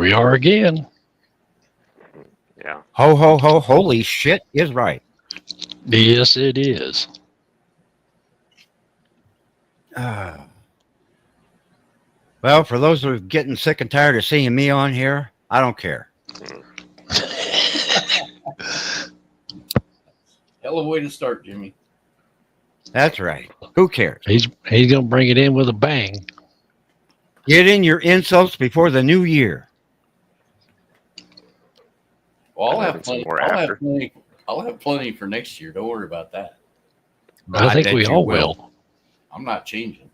we are again. Yeah. Ho, ho, ho, holy shit is right. Yes, it is. Well, for those who are getting sick and tired of seeing me on here, I don't care. Hell of a way to start, Jimmy. That's right. Who cares? He's gonna bring it in with a bang. Get in your insults before the new year. Well, I'll have some more after. I'll have plenty for next year. Don't worry about that. I think bet we you all will. I'm not changing.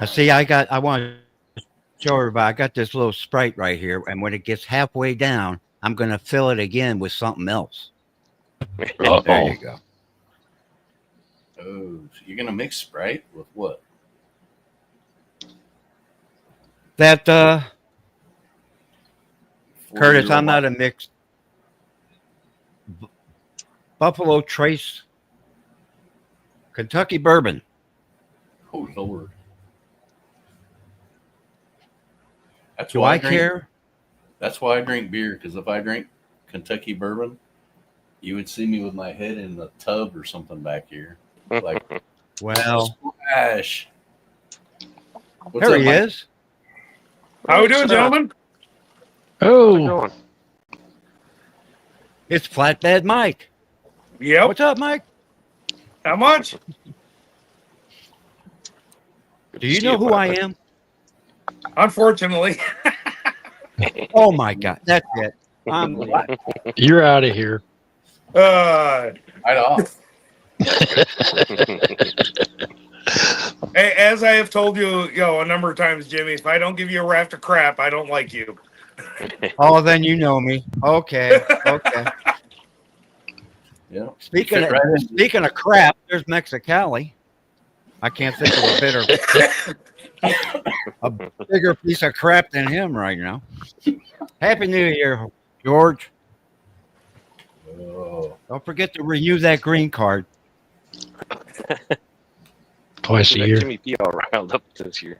See, I want to show everybody. I got this little Sprite right here, and when it gets halfway down, I'm going to fill it again with something else. There Uh-oh. you go. Oh, so you're gonna mix Sprite with what? That, 40 Curtis, year I'm not old- a mixed Buffalo Trace Kentucky bourbon. Oh Lord. That's Do why I drink, care? That's why I drink beer. Because if I drink Kentucky bourbon, you would see me with my head in the tub or something back here. Like Well, splash. What's there up, he Mike? is. How we doing, gentlemen? How's it Oh, going? It's Flatbed Mike. Yep. What's up, Mike? How much? Good Do to you see know who I Bubba. am? Unfortunately. Oh my God, that's it. I'm you're out of here. Uh, Right off. as I have told you, a number of times, Jimmy, if I don't give you a raft of crap, I don't like you. Oh, then you know me. Okay, okay. Yeah. Speaking Fit of, right in. speaking of crap, there's Mexicali. I can't think of a bigger piece of crap than him right now. Happy New Year, George. Oh, Don't forget to renew that green card. Twice a Let year. Jimmy be all riled up this year.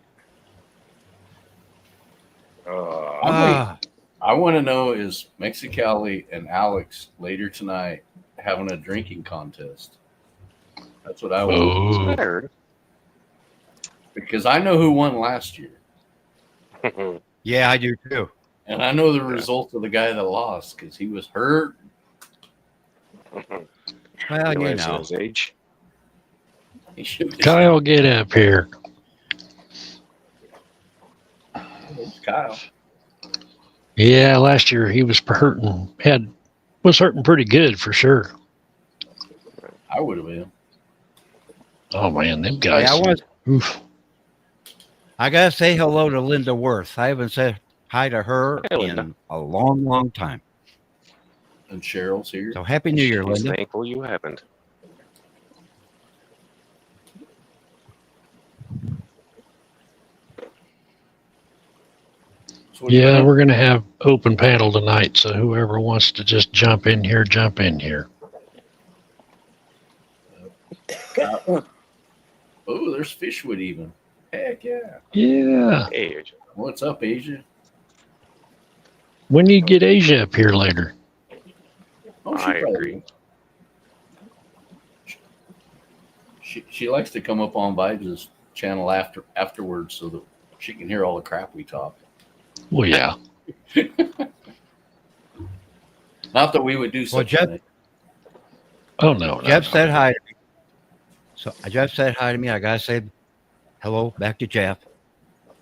Ah, I want to know, is Mexicali and Alex later tonight having a drinking contest? That's what I want. Oh, I heard. Because I know who won last year. yeah, I do too. And I know the results of the guy that lost because he was hurt. Well, you Realizing know. his age. He should be. Kyle, get up here. It's Kyle. Yeah, last year he was was hurting pretty good for sure. I would have been. Oh man, them Hey, guys. Oof. I gotta say hello to Linda Worth. I haven't said hi to her Hey, Linda. in a long, long time. And Cheryl's here. So happy New Year, He's Linda. thankful you happened. So what do you Yeah, think? we're gonna have open panel tonight, so whoever wants to just jump in here, jump in here. Oh, there's Fishwood even. Heck yeah. Yeah. Hey, What's up, Asia? When you get Asia up here later. Oh, I probably agree. will. She likes to come up on Vibes' channel afterwards so that she can hear all the crap we talk. Well, yeah. Not that we would do Well, such Jeff- a thing. Oh no. Jeff said hi to me. So Jeff said hi to me. I gotta say hello back to Jeff.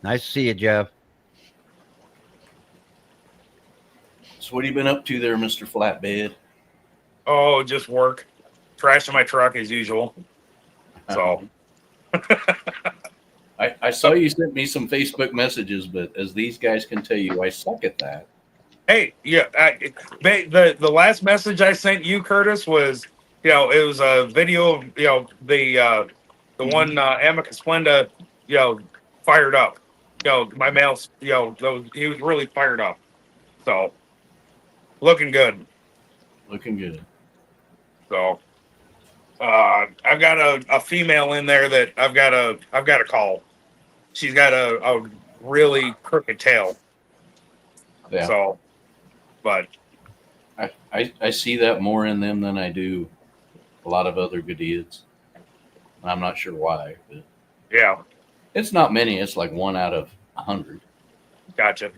Nice to see you, Jeff. So what have you been up to there, Mr. Flatbed? Oh, just work. Trashing my truck as usual. So, I saw you sent me some Facebook messages, but as these guys can tell you, I suck at that. hey, yeah, the last message I sent you, Curtis, was, it was a video of, the one Amica Splenda, fired up. My mail's, he was really fired up. So, looking good. Looking good. So, I've got a female in there that I've got to call. She's got a really crooked tail. Yeah. So, but I see that more in them than I do a lot of other Godiads. I'm not sure why, but yeah, it's not many. It's like 1 out of 100. gotcha.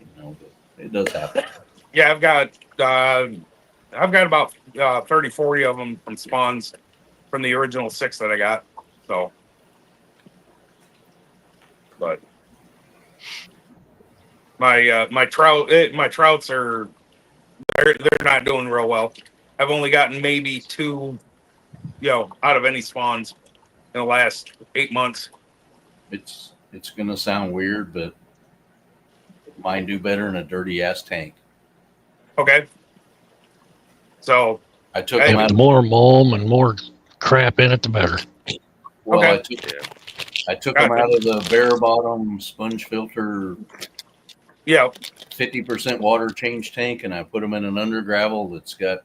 You know, but it does happen. Yeah, I've got about 30, 40 of them from spawns from the original 6 that I got. So, but my trouts are they're not doing real well. I've only gotten maybe 2, out of any spawns in the last 8 months. It's gonna sound weird, but mine do better in a dirty ass tank. Okay. So, I took Hey, them out. The more mulm and more crap in it, the better. Well, Okay. I took them out of the bare bottom sponge filter yeah, 50% water change tank, and I put them in an under gravel that's got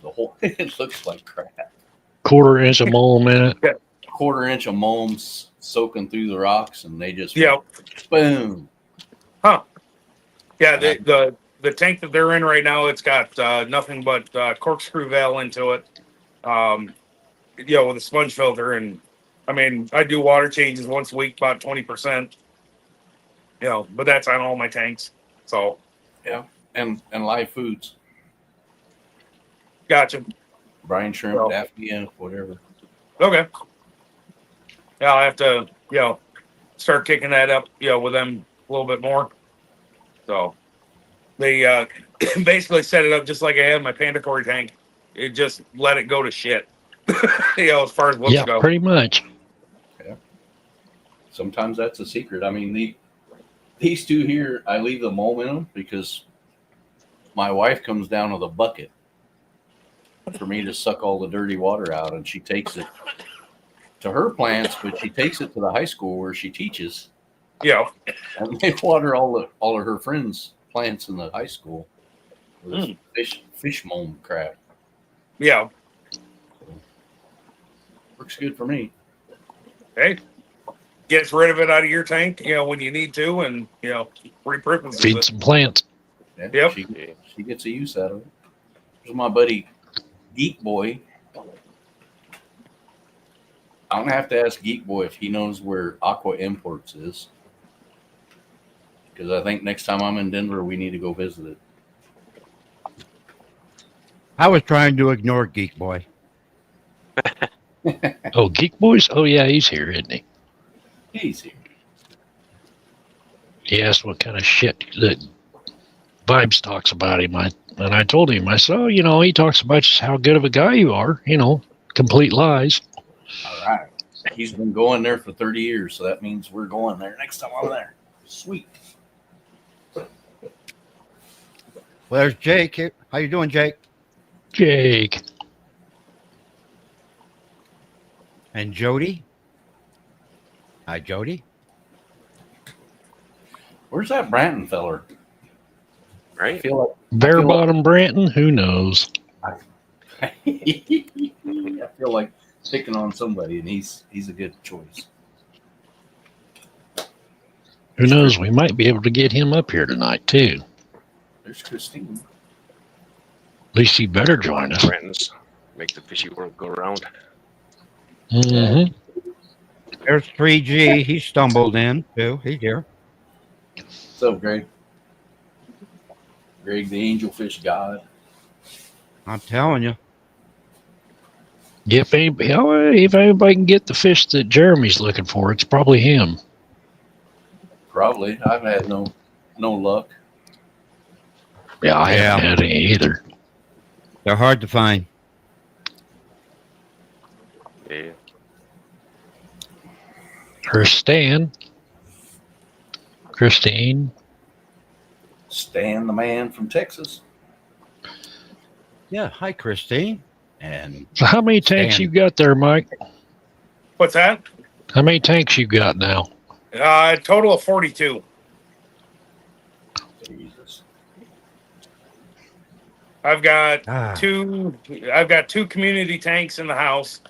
the whole. It looks like crap. Quarter-inch of mulm in it. 1/4 inch of mulms soaking through the rocks, and they just yeah. boom. Yeah, the tank that they're in right now, it's got nothing but corkscrew valve into it. With a sponge filter, and I mean, I do water changes once a week, about 20%. But that's on all my tanks. So, Yeah, and live foods, gotcha. brine shrimp, Well. daphnia, whatever. Okay. Yeah, I'll have to, start kicking that up, with them a little bit more. So they basically set it up just like I had my Pandacory tank. It just let it go to shit. As far as looks Yeah, go. pretty much. Sometimes that's a secret. I mean, these two here, I leave the mulm in them because my wife comes down with a bucket for me to suck all the dirty water out, and she takes it to her plants, but she takes it to the high school where she teaches, Yeah. and they water all of her friends' plants in the high school with this fish mulm crap. Yeah. Works good for me. Hey. Gets rid of it out of your tank, when you need to, and repurposes Feed it. some plants. Yeah, Yep. She gets a use out of it. There's my buddy Geek Boy. I'm gonna have to ask Geek Boy if he knows where Aqua Imports is, because I think next time I'm in Denver, we need to go visit it. I was trying to ignore Geek Boy. Oh, Geek Boys? Oh, yeah, he's here, isn't he? He's here. He asked what kind of shit that Vibes talks about him. And I told him, I said, oh, he talks about just how good of a guy you are, complete lies. All right. He's been going there for 30 years, so that means we're going there next time I'm there. Sweet. Well, there's Jake. How you doing, Jake? Jake. And Jody. Hi, Jody. Where's that Branton feller? I Right? feel Bare bottom Branton? Who knows? like I feel like picking on somebody, and he's a good choice. Who knows? We might be able to get him up here tonight, too. There's Christine. At least he better join us. Friends make the fishy world go round. Mm-hmm. There's 3G. He stumbled in, too. He's here. What's up, Greg? Greg, the angelfish god. I'm telling you. If anybody can get the fish that Jeremy's looking for, it's probably him. Probably. I've had no luck. Yeah, I Yeah. haven't had any either. They're hard to find. Yeah. Christine. Stan the man from Texas. Yeah. Hi, Christine. And So how many tanks Stan. you got there, Mike? What's that? How many tanks you got now? Total of 42. Jesus. I've got Ah. two community tanks in the house,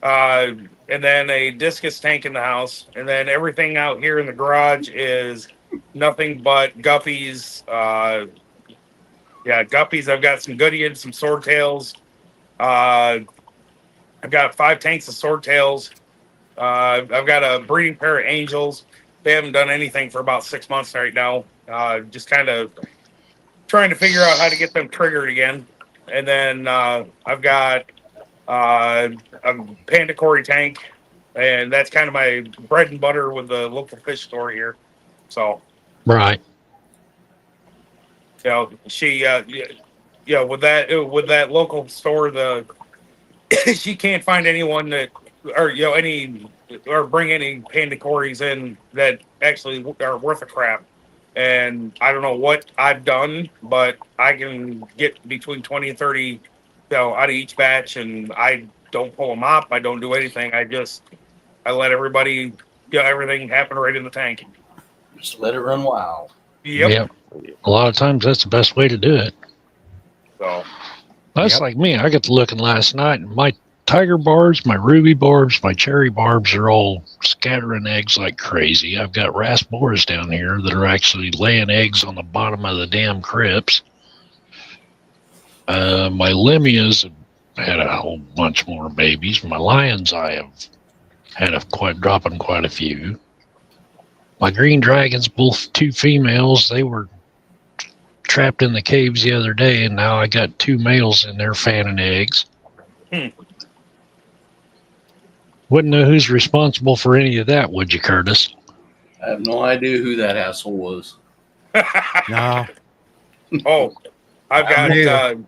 and then a discus tank in the house, and then everything out here in the garage is nothing but guppies. Yeah, guppies. I've got some Goodyears, some swordtails. I've got 5 tanks of swordtails. I've got a breeding pair of angels. They haven't done anything for about 6 months right now. Just kind of trying to figure out how to get them triggered again. And then I've got a Panda Cory tank, and that's kind of my bread and butter with the local fish store here. So, Right. you know, she, with that local store, she can't find anyone that, or bring any Panda Corys in that actually are worth a crap. And I don't know what I've done, but I can get between 20 and 30, out of each batch, and I don't pull them up. I don't do anything. I let everybody, everything happen right in the tank. Just let it run wild. Yep. A lot of times that's the best way to do it. So, That's like me. I got to looking last night, and my tiger barbs, my ruby barbs, my cherry barbs are all scattering eggs like crazy. I've got rasboras down here that are actually laying eggs on the bottom of the damn crypts. My limias have had a whole bunch more babies. My lions, I have had dropping quite a few. My green dragons, both 2 females, they were trapped in the caves the other day, and now I got 2 males in there fanning eggs. Wouldn't know who's responsible for any of that, would you, Curtis? I have no idea who that asshole was. No. oh, I've got, Neither.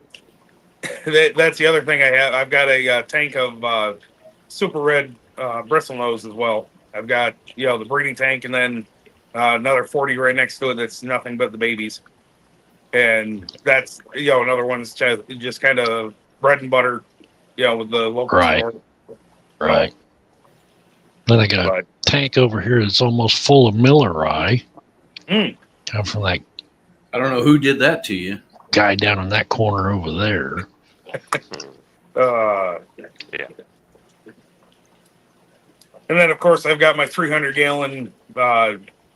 that's the other thing I have. I've got a tank of super red bristlenose as well. I've got, the breeding tank, and then another 40 right next to it that's nothing but the babies. And that's, another one that's just kind of bread and butter, with the local Right. store. Right. Then I got a tank over here that's almost full of Millerai. Come from that I don't know who did that to you. guy down in that corner over there. Yeah. And then, of course, I've got my 300-gallon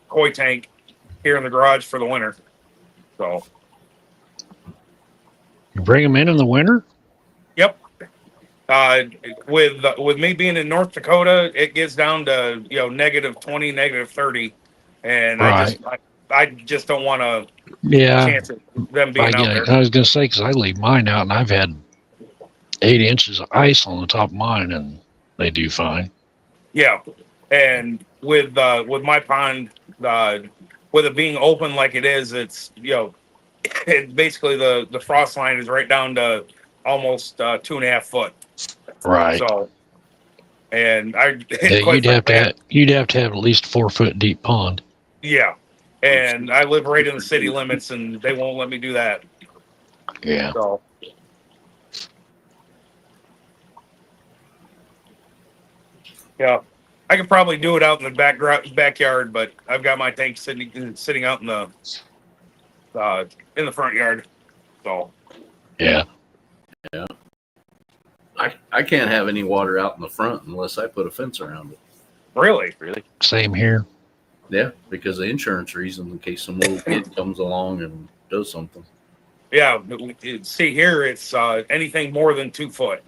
koi tank here in the garage for the winter. So, You bring them in the winter? yep. With me being in North Dakota, it gets down to -20, -30, and Right. I just don't want to Yeah. chance it, them being out there. I was going to say, because I leave mine out, and I've had 8 inches of ice on the top of mine, and they do fine. Yeah, and with my pond, with it being open like it is, it's basically the frost line is right down to almost 2.5 foot. Right. So, and you'd have to have at least 4 foot deep pond. Yeah, and I live right in the city limits, and they won't let me do that. Yeah. So, yeah, I could probably do it out in the backyard, but I've got my tank sitting out in the front yard. So, Yeah. I can't have any water out in the front unless I put a fence around it. really, Same here. Yeah, because of insurance reasons, in case some little kid comes along and does something. yeah. See here, it's anything more than 2 foot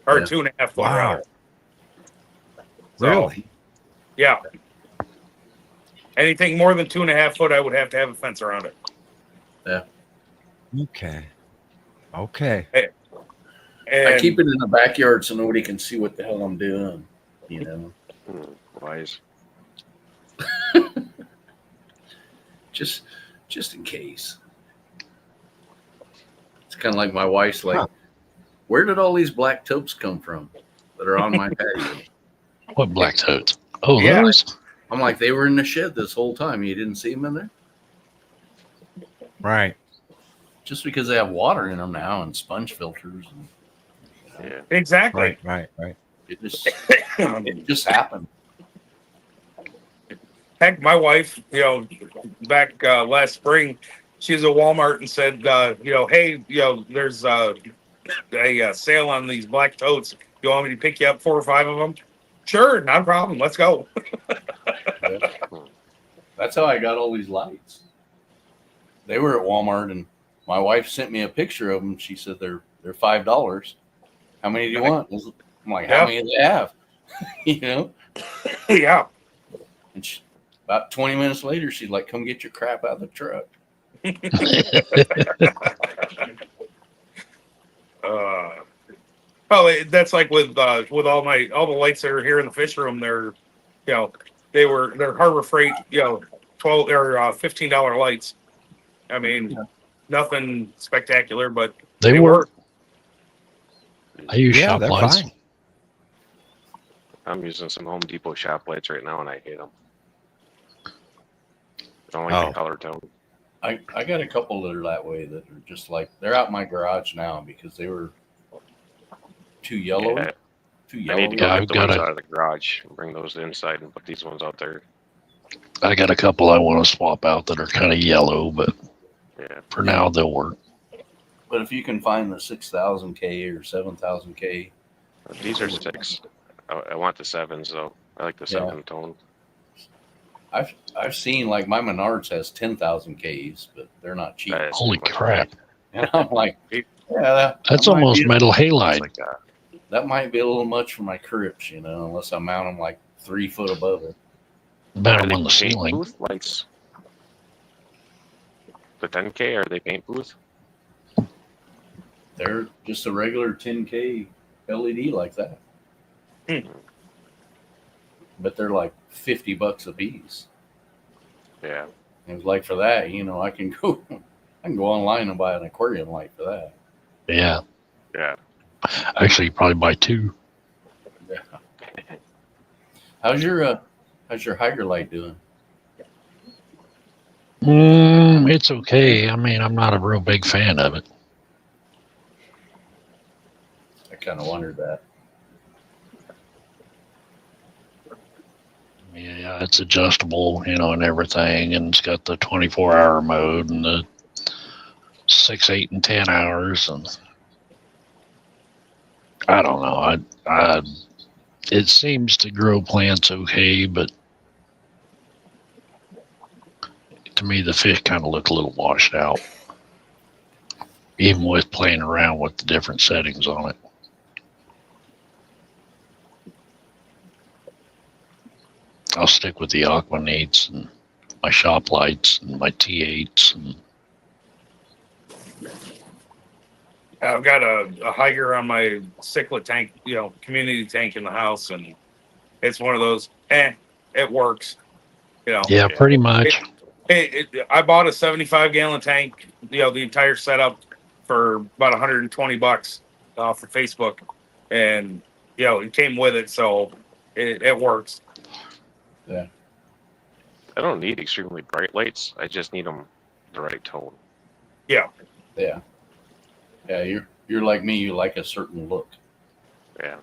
or Yeah. 2.5 foot. Wow. Rather. So, Really? yeah. Anything more than 2.5 foot, I would have to have a fence around it. Okay. Okay. And I keep it in the backyard so nobody can see what the hell I'm doing. Wise. Just in case. It's kind of like my wife's like, where did all these black toads come from that are on my patio? What black toads? Oh, Yeah. those? I'm like, they were in the shed this whole time. You didn't see them in there? Right. Just because they have water in them now and sponge filters. And Yeah. exactly. Right. it just happened. Heck, my wife, back last spring, she was at Walmart and said, hey, there's a sale on these black toads. You want me to pick you up 4 or 5 of them? Sure, not a problem. Let's go. That's how I got all these lights. They were at Walmart, and my wife sent me a picture of them. She said they're $5. How many do you want? I'm like, how many do they have? You know? Yeah. And about 20 minutes later, she's like, come get your crap out of the truck. That's like with all the lights that are here in the fish room. They're, they're Harbor Freight, $12 or $15 lights. I mean, nothing spectacular, but They work. I use Yeah, shop they're lights. fine. I'm using some Home Depot shop lights right now, and I hate them. I don't like the color tone. I got a couple that are that way that are just like, they're out in my garage now because they were too yellow. Yeah. Too I yellow. need to go Yeah, get I've the got ones a- out of the garage and bring those inside and put these ones out there. I got a couple I want to swap out that are kind of yellow, but Yeah. for now they'll work. But if you can find the 6,000K or 7,000K, These are 6. I want the 7s though. I like the 7 tone. I've seen, like, my Menards has 10,000Ks, but they're not cheap. That is Holy too much crap. money. And I'm like, yeah, That's that might almost be- metal It's halide. like that. That might be a little much for my crypts, unless I mount them like 3 foot above it. Mount Are them they on the paint ceiling. booth lights? The 10K, are they paint booth? They're just a regular 10K LED like that. But they're like $50 a piece. Yeah. And it's like, for that, I can go online and buy an aquarium light for that. Yeah. Yeah. Actually, you probably buy 2. Yeah. How's your hydro light doing? It's okay. I mean, I'm not a real big fan of it. I kind of wondered that. Yeah, it's adjustable, and everything, and it's got the 24-hour mode and the 6, 8, and 10 hours, and I don't know. It seems to grow plants okay, but to me, the fish kind of look a little washed out, even with playing around with the different settings on it. I'll stick with the Aquanates and my shop lights and my T8s. And I've got a hiker on my cichlid tank, community tank in the house, and it's one of those. It works. yeah, pretty much. I bought a 75-gallon tank, the entire setup for about $120 off of Facebook, and it came with it, so it works. Yeah. I don't need extremely bright lights. I just need them the right tone. Yeah. Yeah, you're like me. You like a certain look. Yeah.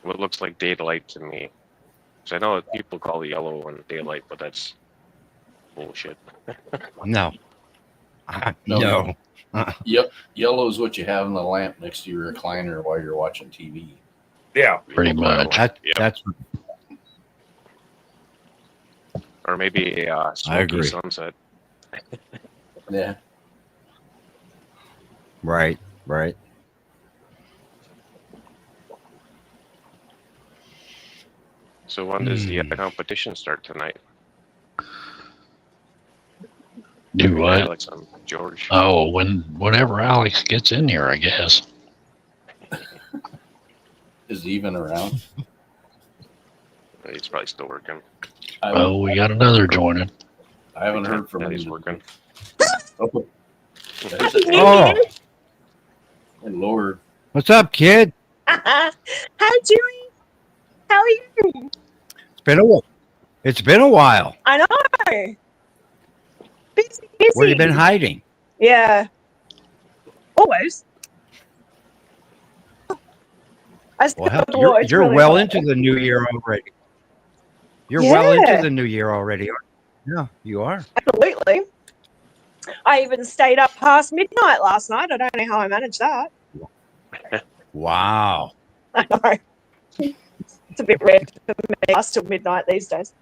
What looks like daylight to me. So I know that people call the yellow one daylight, but that's bullshit. No. No. No. Yep. Yellow is what you have in the lamp next to your recliner while you're watching TV. Yeah. Pretty much. That's Or maybe a smoky agree. sunset. Yeah. right. So when does the competition start tonight? Do what? Alex and George. Oh, whenever Alex gets in here, I guess. Is he even around? He's probably still working. Oh, we got another joining. I haven't heard from Yeah, him. he's working. Oh, Oh, good Lord. what's up, kid? Hi, Dewey. How are you? It's been a while. I know. Busy. Where you been hiding? Yeah. Always. Well, hell, you're well into the new year already. You're well into the new year already. Yeah, you are. Absolutely. I even stayed up past midnight last night. I don't know how I managed that. Wow. I know. It's a bit rare for me. Us till midnight these days.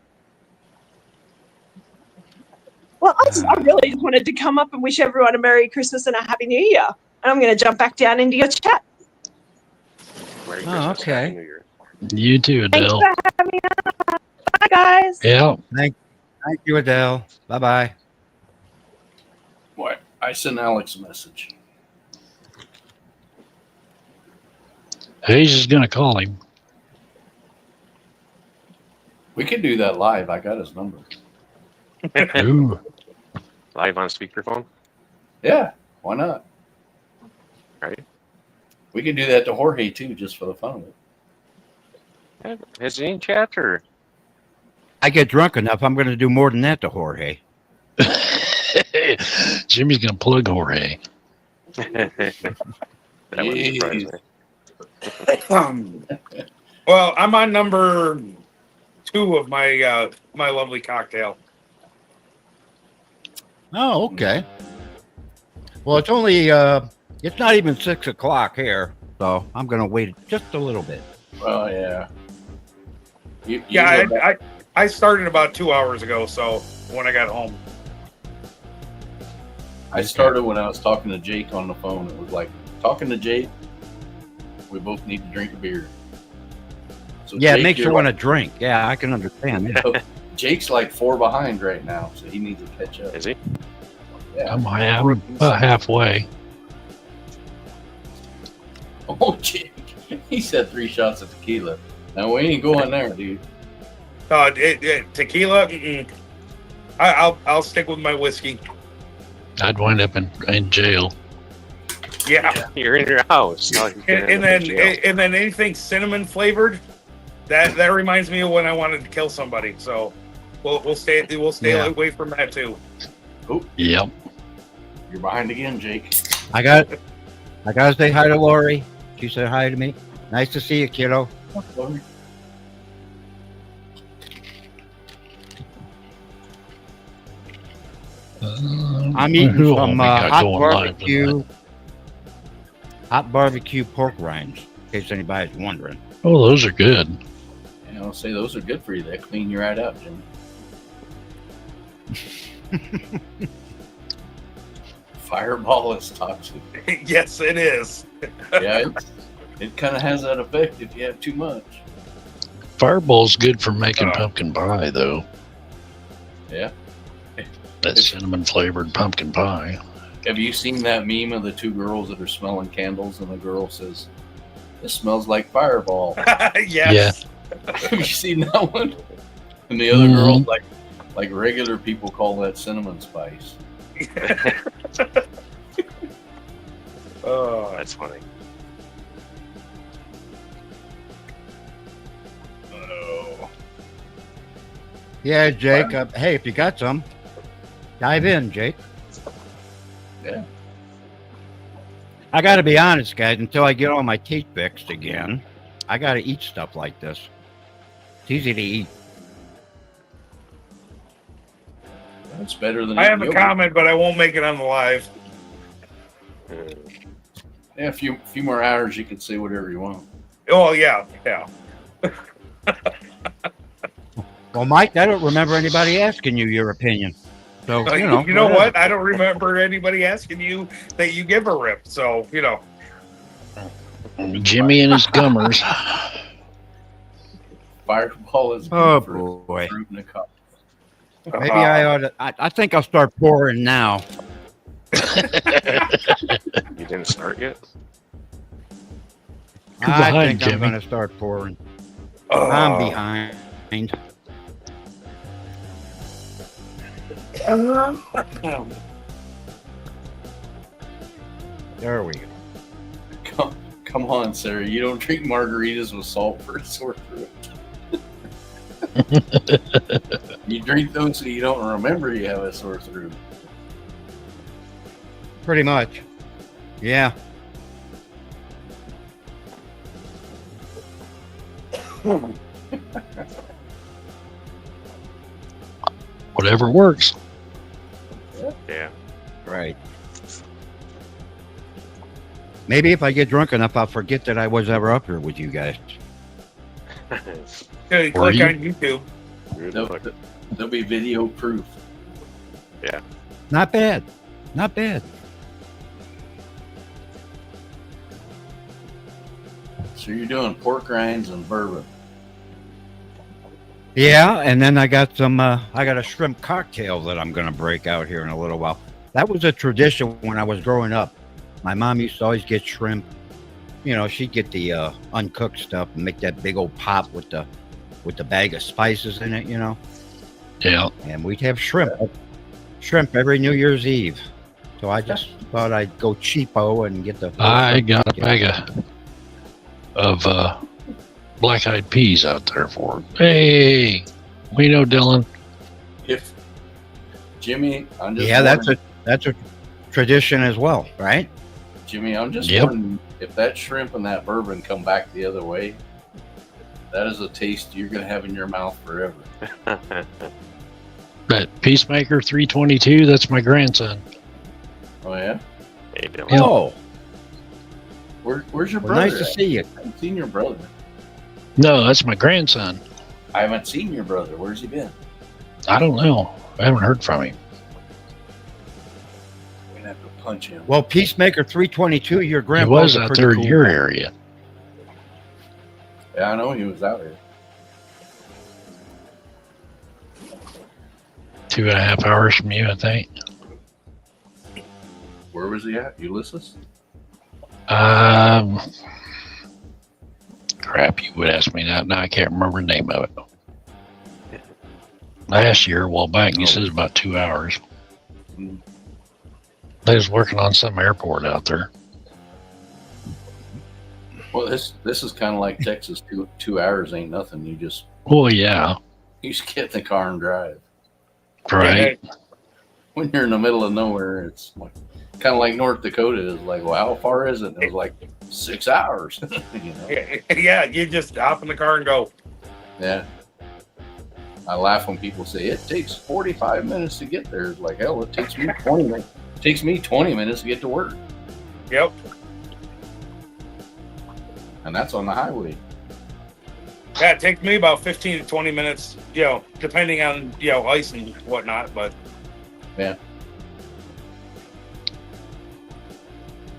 Well, I really just wanted to come up and wish everyone a Merry Christmas and a Happy New Year. And I'm going to jump back down into your chat. Merry Oh, Christmas, okay. Happy New Year. You too, Thanks Adele. for having me on. Bye, guys. Yeah. Thank you, Adele. Bye-bye. Boy, I sent Alex a message. He's just gonna call him. We could do that live. I got his number. Ooh. Live on speakerphone, Yeah, why not? right? We could do that to Jorge too, just for the fun of it. Yeah, has he in chat or? I get drunk enough, I'm going to do more than that to Jorge. Jimmy's gonna plug Jorge. That wouldn't surprise me. Well, I'm on number 2 of my my lovely cocktail. Oh, okay. Well, it's only, it's not even 6 o'clock here, so I'm going to wait just a little bit. Oh yeah. You Yeah, go back- I started about 2 hours ago. So when I got home, I started when I was talking to Jake on the phone. It was like talking to Jake. We both need to drink a beer. So Yeah, it Jake, makes you you're want to drink. Yeah, I can understand that. like- Jake's like 4 behind right now, so he needs to catch up. Is he? Yeah. I'm about halfway. Oh, Jake. He said 3 shots of tequila. Now we ain't going there, dude. Tequila. Mm-mm. I'll stick with my whiskey. I'd wind up in jail. Yeah, You're in your house. No, you can't and end up in jail. then anything cinnamon flavored. That reminds me of when I wanted to kill somebody. So we'll stay Yeah. away from that too. Yep. You're behind again, Jake. I got to say hi to Lori. She said hi to me. Nice to see you, kiddo. I'm eating who all some we got hot going live barbecue, tonight? hot barbecue pork rinds, in case anybody's wondering. Oh, those are good. Yeah, I'll say those are good for you. They clean you right out, Jimmy. Fireball is toxic. Yes, it is. Yeah, it kind of has that effect if you have too much. Fireball's good for making pumpkin pie, though. Yeah. That cinnamon flavored pumpkin pie. Have you seen that meme of the 2 girls that are smelling candles and the girl says, "This smells like Fireball"? Yes. Have you seen that one? And the other girl, like regular people call that cinnamon spice. Oh, That's funny. Oh. Yeah, Jake. Hey, if you got some, dive in, Jake. Yeah. I got to be honest, guys. Until I get all my teeth fixed again, I got to eat stuff like this. It's easy to eat. That's better than I have a yogurt. comment, but I won't make it on the live. Yeah, a few more hours, you can say whatever you want. Oh yeah. Well, Mike, I don't remember anybody asking you your opinion. So you know. You know whatever. what? I don't remember anybody asking you that you give a rip. So Jimmy and his gummers. Fireball is good Oh for boy. fruit and a cup. Maybe I ought to. I think I'll start pouring now. You didn't start yet? You're I behind, think I'm Jimmy. going to start pouring. Oh. I'm behind. There we go. Come on, Sarah. You don't drink margaritas with salt for a sore throat. You drink those so you don't remember you have a sore throat. Pretty much. Yeah. Whatever works. Yeah. Right. Maybe if I get drunk enough, I'll forget that I was ever up here with you guys. Click Were on you? YouTube. Good There'll, luck. there'll be video proof. Yeah. Not bad. Not bad. So you're doing pork rinds and bourbon. Yeah, and then I got a shrimp cocktail that I'm gonna break out here in a little while. That was a tradition when I was growing up. My mom used to always get shrimp. You know, she'd get the uncooked stuff and make that big old pot with the bag of spices in it, you know. Yeah. And we'd have shrimp every New Year's Eve. So I just thought I'd go cheapo and get the. I got a bag of black-eyed peas out there for it. Hey, we know Dylan. If Jimmy, I'm just Yeah, wondering, that's a tradition as well, right? Jimmy, I'm just Yep. wondering if that shrimp and that bourbon come back the other way. That is a taste you're gonna have in your mouth forever. That Peacemaker 322, that's my grandson. Oh yeah, Hey, Dylan. Yeah. Oh, where's your well, brother? nice to at? see you. I haven't seen your brother. No, that's my grandson. I haven't seen your brother. Where's he been? I don't know. I haven't heard from him. We're gonna have to punch him. Well, Peacemaker 322, your He grandpa was out there in your guy. area. Yeah, I know he was out here. 2.5 hours from you, I think. Where was he at? Ulysses? Crap, you would ask me that. Now I can't remember the name of it. Last year, a while back, he says about 2 hours. Mm. They was working on some airport out there. Well, this is kind of like Texas. 2 hours ain't nothing. You just Yeah, get in the car and drive. right. When you're in the middle of nowhere, it's like kind of like North Dakota is like, well, how far is it? And it was like 6 hours. You know? Yeah, you just hop in the car and go. Yeah. I laugh when people say it takes 45 minutes to get there. It's like, hell, it takes me 20 minutes. It takes me 20 minutes to get to work, Yep. and that's on the highway. Yeah, it takes me about 15 to 20 minutes, depending on, ice and whatnot. But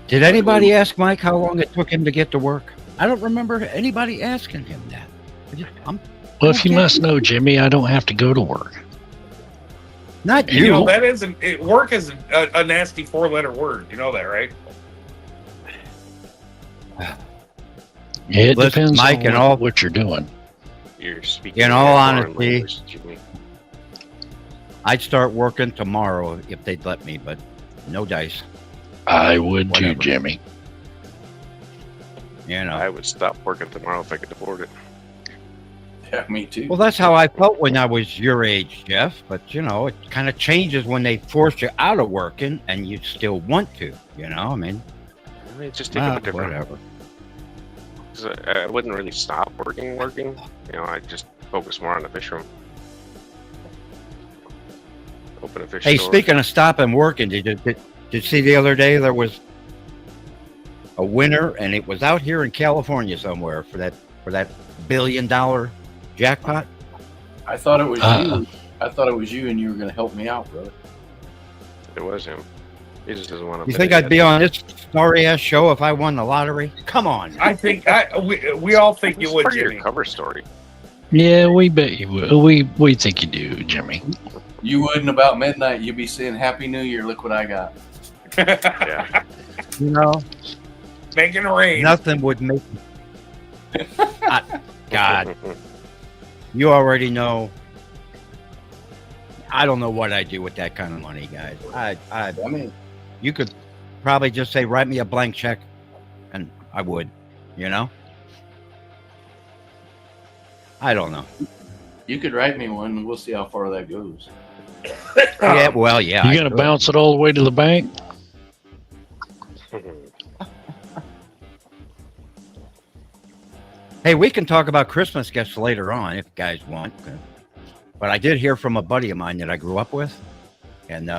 Did anybody ask Mike how long it took him to get to work? I don't remember anybody asking him that. Well, if you must know, Jimmy, I don't have to go to work. Not you you. know that is work is a nasty 4-letter word. You know that, right? It Listen, depends Mike, on what you're doing. You're speaking In all a foreign honesty- language, Jimmy. I'd start working tomorrow if they'd let me, but no dice. I would too, Whatever. Jimmy. You know. I would stop working tomorrow if I could afford it. Yeah, me too. Well, that's how I felt when I was your age, Jeff. But it kind of changes when they force you out of working and you still want to. I mean, It's just take a different. whatever. 'Cause I wouldn't really stop working. I just focus more on the fish room. Open a fish Hey, store. speaking of stopping working, did you see the other day there was a winner, and it was out here in California somewhere for that $1 billion jackpot? I thought it was Uh-uh. you. I thought it was you, and you were going to help me out, brother. It was him. He just doesn't want to. You think I'd be on this sorry ass show if I won the lottery? Come on. I think we all think you would, part of Jimmy. your cover story. Yeah, we bet you would. We think you do, Jimmy. You wouldn't about midnight. You'd be saying, "Happy New Year! Look what I got." Yeah. Making it rain. Nothing would make God, you already know. I don't know what I do with that kind of money, guys. I mean, You could probably just say, write me a blank check, and I would, I don't know. you could write me one, and we'll see how far that goes. Yeah, well, yeah. You I gonna could. bounce it all the way to the bank? Hey, we can talk about Christmas gifts later on if you guys want. But I did hear from a buddy of mine that I grew up with, and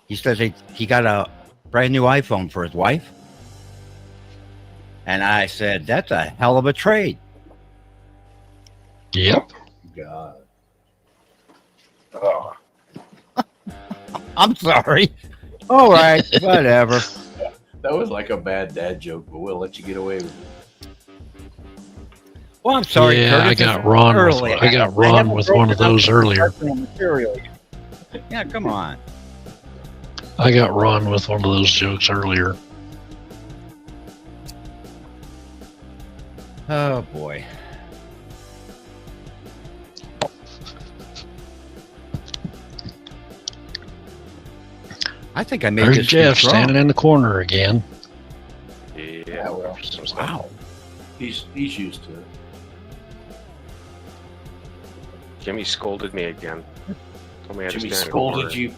he says he got a brand new iPhone for his wife. And I said, that's a hell of a trade. Yep. God. Oh. I'm sorry. All right, whatever. That was like a bad dad joke, but we'll let you get away with it. Well, I'm sorry, Yeah, Curtis. I got it's Ron. early. I got I Ron haven't with broken one of up those the earlier. instructional material yet. Yeah, come on. I got Ron with one of those jokes earlier. Oh boy. I think I made There's this Jeff speech wrong. standing in the corner again. Yeah, well, some stuff. Wow. He's used to it. Jimmy scolded me again. Told me I had to Jimmy stand in the scolded corner. you.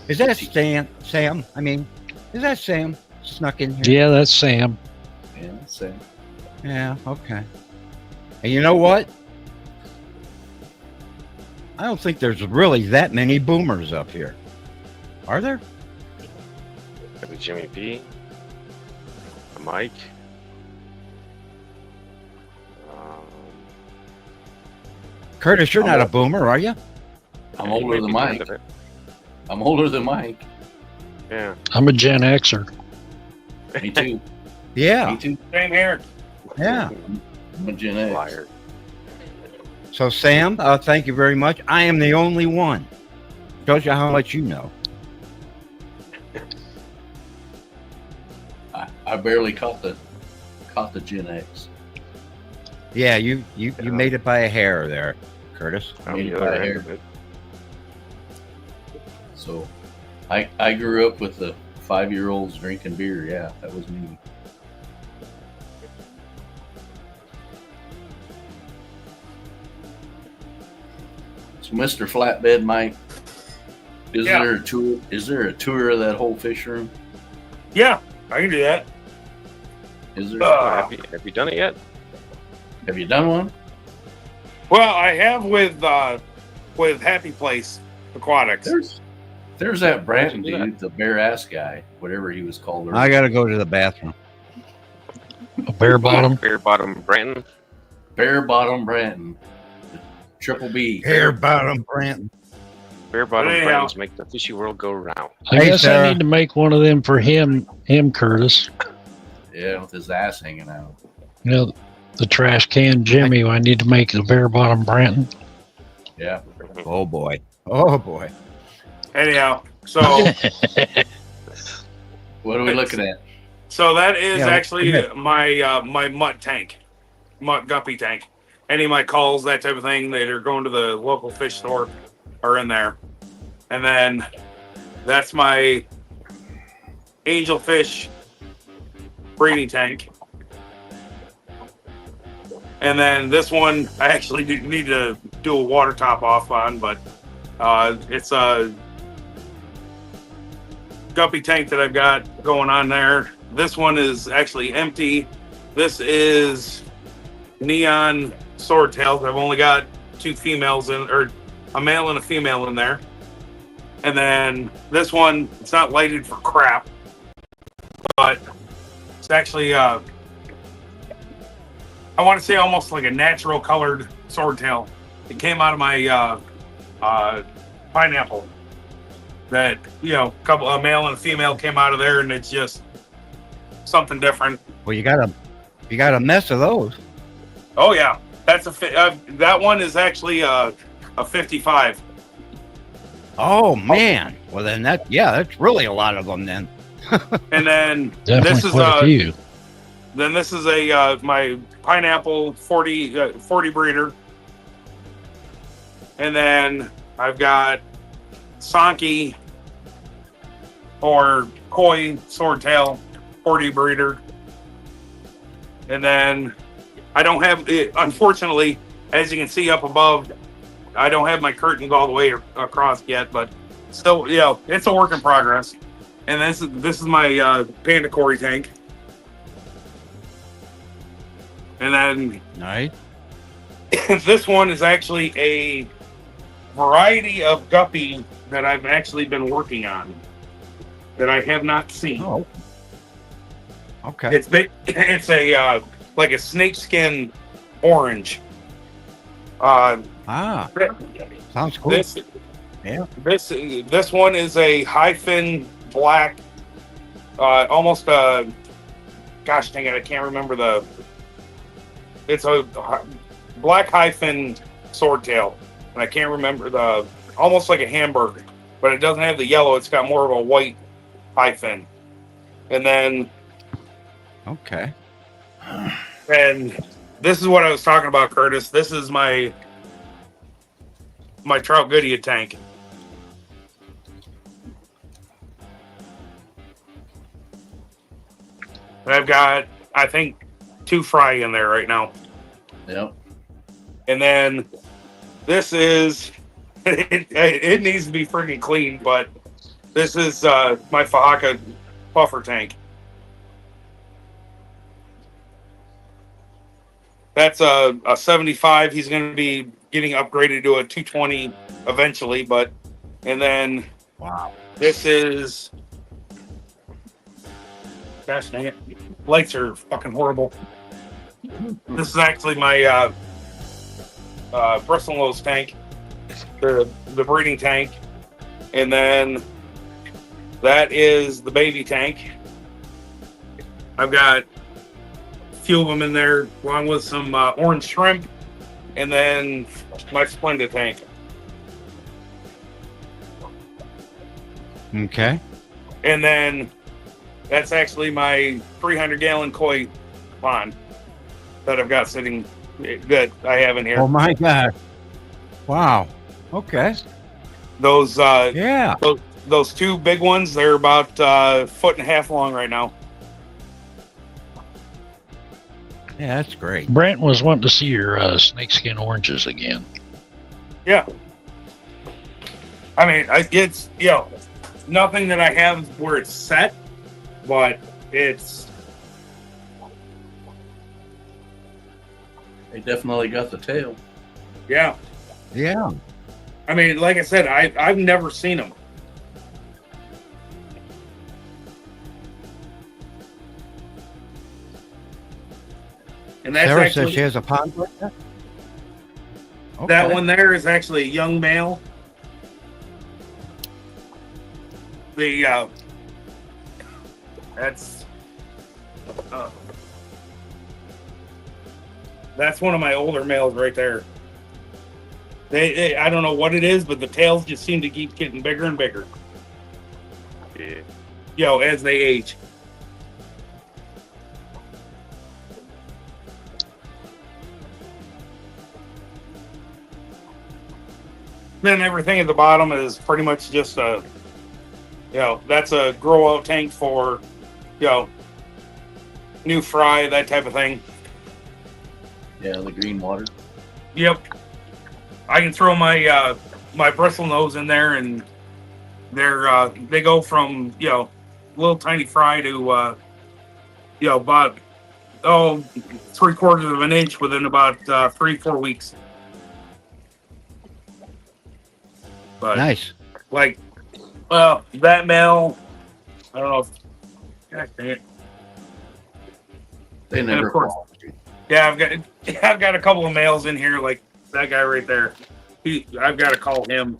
Is that Sam? I mean, is that Sam snuck in here? Yeah, that's Sam. Yeah, same. Yeah, okay. And you know what? I don't think there's really that many boomers up here. Are there? Maybe Jimmy P. Mike. Curtis, you're not a boomer, are you? I'm he older may than be kind Mike. of it. I'm older than Mike. Yeah. I'm a Gen Xer. Me too. Yeah, Me too. Same here. yeah. I'm a Gen X. Liar. So, Sam, thank you very much. I am the only one. Shows you how much you know. I barely caught the Gen X. Yeah, you made it by a hair there, Curtis. I'm Made the it by other a end hair. of it. So I grew up with the 5-year-olds drinking beer. Yeah, that was me. So Mr. Flatbed Mike, is Yeah. there a tour? Is there a tour of that whole fish room? Yeah, I can do that. Is there? Uh, Have you done it yet? Have you done one? Well, I have with Happy Place Aquatics. There's that Branton Do that. dude, the bare ass guy, whatever he was called. I got to go to the bathroom. A bare bottom. Bear Bottom Branton. Bare bottom Branton, Triple B. Hair bottom Branton. Bear Bottom Anyhow. Brantons make the fishy world go round. I Hey, guess Sarah. I need to make one of them for him, Curtis. Yeah, with his ass hanging out. You know, the trash can Jimmy. I need to make the bare bottom Branton. Yeah. Oh boy. Oh boy. Anyhow, so What are we looking at? that is Yeah, actually come here. my mutt tank, mutt guppy tank. Any of my calls, that type of thing, that are going to the local fish store are in there. And then that's my angelfish breeding tank. And then this one I actually need to do a water top off on, but it's a guppy tank that I've got going on there. This one is actually empty. This is neon swordtails. I've only got 2 females in, or a male and a female in there. And then this one, it's not lighted for crap, but it's actually I want to say almost like a natural colored swordtail. It came out of my pineapple. That, you know, a male and a female came out of there, and it's just something different. Well, you got a mess of those. Oh yeah, that's that one is actually a 55. Oh man. Well then that's really a lot of them then. And then Definitely this is quite a few. then this is a my pineapple 40 breeder. And then I've got Sankey or koi swordtail 40 breeder. And then I don't have it, unfortunately, as you can see up above, I don't have my curtains all the way across yet, but still, you know, it's a work in progress. And this is my panda cory tank. And then Nice. this one is actually a variety of guppy that I've actually been working on that I have not seen. Oh. Okay. It's a like a snakeskin orange Ah, sounds cool. this Yeah. this one is a hyphen black, almost gosh dang it, I can't remember it's a black hyphen swordtail, and I can't remember almost like a hamburger, but it doesn't have the yellow. It's got more of a white hyphen, and then Okay. and this is what I was talking about, Curtis. This is my Trout Goodyear tank. And I've got, I think, 2 fry in there right now. Yep. And then this is, it needs to be freaking clean, but this is my Fahaka puffer tank. That's a 75. He's going to be getting upgraded to a 220 eventually, but, and then Wow. this is, gosh dang it, lights are fucking horrible. This is actually my Bristlenose tank, the breeding tank, and then that is the baby tank. I've got a few of them in there, along with some orange shrimp, and then my Splendid tank. Okay. And then that's actually my 300-gallon koi pond that I've got sitting, that I have in here. Oh my God. Wow. Okay. Those Yeah. those 2 big ones, they're about a foot and a half long right now. Yeah, that's great. Brent was wanting to see your snakeskin oranges again. Yeah. I mean, it's, nothing that I have where it's set, but it's, They definitely got the tail. yeah. Yeah. I mean, like I said, I've never seen them. And that's Sarah actually, says she has a pond like that? that Okay. one there is actually a young male. That's one of my older males right there. I don't know what it is, but the tails just seem to keep getting bigger and bigger, Yeah. as they age. Then everything at the bottom is pretty much just that's a grow out tank for, new fry, that type of thing. Yeah, the green water. Yep. I can throw my my bristlenose in there, and they go from little tiny fry to about 3/4 of an inch within about 3-4 weeks. But Nice. like, that male, I don't know if, gosh dang it. They And never of course, fall. yeah, I've got a couple of males in here, like that guy right there. I've got to call him.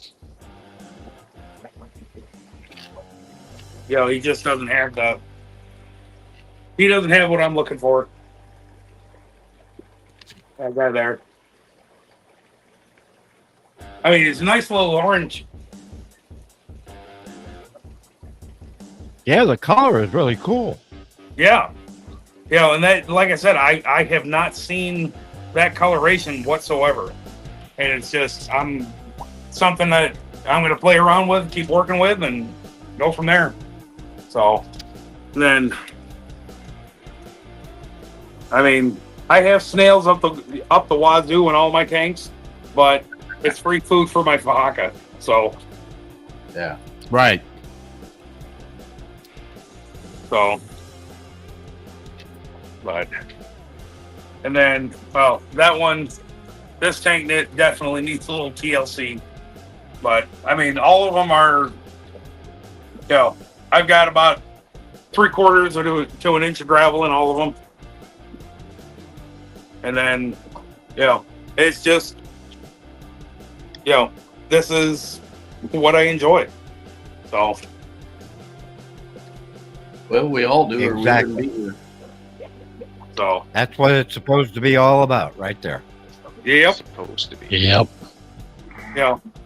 He just doesn't have he doesn't have what I'm looking for. That guy there. I mean, it's a nice little orange. Yeah, the color is really cool. Yeah. And that, like I said, I have not seen that coloration whatsoever. And it's just, something that I'm going to play around with, keep working with, and go from there. So, then, I mean, I have snails up the wazoo in all my tanks, but it's free food for my Fahaka. So, Yeah. Right. But, and then, that one, this tank definitely needs a little TLC. But, I mean, all of them are, I've got about 3/4 to an inch of gravel in all of them. And then, it's just this is what I enjoy. So, Well, we all do. Or we Exactly. wouldn't be here. so That's what it's supposed to be all about, right there. yep. Supposed to be. Yep.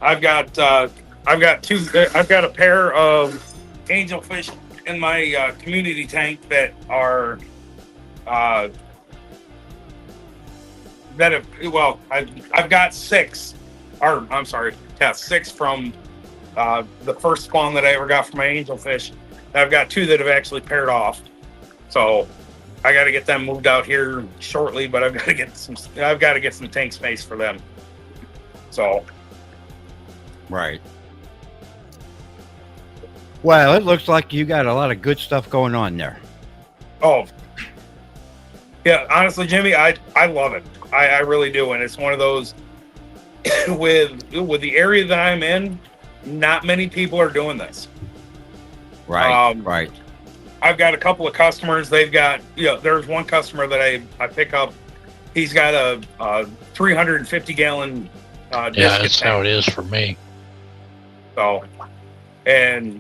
I've got a pair of angelfish in my community tank that are I've got six, or I'm sorry, six from the first spawn that I ever got from my angelfish. I've got two that have actually paired off, so I got to get them moved out here shortly. But I've got to get some tank space for them. So Right. Well, it looks like you got a lot of good stuff going on there. oh yeah, honestly, Jimmy, I love it. I really do, and it's one of those with the area that I'm in, not many people are doing this. Right. Right. I've got a couple of customers. They've got, there's one customer that I pick up. He's got a 350 gallon Yeah, discus that's tank. how it is for me. So, and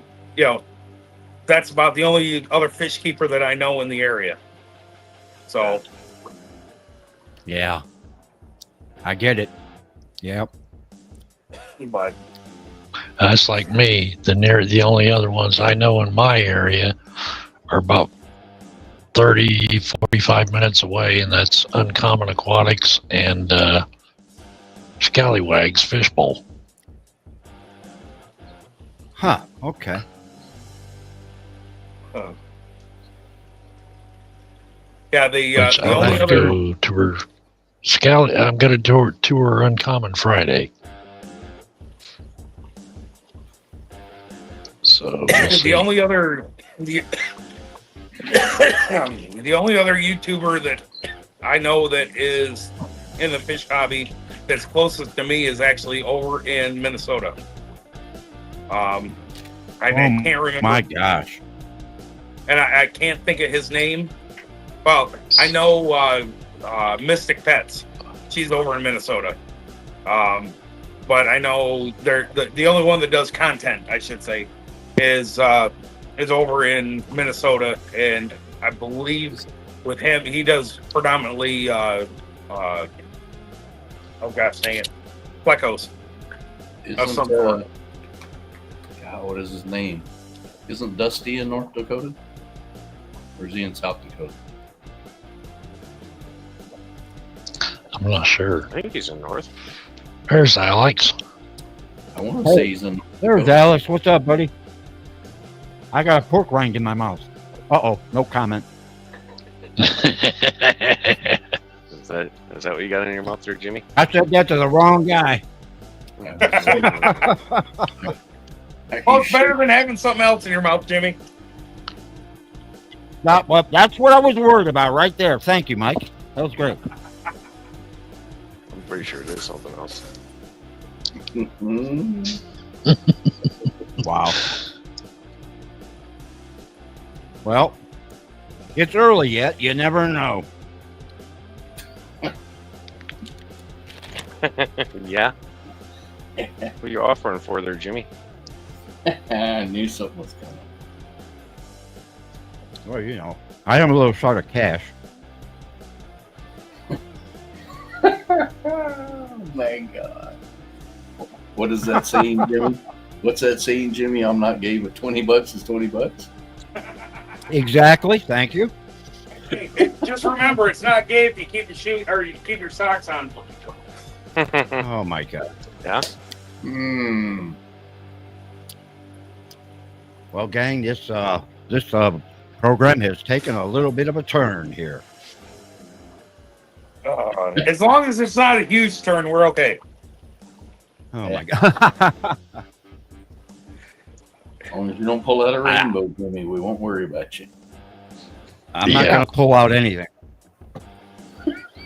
that's about the only other fish keeper that I know in the area. So, Yeah. I get it. Yep. but That's like me. The only other ones I know in my area are about 30, 45 minutes away, and that's Uncommon Aquatics and Scallywags Fishbowl. Huh. Okay. yeah, the Which I'll only have other to go tour I'm going to tour Uncommon Friday. So we'll see. the only other the only other YouTuber that I know that is in the fish hobby that's closest to me is actually over in Minnesota. I can't remember. My gosh. And I can't think of his name. Well, I know Mystic Pets. She's over in Minnesota. But I know the only one that does content, I should say, is over in Minnesota, and I believe with him he does predominantly oh gosh dang it, plecos. Isn't, some sort. God, what is his name? Isn't Dusty in North Dakota? Or is he in South Dakota? I'm not sure. I think he's in North. There's Alex. I want to say he's in. There's Alice. What's up, buddy? I got a pork rind in my mouth. Uh-oh. No comment. Is that what you got in your mouth there, Jimmy? I said that to the wrong guy. Oh, it's better than having something else in your mouth, Jimmy. Well, that's what I was worried about right there. Thank you, Mike. That was great. I'm pretty sure it is something else. Wow. Well, it's early yet. You never know. Yeah. What are you offering for there, Jimmy? I knew something was coming. Well, you know, I am a little short of cash. Oh my God. What is that saying, Jimmy? What's that saying, Jimmy? I'm not gay, but $20 is $20. Exactly. Thank you. Hey, just remember, it's not gay if you keep your shoe or you keep your socks on. Oh my God. Yeah. Hmm. Well, gang, this program has taken a little bit of a turn here. As long as it's not a huge turn, we're okay. Oh my God. As long as you don't pull out a rainbow, Jimmy, we won't worry about you. I'm not Yeah. going to pull out anything.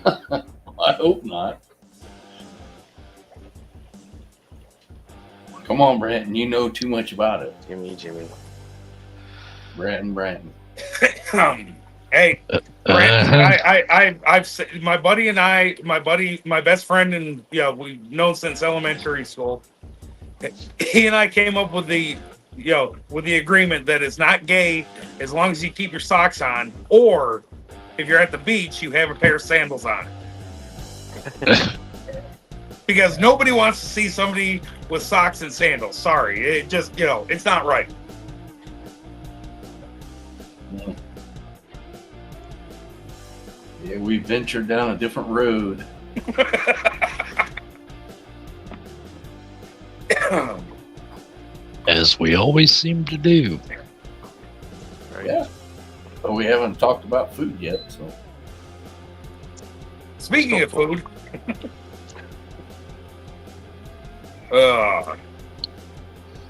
I hope not. Come on, Branton. You know too much about it. Jimmy. Branton. Hey, Brandon, Uh-huh. my best friend, and we've known since elementary school. He and I came up with the agreement that it's not gay as long as you keep your socks on, or if you're at the beach, you have a pair of sandals on. Because nobody wants to see somebody with socks and sandals. Sorry, it just it's not right. Yeah, we ventured down a different road. As we always seem to do. Right? Yeah. But we haven't talked about food yet, so. Speaking of food,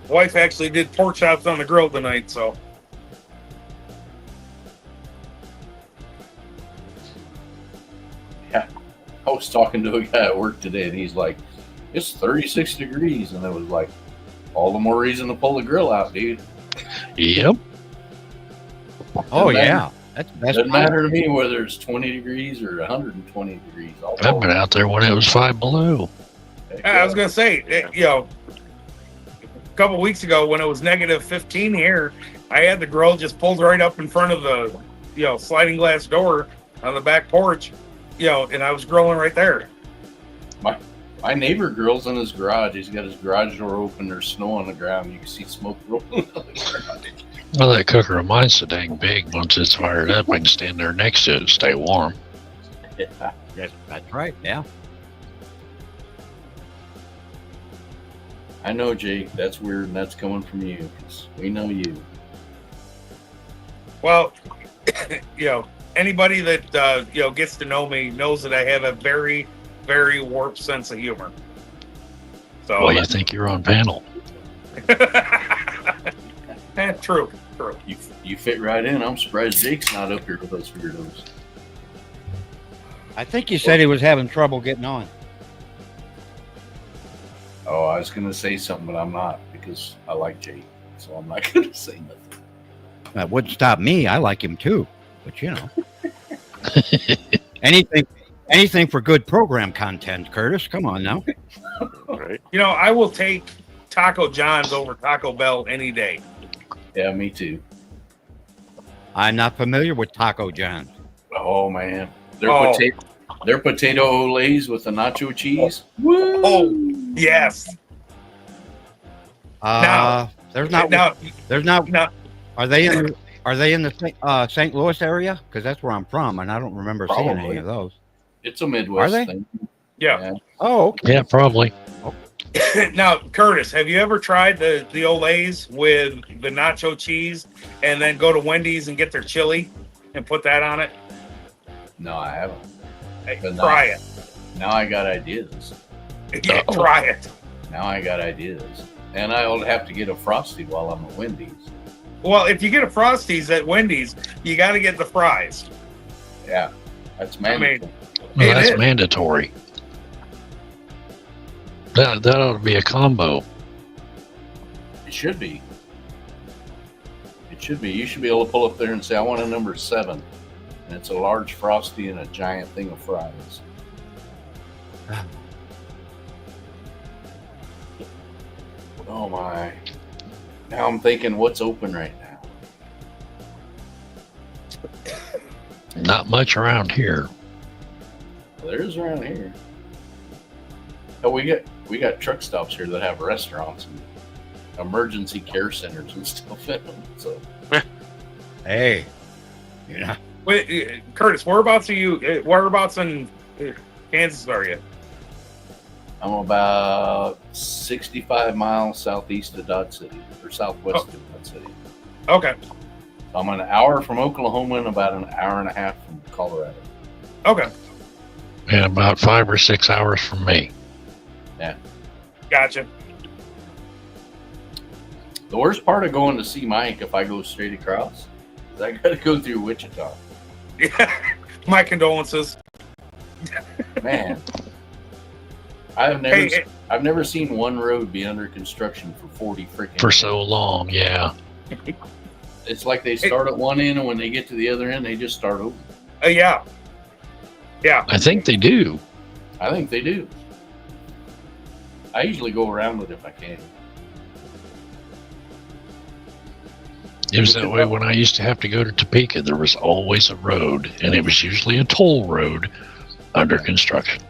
wife actually did pork chops on the grill tonight, so. Yeah. I was talking to a guy at work today, and he's like, it's 36 degrees. And it was like, all the more reason to pull the grill out, dude. Yep. Oh Doesn't yeah, that's the best. Doesn't matter to me whether it's 20 degrees or 120 degrees. I'll I've pull been it. out there when it was 5 below. Heck I was yeah. gonna say, a couple weeks ago when it was negative 15 here, I had the grill just pulled right up in front of the sliding glass door on the back porch, and I was grilling right there. My neighbor grills in his garage. He's got his garage door open. There's snow on the ground. You can see smoke rolling out the garage. Well, that cooker of mine's so dang big. Once it's fired up, I can stand there next to it and stay warm. Yeah. That's right. Yeah. I know, Jake. That's weird, and that's coming from you. 'Cause we know you. Well, anybody that gets to know me knows that I have a very, very warped sense of humor. So, Well, you think you're on panel? True. You fit right in. I'm surprised Jake's not up here with us weirdos. I think you said he was having trouble getting on. Oh, I was gonna say something, but I'm not because I like Jake, so I'm not gonna say nothing. That wouldn't stop me. I like him too, but anything for good program content, Curtis. Come on now. Right? I will take Taco John's over Taco Bell any day. Yeah, me too. I'm not familiar with Taco John. Oh man, Oh. their potato olays with the nacho cheese. Oh, yes. There's not. Now, Are they in the St. Louis area? Because that's where I'm from, and I don't remember seeing any Probably. of those. It's a Midwest Are they? thing. yeah. Oh, okay. Yeah, probably. Now, Curtis, have you ever tried the Olays with the nacho cheese and then go to Wendy's and get their chili and put that on it? No, I haven't. Hey, But try it. Now I got ideas. Yeah, try it. Now I got ideas. And I'll have to get a Frosty while I'm at Wendy's. Well, if you get a Frosties at Wendy's, you got to get the fries. Yeah, that's I mandatory. mean, Well, It that's is. mandatory. That ought to be a combo. It should be. It should be. You should be able to pull up there and say, I want a number 7. And it's a large Frosty and a giant thing of fries. Oh my. Now I'm thinking, what's open right now? Not much around here. There's around here. Oh, we got truck stops here that have restaurants and emergency care centers and stuff in them. So Hey, Wait, Curtis, whereabouts are you? Whereabouts in Kansas are you? I'm about 65 miles southeast of Dodge City, or southwest of Dodge City. Okay. I'm an hour from Oklahoma and about an hour and a half from Colorado. Okay. And about 5 or 6 hours from me. Gotcha. The worst part of going to see Mike, if I go straight across, is I got to go through Wichita. Yeah. My condolences. Man, I've never seen one road be under construction for 40 freaking For so long, yeah. It's like they start at one end, and when they get to the other end, they just start over. Yeah. Yeah. I think they do. I think they do. I usually go around it if I can. It was that way when I used to have to go to Topeka. There was always a road, and it was usually a toll road under construction.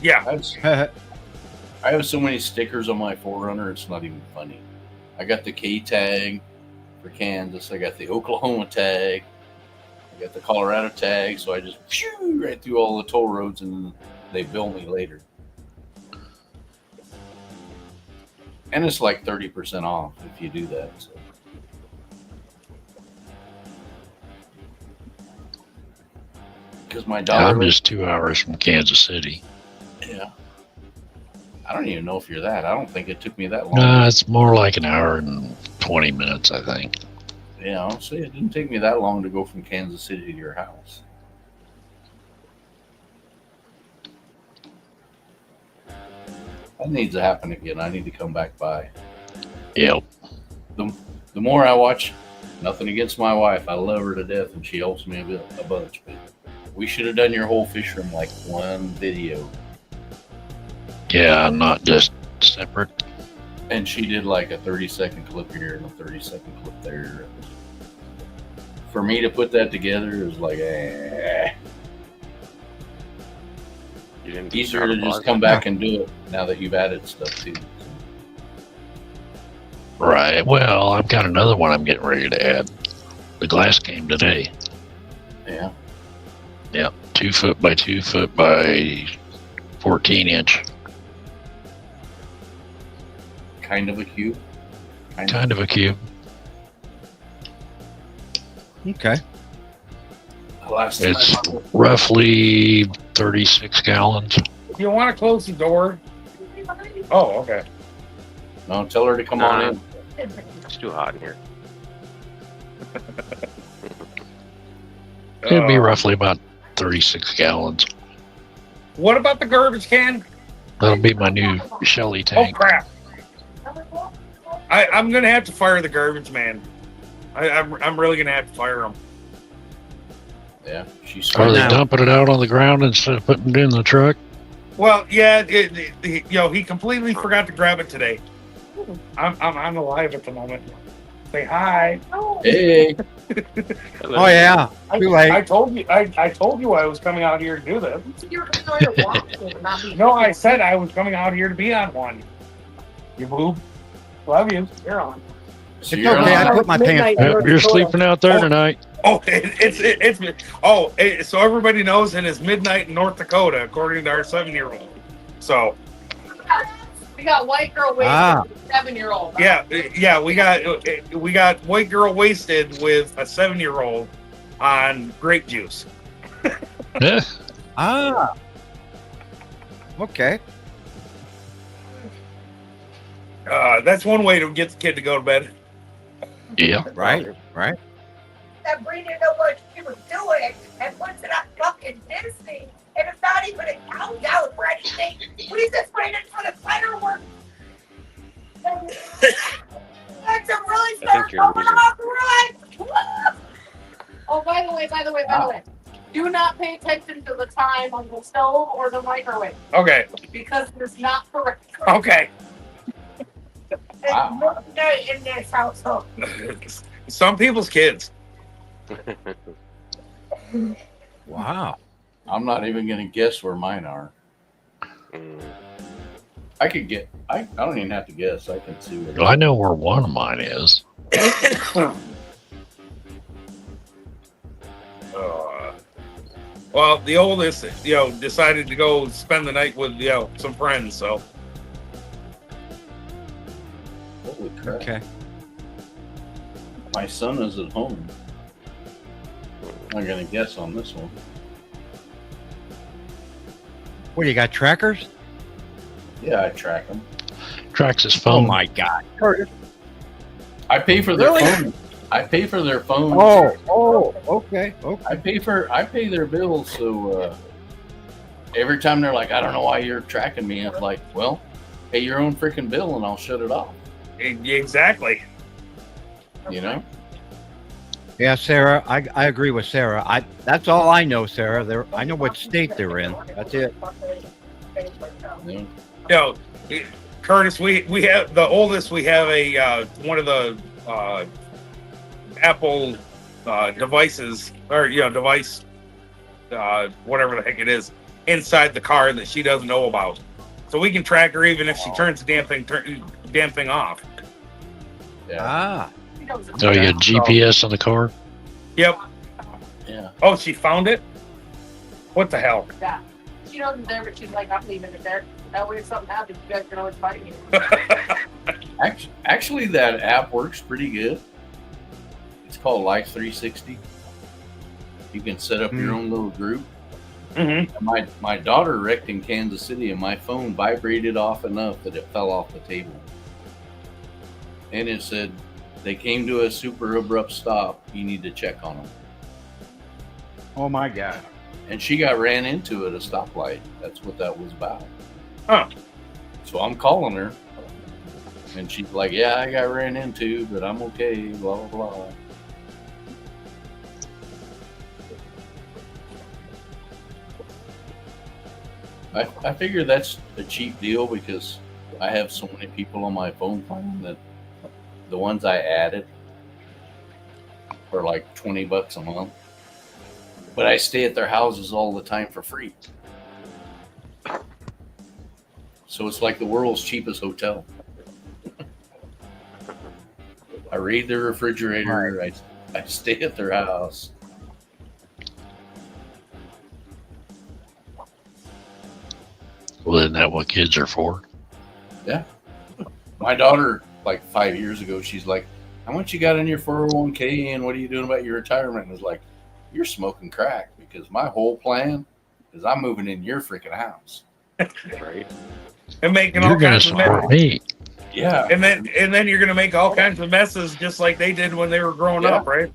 Yeah. I have so many stickers on my 4Runner, it's not even funny. I got the K tag for Kansas. I got the Oklahoma tag. I got the Colorado tag. So I just right through all the toll roads, and they bill me later. And it's like 30% off if you do that. So. Because my dollar. I'm just 2 hours from Kansas City. Yeah. I don't even know if you're that. I don't think it took me that long. It's more like an hour and 20 minutes, I think. Yeah, I'll say it didn't take me that long to go from Kansas City to your house. That needs to happen again. I need to come back by. Yep. The more I watch, nothing against my wife. I love her to death, and she helps me a bunch. But we should have done your whole fish room like one video. Yeah, not just separate. And she did like a 30-second clip here and a 30-second clip there. For me to put that together is like, You didn't easier to just come back and do it now that you've added stuff too. Right. Well, I've got another one I'm getting ready to add. The glass came today. Yeah. Yep. 2 foot by 2 foot by 14 inch. Kind of a cube. Kind of a cube. Okay. Last It's time roughly 36 gallons. You want to close the door? Oh, okay. No, tell her to come on in. It's too hot in here. It'd be roughly about 36 gallons. What about the garbage can? That'll be my new Shelly Oh tank. crap! I'm gonna have to fire the garbage man. I'm really gonna have to fire him. Yeah, she's Are they now. dumping it out on the ground instead of putting it in the truck? Well, yeah, he completely forgot to grab it today. I'm alive at the moment. Say hi. Hey, Oh yeah. Too late. I told you. I told you I was coming out here to do this. You were going to walk it, not be. No, I said I was coming out here to be on one. You boob. Love you. You're on. so It's you're okay. on. I put my pants. Yep, you're sleeping out there tonight. Oh, so everybody knows, and it's midnight in North Dakota, according to our 7-year-old. So We got white girl wasted, Ah. 7-year-old. yeah, we got white girl wasted with a 7-year-old on grape juice. Yeah. Ah. Okay. That's one way to get the kid to go to bed. Yeah. Right. Right. That Bree didn't know what she was doing and puts it on fucking Disney. And it's not even a countdown for anything. We just waited for the fireworks. That's a really think start you're going losing. off right. Oh, by the way. Do not pay attention to the time on the stove or the microwave Okay. because it's not correct. Okay. Wow. It's midnight in this household. Some people's kids. Wow. I'm not even going to guess where mine are. Mm. I could get. I don't even have to guess. I can see Well, I know where one of mine is. Well, the oldest, decided to go spend the night with, some friends. So Holy crap! Okay. My son is at home. I'm going to guess on this one. What do you got? Trackers? Yeah, I track them. Tracks his Oh phone. my God. I pay for their Really? phone. I pay for their phone. Oh. Okay. Okay. I pay their bills. So every time they're like, I don't know why you're tracking me. I'm like, well, pay your own freaking bill and I'll shut it off. exactly. You know? Yeah, Sarah, I agree with Sarah. That's all I know, Sarah. I know what state they're in. That's it. Yeah. You know, Curtis, we have the oldest. We have a one of the Apple devices, or device, whatever the heck it is, inside the car that she doesn't know about. So we can track her even if she turns the damn thing off. Yeah. Ah, Oh, you got GPS in the car? Yep. Yeah. Oh, she found it. What the hell? Yeah. She doesn't there, but she's like, I'm leaving it there. That way if something happens, you guys can always find me. Actually, that app works pretty good. It's called Life 360. You can set up your own little group. Mm-hmm. My daughter wrecked in Kansas City, and my phone vibrated off enough that it fell off the table. And it said, they came to a super abrupt stop. You need to check on them. oh my God. And she got ran into at a stoplight. That's what that was about. Huh. So I'm calling her. And she's like, yeah, I got ran into, but I'm okay, blah, blah, blah. I figure that's a cheap deal because I have so many people on my phone plan that the ones I added are like $20 a month. But I stay at their houses all the time for free. So it's like the world's cheapest hotel. I raid their refrigerator. I stay at their house. Well, isn't that what kids are for? Yeah. My daughter, like 5 years ago, she's like, how much you got in your 401k and what are you doing about your retirement? And I was like, you're smoking crack because my whole plan is I'm moving in your freaking house. Right. And making You're all going to kinds of support messes. me. Yeah. And then you're gonna make all kinds of messes just like they did when they were growing Yeah. up, right?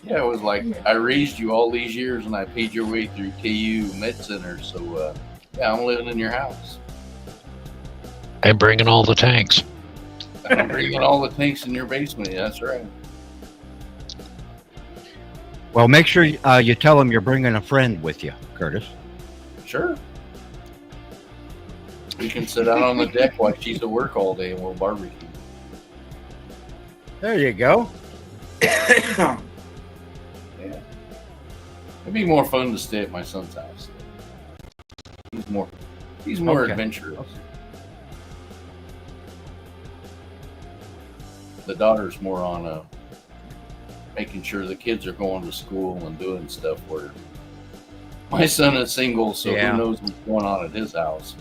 Yeah, it was like, I raised you all these years and I paid your way through KU Med Center. So, yeah, I'm living in your house. And bringing all the tanks. I'm bringing all the tanks in your basement. Yeah, that's right. Well, make sure you tell them you're bringing a friend with you, Curtis. Sure. We can sit out on the deck while she's at work all day and we'll barbecue. There you go. Yeah. It'd be more fun to stay at my son's house. He's more Okay. adventurous. The daughter's more on making sure the kids are going to school and doing stuff where my son is single, so Yeah. who knows what's going on at his house.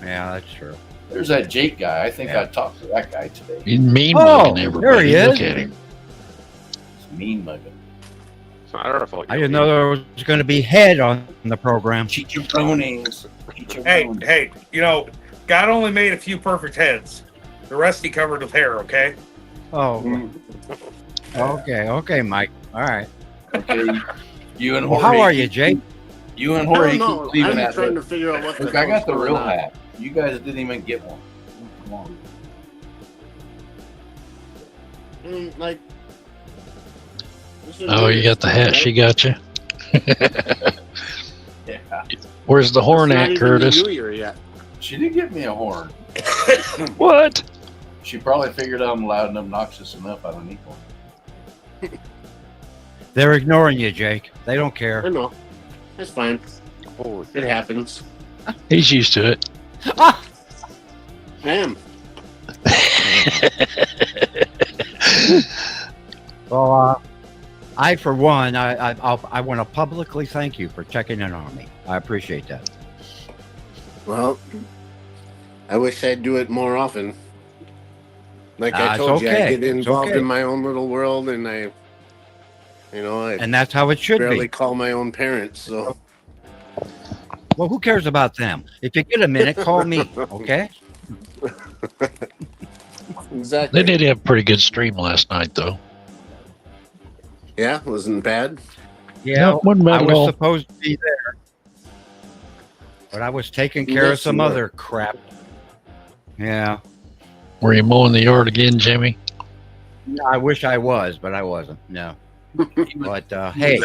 Yeah, that's true. There's that Jake guy. I think Yeah. I talked to that guy today. He's mean Oh, mugging there everybody. he Look is. at him. It's mean mugging. So I don't know if I didn't know there was going to be head on the program. Chicharrones. Hey, God only made a few perfect heads. The rest he covered with hair, okay? Oh, okay, Mike. All right. Okay. You and Well, Jorge. how are you, Jake? You and I Jorge don't know. keep leaving I'm that. trying to figure out what the Look, I got the hell's real going on. hat. You guys didn't even get one. Come on. Like. this is Oh, you weird, got the hat. right? She got you. Yeah. Where's the horn It's not at, even Curtis? the New Year yet. She did give me a horn. What? She probably figured I'm loud and obnoxious enough. I don't need one. They're ignoring you, Jake. They don't I care. know. That's fine. Oh, It happens. He's used to it. I am. Well, I for one, I want to publicly thank you for checking in on me. I appreciate that. Well, I wish I'd do it more often. Like I It's told you, I okay. get It's involved okay. in my own little world, and I And that's how it should barely be. call my own parents. So Well, who cares about them? If you get a minute, call me. Okay. exactly. They did have a pretty good stream last night, though. Yeah, wasn't bad. Yeah, No, wasn't bad I at was all. supposed to be there, but I was taking care Yes, of some you were. other crap. Yeah. Were you mowing the yard again, Jimmy? No, I wish I was, but I wasn't. No. But hey,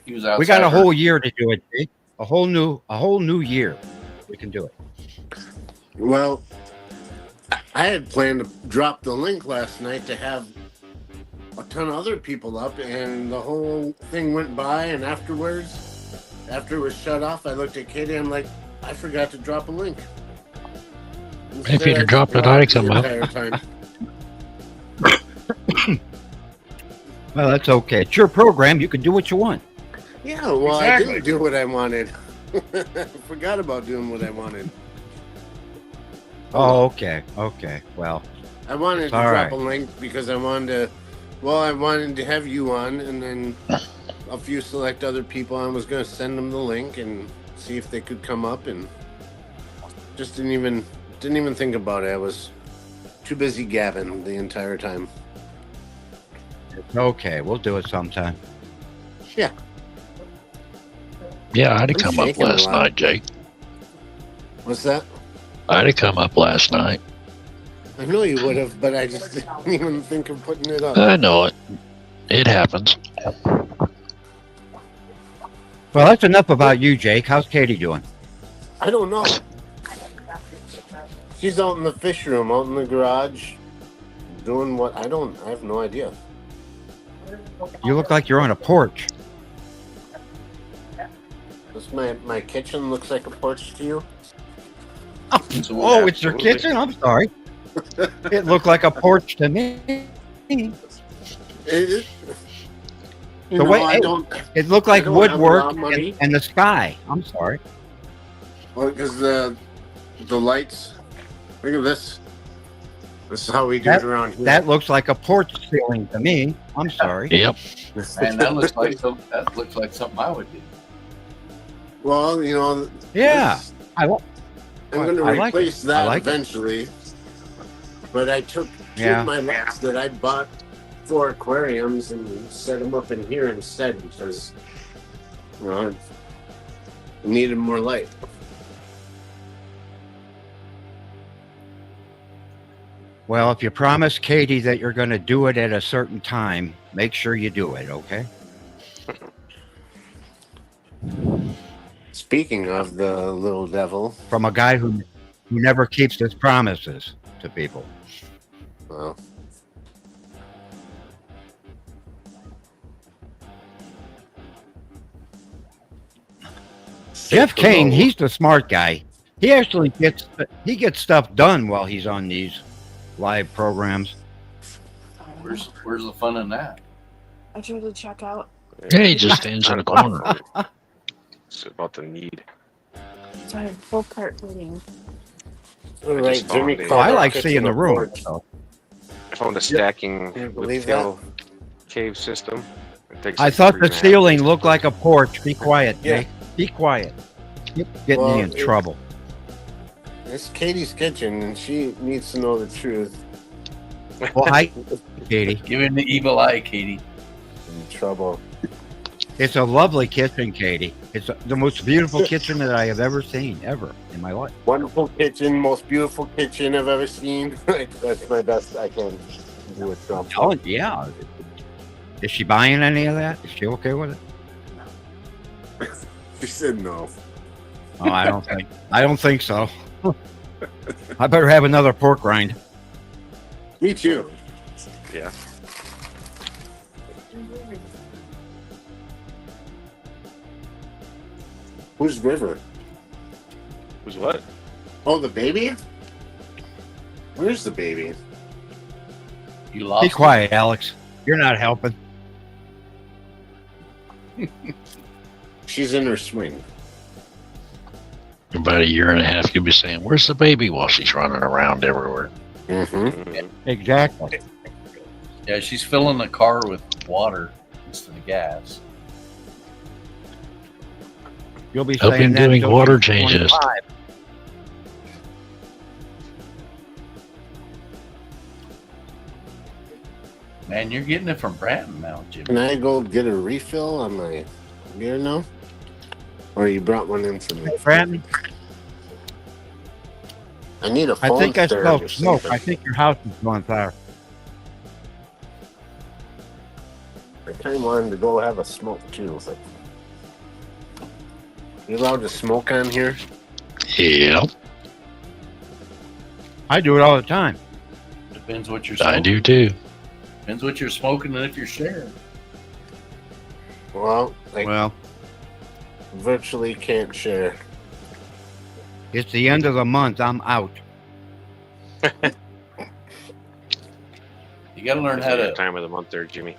He was outside. we got a whole year to do it, Jake. A whole new year. We can do it. Well, I had planned to drop the link last night to have a ton of other people up, and the whole thing went by. And afterwards, after it was shut off, I looked at Katie. I'm like, I forgot to drop a link. If you'd have dropped it, I'd come up. Time. Well, that's okay. It's your program. You can do what you want. Yeah, well, Exactly. I didn't do what I wanted. I forgot about doing what I wanted. Oh, okay. Okay. Well, I wanted to All drop right. a link because I wanted to have you on, and then a few select other people. I was going to send them the link and see if they could come up, and just didn't even think about it. I was too busy gabbing the entire time. it's okay. We'll do it sometime. Yeah, I'd have I'm come up shaking a last lot. night, Jake. What's that? I'd have come up last night. I know you would have, but I just didn't even think of putting it up. I know it. It happens. Well, that's enough about you, Jake. How's Katie doing? I don't know. She's out in the fish room, out in the garage, doing what? I have no idea. You look like you're on a porch. This my kitchen looks like a porch to you. Oh, it's your Absolutely. kitchen? I'm sorry. It looked like a porch to me. It, The you way- know, I don't. It looked I like don't have a lot woodwork of money. and the sky. I'm sorry. Well, because the lights. Look at this. This is how we do That- it around here. That looks like a porch ceiling to me. I'm sorry. Yep. Man, that looks like something I would do. Well, you know. Yeah. this- I li- I'm going to I like it. replace I that like it. eventually. But I took two Yeah. of my maps that I bought for aquariums and set them up in here instead because, you know, I needed more light. Well, if you promise Katie that you're going to do it at a certain time, make sure you do it, okay? Speaking of the little devil, From a guy who never keeps his promises to people. well, Jeff Hello. Kane, he's the smart guy. He actually gets stuff done while he's on these live programs. Where's the fun in that? I tried to check out. Yeah, he just stands in a corner. It's about the need. So I have full cart reading. all right, just Jimmy. found it. Oh, I called like our seeing kitchen the a room. porch. So. I found a stacking Can't with believe tail cave system. It takes I like thought 3 the and a half ceiling days to looked like a complete. porch. Be quiet, Yeah. Jake. Be quiet. Keep getting Well, me in trouble. It's Katie's kitchen, and she needs to know the truth. Well, hi, Katie. Give him the evil eye, Katie. In trouble. It's a lovely kitchen, Katie. It's the most beautiful kitchen that I have ever seen, ever in my life. Wonderful kitchen, most beautiful kitchen I've ever seen. That's my best I can do with Trump. Oh, yeah. Is she buying any of that? Is she okay with it? She said no. Oh, I don't think so. I better have another pork rind. Me too. Yeah. Who's River? Who's what? Oh, the baby? Where's the baby? You lost. Be quiet, Alex. You're not helping. She's in her swing. About a year and a half, you'll be saying, "Where's the baby?" while she's running around everywhere. Mm-hmm. Mhm. Exactly. Yeah, she's filling the car with water instead of gas. You'll be Hope saying you're that doing until water she's changes. 25. Man, you're getting it from Bratton now, Jimmy. Can I go get a refill on my beer now? Or you brought one in for me? Brandon, I need a I phone think I stand smell or smoke. something. I think your house is on fire. I kind of wanted to go have a smoke too. It's like, you allowed to smoke on here? Yeah, I do it all the time. Depends what you're smoking. I do too. Depends what you're smoking and if you're sharing. Well, like Well, virtually can't share. it's the end of the month. I'm out. You got to learn how to. Time of the month there, Jimmy.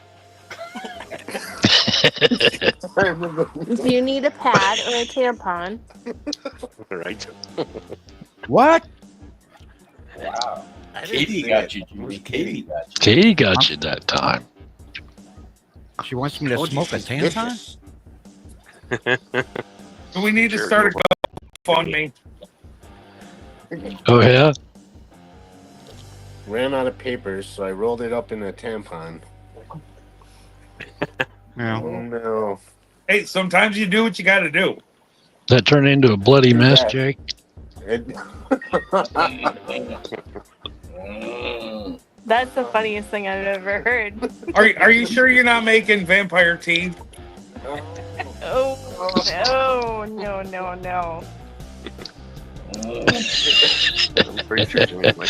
Do you need a pad or a tampon? Right. What? Wow. Katie got you, Jimmy. Katie got you. Katie got you that time. She wants me to smoke a tampon? Do we need to Sure, start no a GoFundMe? Oh yeah. Ran out of papers, so I rolled it up in a tampon. Yeah. Oh no. Hey, sometimes you do what you got to do. That turned into a bloody mess, Yeah. Jake. It- That's the funniest thing I've ever heard. Are you sure you're not making vampire tea? Oh, no. I'm pretty sure Jimmy might be.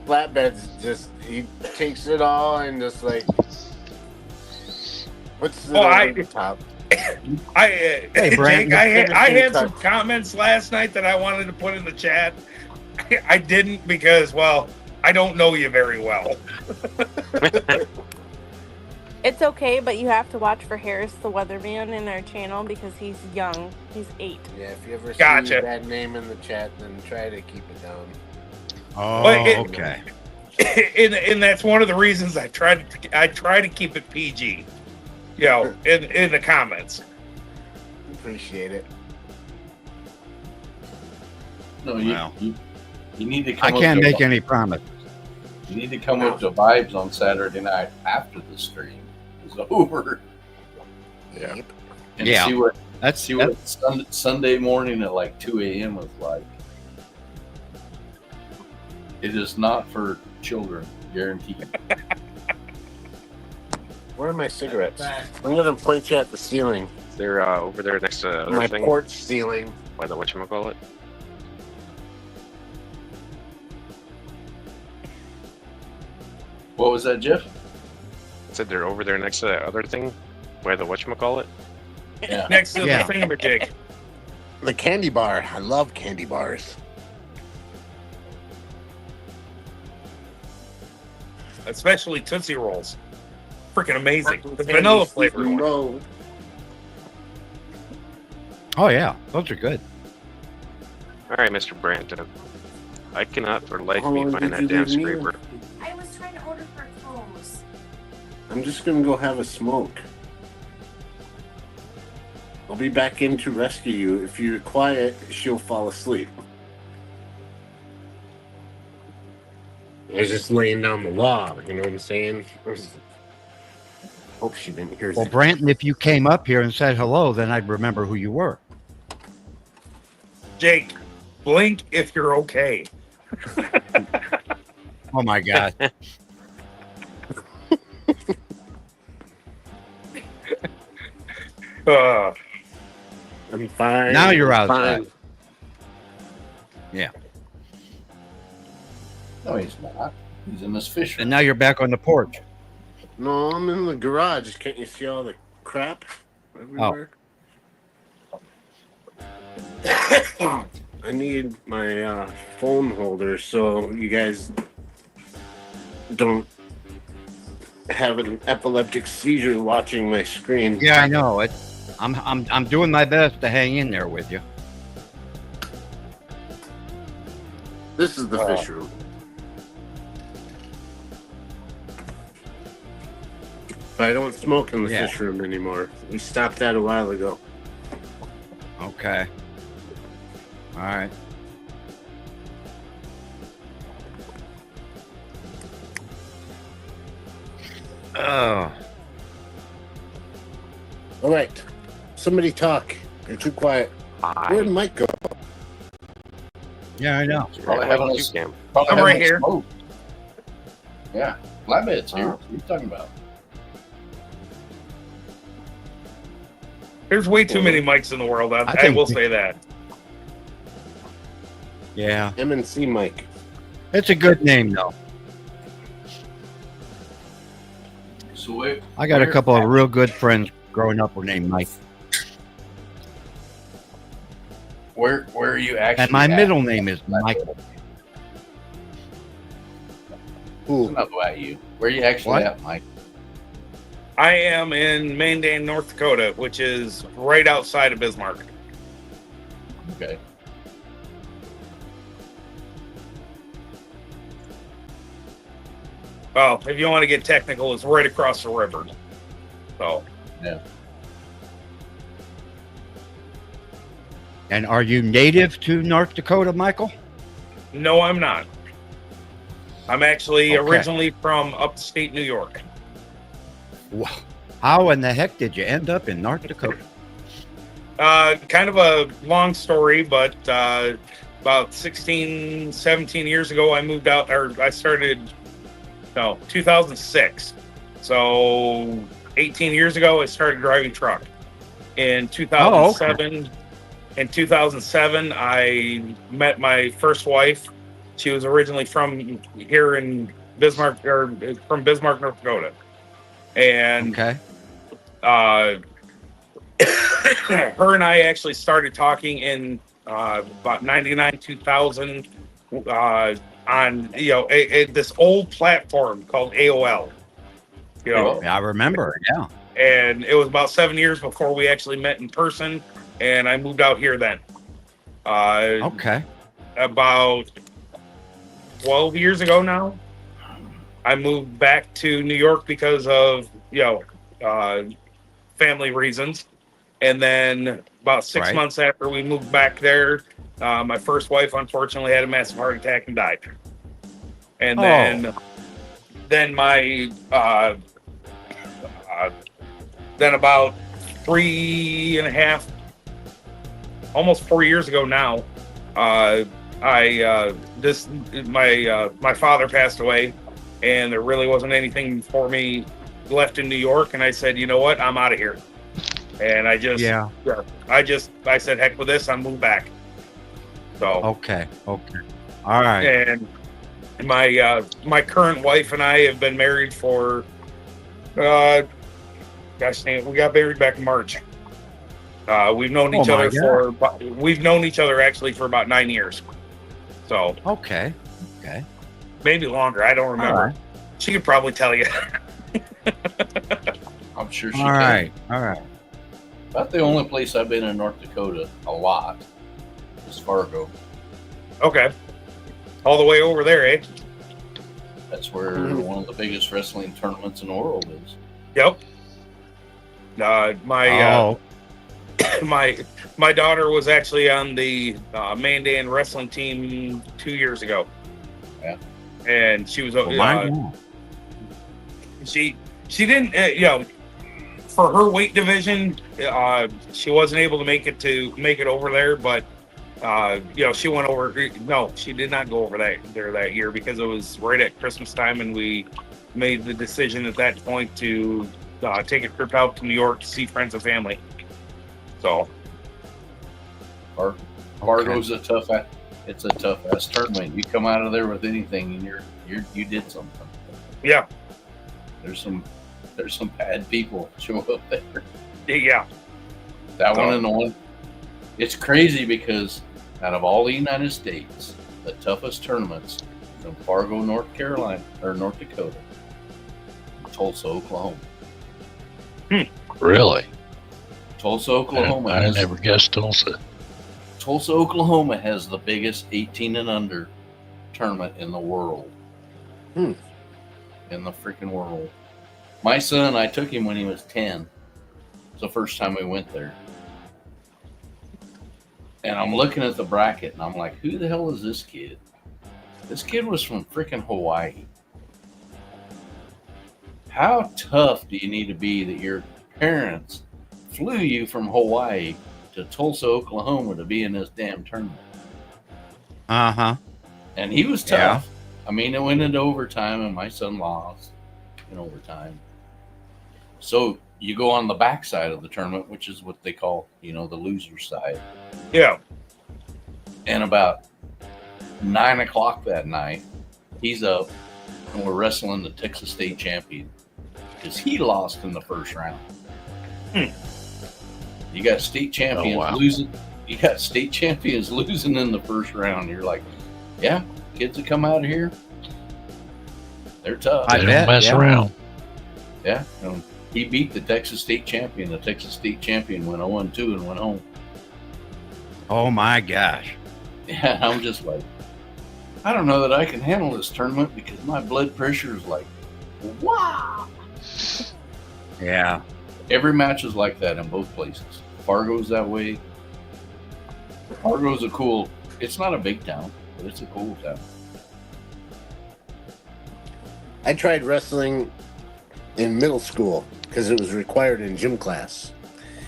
Flatbed's just, he takes it all and just like puts it over the top. Hey, Brandon. Jake, I had some comments last night that I wanted to put in the chat. I didn't because, well, I don't know you very well. It's okay, but you have to watch for Harris the Weatherman in our channel because he's young. He's 8. Yeah, if you ever Gotcha. see that name in the chat, then try to keep it down. Oh, But okay. And that's one of the reasons I try to keep it PG. You know, in the comments. Appreciate it. No, Wow. you need to I come can't up make to, any promise. You need to come up to vibes on Saturday night after the stream is over. Yeah. And Yeah. see what Sunday morning at like 2 a.m. was like. It is not for children, guaranteed. Where are my cigarettes? I'm gonna point you at the ceiling. They're over there next to the other My thing porch ceiling. by the whatchamacallit. What was that, Jeff? I said they're over there next to that other thing by the whatchamacallit. Yeah. Next to Yeah. the thingamajig. The candy bar. I love candy bars. Especially Tootsie Rolls. Freaking amazing. The vanilla flavor. No. Oh, yeah. Those are good. All right, Mr. Brandon. I cannot for life How me long find did that you damn leave me? scraper. I was trying to order for clothes. I'm just gonna go have a smoke. I'll be back in to rescue you. If you're quiet, she'll fall asleep. I was just laying down the law, you know what I'm saying? Hope she didn't hear Well, that. Branton, if you came up here and said hello, then I'd remember who you were. Jake, blink if you're okay. Oh, my God. I'm fine. Now you're I'm outside. fine. No, he's not. He's in this fish And now you're back on the porch. No, I'm in the garage. Can't you see all the crap everywhere? I need my phone holder so you guys don't have an epileptic seizure watching my screen. Yeah, I know. I'm doing my best to hang in there with you. This is the fish room. But I don't smoke in the Yeah. fish room anymore. We stopped that a while ago. Okay. All right. Oh. All right. Somebody talk. You're too quiet. Where'd Mike go? Yeah, I know. Probably having a, Cam. probably I'm having right a here. smoke. Yeah. Flatbed's here. What are you talking about? There's way too many Mikes in the world. I think- will say that. Yeah, M&C Mike. it's a good name though. So I got a couple of real good friends growing up were named Mike, Where are you actually? and my at? middle name is Michael. Who? Not about you. Where are you actually What? at, Mike? I am in Mandan, North Dakota, which is right outside of Bismarck. Okay. Well, if you want to get technical, it's right across the river. So, And are you native to North Dakota, Michael? no, I'm not. I'm actually Okay. originally from upstate New York. Wow. How in the heck did you end up in North Dakota? Kind of a long story, but about 16, 17 years ago, I moved out, or I started, 2006. So 18 years ago, I started driving truck. In 2007, I met my first wife. She was originally from here in Bismarck, or from Bismarck, North Dakota. And Okay. her and I actually started talking in about 99, 2000 on this old platform called AOL. I remember. Yeah. And it was about 7 years before we actually met in person, and I moved out here then. Okay. About 12 years ago now, I moved back to New York because of family reasons. And then about 6 Right. months after we moved back there, my first wife unfortunately had a massive heart attack and died. And then my then about 3.5, almost 4 years ago now, my father passed away, and there really wasn't anything for me left in New York. And I said, you know what, I'm out of here. And I said, heck with this, I'm moving back. So Okay. All right. and my current wife and I have been married for gosh dang it, we got married back in March. We've known each my other we've known each other actually for about 9 years. So Okay. maybe longer. I don't remember. All right. She could probably tell you. I'm sure she All can. right. About the only place I've been in North Dakota a lot is Fargo. Okay. All the way over there, eh? That's where one of the biggest wrestling tournaments in the world is. Yep. My my daughter was actually on the Mandan wrestling team 2 years ago. Yeah. And she was Well, she didn't for her weight division she wasn't able to make it over there, but she went over. No, she did not go over there that year because it was right at Christmas time, and we made the decision at that point to take a trip out to New York to see friends and family. So Fargo's a tough ass tournament. You come out of there with anything, and you did something. yeah, There's some bad people show up there. yeah, That one and the one. It's crazy because out of all the United States, the toughest tournaments from Fargo, North Carolina, or North Dakota, Tulsa, Oklahoma. Really? Tulsa, Oklahoma. I never guessed Tulsa. Tulsa, Oklahoma has the biggest 18 and under tournament in the world. In the freaking world. My son, I took him when he was 10. It's the first time we went there. And I'm looking at the bracket and I'm like, who the hell is this kid? This kid was from freaking Hawaii. How tough do you need to be that your parents flew you from Hawaii to Tulsa, Oklahoma to be in this damn tournament? Uh-huh. And he was tough. I mean, it went into overtime and my son lost in overtime. So you go on the back side of the tournament, which is what they call, the loser side. Yeah. And about 9 o'clock that night, he's up and we're wrestling the Texas State champion because he lost in the first round. You got state champions losing. You got state champions losing in the first round. You're like, yeah, kids that come out of here, they're tough. They don't mess around. Yeah. He beat the Texas State champion. The Texas State champion went 0-2 and went home. Oh my gosh. Yeah, I'm just like, I don't know that I can handle this tournament because my blood pressure is like, wow. Yeah. Every match is like that in both places. Fargo's that way. Fargo's it's not a big town, but it's a cool town. I tried wrestling in middle school because it was required in gym class.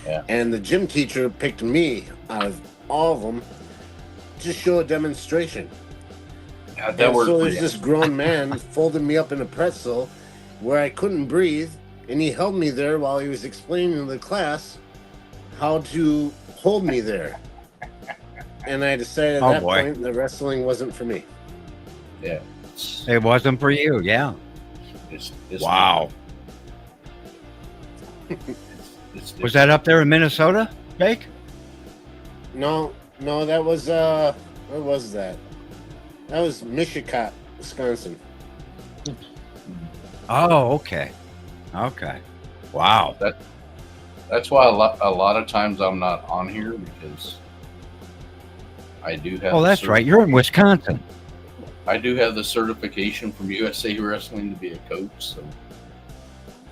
Yeah. And the gym teacher picked me out of all of them to show a demonstration. God, that worked so for there's you. this grown man folded me up in a pretzel where I couldn't breathe, and he held me there while he was explaining to the class how to hold me there. And I decided at that point that wrestling wasn't for me. Yeah. It wasn't for you, yeah. It's wow. Was that up there in Minnesota, Jake? No, that was where was that? That was Michigan, Wisconsin. Oh, okay. Wow. That's why a lot of times I'm not on here because I do have. Oh, that's right. You're in Wisconsin. I do have the certification from USA Wrestling to be a coach. So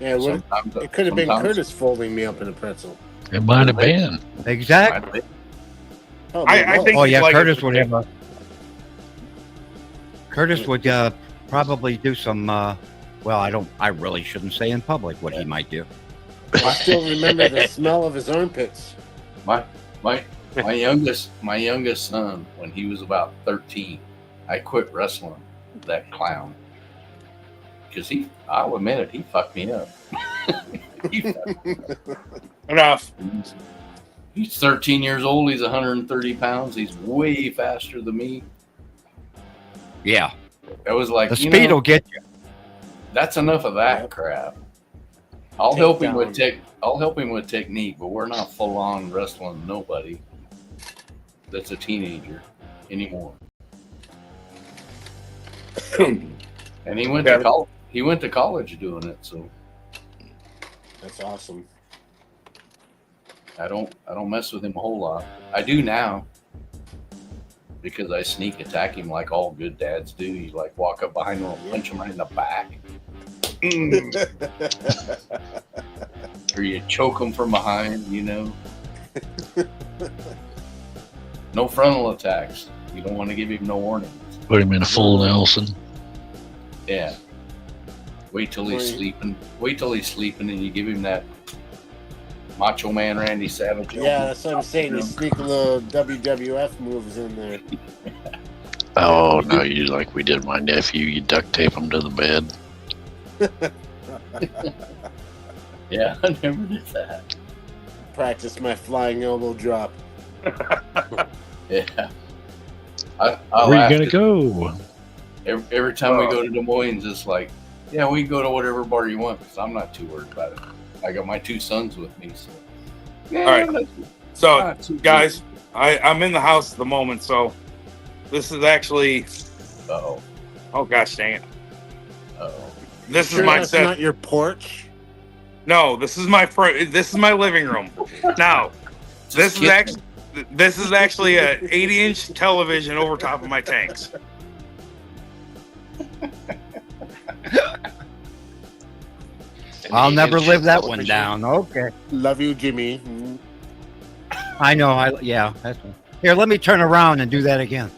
yeah, it could have been Curtis folding me up in a pretzel. It might have been. Exactly. I think. Oh yeah, Curtis would have. Curtis would probably do some. Well, I really shouldn't say in public what he might do. I still remember the smell of his armpits. My youngest son, when he was about 13, I quit wrestling that clown because I'll admit it, he fucked me up. Enough. He's 13 years old. He's 130 pounds. He's way faster than me. Yeah. It was like the speed will get you. That's enough of that crap. I'll help him with technique, but we're not full on wrestling nobody that's a teenager anymore. And he went to college. He went to college doing it, so that's awesome. I don't mess with him a whole lot. I do now because I sneak attack him like all good dads do. You like walk up behind him and punch him right in the back. Or you choke him from behind, No frontal attacks. You don't want to give him no warnings. Put him in a full Nelson. Yeah. Wait till he's sleeping and you give him that Macho Man Randy Savage. Yeah, that's what I'm saying. You sneak a little WWF moves in there. Oh, no, you like we did my nephew. You duct tape him to the bed. Yeah, I never did that. Practice my flying elbow drop. Yeah. Where are you going to go? Every time we go to Des Moines, it's like, yeah, we can go to whatever bar you want because I'm not too worried about it. I got my two sons with me. So. Yeah, all right. So, guys, I'm in the house at the moment, so this is actually. Uh-oh. Oh, gosh dang it. Uh-oh. This is my set. Not your porch? No, this is my living room. Now, this is actually a 80-inch television over top of my tanks. I'll never live that one down. Okay. Love you, Jimmy. I know. Yeah. That's one. Here, let me turn around and do that again.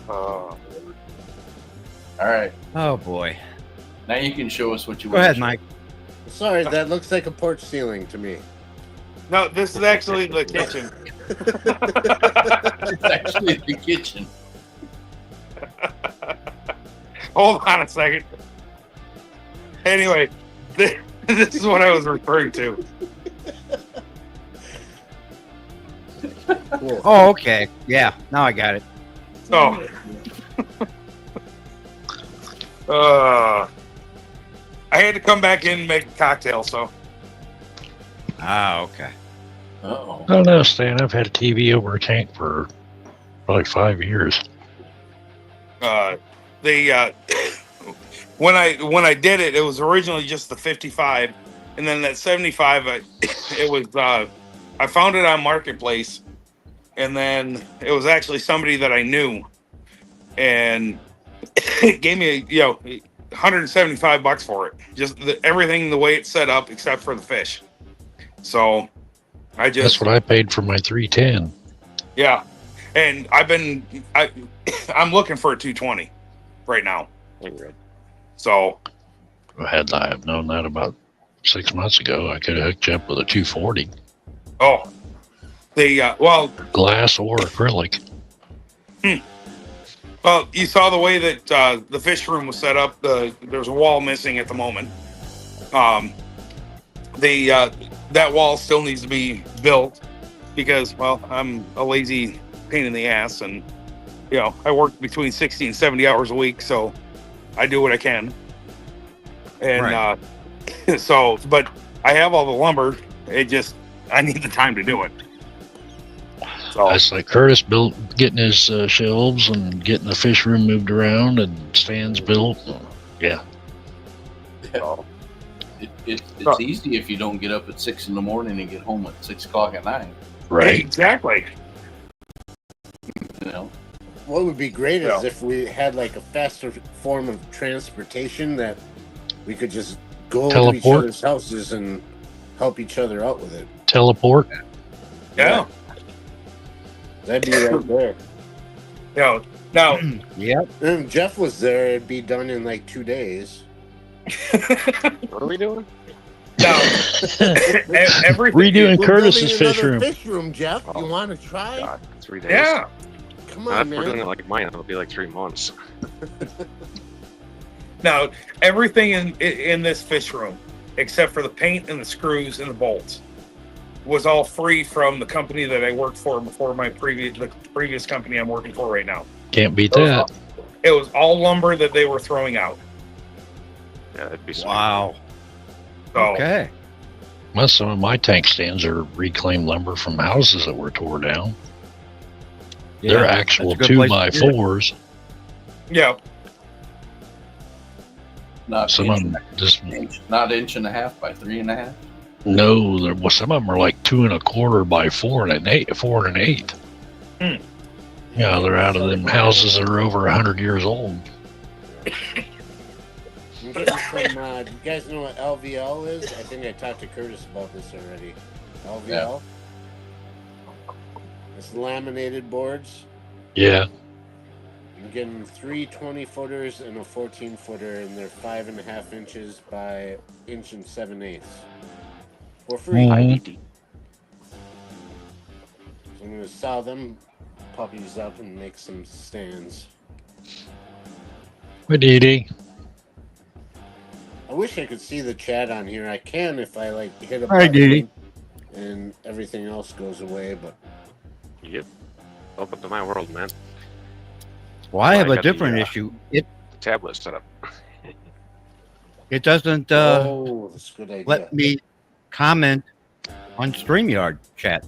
All right. Oh boy. Now you can show us what you want. Go ahead, Mike. Sorry, that looks like a porch ceiling to me. No, this is actually the kitchen. It's actually the kitchen. Hold on a second. Anyway, this is what I was referring to. Cool. Oh, okay. Yeah, now I got it. So, I had to come back in and make a cocktail. So, Ah, okay. Uh-oh. I don't know, Stan. I've had a TV over a tank for probably 5 years. the when I did it, it was originally just the 55, and then that 75. It was I found it on Marketplace, and then it was actually somebody that I knew, and it gave me $175 for it. Just everything the way it's set up, except for the fish. So I just That's what I paid for my 310. yeah, and I'm looking for a 220 right now. So Had I have known that about 6 months ago, I could have hooked you up with a 240, well, glass or acrylic. well, you saw the way that the fish room was set up. There's a wall missing at the moment. That wall still needs to be built because, well, I'm a lazy pain in the ass, and I work between 60 and 70 hours a week, so I do what I can. And Right. but I have all the lumber. I need the time to do it. So That's like Curtis getting his shelves and getting the fish room moved around and stands built. Yeah. It's easy if you don't get up at 6 a.m. and get home at 6 o'clock at night. Right. exactly. You know, What would be great is Yeah. if we had like a faster form of transportation that we could just go to each Teleport? other's houses and help each other out with it. Teleport. Yeah. That'd be right there. Now Yep. And if Jeff was there, it'd be done in like 2 days. What are we doing? now everything. Redoing We're Curtis's building fish another room. Fish room, Jeff. Oh. You want to try? God, 3 days. Yeah. Come If on, we're doing man. it like mine, it'll be like 3 months. Now everything in this fish room, except for the paint and the screws and the bolts, was all free from the company that I worked for before the previous company I'm working for right now. Can't beat that. It was all lumber that they were throwing out. Yeah, that'd be sweet. Wow. So, Okay. Well, some of my tank stands are reclaimed lumber from houses that were tore down. They're Yeah, actual that's a good place to do it. 2x4s. yeah. not Some of them just not inch and a half by 3.5. no. Well, some of them are like 2 1/4 by 4 1/8. 4 1/8. Yeah, they're out of them houses that are over 100 years old. I'm getting some, do you guys know what LVL is? I think I talked to Curtis about this already. LVL? It's laminated boards. Yeah. I'm getting 3 20-footers and a 14-footer, and they're 5.5 inches by 1 7/8 for free. Mhm. So I'm going to saw them puppies up and make some stands. Hey, Dee Dee. I wish I could see the chat on here. I can if I like hit a Hi, button Dee Dee. and everything else goes away, but Yep. Welcome to my world, man. Well, I have I a got the, different issue. Tablet set up. It doesn't oh, that's a good idea. let me comment on StreamYard chat.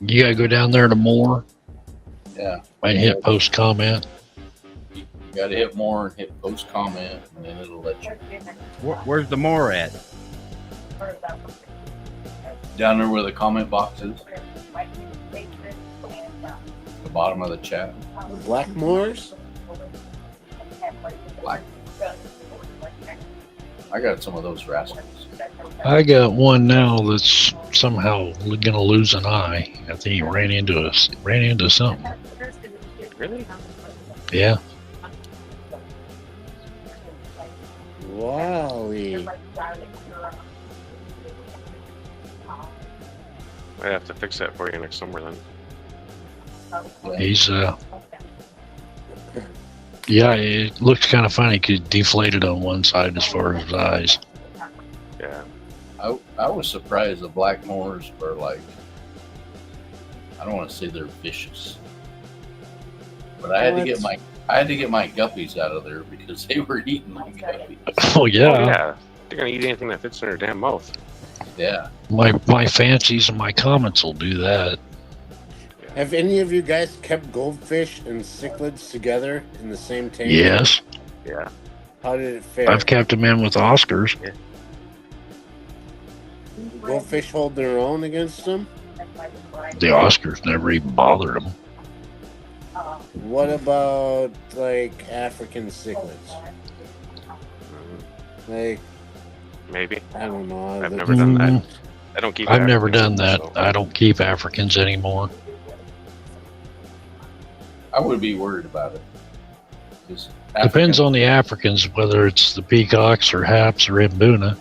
You gotta go down there to more Yeah, and hit post comment. you got to hit more and hit post comment, and then it'll let you Where's the more at? down there where the comment box is, the bottom of the chat. The Blackmores? Black. I got some of those rascals. I got one now that's somehow gonna lose an eye. I think he ran into something. Really? Yeah. Wowie. I have to fix that for you next summer then. He's Yeah, it looks kind of funny because deflated on one side as far as his eyes. Yeah. I was surprised the Blackmores were like, I don't want to say they're vicious, but I had to get my guppies out of there because they were eating my guppies. Oh Oh, yeah, yeah. They're gonna eat anything that fits in their damn mouth. Yeah. my fancies and my comments will do that. Have any of you guys kept goldfish and cichlids together in the same tank? Yes, Yeah. How did it fare? I've kept them in with Oscars. Goldfish hold their own against them? The Oscars never even bothered them. What about like African cichlids? Like, Maybe. I don't know. I've never done that. Mm, I don't keep. I've never Africans, done that. so- I don't keep Africans anymore. I would be worried about it. Just Depends on the Africans, whether it's the peacocks or haps or mbuna.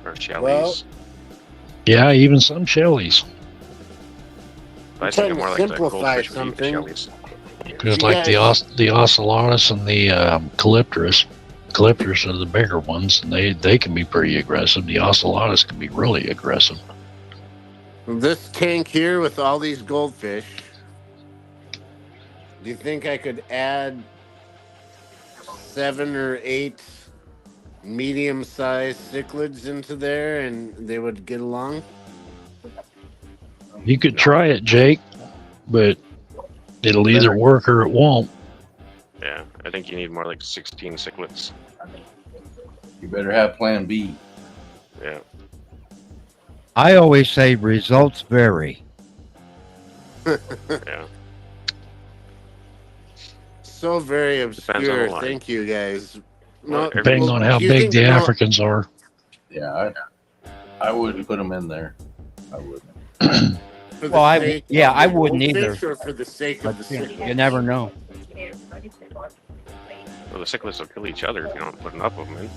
Or shellies. Well, Yeah, even some shellies. I I'm think trying I'm to more like the simplify goldfish would eat the something. shellies. Because You like the guys- ocelotus and the calyptrus. Calyptrus are the bigger ones, and they can be pretty aggressive. The ocelotus can be really aggressive. this tank here with all these goldfish, do you think I could add 7 or 8 medium-sized cichlids into there and they would get along? You could try it, Jake, but it'll either work or it won't. Yeah, I think you need more like 16 cichlids. You better have Plan B. Yeah. I always say results vary. Yeah. So very on obscure. the line. Thank you, guys. Well, Depending on how you big think the no- Africans are. Yeah, I wouldn't put them in there. I wouldn't. for the Well, I- sake yeah, of I the wouldn't goldfish either. Or for the sake But of the you cichlid? never know. Well, the cichlids will kill each other if you don't put enough of them in.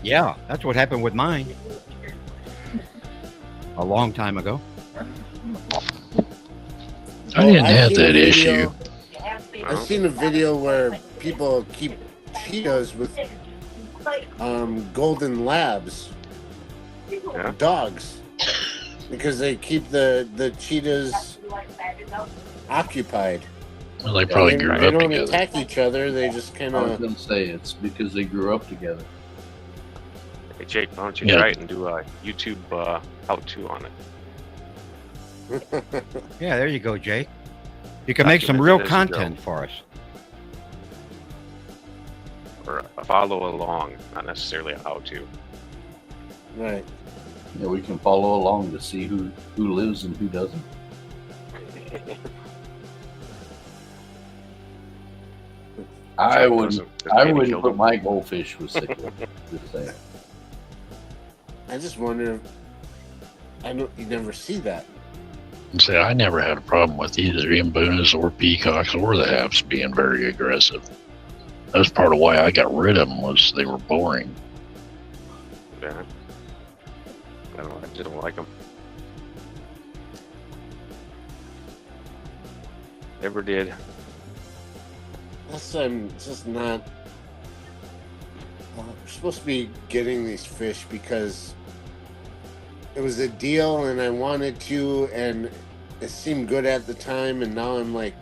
Yeah, that's what happened with mine a long time ago. I didn't I've have seen a that video- issue. I've seen a video where people keep cheetahs with golden labs, Yeah. dogs, because they keep the cheetahs occupied. Well, they probably they, grew they up don't together. attack each other. They just kind I was of. going to say it's because they grew up together. Hey, Jake, why don't you Yeah. try it and do a YouTube how-to on it? Yeah, there you go, Jake. You can make some Document real it as you go. content for us. Or a follow along, not necessarily a how-to. Right. Yeah, we can follow along to see who lives and who doesn't. I wouldn't. I wouldn't put my goldfish with cichlid. Just saying. I just wonder. I don't. You never see that. Say, I never had a problem with either mbunas or peacocks or the haps being very aggressive. That's part of why I got rid of them, was they were boring. Yeah. I don't know. I just don't like them. Never did. That's just not. We're supposed to be getting these fish because it was a deal and I wanted to, and it seemed good at the time. And now I'm like,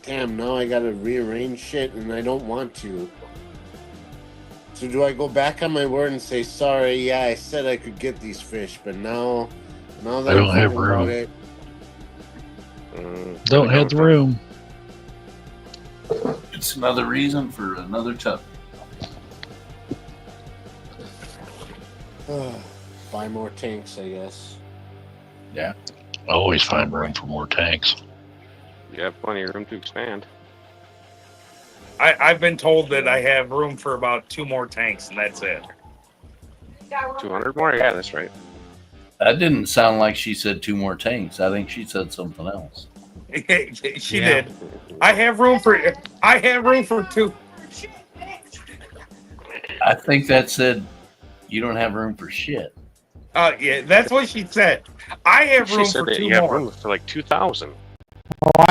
damn, now I got to rearrange shit and I don't want to. So do I go back on my word and say, sorry, yeah, I said I could get these fish, but now that I don't I'm have thinking about room. it, Don't have the room. It's another reason for another tub. buy more tanks, I guess. I always find room for more tanks. You have plenty of room to expand. I've been told that I have room for about 2 more tanks, and that's it. 200 more? Yeah, that's right. That didn't sound like she said 2 more tanks. I think she said something else. She Yeah. did. I have room for 2. I think that said you don't have room for shit. Yeah, that's what she said. I have She room said for that 2 you have more. room for like 2,000. I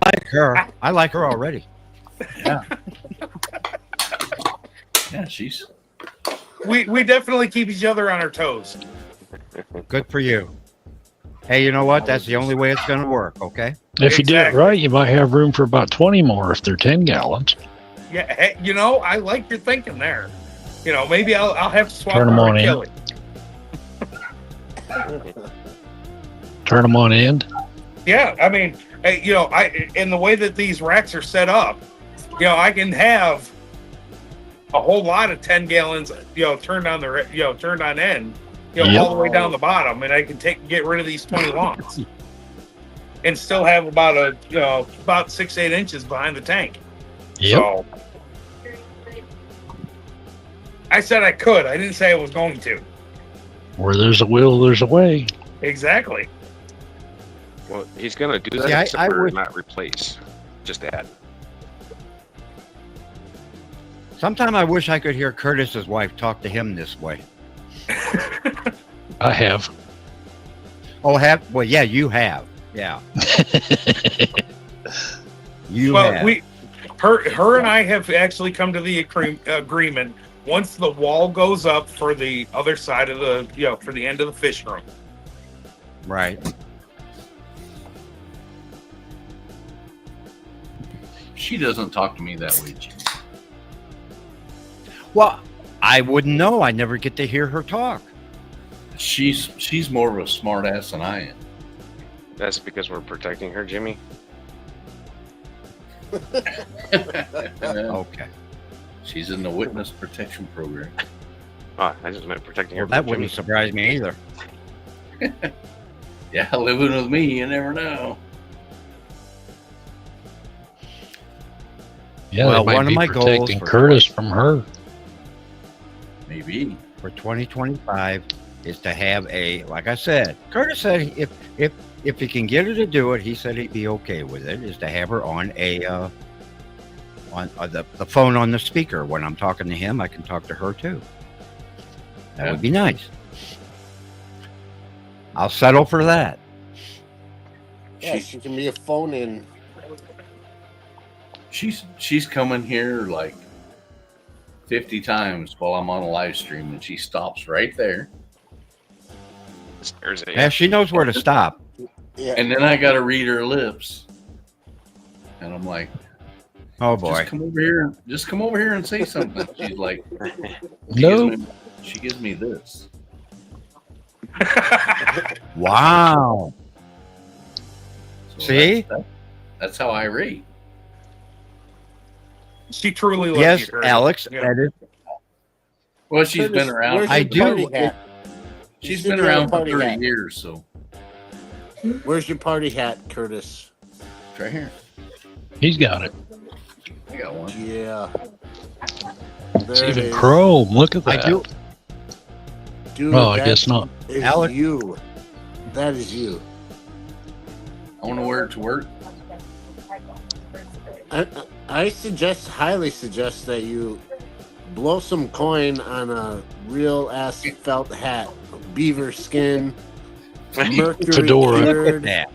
like her. I like her already. Yeah, she's We definitely keep each other on our toes. Good for you. Hey, you know what? That's the only way it's going to work, okay? If you do it Exactly. right, you might have room for about 20 more if they're 10 gallons. Yeah, hey, I like your thinking there. Maybe I'll have to swap Turn 'em out on in. Kelly. Turn them on end. Yeah, I mean, hey, in the way that these racks are set up, I can have a whole lot of 10 gallons, turned on turned on end, Yep. all the way down the bottom, and I can get rid of these 20 lawns, and still have about about 6-8 inches behind the tank. Yep. So I said I could. I didn't say I was going to. Where there's a will, there's a way. Exactly. Well, he's gonna do that, See, I except for would- not replace. Just add. Sometime I wish I could hear Curtis's wife talk to him this way. I have. Oh, well, yeah, you have. Yeah. You Well, have. her and I have actually come to the agreement. Once the wall goes up for the other side of the, for the end of the fish room. Right. she doesn't talk to me that way, Jim. Well, I wouldn't know. I never get to hear her talk. She's more of a smart ass than I am. That's because we're protecting her, Jimmy. Okay. She's in the witness protection program. I just meant protecting her. Well, that from wouldn't Jimmy. surprise me either. Yeah, living with me, you never know. Yeah, Well, they might one of be my goals protecting for Curtis from her. Maybe. For 2025 is to have like I said, Curtis said if he can get her to do it, he said he'd be okay with it, is to have her on the phone on the speaker. When I'm talking to him, I can talk to her too. That Yeah. would be nice. I'll settle for that. Yeah, she can be a phone in. She's coming here like 50 times while I'm on a live stream, and she stops right there. There's a Yeah, she knows where to stop. Yeah. And then I got to read her lips, and I'm like, Oh boy. just come over here and say something. She's like, No. she gives me this. Wow. So See? that's how I rate. She truly loves Yes, you, Curtis. Alex, Yeah. that is Well, she's been around. Where's I your do. party hat? She's You been should have a around for party 30 hat. years, so Where's your party hat, Curtis? it's right here. He's got it. I got one. Yeah. It's There it even is. chrome. Look at that. I do. Dude, Oh, I that guess not. is Alex- you. That is you. I want to wear it to work. I highly suggest that you blow some coin on a real ass felt hat, beaver skin, mercury Fedora. Look at cured. that.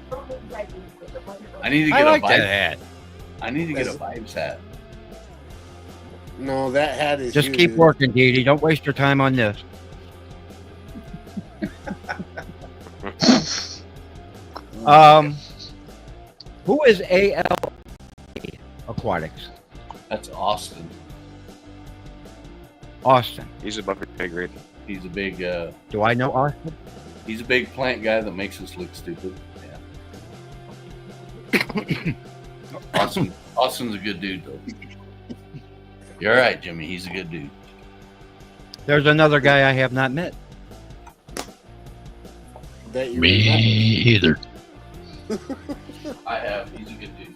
I need to I get like a that vibes. hat. I need to get a vibes hat. No, that hat is Just you, keep dude. working, Dee Dee. Don't waste your time on this. Who is AL Aquatics? That's Austin. Austin. He's above your pay grade. He's a big Do I know Austin? he's a big plant guy that makes us look stupid. Yeah. Austin's a good dude though. You're right, Jimmy. He's a good dude. There's another guy I have not met. That you Me remember. either. I have. He's a good dude.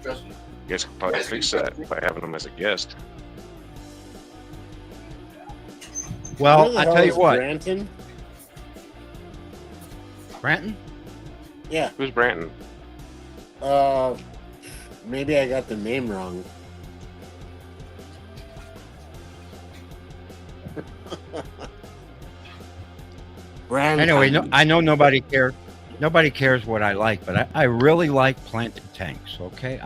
Trust me. You guys could probably fix that by having him as a guest. Well, Where the I hell tell you is what, Granton? Branton. Yeah. Who's Branton? Maybe I got the name wrong. Brandon. Anyway, no, I know nobody cares. Nobody cares what I like, but I really like planted tanks. Okay,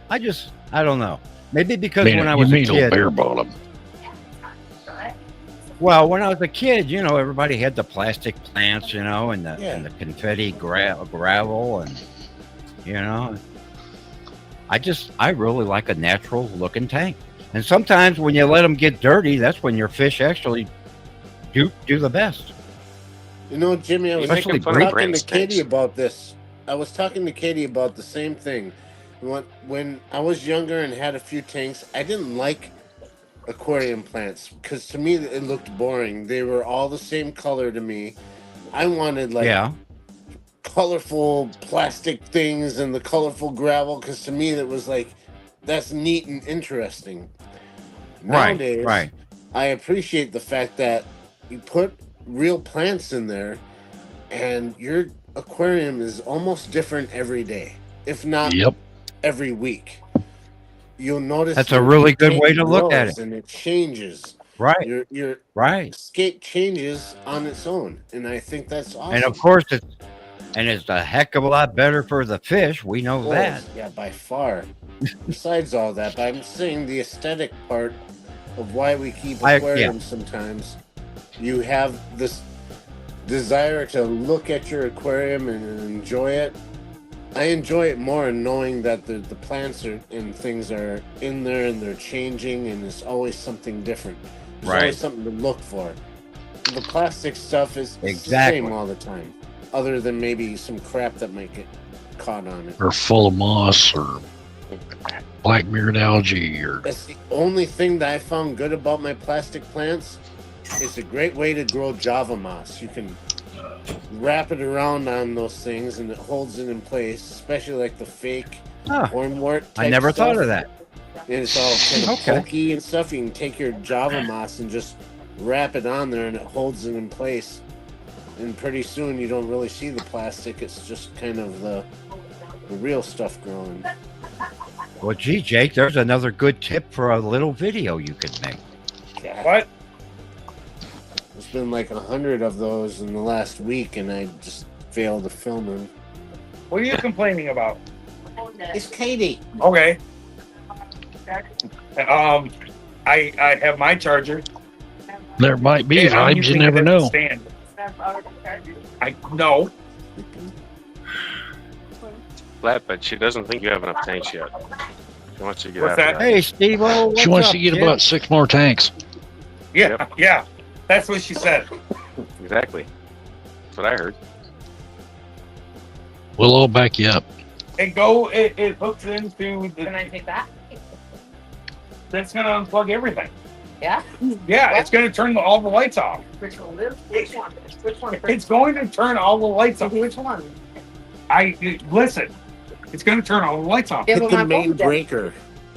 I don't know. Maybe because when I was a you mean old kid, bare bottom. well, when I was a kid, everybody had the plastic plants, and the Yeah. and the confetti gravel, and I really like a natural looking tank. And sometimes when you let them get dirty, that's when your fish actually do the best. Jimmy, I was You're Especially making fun of talking brand to Katie stinks. about this. I was talking to Katie about the same thing. When I was younger and had a few tanks, I didn't like aquarium plants because to me it looked boring. They were all the same color to me. I wanted like Yeah, colorful plastic things and the colorful gravel because to me that was like that's neat and interesting. right, Nowadays, right. I appreciate the fact that you put real plants in there and your aquarium is almost different every day, if not Yep. every week. You'll notice That's a your really good tank way to look at grows it. and it changes. Right, Your right. escape changes on its own, and I think that's awesome. And of course, it's a heck of a lot better for the fish. We know Oh, that. yeah, by far. Besides all that, but I'm saying the aesthetic part of why we keep Yeah. aquariums sometimes. You have this desire to look at your aquarium and enjoy it. I enjoy it more knowing that the plants and things are in there and they're changing and it's always something different. There's Right. always something to look for. The plastic stuff is Exactly. the same all the time, other than maybe some crap that might get caught on it. Or full of moss or black-beard algae or That's the only thing that I found good about my plastic plants. It's a great way to grow Java moss. You can wrap it around on those things and it holds it in place, especially like the fake Huh. hornwort. I never thought of that. And it's all kind of Okay. pokey and stuff. You can take your Java moss and just wrap it on there and it holds it in place. And pretty soon you don't really see the plastic. It's just kind of the real stuff growing. Well, gee, Jake, there's another good tip for a little video you could make. What? There's been like 100 of those in the last week, and I just failed to film them. What are you complaining about? It's Katie. Okay. I have my charger. there might be and I'm vibes. You using never it as a know. Stand. I no. Flat, but she doesn't think you have enough tanks yet. She wants you to get What's after that? Hey, Steve-O, She wants to get about 6 more tanks. Yeah, yeah. That's what she said. Exactly. That's what I heard. We'll all back you up. It hooks into the. Can I take that? That's gonna unplug everything. Yeah? Yeah, it's gonna turn all the lights off. Which one? Which one? Which one? It's going to turn all the lights off. Which one? Listen. It's gonna turn all the lights off. Yeah, Hit but the my main phone does. breaker.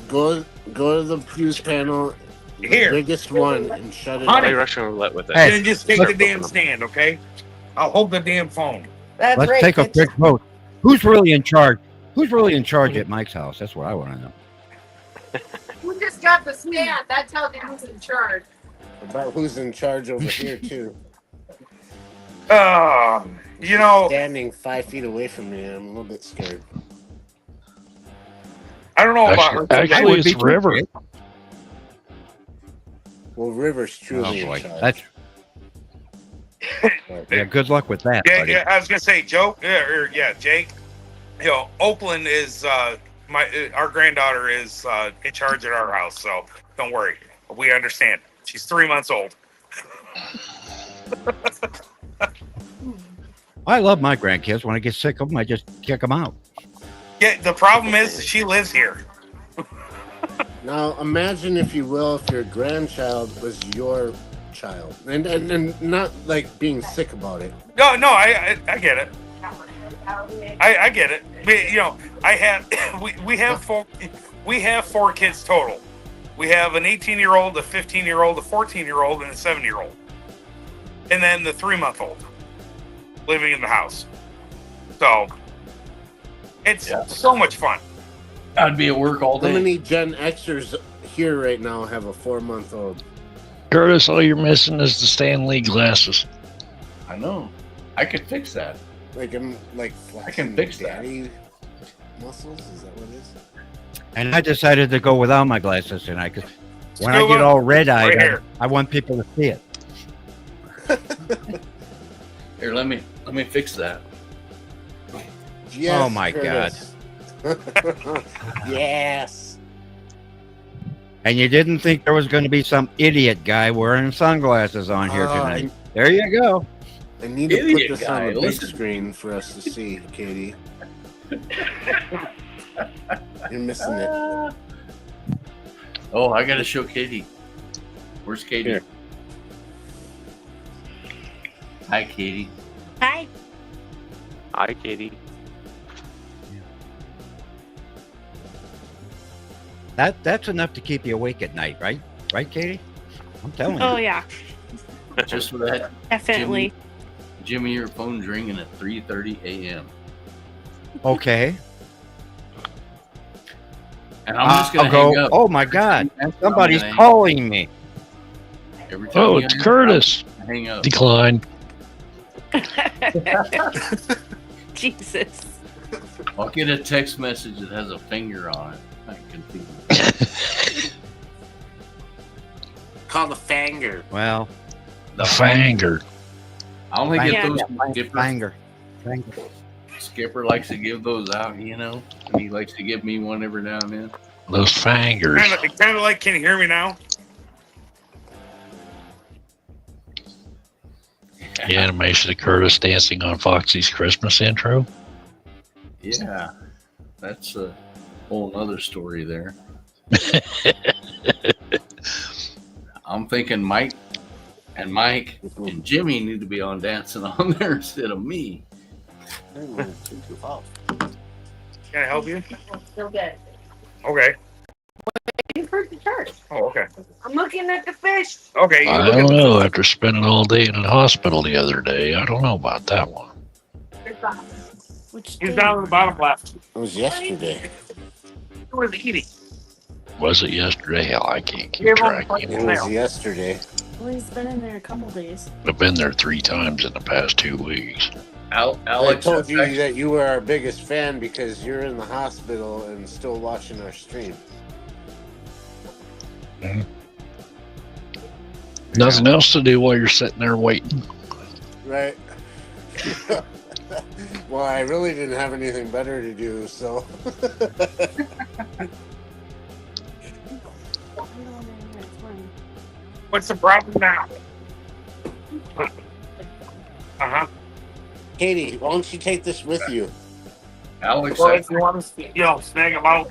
Go to the fuse panel, the Here. biggest one, and shut it Honey. Play off. Russian roulette with it. Hey, Then just take the damn stand, okay? I'll hold the damn phone. That's Let's right. take a bitch. quick vote. Who's really in charge? Who's really in charge at Mike's house? That's what I want to know. Who just got the stand? That tells you who's in charge. About who's in charge over here too. You know, Standing 5 feet away from me, I'm a little bit scared. I don't know about her. Actually, I would it's be too, River. Jake. Well, River's Oh truly in boy, charge. that's yeah. Good luck with that, Yeah, buddy. yeah. I was gonna say, Joe. Yeah, Jake. You know, Oakland is our granddaughter is in charge at our house, so don't worry. We understand. She's 3 months old. I love my grandkids. When I get sick of them, I just kick them out. Yeah, the problem is she lives here. Now, imagine, if you will, if your grandchild was your child, and not like being sick about it. No, I get it. I get it. You know, I have we have four kids total. We have an 18-year-old, a 15-year-old, a 14-year-old, and a 7-year-old, and then the 3-month-old living in the house. So it's so much fun. I'd be at work all How day. many Gen Xers here right now have a 4-month-old? Curtis, all you're missing is the Stan Lee glasses. I know. I could fix that. Like I'm like I can fix that. daddy muscles. Is that what it is? And I decided to go without my glasses tonight because when I Scuba, get all red-eyed, right here. I want people to see it. Here, let me fix that. Yes, Oh, my Curtis. Yes. And you didn't think there was going to be some idiot guy wearing sunglasses on here tonight. There you go. I need to put Idiot this guy, on the big listen. screen for us to see, Katie. You're missing it. Oh, I gotta show Katie. Where's Katie? Here. Hi, Katie. Hi. Hi, Katie. That's enough to keep you awake at night, right? Right, Katie? I'm telling you. Oh yeah, Just for that, definitely. Jimmy, your phone's ringing at 3:30 a.m. Okay. And I'm just gonna I'll hang go. up. Oh my God! I'm Somebody's gonna hang- calling me. Every time Oh, you it's hang up, Curtis. I hang up. Decline. Jesus. I'll get a text message that has a finger on it. I can see it. Called a fanger. Well, The Fanger. I only get Yeah. those. Fanger. Skipper likes to give those out, you know. And he likes to give me one every now and then. Those Fangers. Kind of like, can you hear me now? The animation of Curtis dancing on Foxy's Christmas intro. Yeah, that's a whole other story there. I'm thinking Mike and Jimmy need to be on dancing on there instead of me. Can I help you? Still good. Okay. Waiting for the church. Oh, okay. I'm looking at the fish. Okay. You I look at don't the know. After spending all day in the hospital the other day, I don't know about that one. Which He's day? down on the bottom left. It was yesterday. Who was eating? Was it yesterday? Hell, I can't keep Give him track fucking- anymore. It was yesterday. Well, he's been in there a couple days. I've been there 3 times in the past 2 weeks. I Alex, told you that you were our biggest fan because you're in the hospital and still watching our stream. Nothing else to do while you're sitting there waiting. Right. Well, I really didn't have anything better to do, so. What's the problem now? Uh-huh. Katie, why don't you take this with you? Alex, Well, if you want to, snag them out,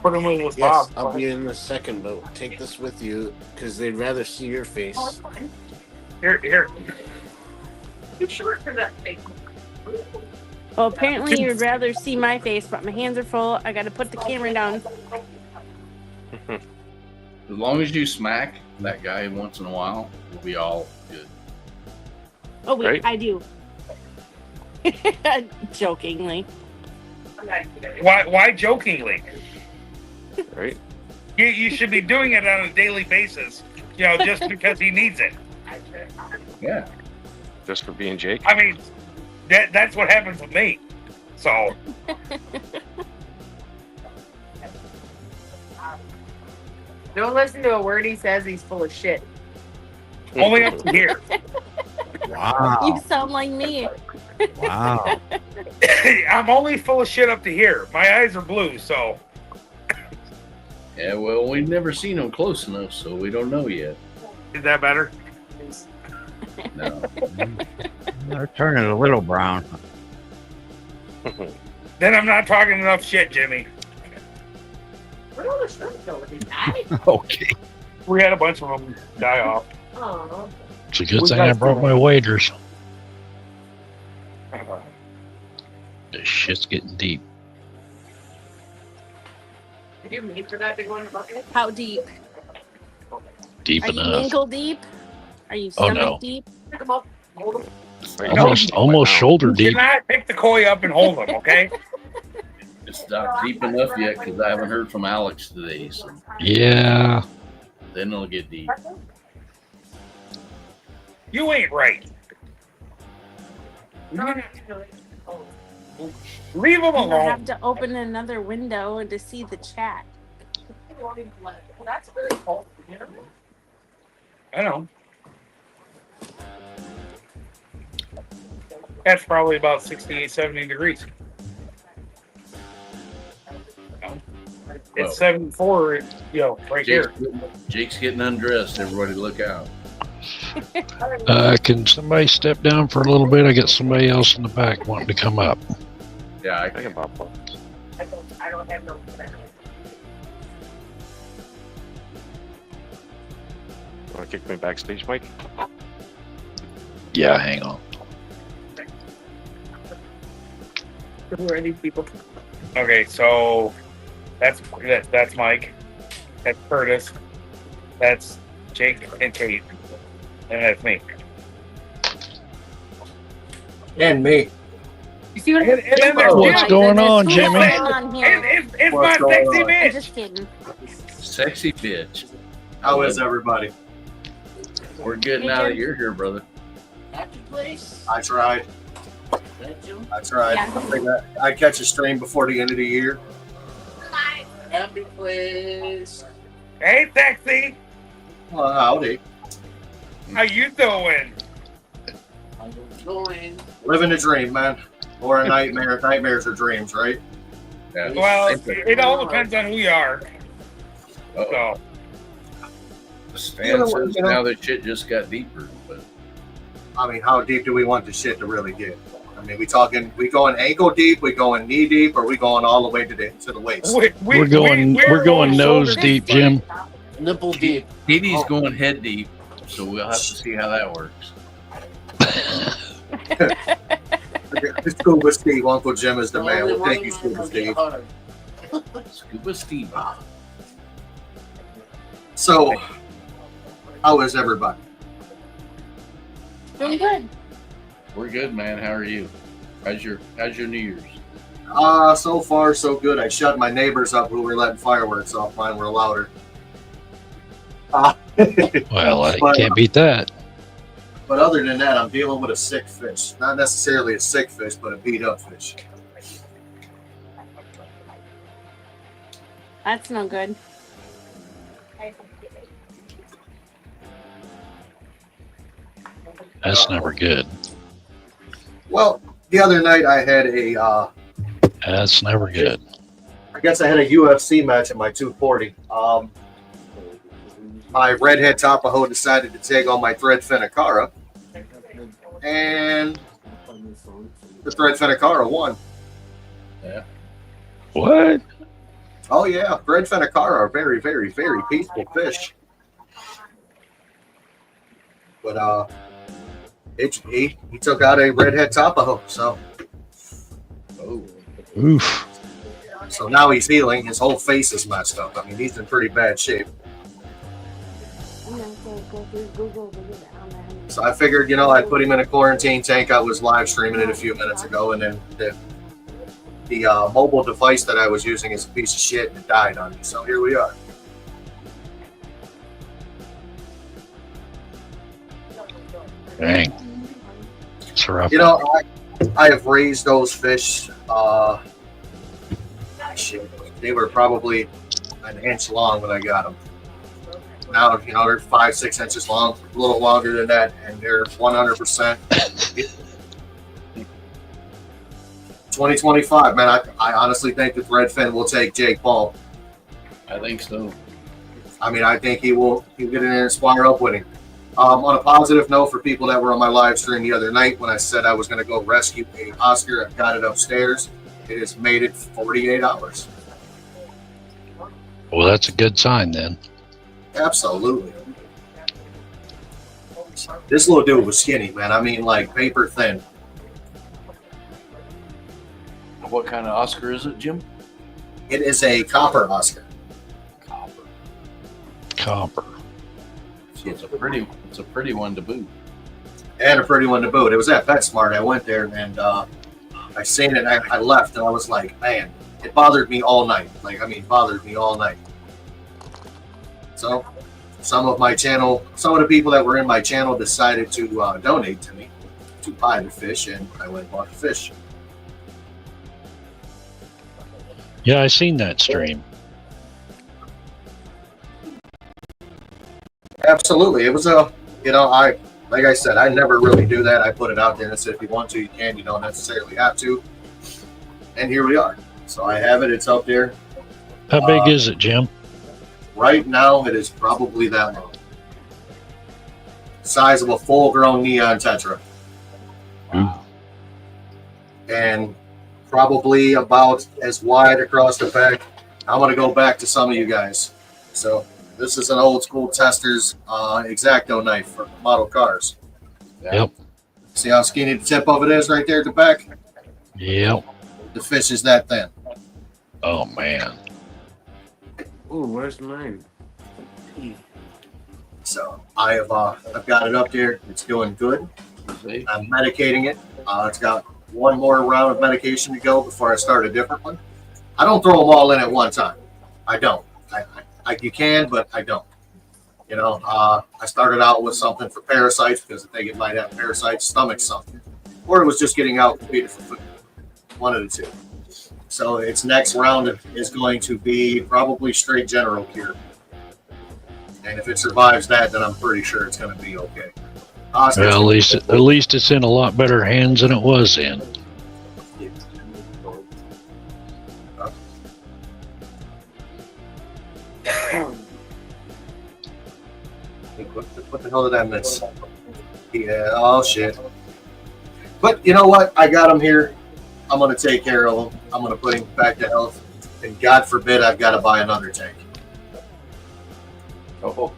put them in with Yes, Bob. I'll be in a second, but take this with you because they'd rather see your face. Here. You short for that thing. Well, apparently you'd rather see my face, but my hands are full. I got to put the camera down. as long as you smack that guy once in a while, we'll be all good. Oh wait, Right. I do. Jokingly. Why jokingly? Right? You should be doing it on a daily basis, just because he needs it. Yeah. Just for being Jake. I mean, that's what happens with me. So, Don't listen to a word he says. He's full of shit. only up to here. Wow. You sound like me. Wow. I'm only full of shit up to here. My eyes are blue, so. Yeah, well, we've never seen him close enough, so we don't know yet. Is that better? No. They're turning a little brown. Then I'm not talking enough shit, Jimmy. Where do all the shrimp go? Did they die? Okay. We had a bunch of them die off. Oh. It's a good We thing got I brought some. my waders. This shit's getting deep. Did you mean for that to go in the bucket? How deep? Deep Are you enough. ankle deep? Are you Oh, stomach no. deep? Pick them up. Hold them. Right now, Almost right now. shoulder You deep. cannot pick the koi up and hold them, okay? It's not deep enough yet because I haven't heard from Alex today, so Yeah. then it'll get deep. You ain't right. Leave them I alone. have to open another window to see the chat. That's really cold. I know. That's probably about 68, 70 degrees. It's Well, 74, right here. Jake's getting undressed. Everybody look out. Can somebody step down for a little bit? I got somebody else in the back wanting to come up. Yeah, I can pop up. I don't have no plan. Want to kick me backstage, Mike? Yeah, hang on. Who are these people? Okay, so that's Mike. That's Curtis. That's Jake and Kate. And that's me. And me. You see what? And then there's What's Jim. going on, Who's Jimmy? on here? It's What's my going sexy on? I'm bitch. just kidding. Sexy bitch. How is everybody? We're good Hey, now that Jim. you're here, brother. I tried. I tried. Yeah. I figured I'd catch a stream before the end of the year. Hey, sexy. Well, howdy. How you doing? Living a dream, man. Or a nightmare. Nightmares are dreams, right? Yeah. Well, it all depends on who you are. Uh-oh. So, Stan says now that shit just got deeper, but I mean, how deep do we want the shit to really get? I mean, we going ankle deep, we going knee deep, or we going all the way to the waist? We're going nose shoulder deep, deep, Jim. Nipple deep. Petey's going head deep, so we'll have to see how that works. Scuba Steve, Uncle Jim is the man. Well, thank you, Scuba Steve. Scuba Steve. So, how is everybody? Doing good. We're good, man. How are you? How's your New Year's? So far so good. I shut my neighbors up who were letting fireworks off. Mine were louder. Well, I can't beat that. But other than that, I'm dealing with a sick fish. Not necessarily a sick fish, but a beat up fish. That's no good. That's never good. Well, the other night I had a, That's never good. I guess I had a UFC match at my 240. My redhead Tapaho decided to take on my threadfin Akara, and the threadfin Akara won. Yeah. What? Oh yeah, threadfin Akara are very, very, very peaceful fish. But he took out a redhead Tapaho, so Oof. so now he's healing. His whole face is messed up. I mean, he's in pretty bad shape. So I figured, I'd put him in a quarantine tank. I was live streaming it a few minutes ago, and then the mobile device that I was using is a piece of shit and it died on me. So here we are. Dang. It's rough. I have raised those fish. They were probably an inch long when I got them. Now, they're 5-6 inches long, a little longer than that, and they're 100%. 2025, man. I honestly think the threadfin will take Jake Paul. I think so. I mean, I think he'll get in there and squire up with him. On a positive note, for people that were on my live stream the other night when I said I was going to go rescue a Oscar, I got it upstairs. It has made it 48 hours. Well, that's a good sign then. Absolutely. This little dude was skinny, man. I mean, like paper thin. What kind of Oscar is it, Jim? It is a copper Oscar. Copper. So it's a pretty one to boot. And a pretty one to boot. It was at PetSmart. I went there and I seen it. I left and I was like, man, it bothered me all night. Bothered me all night. So some of the people that were in my channel decided to donate to me to buy the fish, and I went and bought the fish. Yeah, I seen that stream. Absolutely. It was a, like I said, I never really do that. I put it out there and said, if you want to, you can. You don't necessarily have to. And here we are. So I have it. It's up there. How big is it, Jim? Right now, it is probably that long. Size of a full-grown neon tetra. Wow. And probably about as wide across the back. I'm going to go back to some of you guys. So this is an old school Tester's X-Acto knife for model cars. Yep. See how skinny the tip of it is right there at the back? Yep. The fish is that thin. Oh man. Ooh, where's mine? So I've got it up there. It's doing good. I'm medicating it. It's got one more round of medication to go before I start a different one. I don't throw them all in at one time. I don't. You can, but I don't. I started out with something for parasites because I think it might have parasites, stomach something, or it was just getting out competed for food. One of the two. So its next round is going to be probably straight general cure. And if it survives that, then I'm pretty sure it's going to be okay. Well, at least it's in a lot better hands than it was in. What the hell did I miss? Yeah, oh shit. But you know what? I got him here. I'm going to take care of him. I'm going to put him back to health. And God forbid I've got to buy another tank. Oh,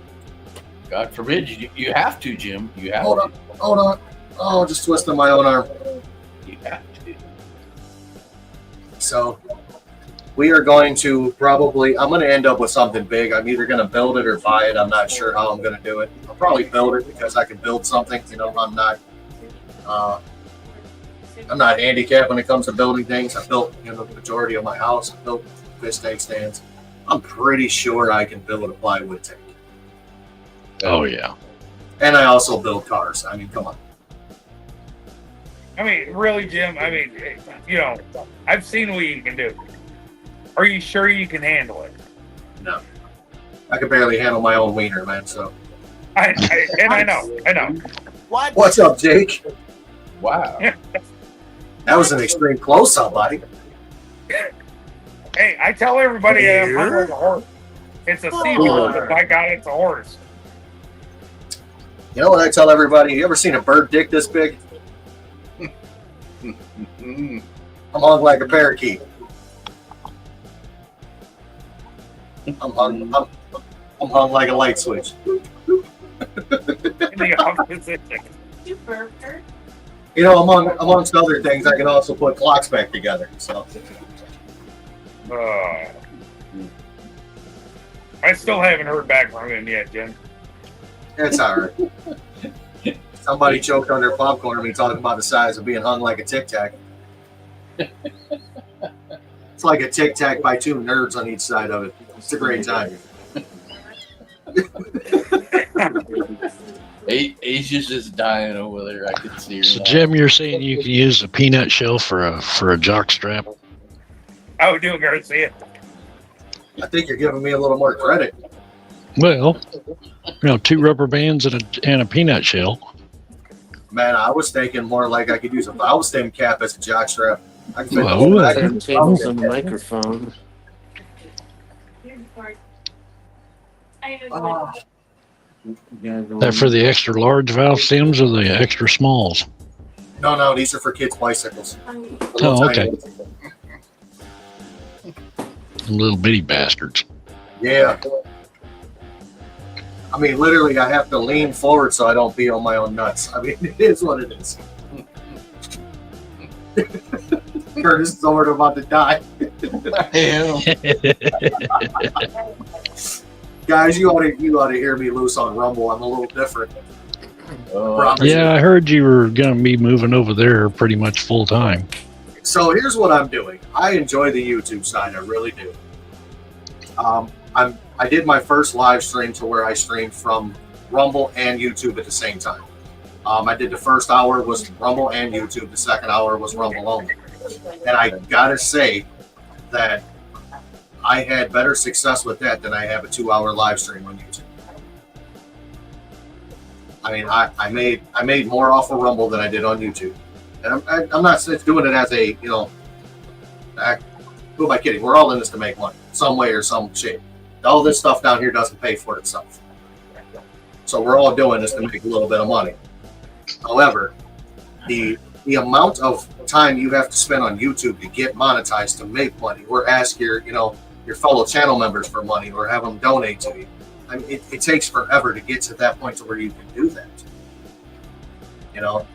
God forbid you have to, Jim. You have Hold on. Oh, just twisting my own arm. You have to. So we are going to I'm going to end up with something big. I'm either going to build it or buy it. I'm not sure how I'm going to do it. I'll probably build it because I can build something. I'm not handicapped when it comes to building things. I built the majority of my house. I built fish tank stands. I'm pretty sure I can build a plywood tank. Oh yeah. And I also build cars. I mean, come on. I mean, really, Jim. I mean, I've seen what you can do. Are you sure you can handle it? No. I can barely handle my own wiener, man. So. I know. What? What's up, Jake? Wow. That was an extreme close-up, buddy. Hey, I tell everybody I'm hungry as a horse. It's a seahorse, but by God, it's a horse. You know what I tell everybody? You ever seen a bird dick this big? I'm hung like a parakeet. I'm hung like a light switch. The opposite. Amongst other things, I can also put clocks back together. So. I still haven't heard back from him yet, Jim. It's all right. Somebody choked on their popcorn and me talking about the size of being hung like a Tic Tac. It's like a Tic Tac by two nerds on each side of it. It's a great time. Asia's just dying over there. I can see her. So Jim, you're saying you can use a peanut shell for a jock strap? How we doing, Garcia? I think you're giving me a little more credit. Well, 2 rubber bands and a peanut shell. Man, I was thinking more like I could use a valve stem cap as a jock strap. I can Tables and microphone. That for the extra large valve stems or the extra smalls? No, these are for kids' bicycles. Oh, okay. Little bitty bastards. Yeah. I mean, literally, I have to lean forward so I don't be on my own nuts. I mean, it is what it is. Curtis is over about to die. Guys, you ought to hear me loose on Rumble. I'm a little different. Yeah, I heard you were going to be moving over there pretty much full time. So here's what I'm doing. I enjoy the YouTube side. I really do. I did my first live stream to where I streamed from Rumble and YouTube at the same time. I did the first hour was Rumble and YouTube. The second hour was Rumble only. And I gotta say that I had better success with that than I have a 2-hour live stream on YouTube. I mean, I made more off of Rumble than I did on YouTube, and I'm not doing it as a, you know, who am I kidding? We're all in this to make money, some way or some shape. All this stuff down here doesn't pay for itself, so we're all doing this to make a little bit of money. However, the amount of time you have to spend on YouTube to get monetized to make money, or ask your, you know, your fellow channel members for money, or have them donate to you. I mean, it takes forever to get to that point to where you can do that. You know,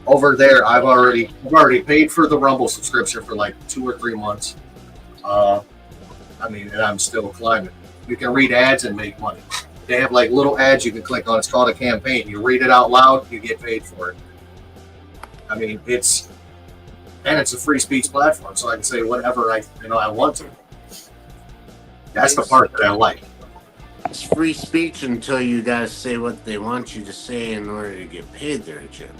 over there, I've already paid for the Rumble subscription for like 2 or 3 months. I mean, and I'm still climbing. You can read ads and make money. They have like little ads you can click on. It's called a campaign. You read it out loud, you get paid for it. I mean, it's a free speech platform, so I can say whatever I want to. That's the part that I like. It's free speech until you guys say what they want you to say in order to get paid there, Jim.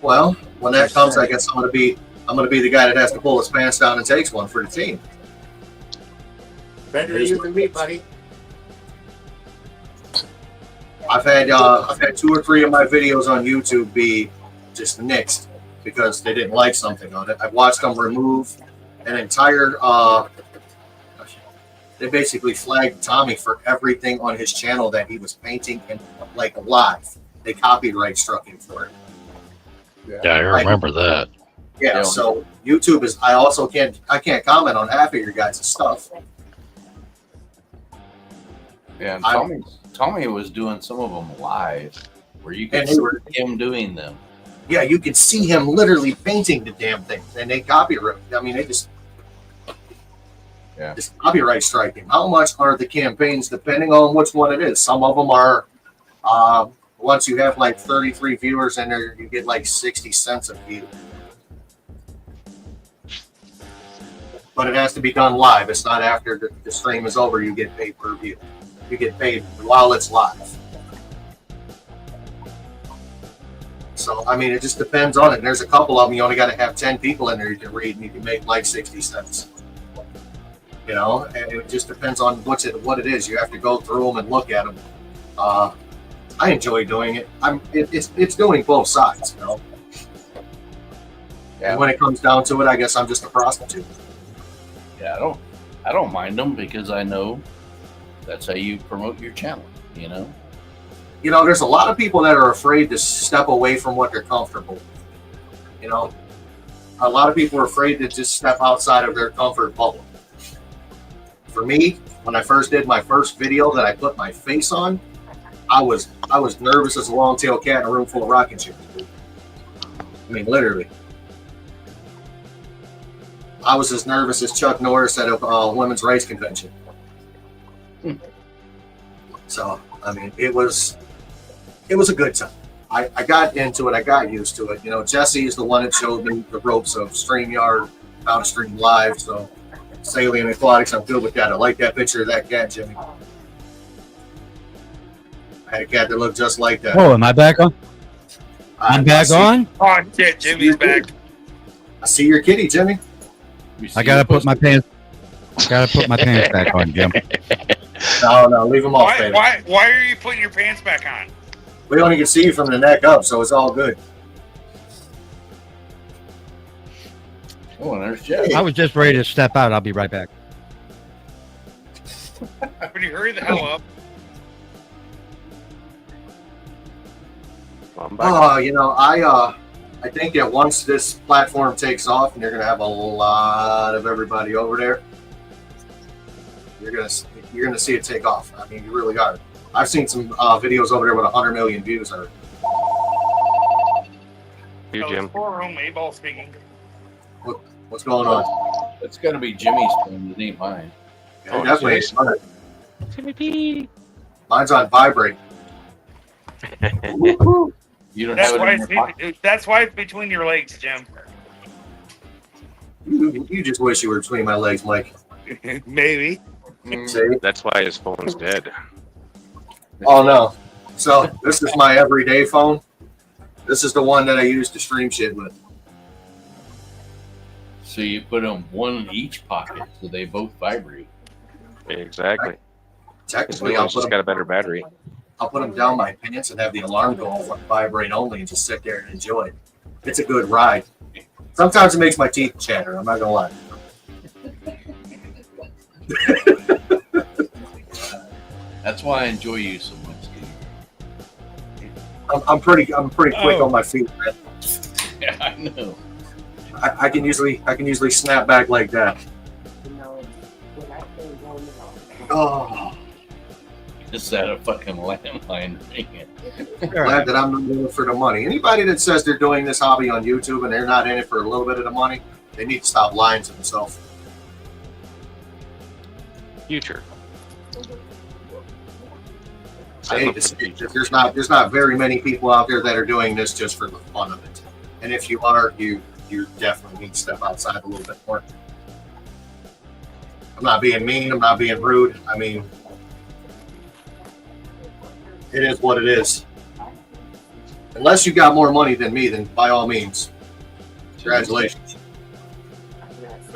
Well, when that comes, I guess I'm gonna be the guy that has to pull his pants down and takes one for the team. Better you than me, buddy. I've had 2 or 3 of my videos on YouTube be just nixed because they didn't like something on it. I've watched them remove an entire. They basically flagged Tommy for everything on his channel that he was painting and like live. They copyright struck him for it. Yeah, I remember that. Yeah, so YouTube is. I can't comment on half of your guys' stuff. Yeah, and Tommy was doing some of them live, where you could see him doing them. Yeah, you could see him literally painting the damn thing, and they copyright. I mean, they just copyright strike him. How much are the campaigns, depending on which one it is? Some of them are. Once you have like 33 viewers in there, you get like 60 cents a view. But it has to be done live. It's not after the stream is over, you get paid per view. You get paid while it's live. So, I mean, it just depends on it. And there's a couple of them, you only got to have 10 people in there you can read, and you can make like 60 cents. You know, and it just depends on what it is. You have to go through them and look at them. I enjoy doing it. It's doing both sides, you know. Yeah. And when it comes down to it, I guess I'm just a prostitute. Yeah, I don't mind them because I know that's how you promote your channel, you know. You know, there's a lot of people that are afraid to step away from what they're comfortable with. You know, a lot of people are afraid to just step outside of their comfort bubble. For me, when I first did my first video that I put my face on, I was nervous as a long-tailed cat in a room full of rocking chairs. I mean, literally. I was as nervous as Chuck Norris at a women's rights convention. So, I mean, it was a good time. I got into it. I got used to it. You know, Jesse is the one that showed me the ropes of StreamYard, how to stream live. So, Salient Aquatics, I'm good with that. I like that picture of that cat, Jimmy. I had a cat that looked just like that. Oh, am I back on? I'm back on? Oh, shit, Jimmy's back. I see your kitty, Jimmy. I gotta put my pants. Back on, Jim. No, leave them off, baby. Why are you putting your pants back on? We only can see you from the neck up, so it's all good. Oh, and there's Jeff. I was just ready to step out. I'll be right back. Would you hurry the hell up? You know, I think that once this platform takes off, and you're gonna have a lot of everybody over there, you're gonna see it take off. I mean, you really are. I've seen some videos over there with 100 million views already. You, Jim. Room, A-ball speaking. What's going on? It's gonna be Jimmy's phone. It ain't mine. Yeah, definitely. Jason. Timmy P. Mine's on vibrate. You don't That's have why it in your pocket. that's why it's between your legs, Jim. You just wish you were between my legs, Mike. Maybe. See? That's why his phone's dead. Oh no. So this is my everyday phone. This is the one that I use to stream shit with. So you put them one in each pocket, so they both vibrate. Exactly. This Technically, new I'll one's just got a better battery. them down my pants and have the alarm go off on vibrate only and just sit there and enjoy it. It's a good ride. Sometimes it makes my teeth chatter. I'm not gonna lie. That's why I enjoy you so much, Steve. I'm pretty quick on my feet, man. Yeah, I know. I can usually snap back like that. Oh, Just at a fucking landline ringing. glad that I'm not doing it for the money. Anybody that says they're doing this hobby on YouTube and they're not in it for a little bit of the money, they need to stop lying to themselves. Future. I hate to say it, there's not very many people out there that are doing this just for the fun of it. And if you are, you definitely need to step outside a little bit more. I'm not being mean. I'm not being rude. I mean, it is what it is. Unless you got more money than me, then by all means, congratulations.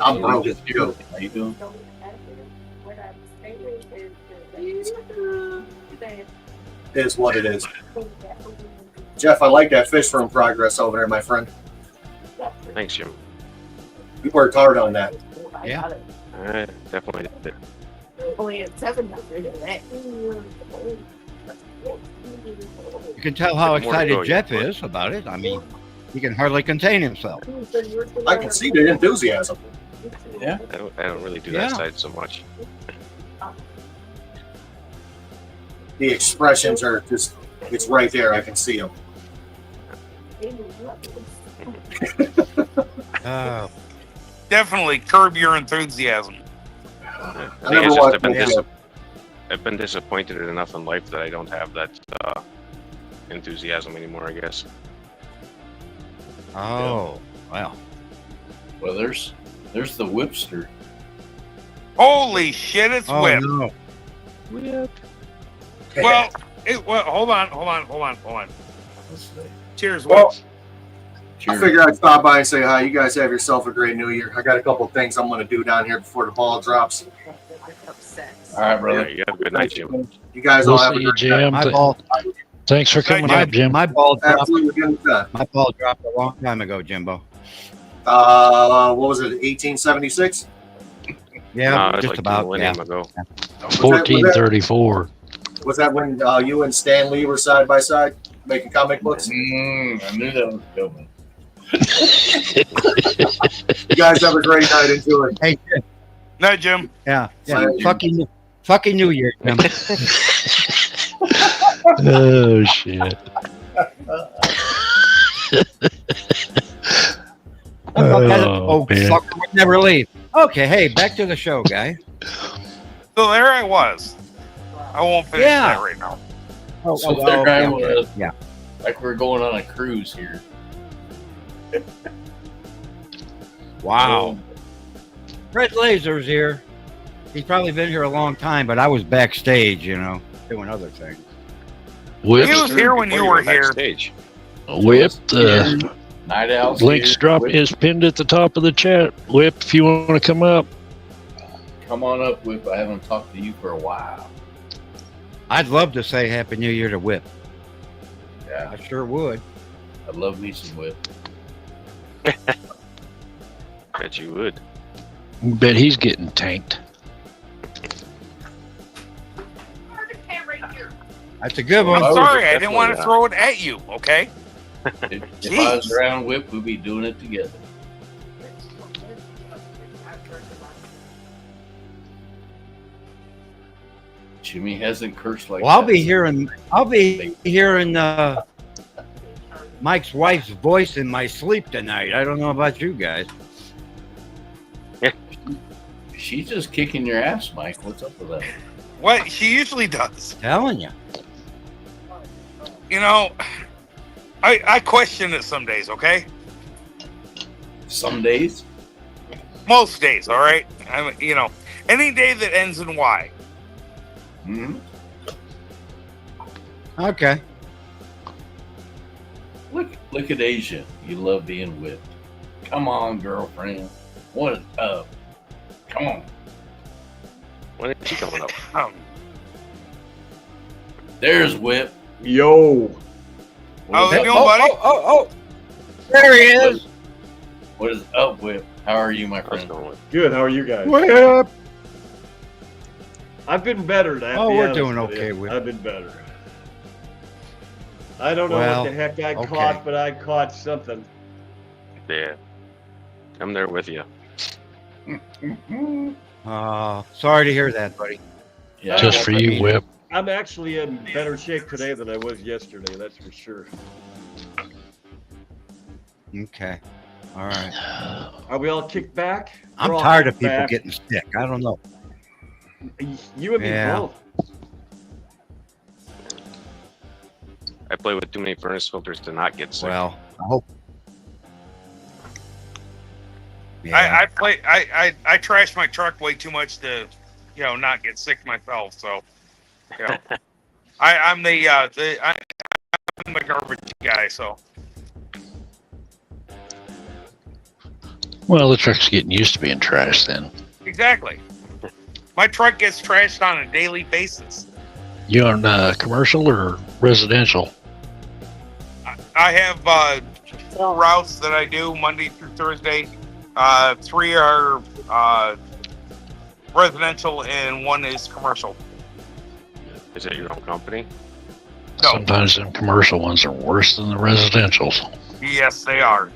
I'm broke as you. How you doing? It is what it is. Jeff, I like that fish room progress over there, my friend. Thanks, Jim. You worked hard on that. Yeah. I definitely did. Only at 700 today. You can tell how More to go excited yet, Jeff but- is about it. I mean, he can hardly contain himself. I can see the enthusiasm. Yeah. I don't really do Yeah. that side so much. The expressions are just, it's right there. I can see them. Oh, Definitely curb your enthusiasm. I think never it's just watched it. I've been disappointed enough in life that I don't have that enthusiasm anymore, I guess. oh, wow. Well, there's the whipster. Holy shit, it's Oh, whip. no. Well, hold on. Cheers, Well, whip. I figured I'd stop by and say hi. You guys have yourself a great new year. I got a couple things I'm going to do down here before the ball drops. All right, Yeah, brother. you have a good night, Jim. You guys We'll all have a see you, great night. Jim. My ball, Thanks for coming Jim. up, Jim. my ball dropped. Absolutely good time. My ball dropped a long time ago, Jimbo. What was it? 1876. Yeah, No, it's just like about. a millennium Yeah. ago. 1434. Was that when you and Stan Lee were side by side making comic books? I knew that was coming. You guys have a great night. Enjoy. Hey, Night, Jim. yeah. Thank you. Fucking New Year, Jim. Oh, shit. Oh, man. fuck, would never leave. Okay, hey, back to the show, guy. So there I was. I won't finish Yeah. that right now. Oh, So there I was. Yeah. Like we're going on a cruise here. Wow. Red Laser's here. He's probably been here a long time, but I was backstage, doing other things. Whip, He was here when you were here. Backstage. Whip. The Night Owls. links here. drop is pinned at the top of the chat. Whip, if you want to come up. Come on up, Whip. I haven't talked to you for a while. I'd love to say Happy New Year to Whip. Yeah, I sure would. I love me some Whip. Bet you would. Bet he's getting tanked. That's a good one. I'm Oh, sorry, I didn't definitely want to not. throw it at you, okay? If I was around Whip, we'd be doing it together. Jimmy hasn't cursed like Well, I'll that. be hearing Mike's wife's voice in my sleep tonight. I don't know about you guys. She's just kicking your ass, Mike. What's up with that? What she usually does. Telling you. You know, I question it some days, okay? Some days. Most days, all right? Any day that ends in Y. Mm-hmm. Okay. Look at Asia. You love being whipped. Come on, girlfriend. What? Come on. When is she coming up? There's Whip. Yo. How's it What is doing, buddy? Oh, there he is. What is up, Whip? How are you, my How's it friend? going? Good. How are you guys? Whip. I've been better. To Oh, be we're honest doing with okay, you. Whip. I've been better. I don't know Well, what the heck I okay. caught, but I caught something. Yeah. I'm there with you. Sorry to hear that, buddy. Yeah, Just for you, Whip. I'm actually in better shape today than I was yesterday. That's for sure. Okay. All right. Are we all kicked back? I'm We're all tired of kicked people back. getting sick. I don't know. You and me Yeah. both. I play with too many furnace filters to not get sick. Well, I hope. Yeah. I trash my truck way too much to, not get sick myself. So, I'm the garbage guy. So Well, the truck's getting used to being trashed then. exactly, my truck gets trashed on a daily basis. You on commercial or residential? I have 4 routes that I do Monday through Thursday. 3 are residential and 1 is commercial. Is it your own company? No. Sometimes them commercial ones are worse than the residentials. Yes, they are.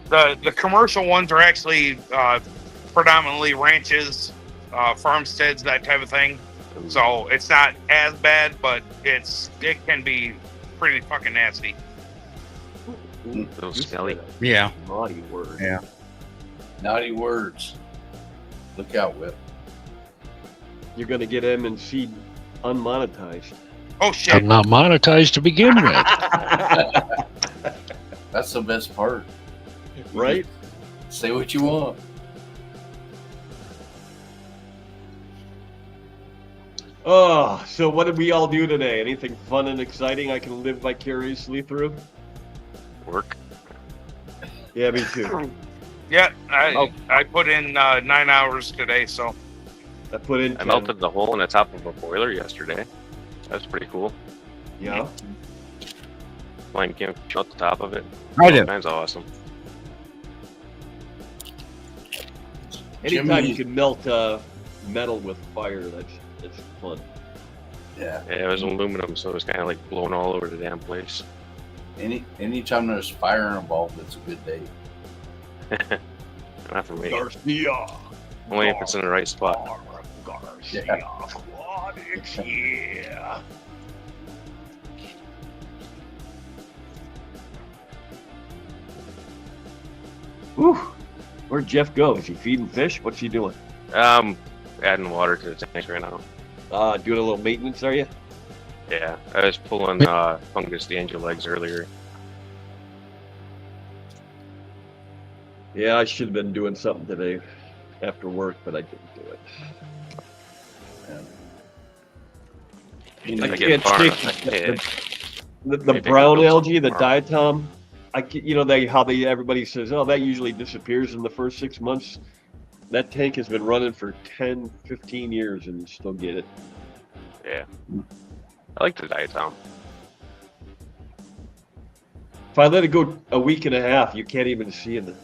The commercial ones are actually predominantly ranches, farmsteads, that type of thing. So it's not as bad, but it can be pretty fucking nasty. Those smelly. Yeah. Naughty word. Yeah. Naughty words. Look out, Whip. You're gonna get M&C unmonetized. Oh shit! I'm not monetized to begin with. That's the best part. Right? Say what you want. Oh, so what did we all do today? Anything fun and exciting I can live vicariously through? Work. Yeah, me too. Yeah, I put in 9 hours today, so I put in 10. I melted the hole in the top of a boiler yesterday. That's pretty cool. Yeah. Flame came out the top of it. I do. That's awesome. Anytime Jimmy- you can melt metal with fire, that's fun. Yeah. Yeah, it was aluminum, so it was kind of like blowing all over the damn place. Anytime there's fire involved, it's a good day. Not for me. Garcia. Only if it's in the right spot. Garcia. Yeah. Aquatics, yeah. Whew. Where'd Jeff go? Is he feeding fish? What's he doing? Adding water to the tank right now. Doing a little maintenance, are you? Yeah, I was pulling fungus danger legs earlier. Yeah, I should have been doing something today after work, but I didn't do it. I I get can't far take enough ahead. the Maybe I brown can build algae, the something diatom. Everybody says, oh, that usually disappears in the first 6 months. That tank has been running for 10, 15 years and you still get it. Yeah. I like the diatom. If I let it go a week and a half, you can't even see it.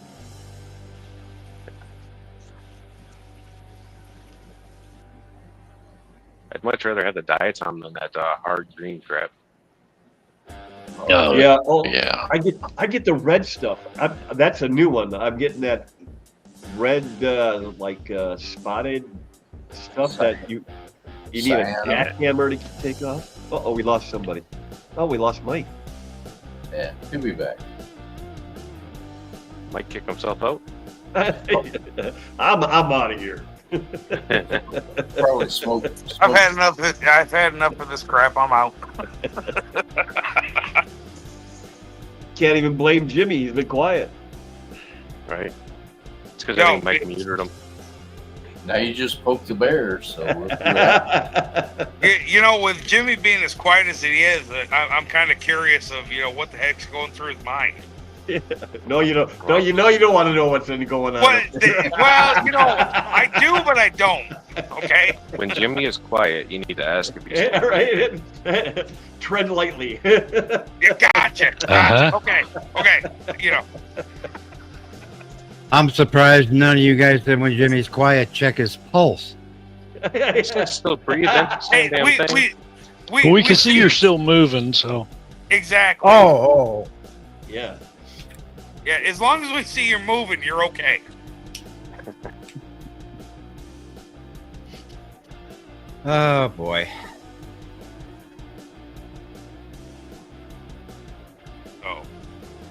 I'd much rather have the diatom than that hard green crap. Oh, Yeah, yeah. I get the red stuff. That's a new one. I'm getting that red, spotted stuff that you need a Cyan. jackhammer to take off. Oh, we lost somebody. Oh, we lost Mike. Yeah, he'll be back. Might kick himself out. I'm out of here. Probably smoke. I've had enough. I've had enough of this crap. I'm out. Can't even blame Jimmy. He's been quiet. Right? It's because Yo, I think Mike muted him. Now you just poked the bear, so With Jimmy being as quiet as he is, I'm kind of curious of what the heck's going through his mind. No, you don't. No, you know you don't want to know what's going on. Well, I do, but I don't. Okay. When Jimmy is quiet, you need to ask if he's Yeah, right. Tread lightly. Yeah, gotcha. Uh-huh. Okay. I'm surprised none of you guys did when Jimmy's quiet check his pulse. still breathing. Hey, Same damn thing. We can see you're still moving, so. Exactly. Oh. Yeah. Yeah, as long as we see you're moving, you're okay. Oh boy.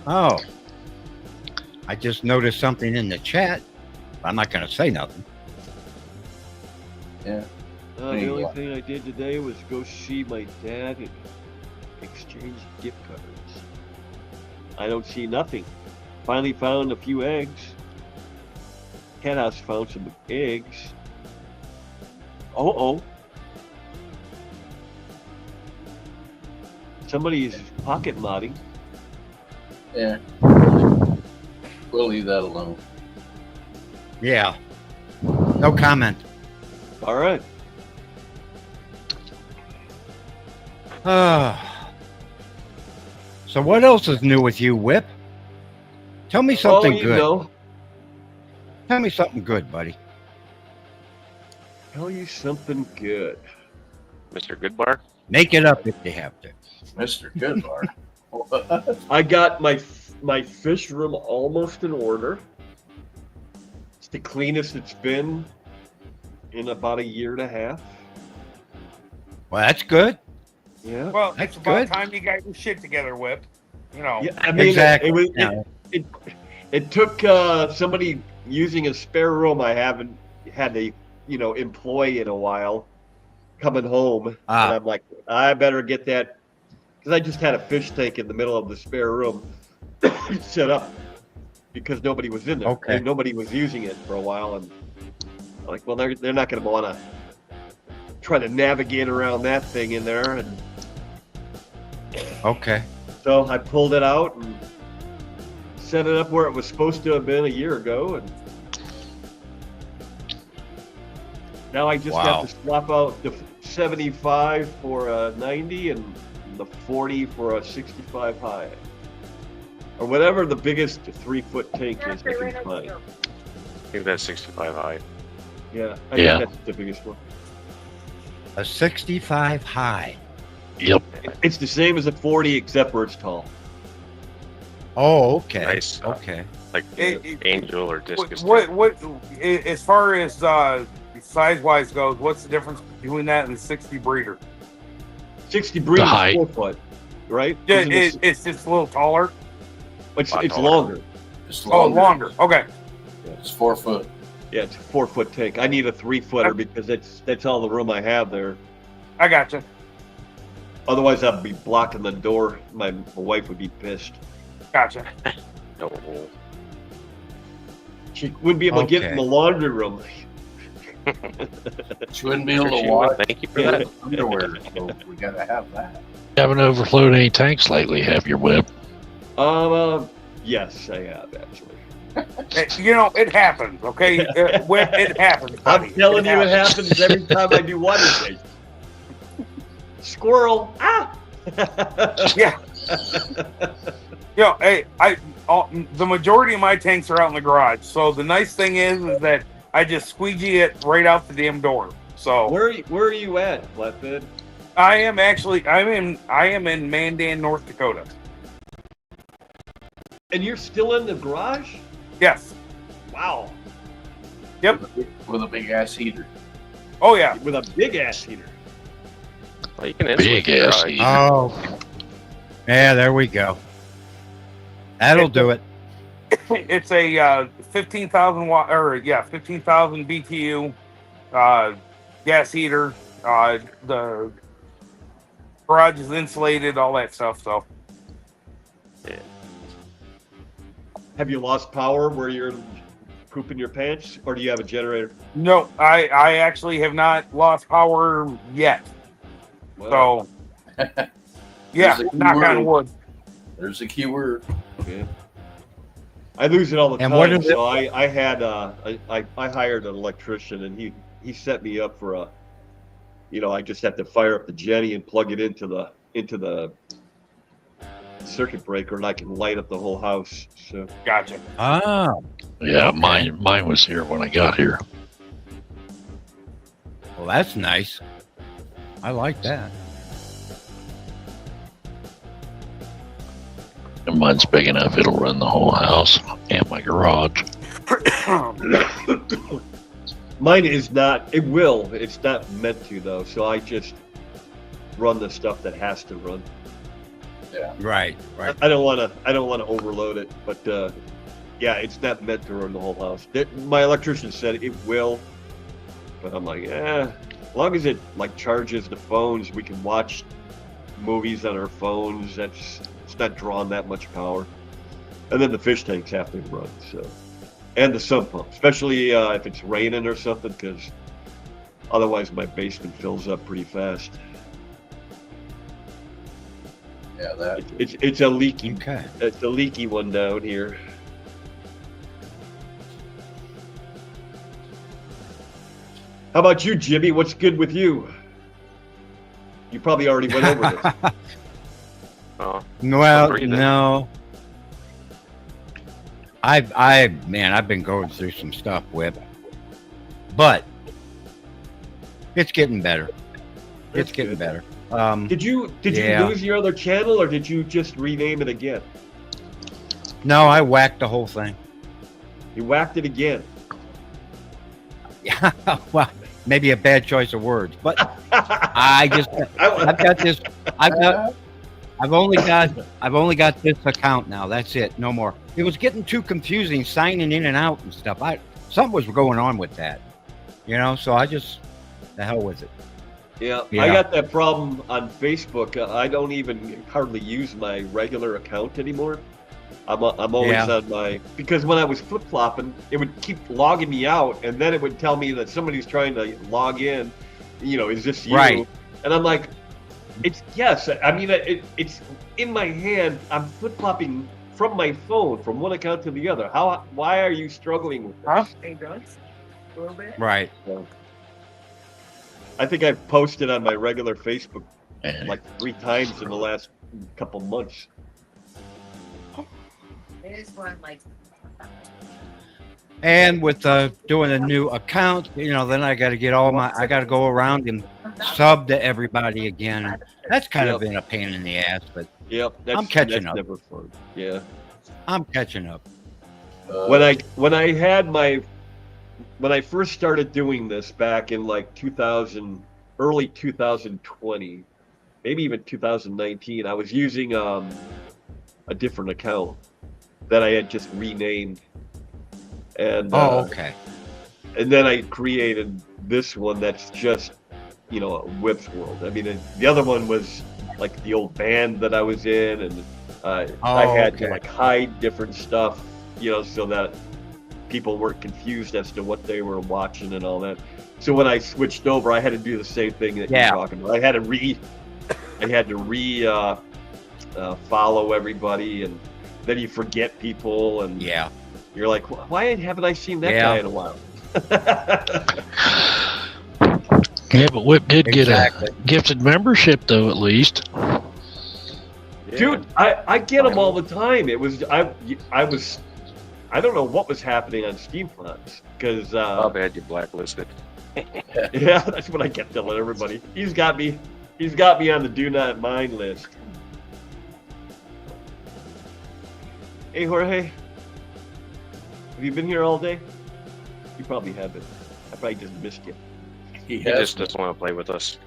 Oh. I just noticed something in the chat. I'm not going to say nothing. Yeah. The only thing I did today was go see my dad and exchange gift cards. I don't see nothing. Finally found a few eggs. Cat house found some eggs. Oh. Somebody's pocket modding. Yeah. We'll leave that alone. Yeah. No comment. All right. So what else is new with you, Whip? Tell me something you good. know. Tell me something good, buddy. Tell you something good. Mr. Goodbar? Make it up if you have to. Mr. Goodbar. I got my fish room almost in order. It's the cleanest it's been in about a year and a half. Well, that's good. Yeah. Well, That's it's about good. time you got your shit together, Whip. You know. Yeah, I mean, Exactly. it was Yeah. it took somebody using a spare room I haven't had to employ in a while coming home, and I'm like, I better get that, because I just had a fish tank in the middle of the spare room set up because nobody was in there. Okay. And nobody was using it for a while, and I'm like, well, they're not going to want to try to navigate around that thing in there, and Okay. so I pulled it out and set it up where it was supposed to have been a year ago, and now I just Wow. have to swap out the 75 for a 90 and the 40 for a 65 high, or whatever the biggest 3-foot tank is I can find. I think that's 65 high. Yeah, I Yeah. think that's the biggest one. A 65 high. Yep. It's the same as a 40 except where it's tall. Oh, okay. Nice. Okay. Like angel or discus. What as far as size wise goes, what's the difference between that and the 60 breeder? 60 breed is height. 4 foot, right? Yeah, Isn't it- it's just a little taller. it's lot it's taller. longer. It's Oh, longer. Okay. It's 4 foot. Yeah, it's a 4-foot tank. I need a 3-footer because that's all the room I have there. I gotcha. Otherwise, I'd be blocking the door. My wife would be pissed. Gotcha. No. She wouldn't be able to get in Okay. the laundry room. She wouldn't be able Sure to she wash would. Thank you for Yeah. that. underwear, so we gotta have that. Haven't overflowed any tanks lately, have your Whip? Yes, I have actually. It happens. Okay, it happens. Buddy. I'm telling you, it happens every time I do water change. Squirrel! Ah! Yeah. Hey, the majority of my tanks are out in the garage. So the nice thing is that I just squeegee it right out the damn door. So Where are you at, Flatbed? I am in Mandan, North Dakota. And you're still in the garage? Yes. Wow. Yep. With a big ass heater. Oh yeah. With a big ass heater. Well, you can insulate Big your ass garage. heater. Oh. Yeah, there we go. That'll do it. It's a 15,000 watt 15,000 BTU gas heater. The garage is insulated, all that stuff. So Have you lost power where you're pooping your pants, or do you have a generator? no, I actually have not lost power yet. Well, So yeah, There's a knock keyword. on wood. There's a key word. yeah. I lose it all the And what time. is it? So I had I hired an electrician, and he set me up for a, I just have to fire up the Jenny and plug it into the circuit breaker, and I can light up the whole house. So Gotcha. Ah, Yeah, okay. mine was here when I got here. Well, that's nice. I like that. And mine's big enough; it'll run the whole house and my garage. mine is not. It will. It's not meant to though. So I just run the stuff that has to run. Right. I don't want to overload it, but yeah, it's not meant to run the whole house. My electrician said it will, but I'm like, as long as it like charges the phones, we can watch movies on our phones. It's not drawing that much power. And then the fish tanks have to run, so, and the sump pump, especially if it's raining or something, because otherwise my basement fills up pretty fast. Yeah, that. It's a leaky. Okay. It's a leaky one down here. How about you, Jimmy? What's good with you? You probably already went over this. Well, breathing. no. I've been going through some stuff with, but it's getting better. It's getting better. Did you Yeah. lose your other channel, or did you just rename it again? No, I whacked the whole thing. You whacked it again. Yeah, well, maybe a bad choice of words, but I've got this. I've only got this account now. That's it. No more. It was getting too confusing signing in and out and stuff. Something was going on with that, So I just the hell with it. Yeah, Yeah. I got that problem on Facebook. I don't even hardly use my regular account anymore. I'm always Yeah. on my, because when I was flip flopping, it would keep logging me out, and then it would tell me that somebody's trying to log in. Is this you? Right. And I'm like, it's yes. I mean, it's in my hand. I'm flip flopping from my phone from one account to the other. Why are you struggling with this? Hey, Jones. A little bit. Right. So, I think I've posted on my regular Facebook And like 3 times in the last couple months. There's one like. And with doing a new account, then I got to get I got to go around and sub to everybody again. That's kind of been a pain in the ass, but Yep, I'm catching up. Never fun. Yeah. I'm catching up. When I first started doing this back in like early 2020, maybe even 2019, I was using a different account that I had just renamed. And Okay. And then I created this one that's just, a Whips World. I mean, the other one was like the old band that I was in, and I had to like hide different stuff, so that people weren't confused as to what they were watching and all that. So when I switched over, I had to do the same thing that you're talking about. I had to follow everybody, and then you forget people, and you're like, why haven't I seen that guy in a while? yeah, but Whip did get a gifted membership though, at least. Dude, I get them all the time. It was I don't know what was happening on Steam Fonts, because How bad you blacklisted. yeah, that's what I kept telling everybody. He's got me on the do not mind list. Hey Jorge, have you been here all day? You probably haven't. I probably just missed you. He just doesn't want to play with us.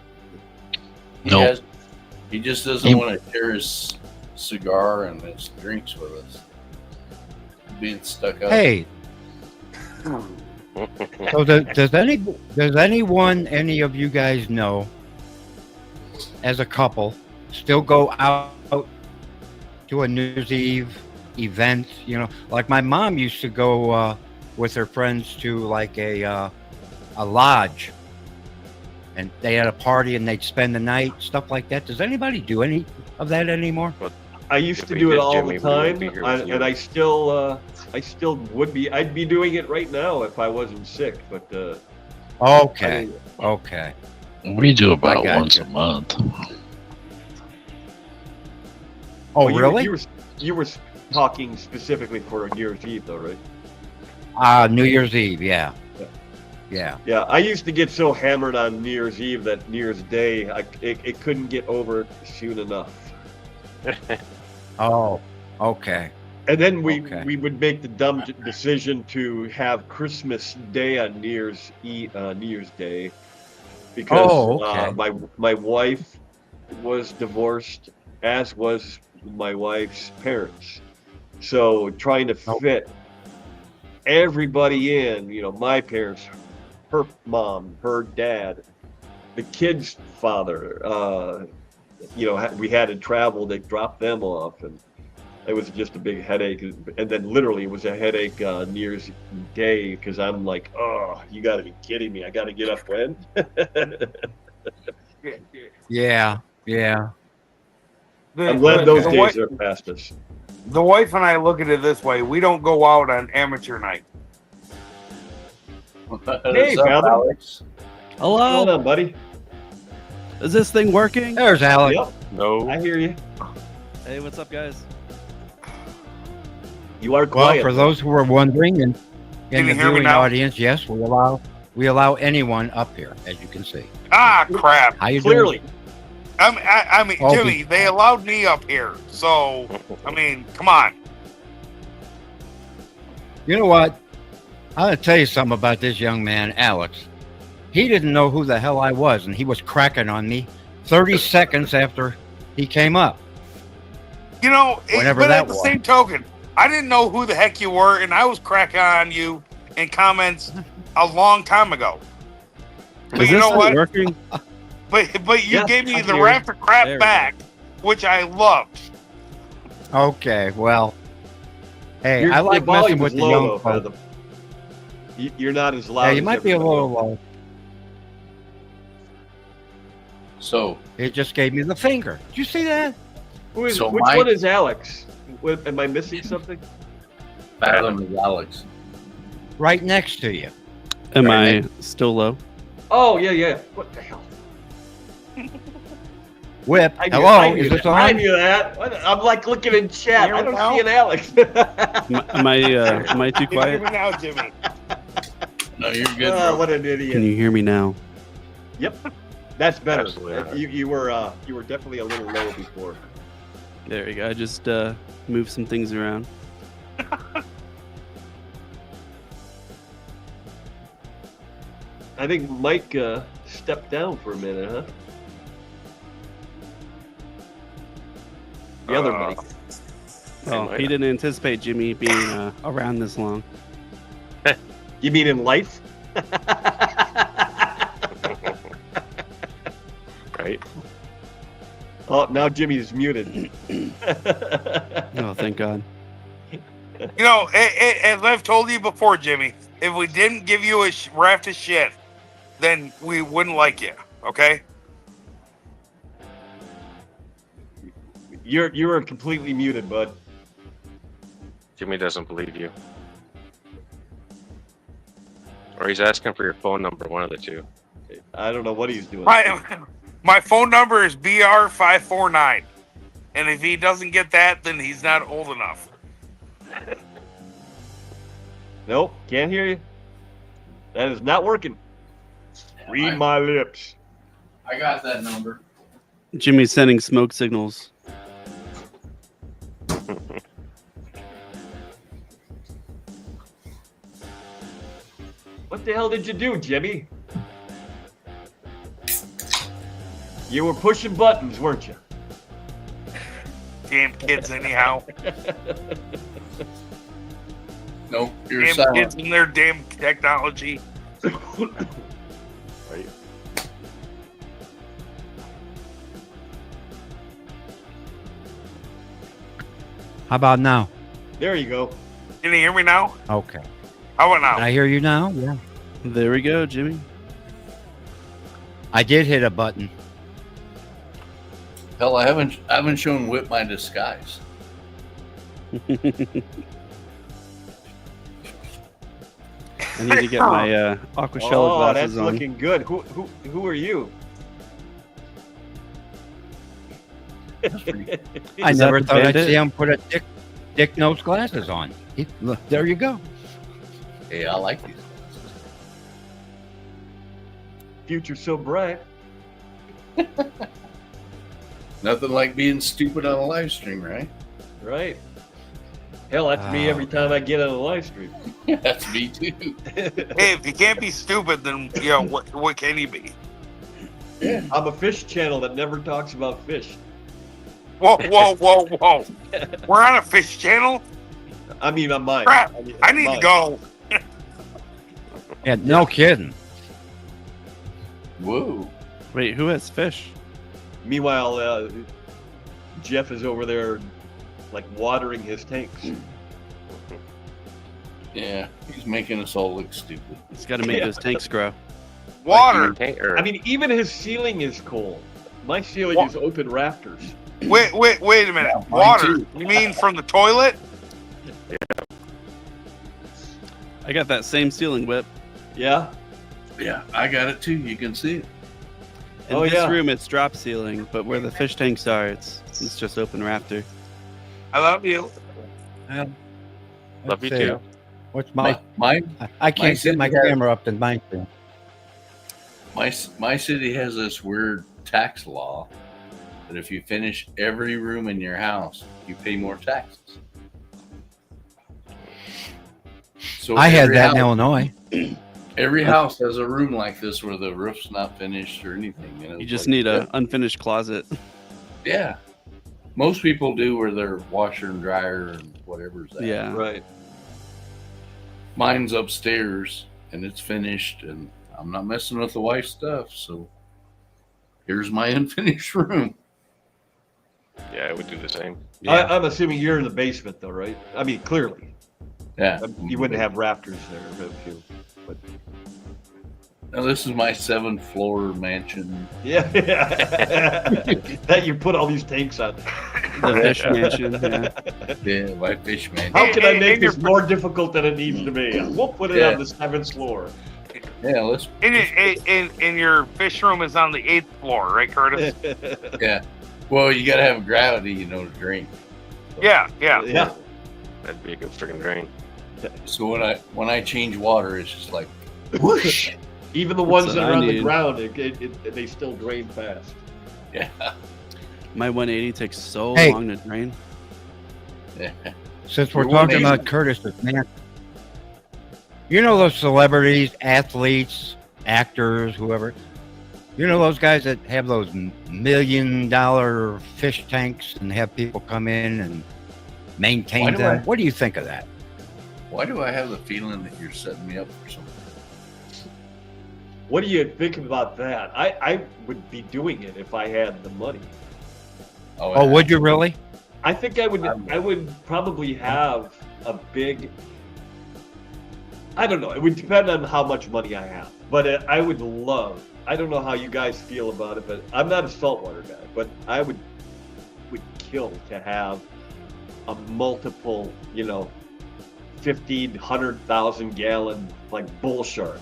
He just doesn't want to share his cigar and his drinks with us. Being stuck up. Hey. So does any of you guys know, as a couple, still go out to a New Year's Eve event? Like my mom used to go with her friends to like a lodge, and they had a party and they'd spend the night, stuff like that. Does anybody do any of that anymore? I used If to we do it did, all Jimmy, the we time, wouldn't be here with you. and I still would be. I'd be doing it right now if I wasn't sick. But Okay. Okay. We do about got once you. a month. Oh, well, really? You were talking specifically for New Year's Eve, though, right? New Year's Eve. Yeah. Yeah. Yeah, I used to get so hammered on New Year's Eve that New Year's Day, it couldn't get over soon enough. Oh, okay. And then we would make the dumb decision to have Christmas Day on New Year's Day, because my wife was divorced, as was my wife's parents. So trying to fit everybody in, my parents, her mom, her dad, the kid's father, we had to travel to drop them off, and it was just a big headache. And then literally it was a headache New Year's Day, because I'm like, oh, you got to be kidding me. I got to get up when? Yeah. Yeah. I'm glad those days are past us. The wife and I look at it this way: we don't go out on amateur night. Hey, Calvin. Alex? Hello. What's going on, buddy? Is this thing working? There's Alex. Yep. No. I hear you. Hey, what's up, guys? You are Well, quiet. for those who are wondering, in Can the you hear me viewing now? audience, yes, we allow anyone up here, as you can see. Ah, crap! How you Clearly. doing? I mean, Oh, Jimmy, they allowed me up here, so I mean, come on. You know what? I'm gonna tell you something about this young man, Alex. He didn't know who the hell I was, and he was cracking on me 30 seconds after he came up. You know, Whenever but that at the was. same token, I didn't know who the heck you were, and I was cracking on you in comments a long time ago. But Is you this know thing what? working? But you Yeah, gave me I the hear rap for crap There we back, which I loved. Okay, well, hey, Your I like volume messing with is the low, young though, folks. Fathom. You're not as loud. Yeah, you as might be a everybody little else. low. So, It just gave me the finger. Did you see that? Which So one is Alex? Am I missing something? Fathom is Alex. Right next to you. Am Right. I still low? Oh, yeah. What the hell? Whip. I knew, Hello, I knew is this that. I on? knew that. I'm like looking in chat. Hear I it don't now? see an Alex. Am I too Can you hear quiet? me now, Jimmy? No, you're good, Oh, bro. what an idiot. Can you hear me now? Yep. That's better. Absolutely. You were definitely a little low before. There you go. I just moved some things around. I think Mike stepped down for a minute, huh? The other Mike. Well, he didn't anticipate Jimmy being around this long. You mean in life? Right? Oh, now Jimmy's muted. Oh, thank God. You know, as I've told you before, Jimmy, if we didn't give you a raft of shit, then we wouldn't like you. Okay? You are completely muted, bud. Jimmy doesn't believe you. Or he's asking for your phone number, one of the two. I don't know what he's doing. My phone number is BR549, and if he doesn't get that, then he's not old enough. Nope, can't hear you. That is not working. Read my lips. I got that number. Jimmy's sending smoke signals. What the hell did you do, Jimmy? You were pushing buttons, weren't you? Damn kids, anyhow. Nope, you're Damn silent. kids and their damn technology. Right? How about now? There you go. Can you hear me now? Okay. How about now? Can I hear you now? Yeah. There we go, Jimmy. I did hit a button. Hell, I haven't shown Whip my disguise. I need to get my aqua shell glasses that's on. looking good. Who are you? I Is never that thought I'd Bandit? see him put a Dick Nose glasses on. Look, there you go. Hey, I like these. Future so bright. Nothing like being stupid on a live stream, right? Right. Hell, that's me every time I get on a live stream. That's me too. Hey, if you can't be stupid, then you know what can you be? I'm a fish channel that never talks about fish. Whoa, whoa, whoa, whoa! We're on a fish channel. I mean, on mine. Crap! I need mine. to go. Yeah, no kidding. Whoa. Wait, who has fish? Meanwhile, Jeff is over there, like watering his tanks. Yeah, he's making us all look stupid. He's got to make those tanks grow. Water. I mean, even his ceiling is cold. My ceiling is open rafters. Wait a minute. Yeah, mine Water? too. You mean from the toilet? I got that same ceiling whip. Yeah. Yeah, I got it too. You can see it. In this room, it's drop ceiling, but where the fish tanks are, it's just open rafter. I love you. Love you Let's see. too. What's my Mine? I can't my get my city has- camera up to mine. Too. My city has this weird tax law that if you finish every room in your house, you pay more taxes. So I had every that house- in Illinois. Every house has a room like this where the roof's not finished or anything. You know, You just like need that. an unfinished closet. Yeah. Most people do where their washer and dryer and whatever's at. Yeah. Right. Mine's upstairs and it's finished and I'm not messing with the wife's stuff. So here's my unfinished room. Yeah, I would do the same. I'm assuming you're in the basement, though, right? I mean, clearly. Yeah. You wouldn't have rafters there if you. But Now this is my 7th floor mansion. yeah, that you put all these tanks on. The fish mansion. Yeah. Yeah, my fish mansion. How can I Hey, make hey, this more difficult than it needs to be? We'll put it on the 7th floor. Yeah, let's. In your fish room is on the 8th floor, right, Curtis? Yeah. Well, you got to have gravity, you know, to drink. Yeah. That'd be a good freaking drain. So when I change water, it's just like whoosh. Even the ones That's that what are I on the need. ground, they still drain fast. Yeah. My 180 takes so Hey. long to drain. Yeah. Since we're You're talking 180. about Curtis's man, you know those celebrities, athletes, actors, whoever. You know those guys that have those $1 million fish tanks and have people come in and Why maintain do them. I- What do you think of that? Why do I have the feeling that you're setting me up for something? What do you think about that? I would be doing it if I had the money. Oh, would you really? I think I would probably have a big. I don't know. It would depend on how much money I have, but I would love. I don't know how you guys feel about it, but I'm not a saltwater guy. But I would kill to have a multiple, 1,500,000 gallon like bull shark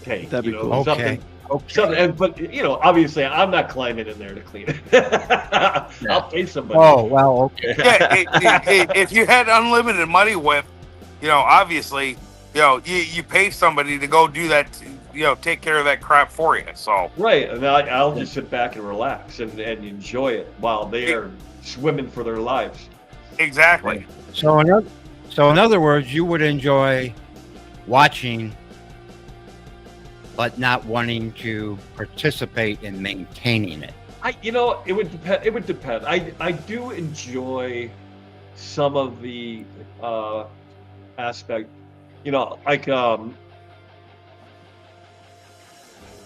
tank. That'd be cool. Okay. Something, but obviously, I'm not climbing in there to clean it. I'll pay somebody. Oh, well, okay. If you had unlimited money whip, obviously, you pay somebody to go do that, take care of that crap for you. So Right, and I'll just sit back and relax and enjoy it while they are swimming for their lives. exactly. So in other words, you would enjoy watching, but not wanting to participate in maintaining it. It would depend. It would depend. I do enjoy some of the aspect.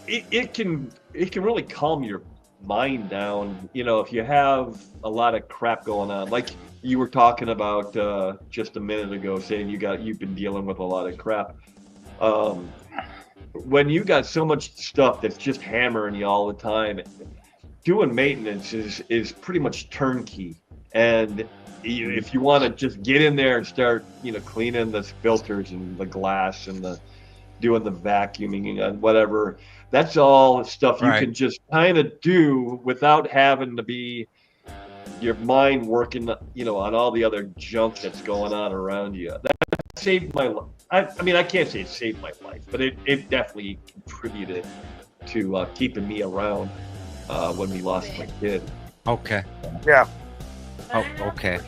It can really calm your mind down. If you have a lot of crap going on, like you were talking about just a minute ago, saying you've been dealing with a lot of crap. When you got so much stuff that's just hammering you all the time, doing maintenance is pretty much turnkey, and if you want to just get in there and start, cleaning the filters and the glass and doing the vacuuming and whatever, that's all stuff you can just kind of do without having to be your mind working, on all the other junk that's going on around you. That saved my life. I mean, I can't say it saved my life, but it definitely contributed to keeping me around when we lost my kid. Okay. Yeah. Oh, okay.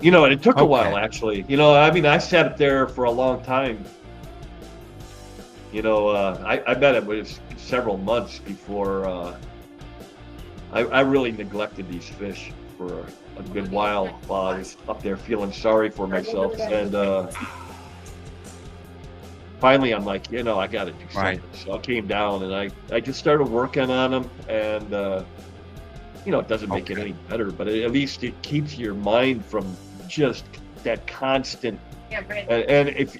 And it took a while, actually. I mean, I sat up there for a long time. I bet it was several months before I really neglected these fish for a good while I was up there feeling sorry for myself. And finally, I'm like, I got to do something. Right. So I came down and I just started working on them. And, it doesn't make it any better, but at least it keeps your mind from just that constant. And if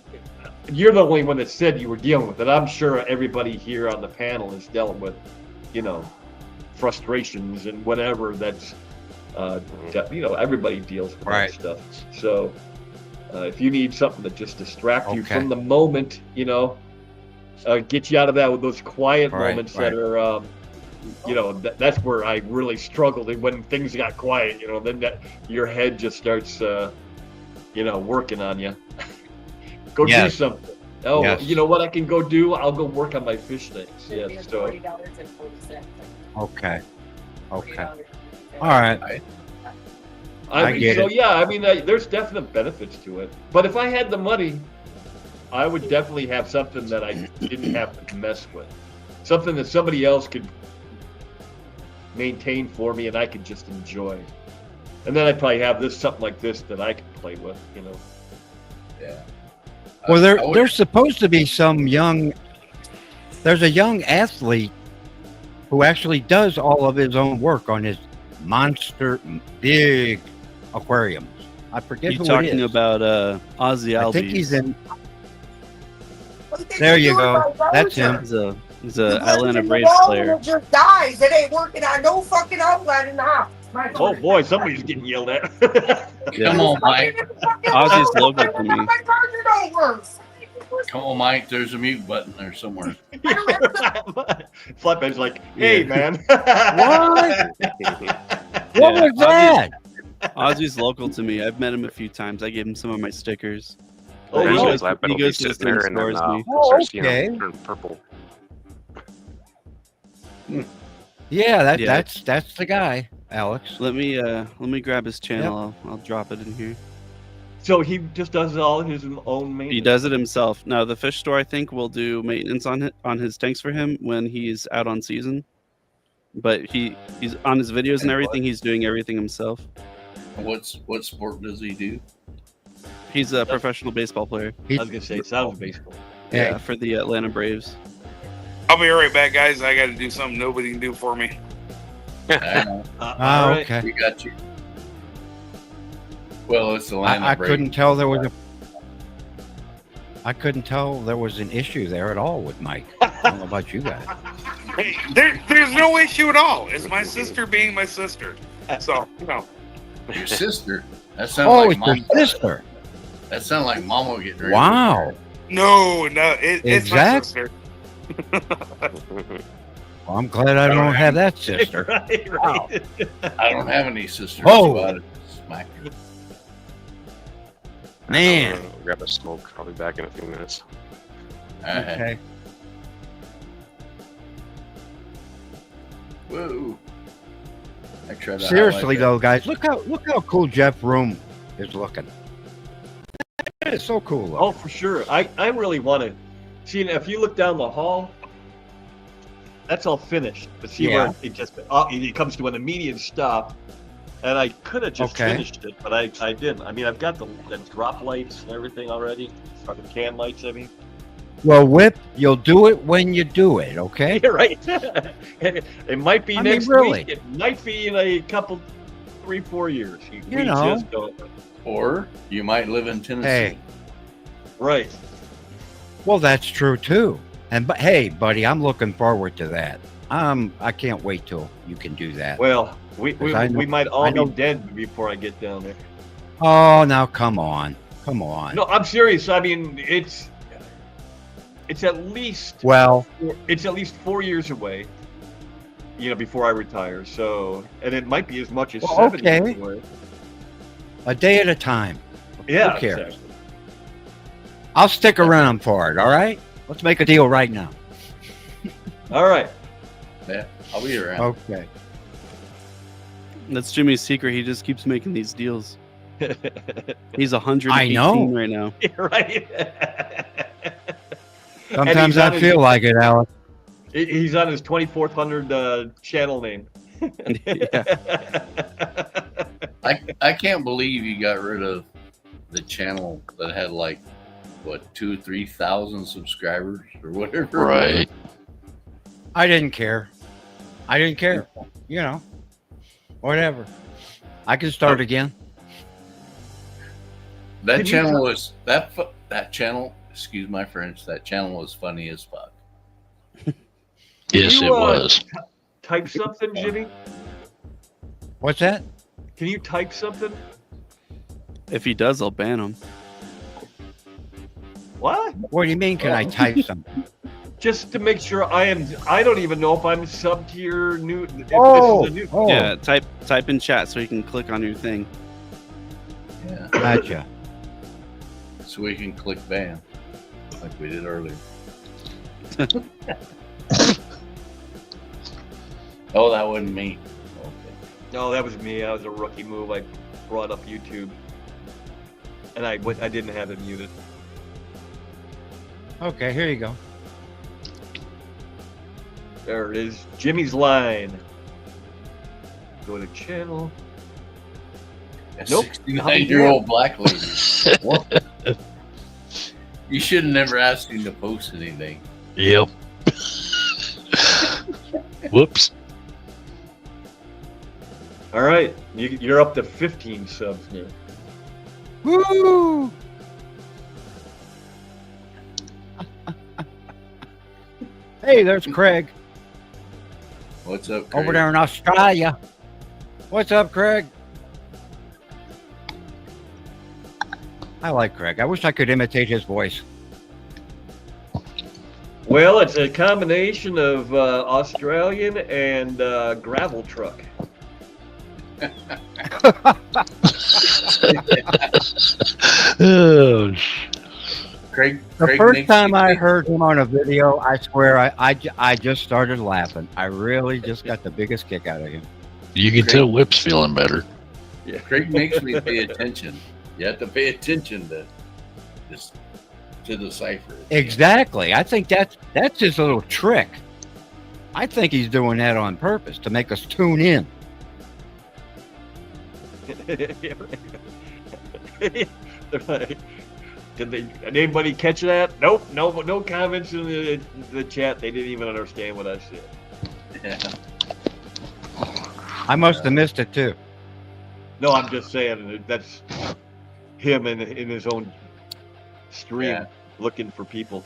you're the only one that said you were dealing with it, I'm sure everybody here on the panel is dealing with, frustrations and whatever that's, everybody deals with that stuff. So if you need something to just distract you from the moment, get you out of that with those quiet moments that are, that's where I really struggled. And when things got quiet, then your head just starts, working on you. Go do something. Oh, you know what I can go do? I'll go work on my fish tanks. Yes. So. Okay. All right. I mean, there's definite benefits to it. But if I had the money, I would definitely have something that I didn't have to mess with. Something that somebody else could maintain for me and I could just enjoy. And then I'd probably have something like this that I could play with, Yeah. Well, there's supposed to be there's a young athlete who actually does all of his own work on his monster big aquariums. I forget who it is. You're talking about Ozzy Albies. I think he's in. There you go. That's him. He's a Atlanta Braves player. It just dies. It ain't working on no fucking outlet in the house. Oh boy, somebody's getting yelled at. Come on, Mike. Ozzy's local to me. Come on, Mike. There's a mute button there somewhere. Flatbed's like, hey, man. What? What was that? Ozzy's local to me. I've met him a few times. I gave him some of my stickers. Oh, he really? goes to the same store as me. Turn purple. Yeah, that's the guy, Alex. Let me grab his channel. I'll drop it in here. So he just does all his own maintenance? He does it himself. No, the fish store I think will do maintenance on his tanks for him when he's out on season. But he's on his videos and everything. He's doing everything himself. What sport does he do? He's a professional baseball player. I was gonna say sounds baseball. Yeah, for the Atlanta Braves. I'll be right back, guys. I got to do something nobody can do for me. Okay. We got you. Well, it's the line. I couldn't tell there was an issue there at all with Mike. I don't know about you guys. Hey, there's no issue at all. It's my sister being my sister. So, Your sister? That sounds like it's your sister. That sounds like Mama getting ready. Wow. No, it's my sister. Well, I'm glad I don't have that sister. Right. Wow. I don't have any sisters. Oh. So I'd smack her. Man. Grab a smoke. I'll be back in a few minutes. Okay. Whoa. I tried to Seriously highlight though, guys, look how cool Jeff's room is looking. It's so cool. Though. Oh, for sure. I really want to see if you look down the hall. That's all finished. But see where it just it comes to an immediate stop, and I could have just finished it, but I didn't. I mean, I've got the drop lights and everything already, or the can lights. I mean. Well, Whip, you'll do it when you do it, okay? You're right. It might be next week. It might be in a couple, 3-4 years. You know. Just don't. Or you might live in Tennessee. Hey. Right. Well, that's true too. But hey, buddy, I'm looking forward to that. I can't wait till you can do that. Well, we might I all know- be dead before I get down there. Oh, now come on. No, I'm serious. I mean, it's at least Well, it's at least 4 years away. You know, before I retire. So, and it might be as much as Well, 7 okay. years away. a day at a time. Yeah, Who cares? exactly. I'll stick around for it. All right. Let's make a deal right now. All right. Yeah, I'll be around. Okay. That's Jimmy's secret. He just keeps making these deals. He's 118 I know. right now. Right. Sometimes he's on I his- feel like it, Alex. He's on his 2400 channel name. Yeah. I can't believe you got rid of the channel that had like what 2,000 or 3,000 subscribers or whatever. Right. I didn't care. You know, whatever. I can start again. That Can you channel tell- was that channel. Excuse my French. That channel was funny as fuck. Yes, You, it was. Type something, Jimmy. What's that? Can you type something? If he does, I'll ban him. What? What do you mean? Can I type something? Just to make sure I am. I don't even know if I'm sub to your new. If Oh, this is a new. oh, Yeah, type in chat so you can click on your thing. Yeah. gotcha. So we can click ban like we did earlier. Oh, that wasn't me. Okay. No, that was me. That was a rookie move. I brought up YouTube, and I didn't have it muted. Okay, here you go. There it is. Jimmy's line. Go to channel. A Nope. 69-year-old black lady. What? You should have never asked him to post anything. Yep. Whoops. All right, you're up to 15 subs now. Woo! Hey, there's Craig What's up, Craig? over there in Australia. What's up, Craig? I like Craig. I wish I could imitate his voice. Well, it's a combination of Australian and gravel truck. Oh, Craig. The Craig first makes time me I think- heard him on a video, I swear I just started laughing. I really just got the biggest kick out of him. you can tell Whip's feeling better. Craig makes me pay attention. You have to pay attention to this, to decipher it. Exactly. I think that's his little trick. I think he's doing that on purpose to make us tune in. Did anybody catch that? Nope. No comments in the chat. They didn't even understand what I said. Yeah. I must have missed it too. No, I'm just saying that's him in his own stream Yeah. looking for people.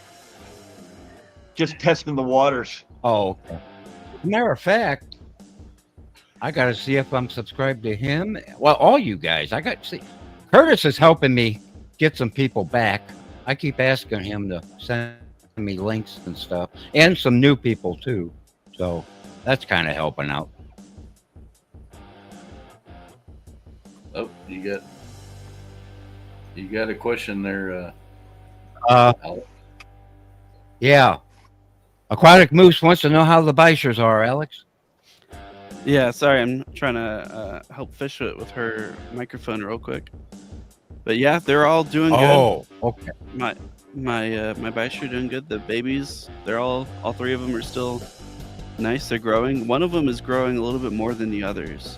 Just testing the waters. Oh, okay. Matter of fact, I got to see if I'm subscribed to him. Well, all you guys. I got to see. Curtis is helping me get some people back. I keep asking him to send me links and stuff, and some new people too. So that's kind of helping out. Oh, you got a question there. Alex? Yeah. Aquatic Moose wants to know how the Bishers are, Alex. Yeah, sorry, I'm trying to help Fish with her microphone real quick. But yeah, they're all doing good. Oh, okay. My Bishers are doing good. The babies, all three of them are still nice. They're growing. One of them is growing a little bit more than the others.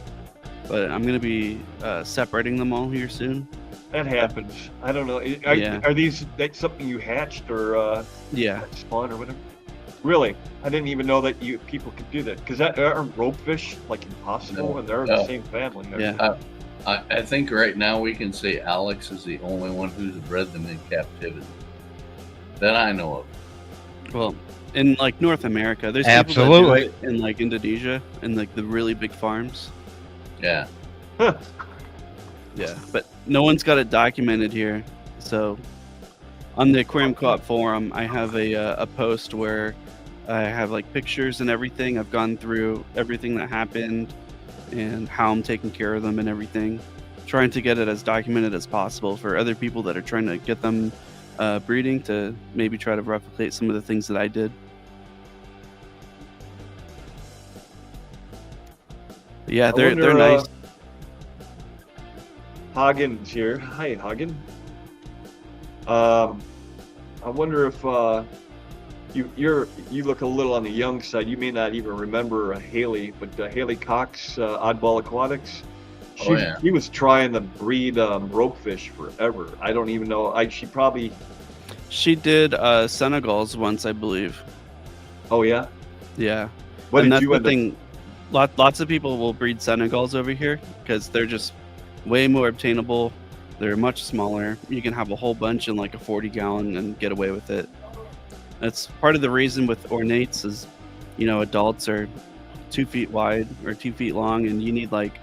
But I'm gonna be separating them all here soon. That happens. I don't know. Yeah. Are these that's something you hatched or Yeah. spawn or whatever? Really? I didn't even know that people could do that. Because that aren't ropefish like impossible, No. and they're in No. the same family. Yeah. I think right now we can say Alex is the only one who's bred them in captivity that I know of. Well, in like North America. There's Absolutely. people that do it in like Indonesia and like the really big farms. Yeah. Yeah, but no one's got it documented here. So on the Aquarium Co-op forum, I have a post where I have like pictures and everything. I've gone through everything that happened and how I'm taking care of them and everything, trying to get it as documented as possible for other people that are trying to get them breeding to maybe try to replicate some of the things that I did. But yeah, they're nice. Hagen's here. Hi, Hagen. I wonder if you look a little on the young side. You may not even remember Haley, but Haley Cox, Oddball Aquatics. She was trying to breed ropefish forever. I don't even know. She did Senegals once, I believe. Oh yeah. Yeah. What and did that's you the end up? thing. Lots of people will breed Senegals over here because they're just way more obtainable. They're much smaller. You can have a whole bunch in like a 40-gallon and get away with it. That's part of the reason with ornates is, adults are 2 feet wide or 2 feet long, and you need like,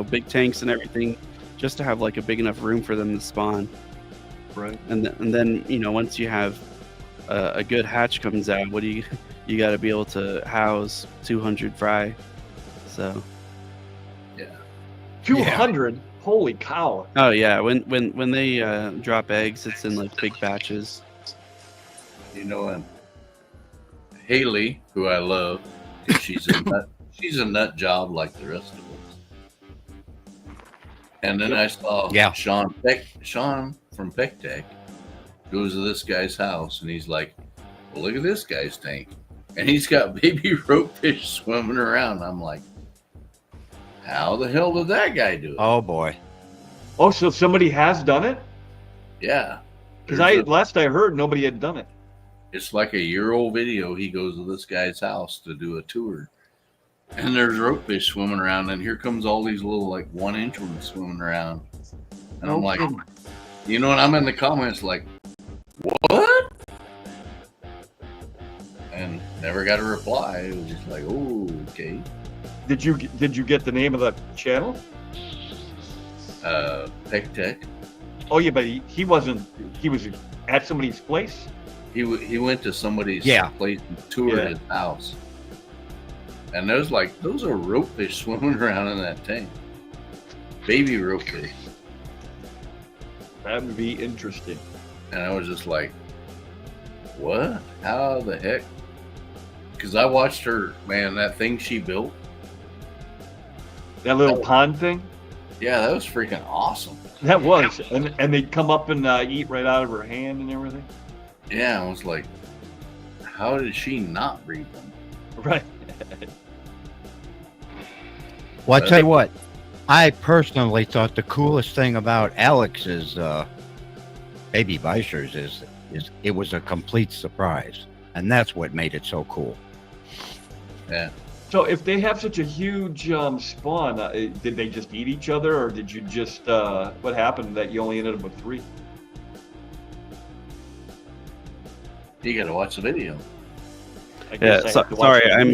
big tanks and everything just to have like a big enough room for them to spawn. Right. And then once you have a good hatch comes out, what do you got to be able to house 200 fry. So. Yeah. 200. Holy cow! Oh yeah, when they drop eggs, it's in like big batches. Haley, who I love, 'cause she's a nut job like the rest of us. And then I saw Sean from Peck Tech goes to this guy's house, and he's like, "Well, look at this guy's tank," and he's got baby ropefish swimming around. I'm like, how the hell did that guy do it? Oh boy. Oh, so somebody has done it? Yeah. Because last I heard, nobody had done it. It's like a year-old video. He goes to this guy's house to do a tour, and there's ropefish swimming around, and here comes all these little like 1-inch ones swimming around, and I'm like, and I'm in the comments like, what? And never got a reply. It was just like, oh, okay. Did you get the name of the channel? Peck Tech. Oh yeah, but he wasn't. He was at somebody's place. He went to somebody's place and toured his house, and those are ropefish swimming around in that tank, baby ropefish. That would be interesting. And I was just like, what? How the heck? Because I watched her, man, that thing she built. That little pond thing? Yeah, that was freaking awesome. That was. And they'd come up and eat right out of her hand and everything? Yeah, I was like, how did she not breed them? Right. Well, I tell you what, I personally thought the coolest thing about Alex's baby Weissers is it was a complete surprise. And that's what made it so cool. Yeah. So if they have such a huge spawn, did they just eat each other, or did you just, what happened that you only ended up with 3? You gotta watch the video. Yeah, sorry, I'm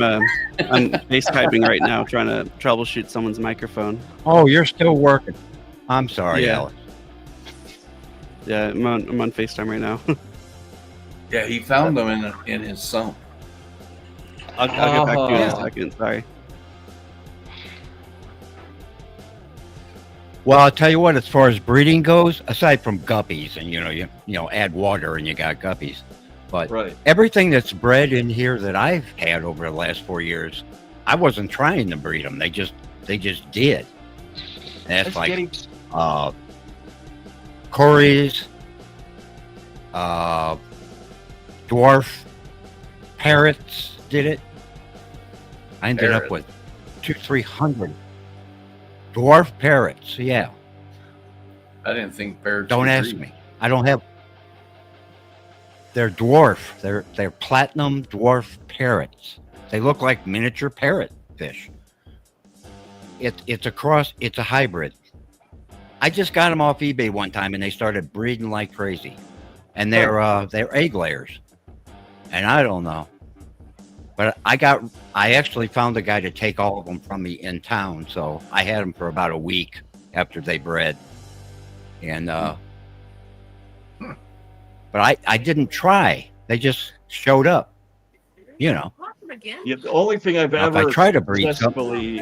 FaceTyping right now, trying to troubleshoot someone's microphone. Oh, you're still working. I'm sorry, Alex. Yeah, I'm on FaceTime right now. Yeah, he found them in his sump. I'll get back to you in a second. Sorry. Well, I'll tell you what, as far as breeding goes, aside from guppies, and you add water and you got guppies, but everything that's bred in here that I've had over the last 4 years, I wasn't trying to breed them. They just did. And that's like Corys, dwarf parrots did it. I ended up with 200-300 dwarf parrots. Yeah. I didn't think parrots. Don't ask me. I don't have. They're dwarf. They're platinum dwarf parrots. They look like miniature parrot fish. It's a cross. It's a hybrid. I just got them off eBay one time, and they started breeding like crazy. And they're egg layers. And I don't know. But I actually found a guy to take all of them from me in town, so I had them for about a week after they bred. And but I didn't try. They just showed up. You know. Yeah, the only thing I've Now, if ever I try to breed successfully,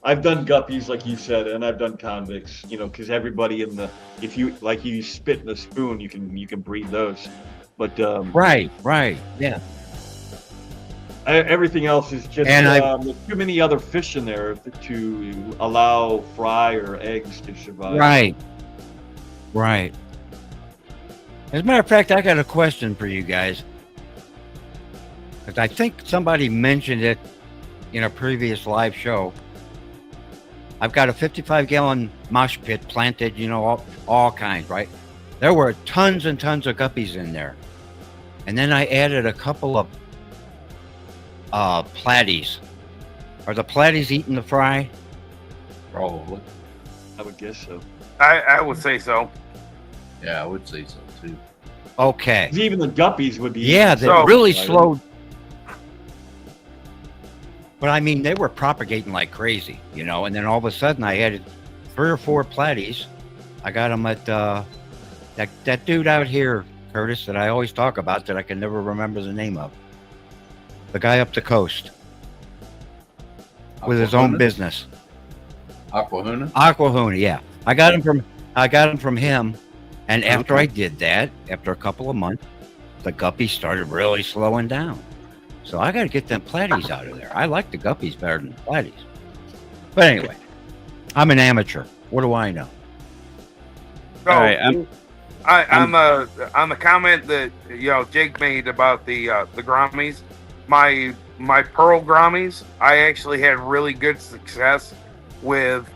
I've done guppies like you said, and I've done convicts. You know, because everybody if you spit in a spoon, you can breed those. But right, yeah. Everything else is just there's too many other fish in there to allow fry or eggs to survive. Right. As a matter of fact, I got a question for you guys. Because I think somebody mentioned it in a previous live show. I've got a 55-gallon mosh pit planted, you know, all kinds, right? There were tons and tons of guppies in there. And then I added a couple of platies. Are the platies eating the fry? Probably. I would guess so. I would say so. Yeah, I would say so too. Okay. 'Cause even the guppies would be. Yeah, they really slowed. But I mean, they were propagating like crazy, you know. And then all of a sudden, I added 3 or 4 platies. I got them at that dude out here, Curtis, that I always talk about that I can never remember the name of. The guy up the coast with his own business. Aquahuna, yeah. I got him from him, and after I did that, after a couple of months, the guppies started really slowing down. So I got to get them platies out of there. I like the guppies better than the platies. But anyway, I'm an amateur. What do I know? So, All right, on the comment that Jake made about the Grommies, my pearl Grommies, I actually had really good success with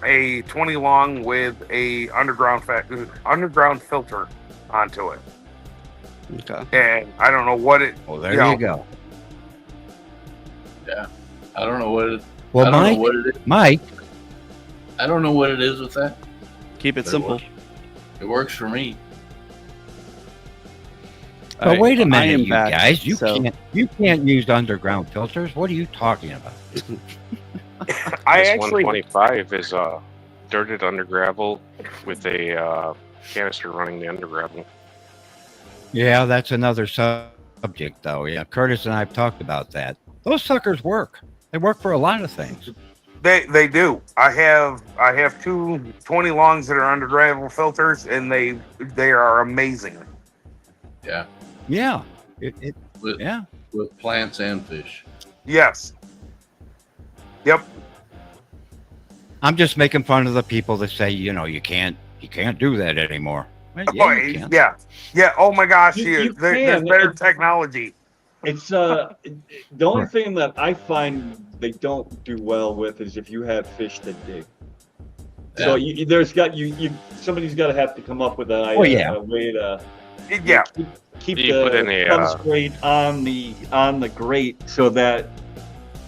a 20 long with a underground filter onto it. Okay. And I don't know what it. Well, there you go. Yeah, I don't know what it. Well, I don't know what it is. Mike, I don't know what it is with that. Keep it simple. It works for me. but All right, wait a I minute, am you back, guys. You so- can't use underground filters. What are you talking about? I actually 125 is dirted under gravel with a canister running the under gravel. Yeah, that's another subject, though. Yeah, Curtis and I have talked about that. Those suckers work. They work for a lot of things. They do. I have 2 20 longs that are under gravel filters, and they are amazing. Yeah. Yeah. With plants and fish. Yes. Yep. I'm just making fun of the people that say, you can't do that anymore. Well, you can. Yeah. Oh my gosh, You there's can. better technology. It's the only thing that I find they don't do well with is if you have fish that dig. So somebody's got to have to come up with a way to keep the substrate on the grate so that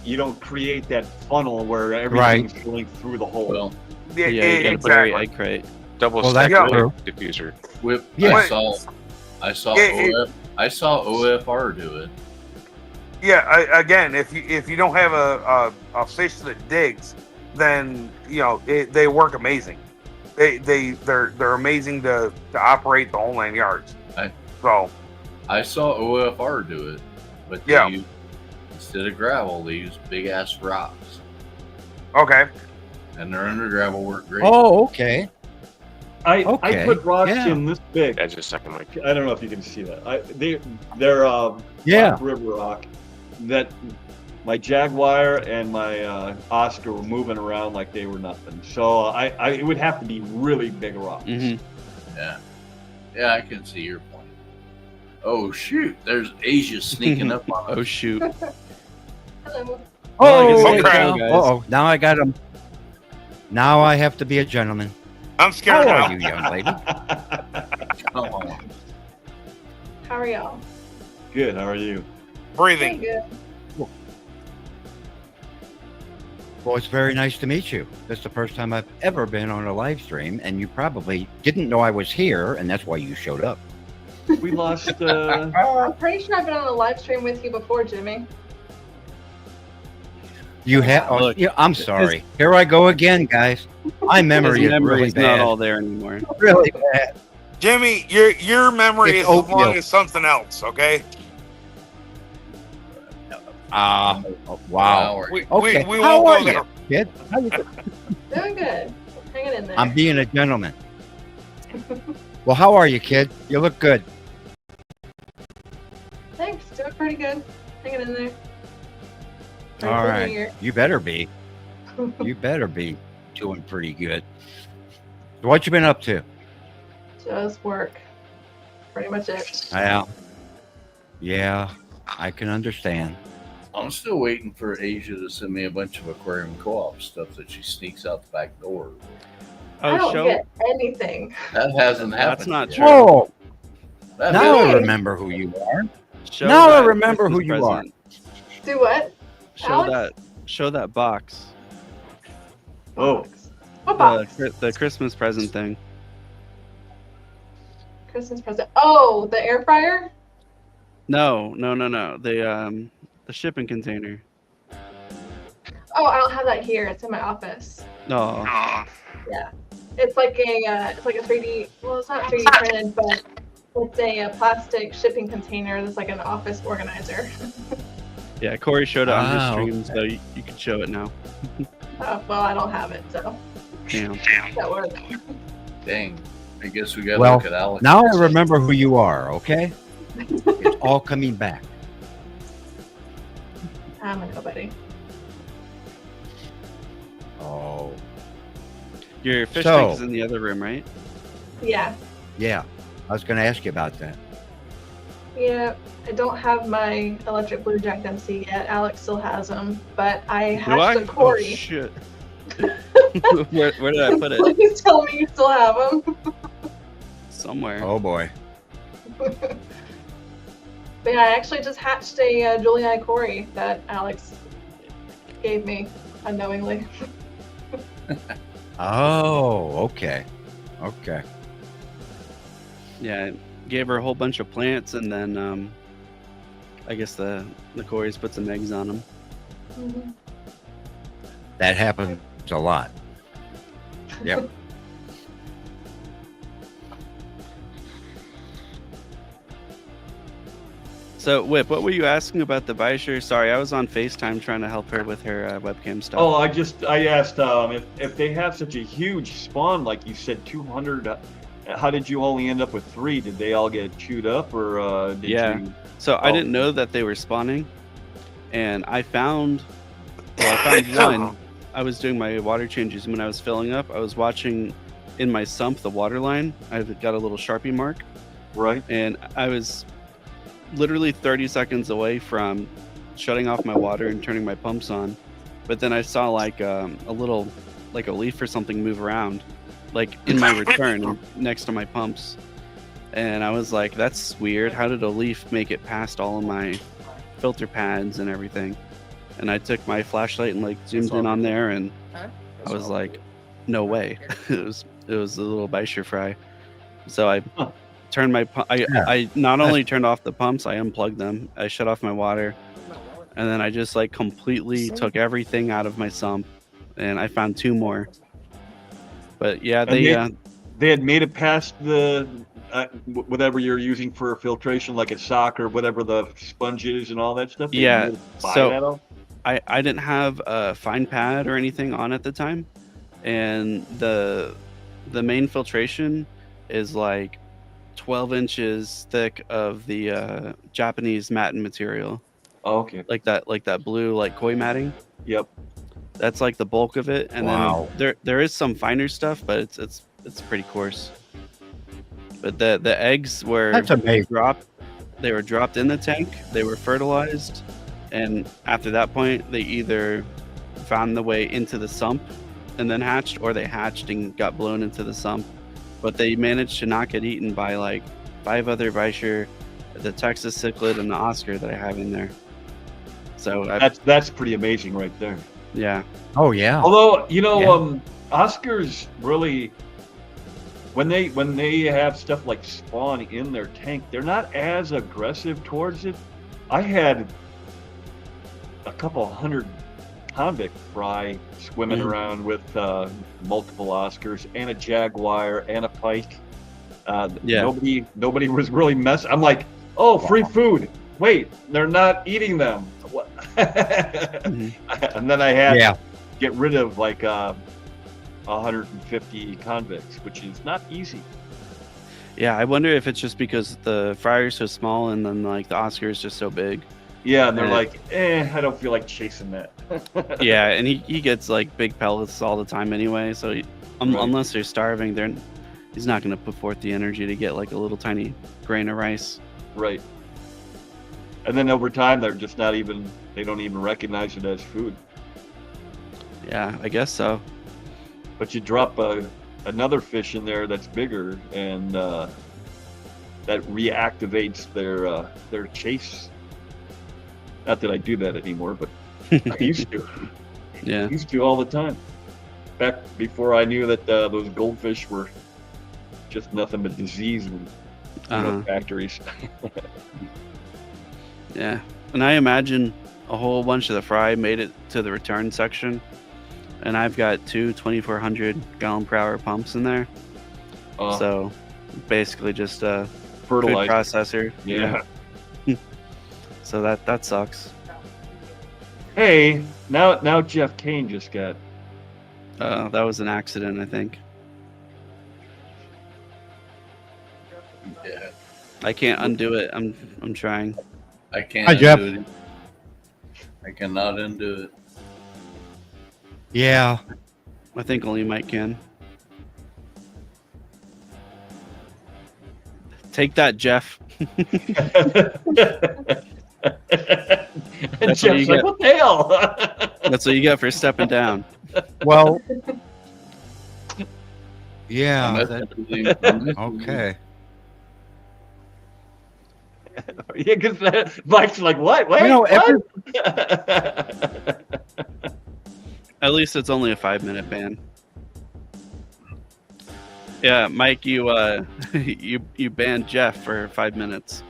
you don't create that funnel where everything's going through the hole. Well, Yeah, you gotta put every egg crate. Double stack diffuser. I saw OFR do it. Yeah, again, if you don't have a fish that digs, then they work amazing. They're amazing to operate the whole 9 yards. I saw OFR do it, but instead of gravel, they use big ass rocks. Okay. And their under gravel worked great. Oh, okay. I put rocks in this big. Yeah, just a second, Mike. I don't know if you can see that. They're Black River rock that my Jaguar and my Oscar were moving around like they were nothing. So it would have to be really big rocks. Mm-hmm. Yeah, I can see your point. Oh shoot! There's Asia sneaking up on us. Oh shoot! Oh, now I got him. Now I have to be a gentleman. I'm scared How now. are you, young lady? Come on. How are y'all? Good. How are you? Breathing. Good. Well, it's very nice to meet you. This is the first time I've ever been on a live stream, and you probably didn't know I was here, and that's why you showed up. We lost. I'm pretty sure I've been on a live stream with you before, Jimmy. You have. Oh, yeah, I'm sorry. Here I go again, guys. My memory is really bad. not all there anymore. Really bad. Jimmy, your memory It's is as long oatmeal. as something else. Okay. Wow. We Okay. won't How go are there. you, kid? How you doing? Doing good. Hanging in there. I'm being a gentleman. Well, how are you, kid? You look good. Thanks. Doing pretty good. Hanging in there. Ready All for the right. new year. You better be. You better be doing pretty good. So what you been up to? Just work. Pretty much it. Yeah, I can understand. I'm still waiting for Asia to send me a bunch of aquarium co-op stuff that she sneaks out the back door. I don't get anything. That hasn't happened. That's not true. Whoa! That Now I hasn't- remember who you are. Show Now I that remember who Christmas you are. present. Do what? Alex? Show that box. Oh. What box? The Christmas present thing. Christmas present. Oh, the air fryer? No. The shipping container. Oh, I don't have that here. It's in my office. No. Yeah. It's like a 3D. Well, it's not 3D printed, but it's a plastic shipping container that's like an office organizer. Yeah, Corey showed it on his Ah, stream, so you can show it now. Well, I don't have it, so Damn. that works. Dang. I guess we got to Well, look at Alex. now I remember who you are, okay? It's all coming back. I'm a nobody. Oh. Your fish So- tank is in the other room, right? Yeah. Yeah, I was going to ask you about that. Yeah. I don't have my electric blue Jack Dempsey yet. Alex still has them, but I Do hatched I? a Cory. Oh, shit. where did I put it? Please tell me you still have them. Somewhere. Oh boy. But yeah, I actually just hatched a Julia Cory that Alex gave me unknowingly. Oh, okay. Okay. Yeah, gave her a whole bunch of plants, and then I guess the Corys put some eggs on them. Mhm. That happens a lot. Yep. So, Whip, what were you asking about the Bisher? Sorry, I was on FaceTime trying to help her with her webcam stuff. Oh, I asked if they have such a huge spawn, like you said, 200. How did you only end up with 3? Did they all get chewed up, or did Yeah. you? So I didn't know that they were spawning, and I found one. I was doing my water changes, and when I was filling up, I was watching in my sump the water line. I've got a little Sharpie mark, Right. and I was literally 30 seconds away from shutting off my water and turning my pumps on, but then I saw like a little, like a leaf or something move around, like in my return next to my pumps. And I was like, that's weird. How did a leaf make it past all of my filter pads and everything? And I took my flashlight and like zoomed in on there, and I was like, no way. it was a little Bisher fry. So I turned my I not only turned off the pumps, I unplugged them. I shut off my water, and then I just like completely took everything out of my sump, and I found 2 more. But yeah, And they had made it past the whatever you're using for filtration, like a sock or whatever the sponge is and all that stuff. They yeah. made it by that So all? I didn't have a fine pad or anything on at the time, and the main filtration is like 12 inches thick of the Japanese matting material. Oh, okay. Like that blue like koi matting. Yep. That's like the bulk of it, and Wow. then there is some finer stuff, but it's pretty coarse. But the eggs were That's amazing. they were dropped in the tank, they were fertilized, and after that point they either found the way into the sump and then hatched, or they hatched and got blown into the sump. But they managed to not get eaten by like 5 other Bisher, the Texas cichlid, and the Oscar that I have in there. So That's pretty amazing right there. yeah. Oh yeah. Although, Yeah. Oscar's really, when they have stuff like spawn in their tank, they're not as aggressive towards it. I had a couple hundred convict fry swimming around with multiple Oscars and a jaguar and a pike. Nobody was really messing. I'm like, oh, free food. Wait, they're not eating them. What? And then I had to get rid of like 150 convicts, which is not easy. Yeah, I wonder if it's just because the fryer is so small and then like the Oscar is just so big. Yeah, and they're like, I don't feel like chasing that. Yeah, and he gets like big pellets all the time anyway, so unless they're starving, he's not going to put forth the energy to get like a little tiny grain of rice. Right. And then over time, they don't even recognize it as food. Yeah, I guess so. But you drop another fish in there that's bigger, and that reactivates their chase. Not that I do that anymore, but I used to. Yeah. I used to all the time. Back before I knew that those goldfish were just nothing but disease and factories. Yeah. And I imagine a whole bunch of the fry made it to the return section. And I've got two 2,400 gallon per hour pumps in there. So basically just a food processor. Yeah. So that sucks. Hey, now Jeff Kane just got. That was an accident, I think. Yeah. I can't undo it. I'm trying. I can't Hi, Jeff. undo it. I cannot undo it. Yeah. I think only Mike can. Take that, Jeff. And Jeff's like, what the hell? That's what you get for stepping down. Well, yeah. Okay. Yeah, because Mike's like, what? Wait, You know, what? At least it's only a 5-minute ban. Yeah, Mike, you you banned Jeff for 5 minutes.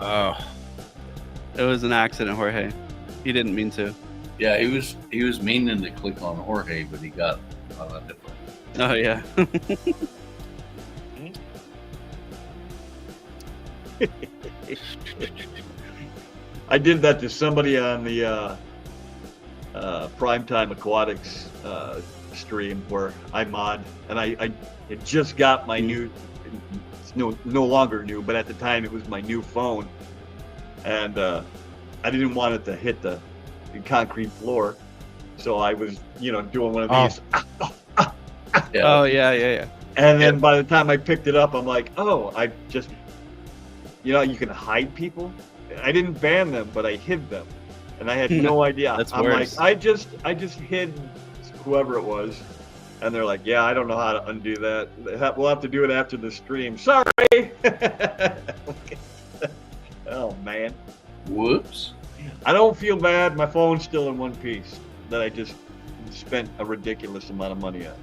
Oh, it was an accident, Jorge. He didn't mean to. Yeah, he was meaning to click on Jorge, but he got on a different. Oh yeah. I did that to somebody on the Primetime Aquatics stream where I mod, and I had just got my new, it's no longer new, but at the time it was my new phone, and I didn't want it to hit the concrete floor, so I was doing one of these. Oh yeah. And then by the time I picked it up, I'm like, oh, I just, you can hide people. I didn't ban them, but I hid them, and I had no idea. That's I'm worse. like, I just hid whoever it was, and they're like, yeah, I don't know how to undo that. We'll have to do it after the stream. Sorry. Oh man. Whoops. I don't feel bad. My phone's still in one piece that I just spent a ridiculous amount of money on.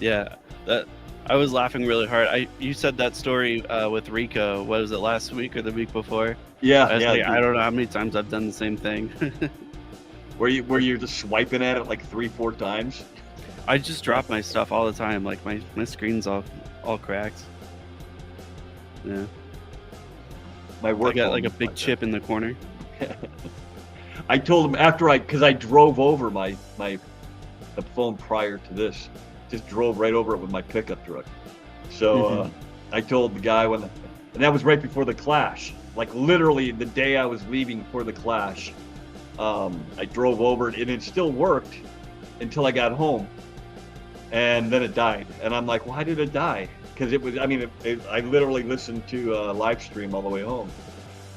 Yeah, that I was laughing really hard. You said that story with Rico. What was it, last week or the week before? Yeah, I don't know how many times I've done the same thing. Were you just swiping at it like 3-4 times? I just drop my stuff all the time. Like my screen's all cracked. Yeah. My work. I got like a big chip in the corner. I told him because I drove over the phone prior to this. Just drove right over it with my pickup truck. So I told the guy and that was right before the clash. Like literally the day I was leaving for the clash, I drove over it and it still worked until I got home, and then it died. And I'm like, why did it die? Because I literally listened to a live stream all the way home,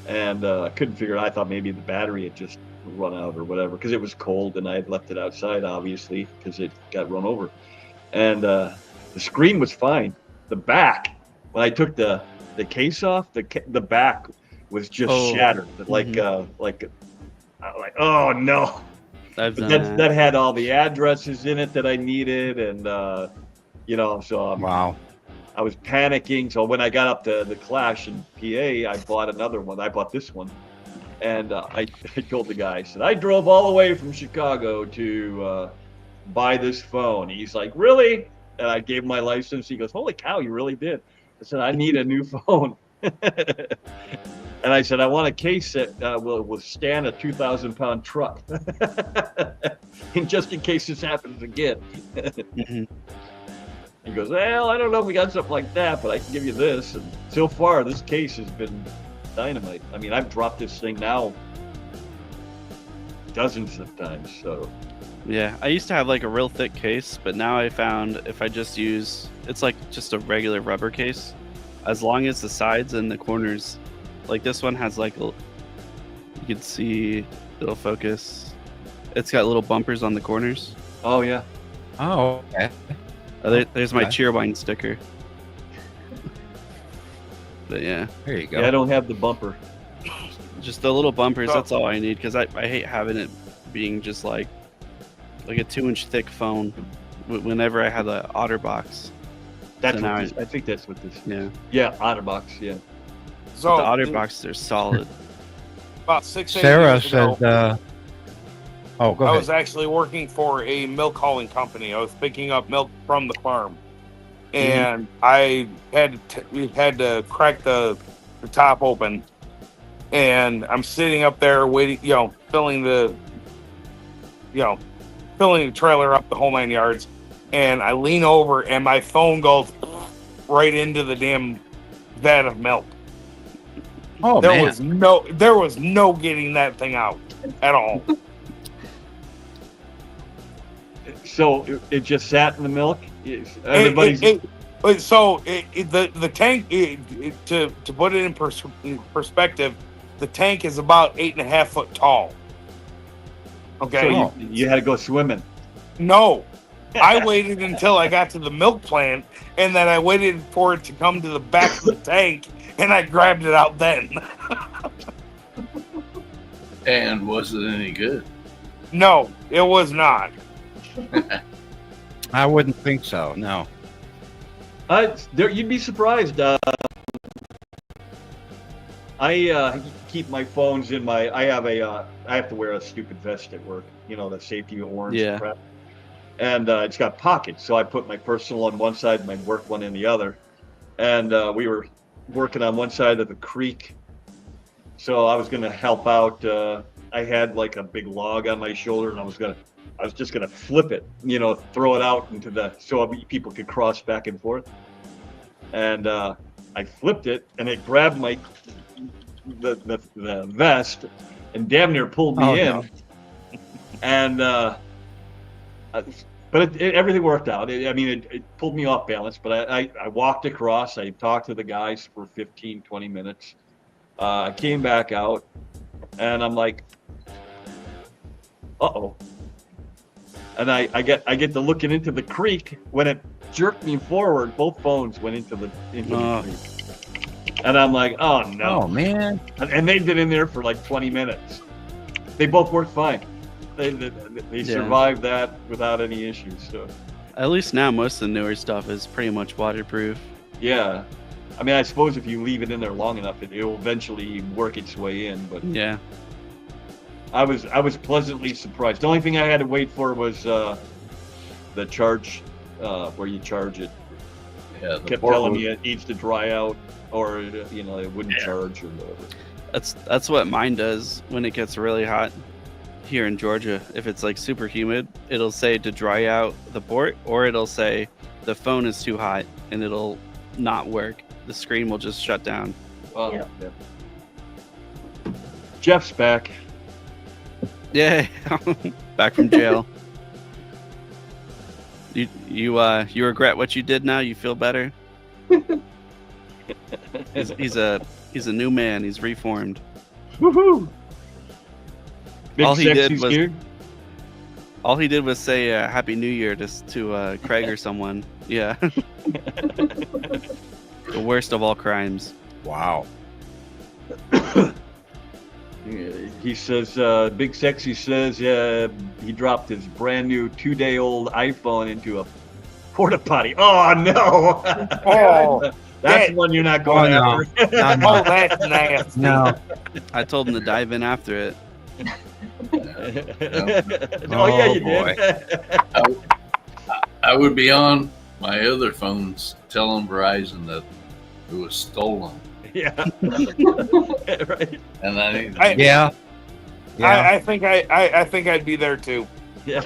and I couldn't figure it out. I thought maybe the battery had just run out or whatever, because it was cold and I had left it outside, obviously, because it got run over. And the screen was fine. The back, when I took the case off, the back was just shattered. Like oh no. I've done But that had all the addresses in it that I needed, and so Wow. I was panicking. So when I got up to the Clash in PA, I bought another one. I bought this one, and I told the guy, I said, I drove all the way from Chicago to buy this phone. He's like, really? And I gave him my license. He goes, holy cow, you really did. I said, I need a new phone. And I said, I want a case that will withstand a 2,000-pound truck. And just in case this happens again. He goes, well, I don't know if we got something like that, but I can give you this. And so far, this case has been dynamite. I mean, I've dropped this thing now dozens of times. So yeah, I used to have like a real thick case, but now I found if I just use, it's like just a regular rubber case, as long as the sides and the corners, like this one has like you can see, it'll focus. It's got little bumpers on the corners. Oh yeah. Oh, okay. There's my Cheerwine sticker. But yeah. There you go. Yeah, I don't have the bumper. Just the little bumpers, that's all I need, because I hate having it being just like a 2-inch thick phone whenever I had the OtterBox. That's so I think that's what this is. Yeah. Yeah, OtterBox, yeah. So the OtterBox, they're solid. About 6 Sarah years ago, said, oh, go I ahead. was actually working for a milk hauling company. I was picking up milk from the farm, and I we had to crack the top open, and I'm sitting up there waiting, filling the trailer up the whole 9 yards, and I lean over and my phone goes right into the damn vat of milk. Oh, there man. was no getting that thing out at all. So it just sat in the milk. Everybody's the tank. To put it in perspective, the tank is about 8.5 foot tall. Okay, so you had to go swimming. No, I waited until I got to the milk plant, and then I waited for it to come to the back of the tank, and I grabbed it out then. And was it any good? No, it was not. I wouldn't think so. No. You'd be surprised. I keep my phones in my. I have to wear a stupid vest at work. The safety orange crap. And it's got pockets, so I put my personal on one side, and my work one in the other. And we were working on one side of the creek, so I was going to help out. I had like a big log on my shoulder, and I was just gonna flip it, throw it out into so people could cross back and forth. And I flipped it, and it grabbed the vest and damn near pulled me in. No. And but everything worked out. It pulled me off balance, but I walked across. I talked to the guys for 15, 20 minutes. I came back out, and I'm like, uh-oh. And I get to looking into the creek. When it jerked me forward, both phones went into the creek. And I'm like, oh no. Oh man. And they'd been in there for like 20 minutes. They both worked fine. They survived that without any issues. So at least now most of the newer stuff is pretty much waterproof. Yeah. I suppose if you leave it in there long enough, it will eventually work its way in. But yeah. I was pleasantly surprised. The only thing I had to wait for was the charge, where you charge it. Yeah, kept telling me it needs to dry out, or it wouldn't charge or whatever. That's what mine does when it gets really hot here in Georgia. If it's like super humid, it'll say to dry out the port, or it'll say the phone is too hot, and it'll not work. The screen will just shut down. Well, yeah. Jeff's back. Yeah, back from jail. You regret what you did now? You feel better? He's a new man. He's reformed. Woohoo! All he did was say Happy New Year to Craig or someone. Yeah. The worst of all crimes. Wow. He says, Big Sexy says he dropped his brand new 2-day-old iPhone into a porta potty. Oh, no. Oh, that's one you're not going no. after. Oh, that's nasty. No. I told him to dive in after it. Oh, yeah, you boy. did. I would be on my other phones telling Verizon that it was stolen. Yeah. Right. And Yeah. I think I'd be there too. Yeah.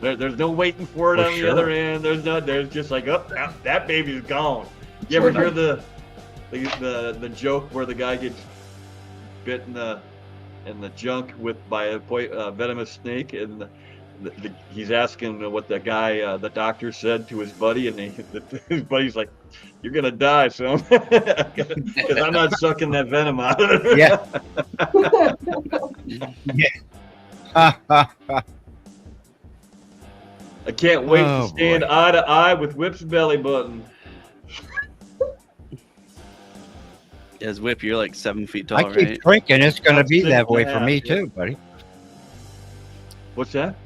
There's no waiting for it For on sure. the other end. There's just like, oh, that baby's gone. You ever hear the joke where the guy gets bit in the junk by a venomous snake, and he's asking what the guy, the doctor said to his buddy, and his buddy's like, "You're gonna die, son, because I'm not sucking that venom out of it." Yeah. I can't wait Oh, to stand boy. eye to eye with Whip's belly button. As Whip, you're like 7 feet tall, I keep right? drinking. It's going to be I'm that way 6.5, for me yeah. too, buddy. What's that?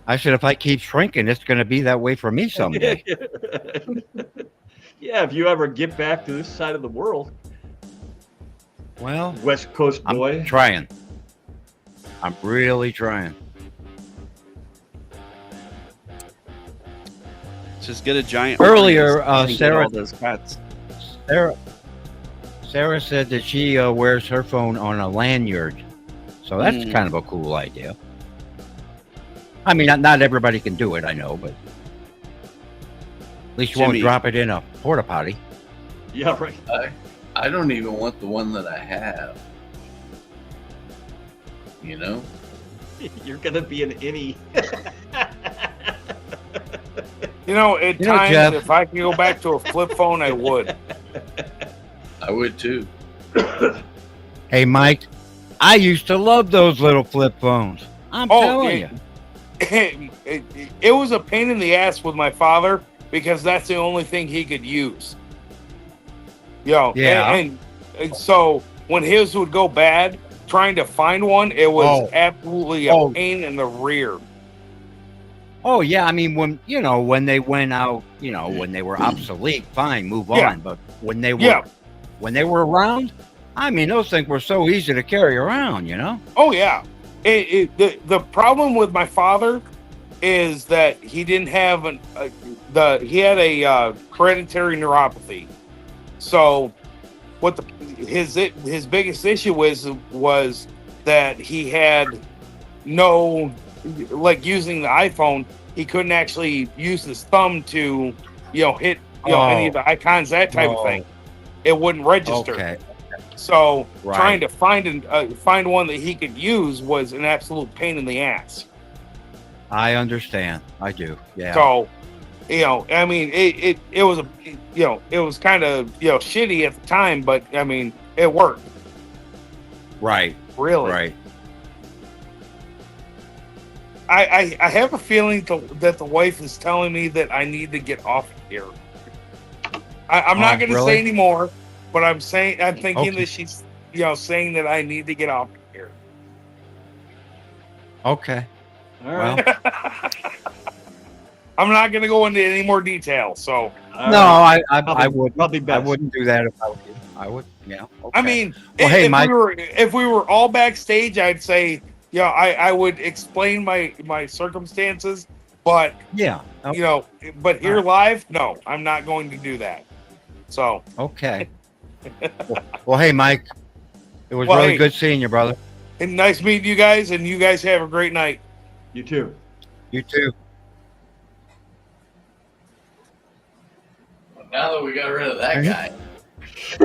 I said, if I keep shrinking, it's going to be that way for me someday. Yeah, if you ever get back to this side of the world, Well, West Coast boy. I'm trying. I'm really trying. Just get a giant. Earlier, organ and get Sarah- all those cats. Sarah said that she wears her phone on a lanyard. So that's Mm. kind of a cool idea. I mean, not everybody can do it, I know, but at least you won't Jimmy. drop it in a porta potty. Yeah, right. I don't even want the one that I have. You know? You're gonna be an innie. You know, at You know, times, Jeff- if I could go back to a flip phone, I would. I would too. Hey, Mike, I used to love those little flip phones. I'm telling you. It was a pain in the ass with my father because that's the only thing he could use. Yo, Yeah. and so when his would go bad, trying to find one, it was absolutely a pain in the rear. Oh yeah, I mean when they went out, when they were obsolete, fine, move Yeah. on. But when they were around, I mean those things were so easy to carry around, Oh yeah. The problem with my father is that he didn't have he had a hereditary neuropathy. So what his biggest issue was that he had no, like using the iPhone, he couldn't actually use his thumb to hit any of the icons, that type of thing. It wouldn't register. Okay. So Right. trying to find one that he could use was an absolute pain in the ass. I understand. I do. Yeah. So, I mean, it was it was kind of shitty at the time, but I mean, it worked. Right. Really. Right. I have a feeling that the wife is telling me that I need to get off here. I'm not going to really? say anymore, but I'm thinking Okay. that she's saying that I need to get off here. Okay. All right. I'm not going to go into any more detail. So No, I Probably- would. probably I best. wouldn't do that if I were you. I would. Yeah. I okay. mean, Well, hey, if Mike. we were all backstage, I'd say, I would explain my circumstances, but Yeah. but here live, no, I'm not going to do that. So Okay. Well, hey, Mike. It was Well, really hey. good seeing you, brother. and nice meeting you guys, and you guys have a great night. You too. You too. Now that we got rid of that guy.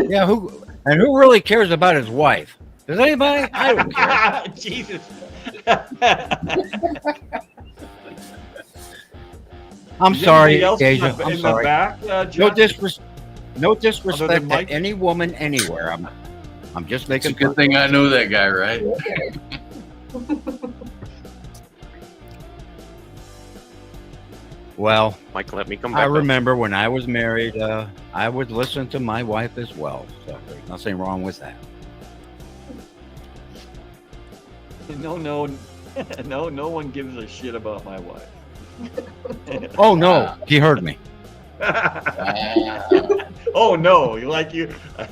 Yeah. Who really cares about his wife? Does anybody? I don't care. Jesus. I'm Is sorry, anybody else Asia. in the I'm sorry. back, No Jeff? No Other disrespect than to Mike? any woman anywhere. I'm just It's a making. good thing I know that guy, right? Well, Mike, let me come back. I remember when I was married, I would listen to my wife as well. So there's nothing wrong with that. No, no one gives a shit about my wife. Oh no, he heard me. Oh no, like you.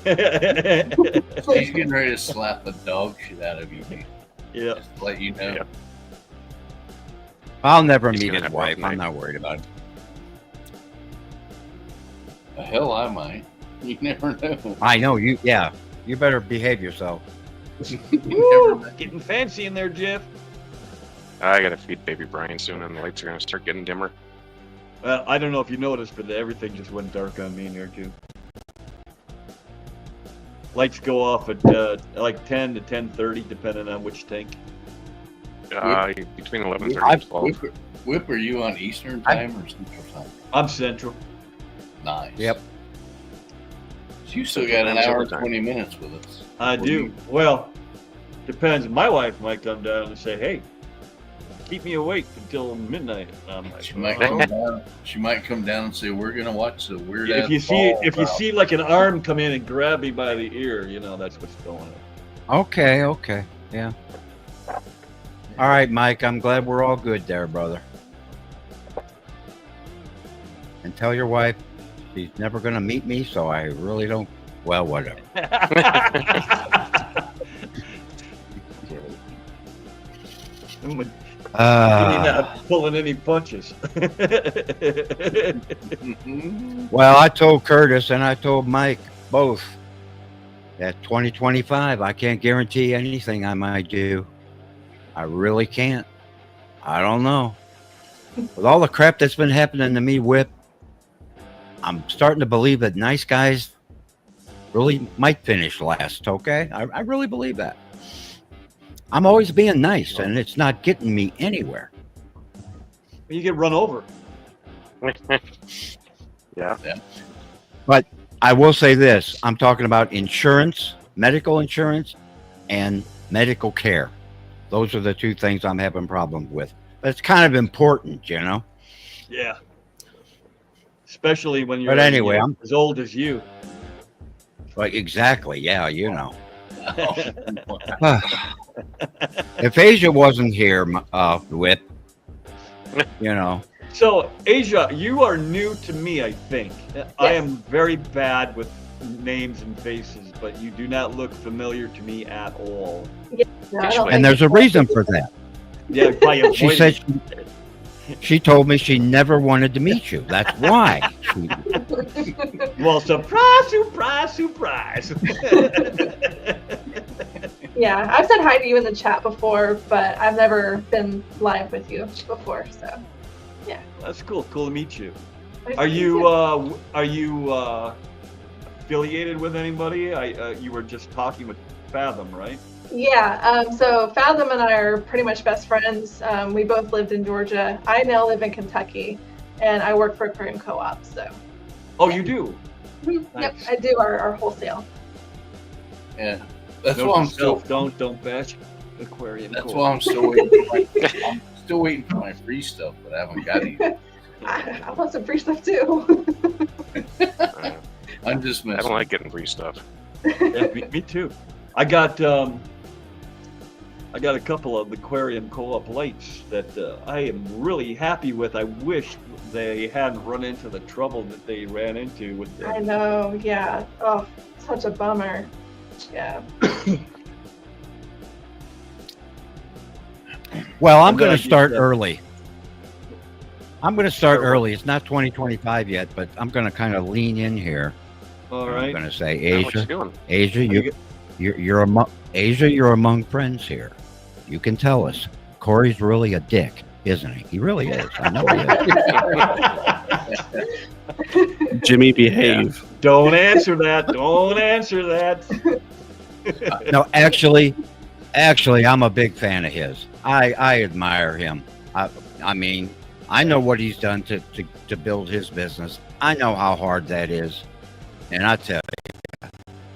He's getting ready to slap the dog shit out of you. Yeah. Just to let you know. Yeah. I'll never He's meet gonna his have wife. rough I'm night. not worried about it. The hell I might. You never know. I know you. Yeah, you better behave yourself. Woo, getting fancy in there, Jeff. I gotta feed baby Brian soon, and the lights are gonna start getting dimmer. Well, I don't know if you noticed, but everything just went dark on me in there too. Lights go off at like 10 to 10:30, depending on which tank. Between 11:30 and 12. Whip, are you on Eastern time or Central time? I'm Central. Nice. Yep. So you still got an hour and 20 minutes with us. I do. Well, depends. My wife might come down and say, "Hey, keep me awake until midnight." I'm like, She might come down. She might come down and say, "We're gonna watch the weird." if you see like an arm come in and grab me by the ear, you know that's what's going on. Okay. Yeah. All right, Mike. I'm glad we're all good there, brother. And tell your wife she's never going to meet me, so I really don't. Well, whatever. You're not pulling any punches. Well, I told Curtis and I told Mike both that 2025, I can't guarantee anything I might do. I really can't. I don't know. With all the crap that's been happening to me, Whip, I'm starting to believe that nice guys really might finish last, okay? I really believe that. I'm always being nice, and it's not getting me anywhere. You get run over. Yeah. But I will say this. I'm talking about insurance, medical insurance, and medical care. Those are the two things I'm having problems with. But it's kind of important, you know? Yeah. Especially when you're But anyway, I'm as old as you. like, exactly. Yeah, you know. If Asia wasn't here, Whip, you know. So, Asia, you are new to me, I think. I am very bad with names and faces, but you do not look familiar to me at all. And there's a reason for that. Yeah, by She said she told me she never wanted to meet you. That's why. Well, surprise. Yeah, I've said hi to you in the chat before, but I've never been live with you before, so yeah. That's cool. Cool to meet you. Nice Are to meet you affiliated with anybody? You were just talking with Fathom, right? Yeah, so Fathom and I are pretty much best friends. We both lived in Georgia. I now live in Kentucky, and I work for Aquarium Co-op, so. Oh, you do? Nice. Yep, I do our wholesale. Yeah. That's Note why I'm yourself, still. don't bash Aquarium. That's Co-op. why I'm still waiting. I'm still waiting for my free stuff, but I haven't got any. I want some free stuff too. I'm just messing. I don't like getting free stuff. Yeah, me too. I got a couple of Aquarium Co-op lights that I am really happy with. I wish they hadn't run into the trouble that they ran into with them. I know, yeah. Oh, such a bummer. Yeah. Well, I'm going to start early. I'm going to start early. It's not 2025 yet, but I'm going to kind of lean in here. All right. I'm going to say, What you Asia, doing? Asia, you're among Asia. You're among friends here. You can tell us. Corey's really a dick, isn't he? He really is. I know he is. Jimmy, behave. Don't answer that. Don't answer that. No, actually, I'm a big fan of his. I admire him. I mean, I know what he's done to build his business. I know how hard that is, and I tell you,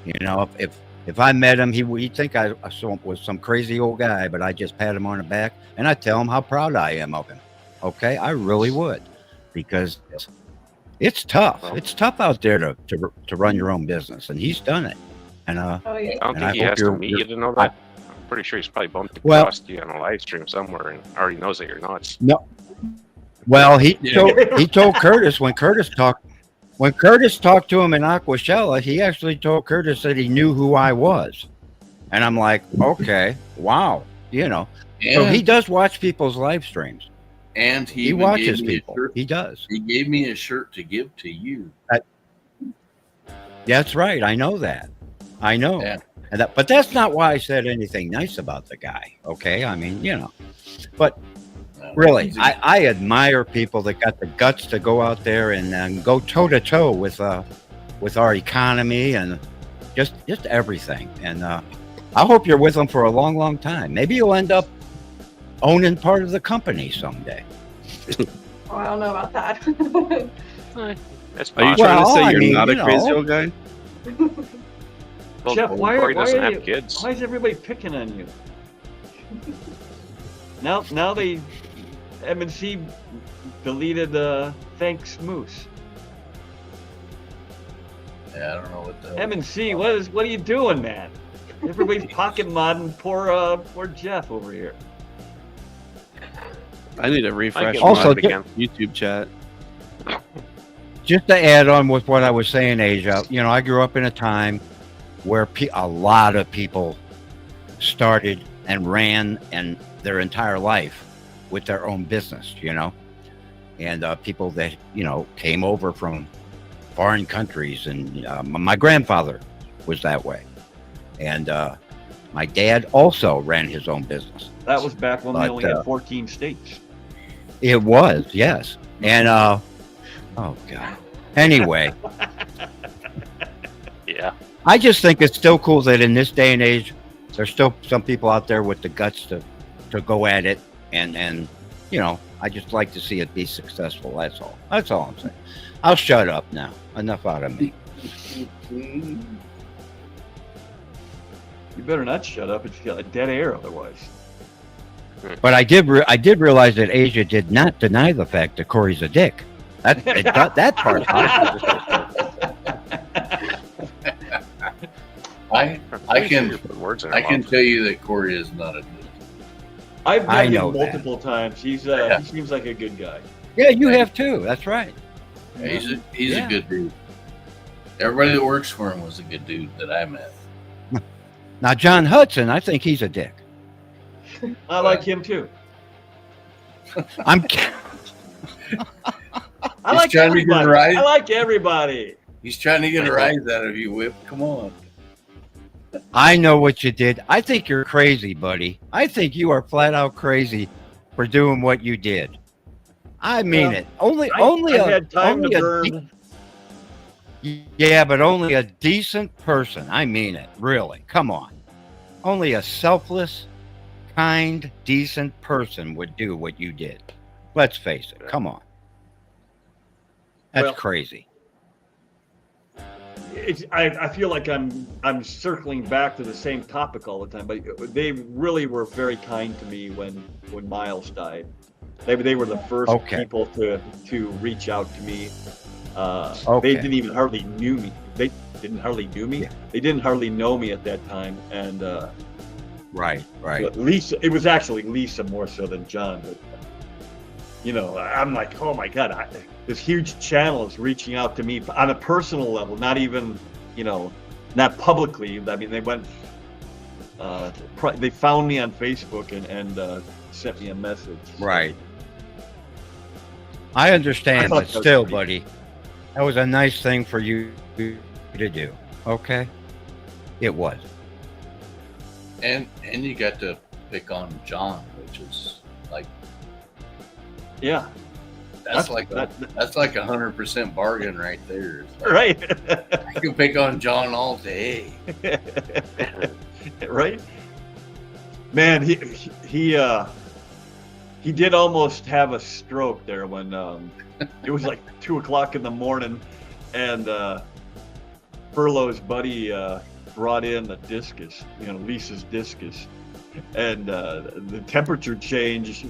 you know, if I met him, he'd think I was some crazy old guy, but I just pat him on the back and I tell him how proud I am of him. Okay, I really would. because it's tough. It's tough out there to run your own business, and he's done it. And I don't and think he hope has to you're- meet you to know that. I'm pretty sure he's probably bumped Well- across you on a live stream somewhere and already knows that you're nuts. No. Well, he told Curtis when Curtis talked to him in Aquashella, he actually told Curtis that he knew who I was, and I'm like, okay, wow, you know. So he does watch people's live streams, And he he even watches gave me a people. shirt. He does. He gave me a shirt to give to you. That's right. I know that. I know. Yeah. And but that's not why I said anything nice about the guy. Okay. I mean, you know, but really, I admire people that got the guts to go out there and go toe to toe with our economy and just everything. And I hope you're with them for a long, long time. Maybe you'll end up owning part of the company someday. Oh, I don't know about that. That's Are you trying to say you're not a you know. crazy old guy? Well, Jeff, Corey doesn't are have you- kids. Why is everybody picking on you? Now they M&C deleted Thanks Moose. Yeah, I don't know what the M&C, what are you doing, man? Everybody's pocket modding poor Jeff over here. I need a refresh. get Also, my YouTube chat. Just to add on with what I was saying, Asia, you know, I grew up in a time where a lot of people started and ran and their entire life with their own business, you know, and people that, you know, came over from foreign countries. And my grandfather was that way. And my dad also ran his own business. That was back when we But, only had 14 states. It was, yes. And, oh, God. Anyway. Yeah. I just think it's still cool that in this day and age, there's still some people out there with the guts to go at it. And, you know, I just like to see it be successful. That's all. That's all I'm saying. I'll shut up now. Enough out of me. You better not shut up. It's got a dead air otherwise. But I did realize that Asia did not deny the fact that Corey's a dick. That part. I can tell you that Corey is not a. I've I met know him that. multiple times. He's he seems like a good guy. Yeah, you have too. That's right. Yeah, he's Yeah. a good dude. Everybody that works for him was a good dude that I met. Now, John Hudson, I think he's a dick. I like him too. I'm. I like trying to get a everybody. rise. I like everybody. He's trying to get a rise out of you, Whip. Come on. I know what you did. I think you're crazy, buddy. I think you are flat out crazy for doing what you did. I mean Well, it. Only I had time only to a burn. yeah, but only a decent person. I mean it. Really. Come on. Only a selfless, kind, decent person would do what you did. Let's face it. Come on. That's Well, crazy. I feel like I'm circling back to the same topic all the time, but they really were very kind to me when Miles died. They were the first people to reach out to me. They didn't even hardly knew me. They didn't hardly knew me. Yeah. They didn't hardly know me at that time, and right. But Lisa, it was actually Lisa more so than John. But you know, I'm like, oh my God, this huge channel is reaching out to me on a personal level, not even, you know, not publicly. I mean, they went, they found me on Facebook and sent me a message. Right. I understand, but still, buddy, that was a nice thing for you to do. Okay? It was. And you got to pick on John, which is like, yeah, that's like a 100% bargain right there. It's like, right. I can pick on John all day. Right. Man, he did almost have a stroke there when it was like 2:00 in the morning, and Furlow's buddy brought in a discus, you know, Lisa's discus, and the temperature change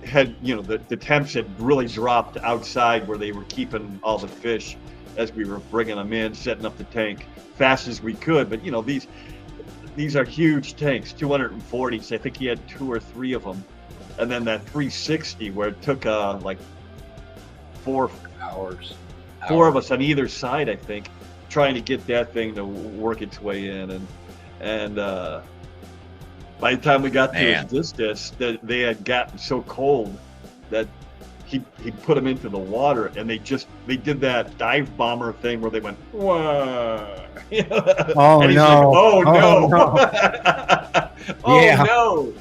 had, you know, the temps had really dropped outside where they were keeping all the fish as we were bringing them in, setting up the tank fast as we could. But, you know, these are huge tanks, 240s. I think he had 2 or 3 of them. And then that 360 where it took like 4 hours. 4 of us on either side, I think, trying to get that thing to work its way in. And by the time we got to his distance, they had gotten so cold that he put them into the water, and they did that dive bomber thing where they went, whoa. Oh, and he's no. like, oh no. No. Oh Yeah. no.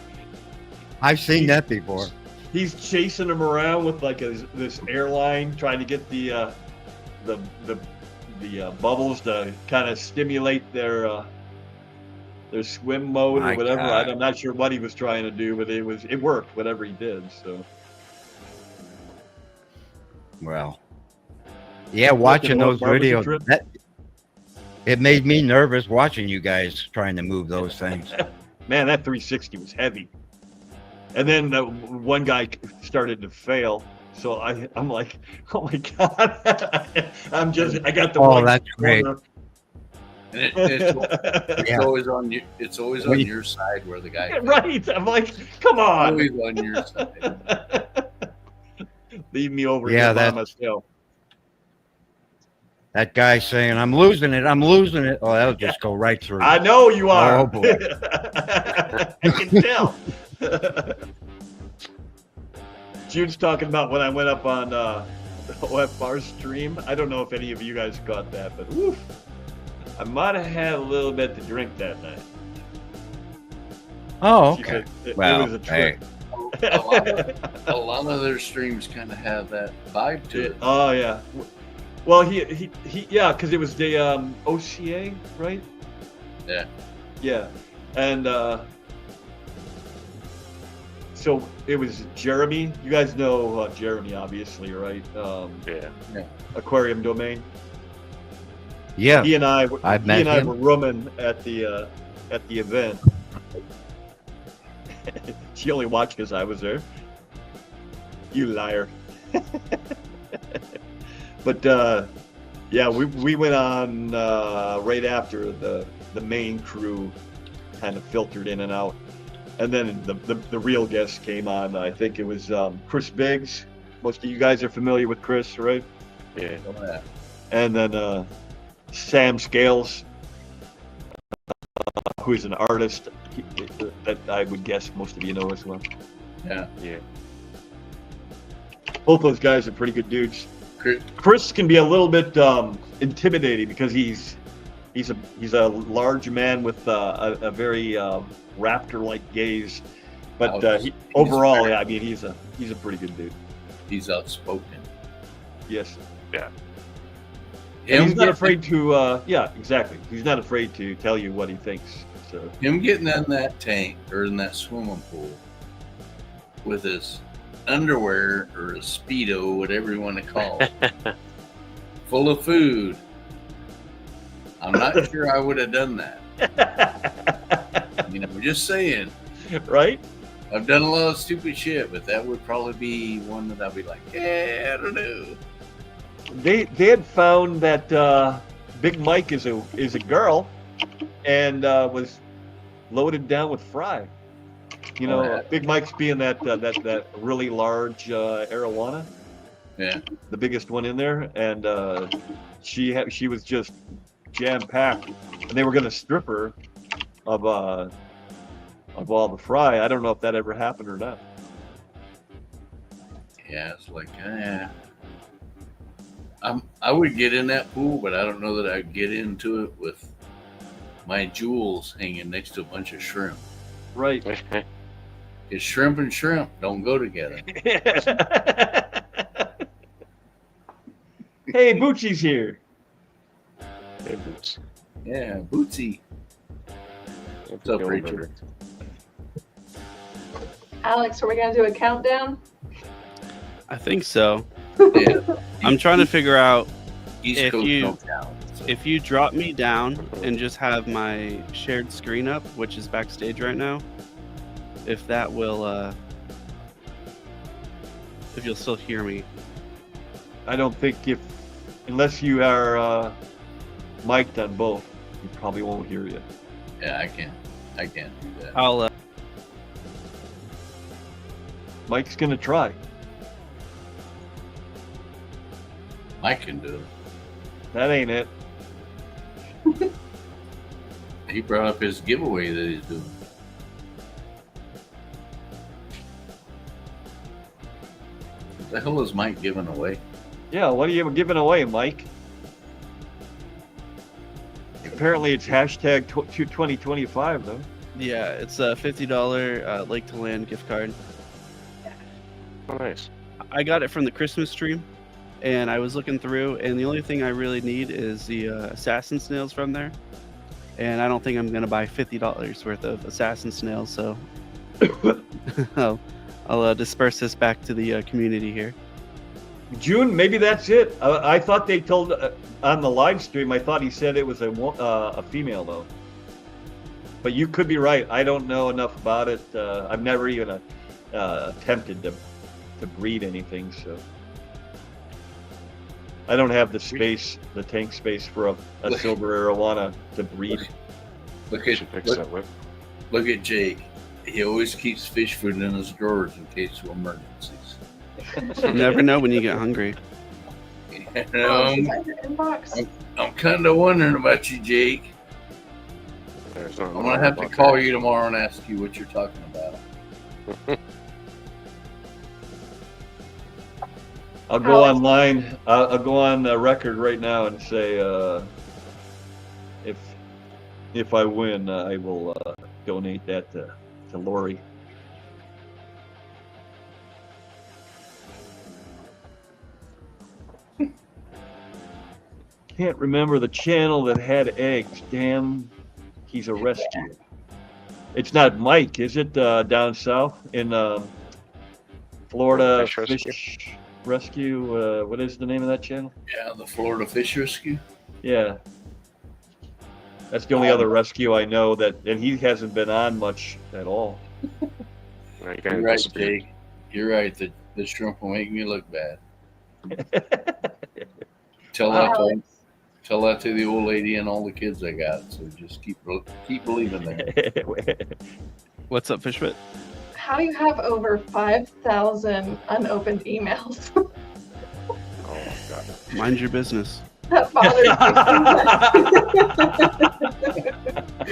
I've seen that before. He's chasing them around with like this airline, trying to get the bubbles to kind of stimulate their swim mode My or whatever. God. I'm not sure what he was trying to do, but it worked, whatever he did. So. Well, yeah, watching those videos, it made me nervous watching you guys trying to move those things. Man, that 360 was heavy. And then one guy started to fail. So I'm like, oh my God. I got the Oh, that's great. corner. And it's always on you. It's always on your side where the guy. Right. I'm like, come on. Always on your side. Leave me over Yeah, here by that- myself. That guy saying, I'm losing it. Oh, that'll just go right through. I know you are. Oh, boy. I can tell. Jude's talking about when I went up on the OFR stream. I don't know if any of you guys got that, but oof, I might have had a little bit to drink that night. Oh, She okay. said it Well, was a trip. A lot of their streams kind of have that vibe to it. Oh yeah. Well, he yeah, because it was the OCA, right? Yeah. Yeah, and so it was Jeremy. You guys know Jeremy, obviously, right? Yeah. Aquarium Domain. Yeah. He and I met him. were rooming at the event. She only watched because I was there. You liar. But yeah, we went on right after the main crew kind of filtered in and out, and then the real guests came on. I think it was Chris Biggs. Most of you guys are familiar with Chris, right? Yeah. And then Sam Scales, who is an artist that I would guess most of you know as well. Yeah. Yeah. Both those guys are pretty good dudes. Chris can be a little bit intimidating because he's a large man with a very raptor-like gaze, but overall, yeah, I mean, he's a pretty good dude. He's outspoken. Yes. Yeah. And he's not afraid to. Yeah, exactly. He's not afraid to tell you what he thinks. So him getting in that tank or in that swimming pool with his underwear or a Speedo, whatever you want to call it, full of food. I'm not sure I would have done that. I'm just saying. Right? I've done a lot of stupid shit, but that would probably be one that I'd be like, yeah, I don't know. They had found that Big Mike is a girl, and was loaded down with fry. You know, Big Mike's being that really large arowana. Yeah. The biggest one in there, and she was just jam packed, and they were going to strip her of all the fry. I don't know if that ever happened or not. Yeah, it's like, I would get in that pool, but I don't know that I'd get into it with my jewels hanging next to a bunch of shrimp. Right. Because shrimp and shrimp don't go together. Hey, Bootsy's here. Hey, Boots. Yeah, Bootsy. What's up, Rachel? Alex, are we gonna do a countdown? I think so. Yeah. I'm trying to figure out East if Coast you don't count, so. if you drop me down and just have my shared screen up, which is backstage right now, if that will if you'll still hear me. I don't think unless you are mic'd on both, you probably won't hear you. Yeah, I can't do that. I'll. Mike's gonna try. Mike can do it. That ain't it. He brought up his giveaway that he's doing. What the hell is Mike giving away? Yeah, what are you giving away, Mike? Apparently it's hashtag 2025 though. Yeah, it's a $50 Lake to Land gift card. Oh, nice. I got it from the Christmas stream, and I was looking through, and the only thing I really need is the assassin snails from there. And I don't think I'm gonna buy $50 worth of assassin snails, so I'll disperse this back to the community here. June, maybe that's it. I thought they told on the live stream. I thought he said it was a female though. But you could be right. I don't know enough about it. I've never even attempted to breed anything, so I don't have the space, the tank space for a silver arowana to breed. Look at Jake. He always keeps fish food in his drawers in case of emergencies. You never know when you get hungry. I'm kind of wondering about you, Jake. I'm gonna have to call you tomorrow and ask you what you're talking about. I'll go online. I'll go on the record right now and say, if I win, I will donate that to Lori. Can't remember the channel that had eggs. Damn, he's a rescue. It's not Mike, is it? Down south in Florida Fish Rescue. What is the name of that channel? Yeah, the Florida Fish Rescue. Yeah, that's the only other rescue I know and he hasn't been on much at all. You're right, Jake. You're right. The shrimp will make me look bad. Tell that to the old lady and all the kids I got. So just keep believing that. What's up, Fishbit? How do you have over 5,000 unopened emails? Oh my god. Mind your business. That bothers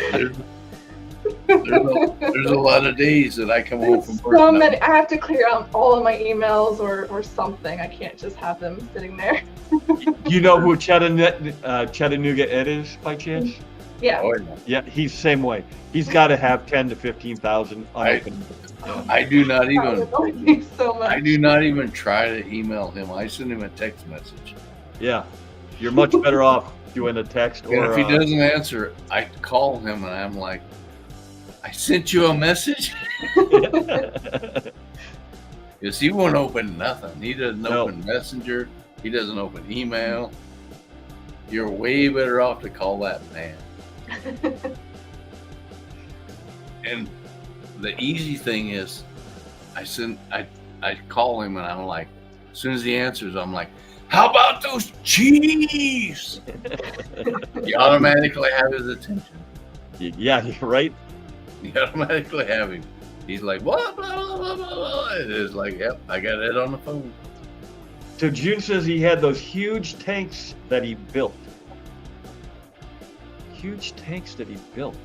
me. There's a lot of days that I come home from work. So many. I have to clear out all of my emails or something. I can't just have them sitting there. Do you know who Chattanooga Ed is by chance? Yeah. Oh, yeah, he's the same way. He's got to have 10 to 15,000 unopened. I do not even. So much. I do not even try to email him. I send him a text message. Yeah, you're much better off doing a text. And if he doesn't answer, I call him and I'm like, I sent you a message. Because he won't open nothing. He doesn't open Messenger. He doesn't open email. You're way better off to call that man. And the easy thing is, I call him and I'm like, as soon as he answers, I'm like, how about those Chiefs? You automatically have his attention. Yeah, you're right. You automatically have him. He's like, what? Blah, blah, blah, blah, blah. It is like, yep, I got it on the phone. So June says he had those huge tanks that he built. Huge tanks that he built.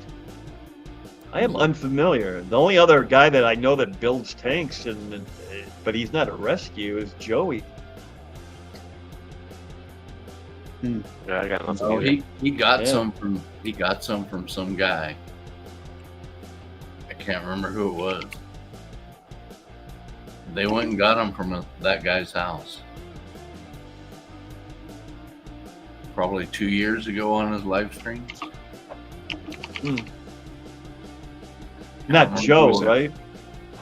I am unfamiliar. The only other guy that I know that builds tanks, but he's not a rescue, is Joey. Yeah, I got nothing. No, he got some from some guy. I can't remember who it was. They went and got them from that guy's house. Probably 2 years ago on his live stream. Not Joe, right?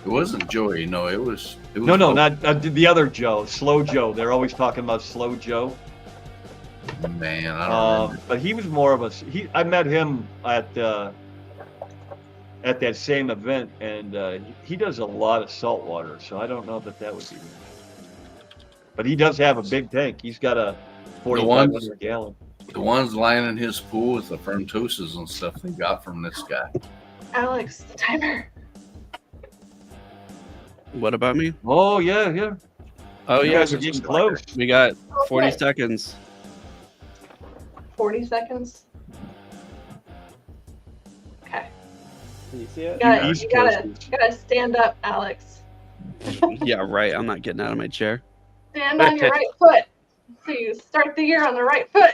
It wasn't Joey. No, it was no, not the other Joe. Slow Joe. They're always talking about Slow Joe. Man, I don't remember. But he was more of I met him at that same event, and he does a lot of salt water. So I don't know that would be. But he does have a big tank. He's got a 4,500 gallon. The ones lining his pool with the fermentoses and stuff they got from this guy. Alex, the timer. What about me? Oh yeah. Oh You yeah, guys are getting close. we got 40 Okay. seconds. 40 seconds. Okay. Can you see it? You gotta stand up, Alex. Yeah, right. I'm not getting out of my chair. Stand on your right foot. So you start the year on the right foot.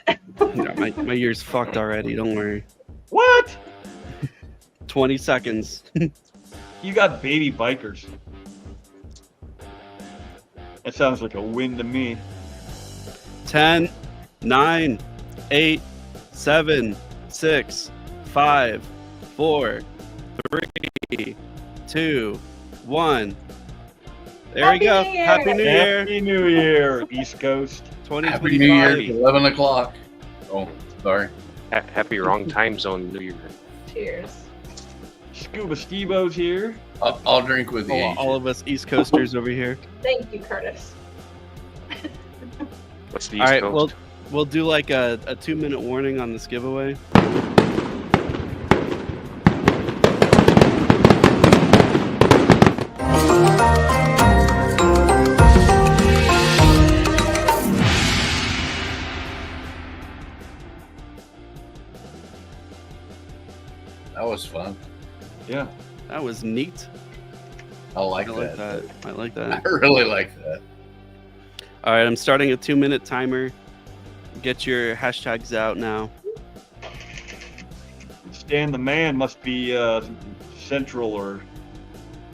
Yeah, my ear's fucked already. Don't worry. What? 20 seconds. You got baby bikers. That sounds like a win to me. 10, 9, 8, 7, 6, 5, 4, 3, 2, 1. There we go. Happy New Year. Happy New Year, East Coast. 2025. Happy New Year, 11 o'clock. Oh, sorry. Happy wrong time zone New Year. Cheers. Scuba Stevo's here. I'll drink with you. All of us East Coasters over here. Thank you, Curtis. What's the All East right, Coast? we'll do like a 2-minute warning on this giveaway. That was fun. Yeah. That was neat. I like I like that. I like I that. really like that. All right, I'm starting a 2-minute timer. Get your hashtags out now. Stan the man must be Central or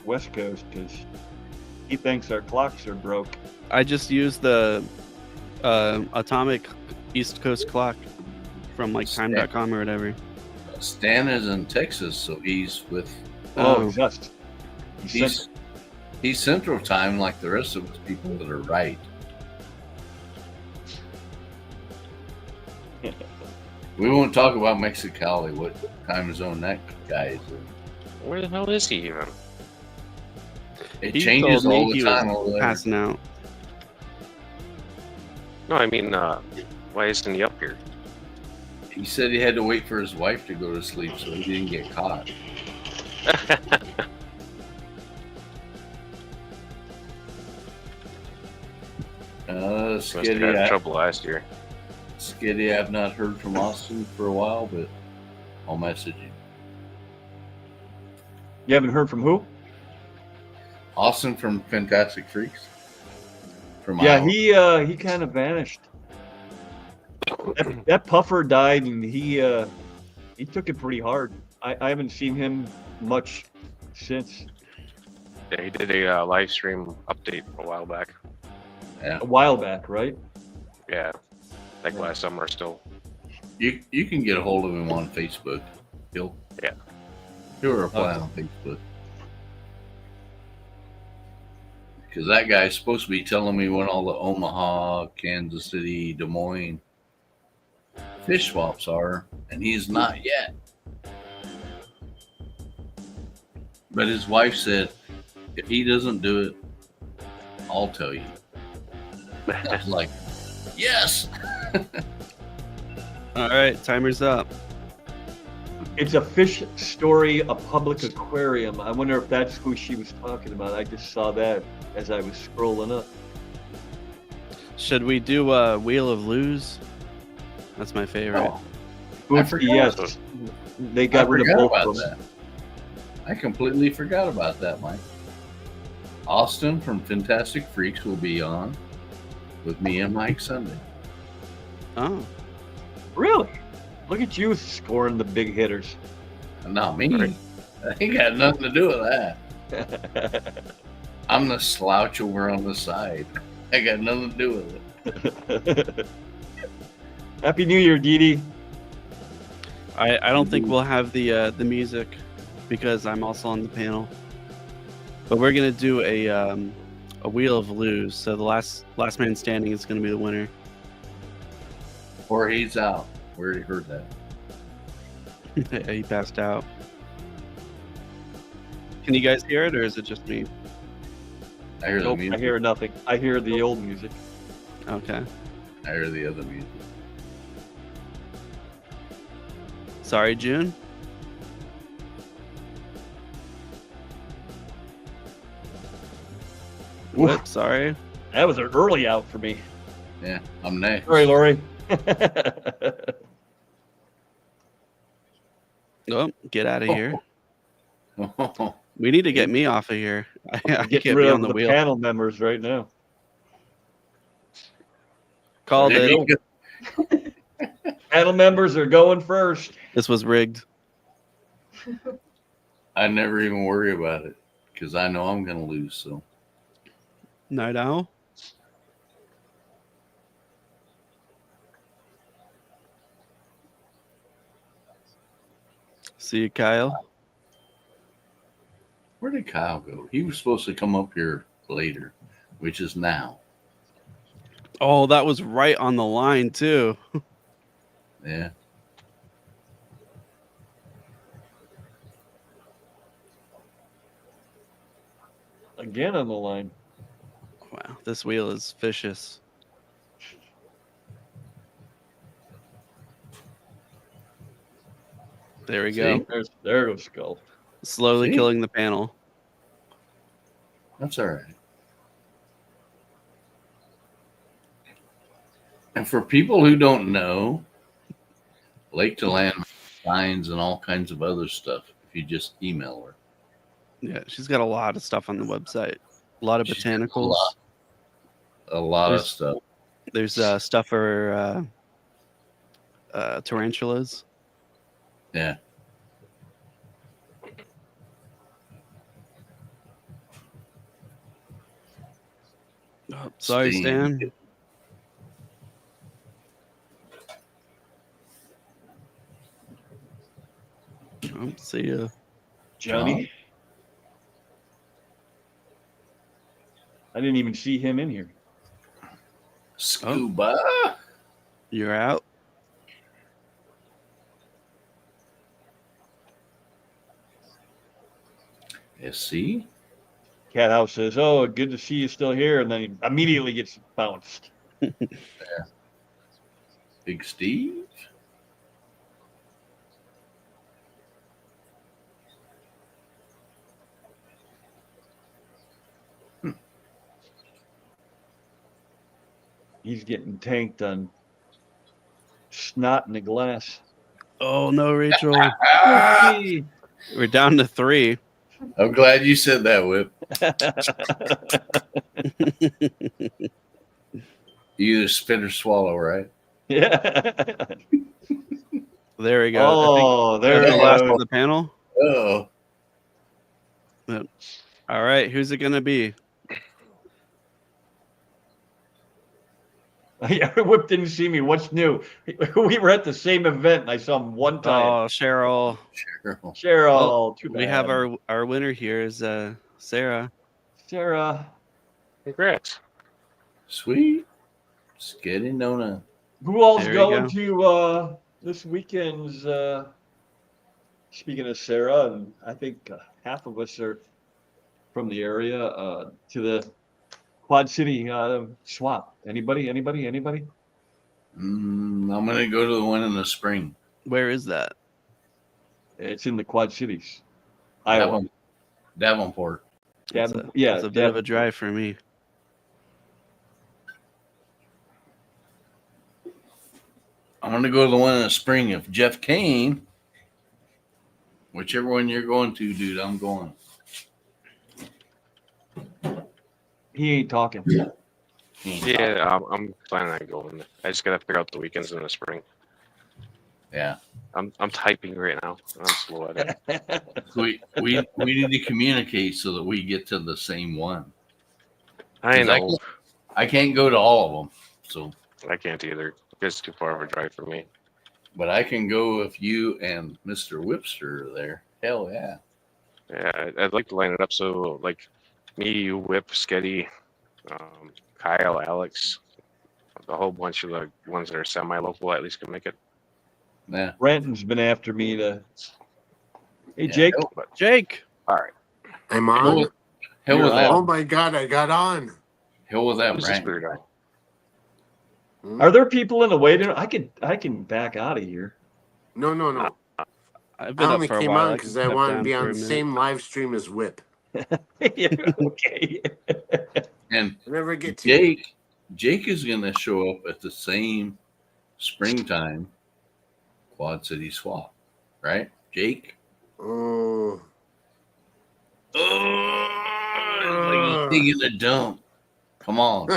West Coast because he thinks our clocks are broke. I just used the atomic East Coast clock from like time.com or whatever. Stan is in Texas, so he's with. Just. He's Central Time like the rest of us people that are right. We won't talk about Mexicali, what time zone that guy is in. Where the hell is he even? It He changes told me all the he time was over there. passing out. No, I mean, why isn't he up here? He said he had to wait for his wife to go to sleep so he didn't get caught. Must have Skitty, had trouble last year. Skitty, I've not heard from Austin for a while, but I'll message you. You haven't heard from who? Austin from Fantastic Freaks. From Yeah, Iowa. he kind of vanished. That puffer died, and he took it pretty hard. I haven't seen him much since. Yeah, he did a live stream update a while back. Yeah. A while back, right? Yeah, like last summer still. You can get a hold of him on Facebook. He'll reply on Facebook. Because that guy's supposed to be telling me when all the Omaha, Kansas City, Des Moines fish swaps are, and he's not yet. But his wife said, if he doesn't do it, I'll tell you. I was like, yes. All right, timer's up. It's a fish story, a public aquarium. I wonder if that's who she was talking about. I just saw that as I was scrolling up. Should we do a Wheel of Lose? That's my favorite. I forgot. Yes, they got rid of both of them. I completely forgot about that, Mike. Austin from Fantastic Freaks will be on with me and Mike Sunday. Oh. Really? Look at you scoring the big hitters. Not me. I ain't got nothing to do with that. I'm the slouch over on the side. I got nothing to do with it. Happy New Year, Dee. I don't think we'll have the music because I'm also on the panel. But we're gonna do a Wheel of Lose. So the last man standing is gonna be the winner. Or he's out. We already heard that. He passed out. Can you guys hear it, or is it just me? I hear the music. I hear nothing. I hear the old music. Okay. I hear the other music. Sorry, June. Whip, sorry. That was an early out for me. Yeah, I'm next. Sorry, Lori. Oh, get out of here. Oh. We need to get me off of here. I I'm getting can't rid be of on the the wheel. panel members right now. Called There it. you go. Panel members are going first. This was rigged. I never even worry about it because I know I'm going to lose. So Night owl. See you, Kyle. where did Kyle go? He was supposed to come up here later, which is now. Oh, that was right on the line, too. Yeah. Again on the line. Wow, this wheel is vicious. There we go. There goes Skull. Slowly See? killing the panel. That's all right. And for people who don't know, Lake to Land signs and all kinds of other stuff if you just email her. Yeah, she's got a lot of stuff on the website. A lot of She's got botanicals. A lot of stuff. There's stuff for tarantulas. Yeah. Oh, sorry, Stan. Oh, see ya. Johnny. I didn't even see him in here. Scuba. You're out. SC. Cat House says, "Oh, good to see you still here," and then he immediately gets bounced. Yeah. Big Steve. He's getting tanked on snot in the glass. Oh no, Rachel. We're down to 3. I'm glad you said that, Whip. You either spit or swallow, right? Yeah. There we go. Oh, there the we last go. of the panel. Oh. Yep. All right, who's it gonna be? Yeah, Whip didn't see me. What's new? We were at the same event, and I saw him one time. Oh, Cheryl. Cheryl. Well, too bad. we have our winner here is Sarah. Sarah. Congrats. Sweet. Sketty Nona. Who all's There you going go. to this weekend's? Speaking of Sarah, and I think half of us are from the area to the Quad City swap. Anybody? I'm going to go to the one in the spring. Where is that? It's in the Quad Cities, Iowa. Davenport. It's a bit of a drive for me. I'm going to go to the one in the spring. If Jeff Kane, whichever one you're going to, dude, I'm going. He ain't talking. Yeah, I'm planning on going. I just gotta figure out the weekends in the spring. Yeah. I'm typing right now. I'm slow at it. we need to communicate so that we get to the same one. I know. I can't go to all of them, so I can't either. It's too far of a drive for me. but I can go if you and Mr. Whipster are there. Hell yeah. Yeah, I'd like to line it up so like me, you, Whip, Sketty, Kyle, Alex, a whole bunch of the ones that are semi-local at least can make it. Yeah. Renton's been after me to. Hey, Jake. Jake. All right. I'm on. Hell with that. Oh my God, I got on. Hell with that, Who's this Brandon. weirdo? Are there people in the waiting room? I can back out of here. No. I've I been up only for a came while. on I because can I step wanted to down be for on a the minute. same live stream as Whip. Yeah, okay. And I never get to. Jake is going to show up at the same springtime Quad City Swap, right? Jake? Oh. Oh, like he's taking a dump. Come on.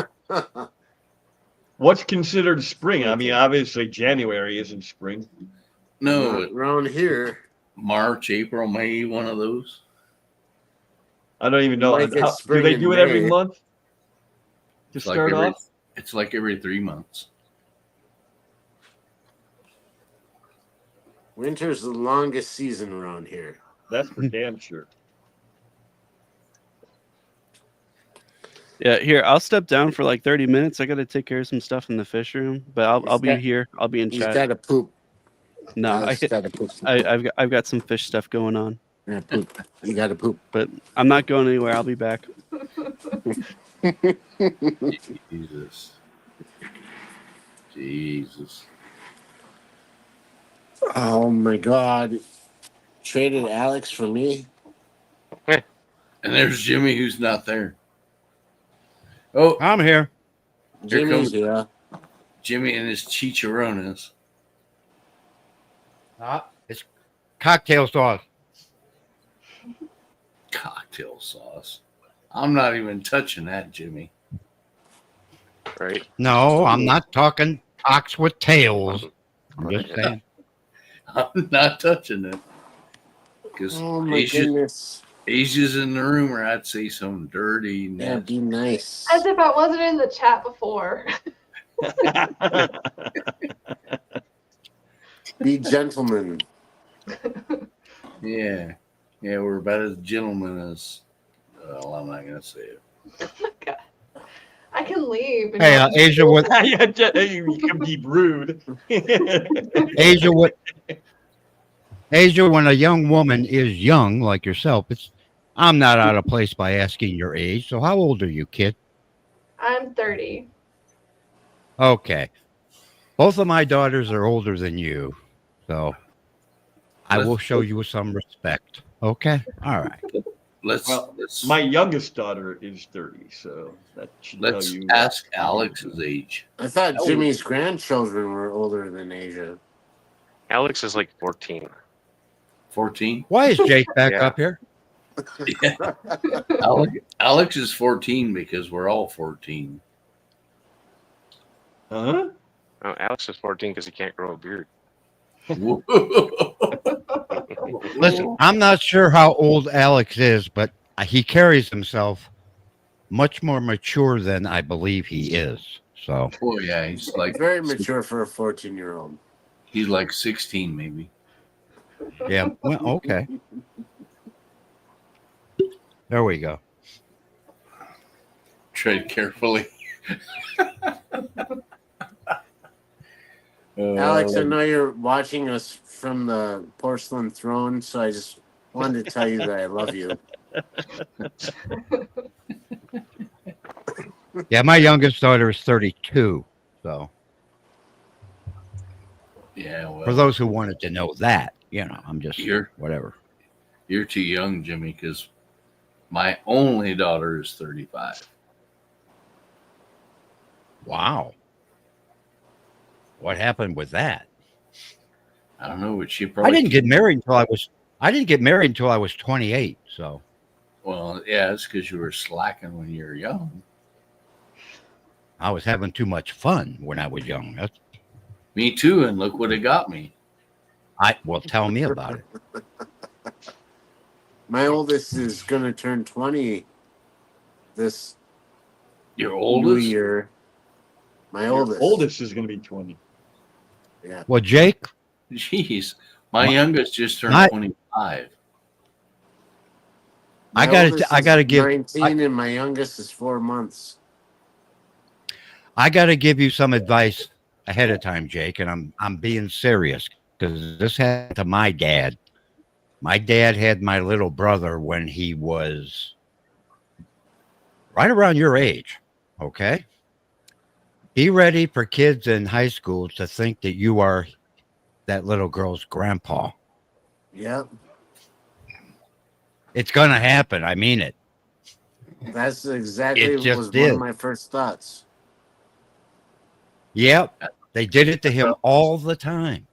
What's considered spring? I mean, obviously January isn't spring. No, Not around here. March, April, May, one of those. I don't even know. Might get How, do spring they in do it every May. month to It's like start off? It's like every 3 months. Winter's the longest season around here. That's for damn sure. Yeah, here I'll step down for like 30 minutes. I got to take care of some stuff in the fish room, but I'll be here. I'll be in He's chat. got to poop. No, He's got to poop. I've got some fish stuff going on. Yeah, poop. You got to poop. But I'm not going anywhere. I'll be back. Jesus. Oh my God! Traded Alex for me. And there's Jimmy, who's not there. Oh, I'm here. Here Jimmy's comes here. Jimmy and his chicharrones. It's cocktail sauce. Cocktail sauce. I'm not even touching that, Jimmy. Right? No, I'm not talking ox with tails. I'm just saying. I'm not touching it. Because Oh my goodness! Asia's in the room, or I'd say some dirty. Yeah, be nice. As if I wasn't in the chat before. Be gentlemen. Yeah. Yeah, we're about as gentlemen as. Well, I'm not going to say it. I can leave. and Hey, not- Asia, what? You can be rude. Asia, what? Asia, when a young woman is young like yourself, I'm not out of place by asking your age. So, how old are you, kid? I'm 30. Okay. Both of my daughters are older than you, so I will show you some respect. Okay. All right. Let's my youngest daughter is 30, so that should tell let's you. ask Alex's age. I thought Jimmy's grandchildren were older than Asia. Alex is like 14. 14? Why is Jake back Yeah. up here? Yeah. Alex is 14 because we're all 14. Huh? Oh, Alex is 14 because he can't grow a beard. Listen, I'm not sure how old Alex is, but he carries himself much more mature than I believe he is. So, Oh yeah, he's like Very mature for a 14-year-old. He's like 16, maybe. yeah. Well, okay. There we go. Tread carefully. Alex, I know you're watching us from the porcelain throne, so I just wanted to tell you that I love you. Yeah, my youngest daughter is 32. So, Yeah, well, for those who wanted to know that, I'm just whatever. You're too young, Jimmy, because my only daughter is 35. Wow. What happened with that? I don't know, but she I probably didn't get married until I was 28. So, Well, yeah, it's because you were slacking when you were young. I was having too much fun when I was young. Me too, and look what it got me. Well, tell me about it. My oldest is going to turn 20 this Your new oldest? year. My Your oldest. oldest is going to be 20. Yeah. Well, Jake, Jeez, my youngest just turned my- 25. I My gotta- oldest I is gotta give- 19, and my youngest is 4 months. I got to give you some advice ahead of time, Jake, and I'm being serious because this happened to my dad. My dad had my little brother when he was right around your age, okay? Be ready for kids in high school to think that you are that little girl's grandpa. Yep. It's going to happen. I mean it. That's exactly It just was one of is. my first thoughts. Yep. They did it to him all the time.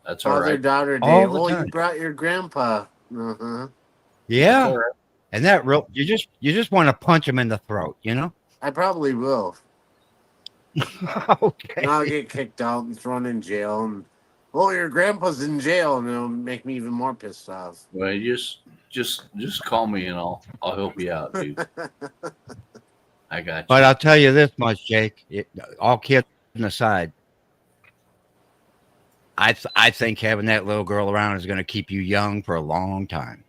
That's all Father right. daughter day. All the Oh, you time. brought your grandpa. Uh-huh. That's Yeah. all right. And that real you just want to punch him in the throat, you know? I probably will. Okay. And I'll get kicked out and thrown in jail. And oh, your grandpa's in jail, and it'll make me even more pissed off. Well, you just call me and I'll help you out, dude. I got you. But I'll tell you this much, Jake. All kidding aside, I think having that little girl around is going to keep you young for a long time.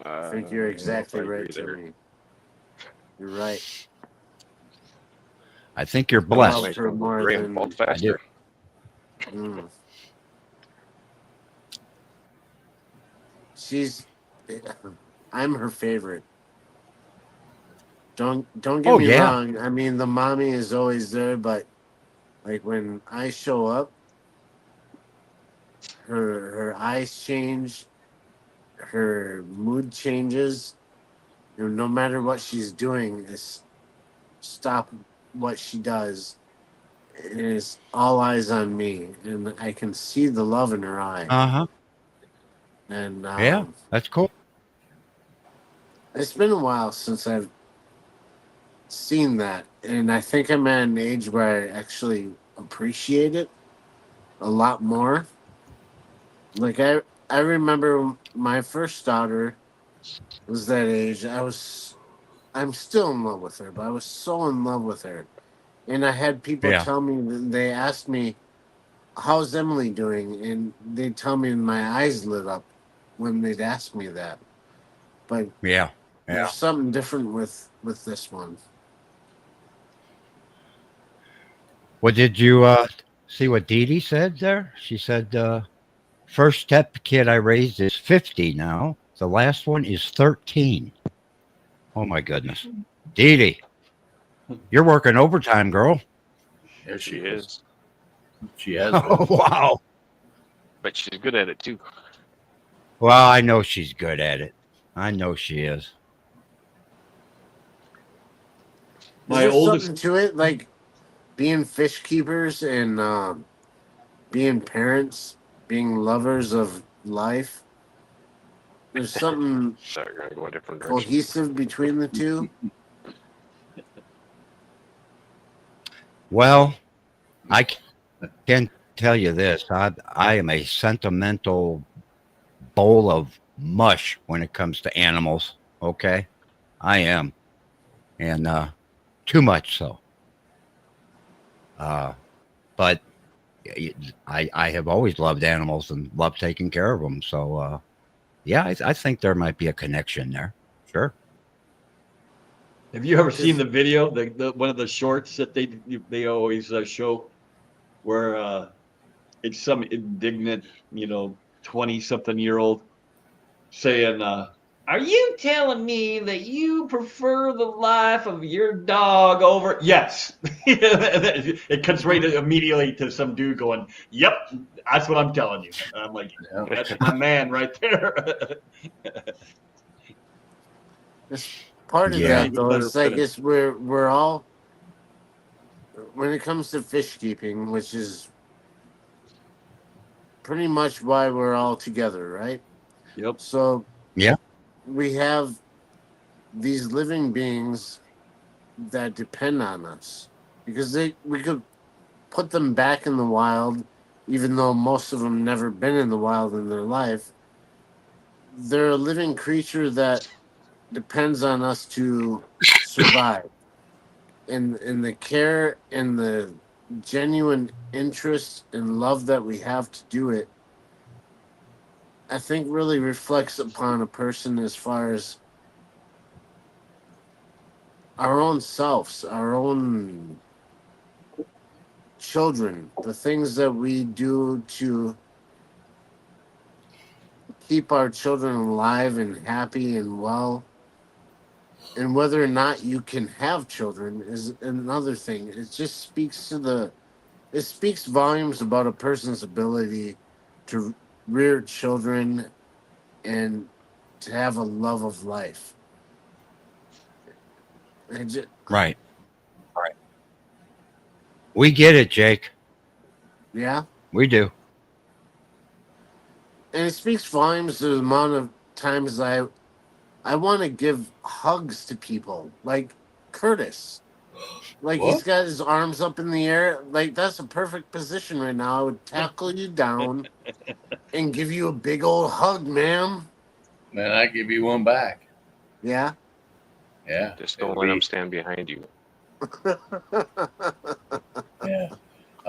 I think you're exactly I agree right, there. Jimmy. You're right. I think you're I blessed. love her more Brain than falls faster. Mm. She's. I'm her favorite. Don't get Oh, me yeah. wrong. I mean, the mommy is always there, but like when I show up, her eyes change, her mood changes. You know, no matter what she's doing, is stop what she does. And it's all eyes on me, and I can see the love in her eye. Uh-huh. And Yeah, that's cool. it's been a while since I've seen that, and I think I'm at an age where I actually appreciate it a lot more. Like I remember my first daughter was that age. I'm still in love with her, but I was so in love with her, and I had people Yeah. tell me, they asked me, "How's Emily doing?" and they'd tell me, and my eyes lit up when they'd ask me that. But Yeah. there's something different with this one. Well, did you see what Dee Dee said there? She said, first step kid I raised is 50 now. The last one is 13. Oh, my goodness. Dee Dee, you're working overtime, girl. There She is. She has Oh, been. wow. But she's good at it too. Well, I know she's good at it. I know she is. My Is there oldest- something to it, like being fish keepers and being parents, being lovers of life? There's something So you're gonna go a different direction. cohesive between the two. Well, I can tell you this. I am a sentimental bowl of mush when it comes to animals. Okay? I am. And too much so. But I have always loved animals and loved taking care of them. So, yeah, I think there might be a connection there. Sure. Have you ever seen the video, the one of the shorts that they always show, where it's some indignant, 20-something-year-old saying, "Are you telling me that you prefer the life of your dog over?" Yes, it cuts right immediately to some dude going, "Yep, that's what I'm telling you." And I'm like, "That's my man right there." Part of Yeah. that, though, it's like we're all, when it comes to fish keeping, which is pretty much why we're all together, right? Yep. So Yeah. we have these living beings that depend on us, because we could put them back in the wild, even though most of them never been in the wild in their life. They're a living creature that depends on us to survive. And the care and the genuine interest and love that we have to do it, I think really reflects upon a person as far as our own selves, our own children, the things that we do to keep our children alive and happy and well. And whether or not you can have children is another thing. It just speaks to it speaks volumes about a person's ability to rear children and to have a love of life. Right. We get it, Jake. Yeah. We do. And it speaks volumes to the amount of times I want to give hugs to people, like Curtis. Like What? he's got his arms up in the air. Like that's a perfect position right now. I would tackle you down and give you a big old hug, ma'am. Man, I give you one back. Yeah. Yeah. Just don't let them stand behind you. Yeah.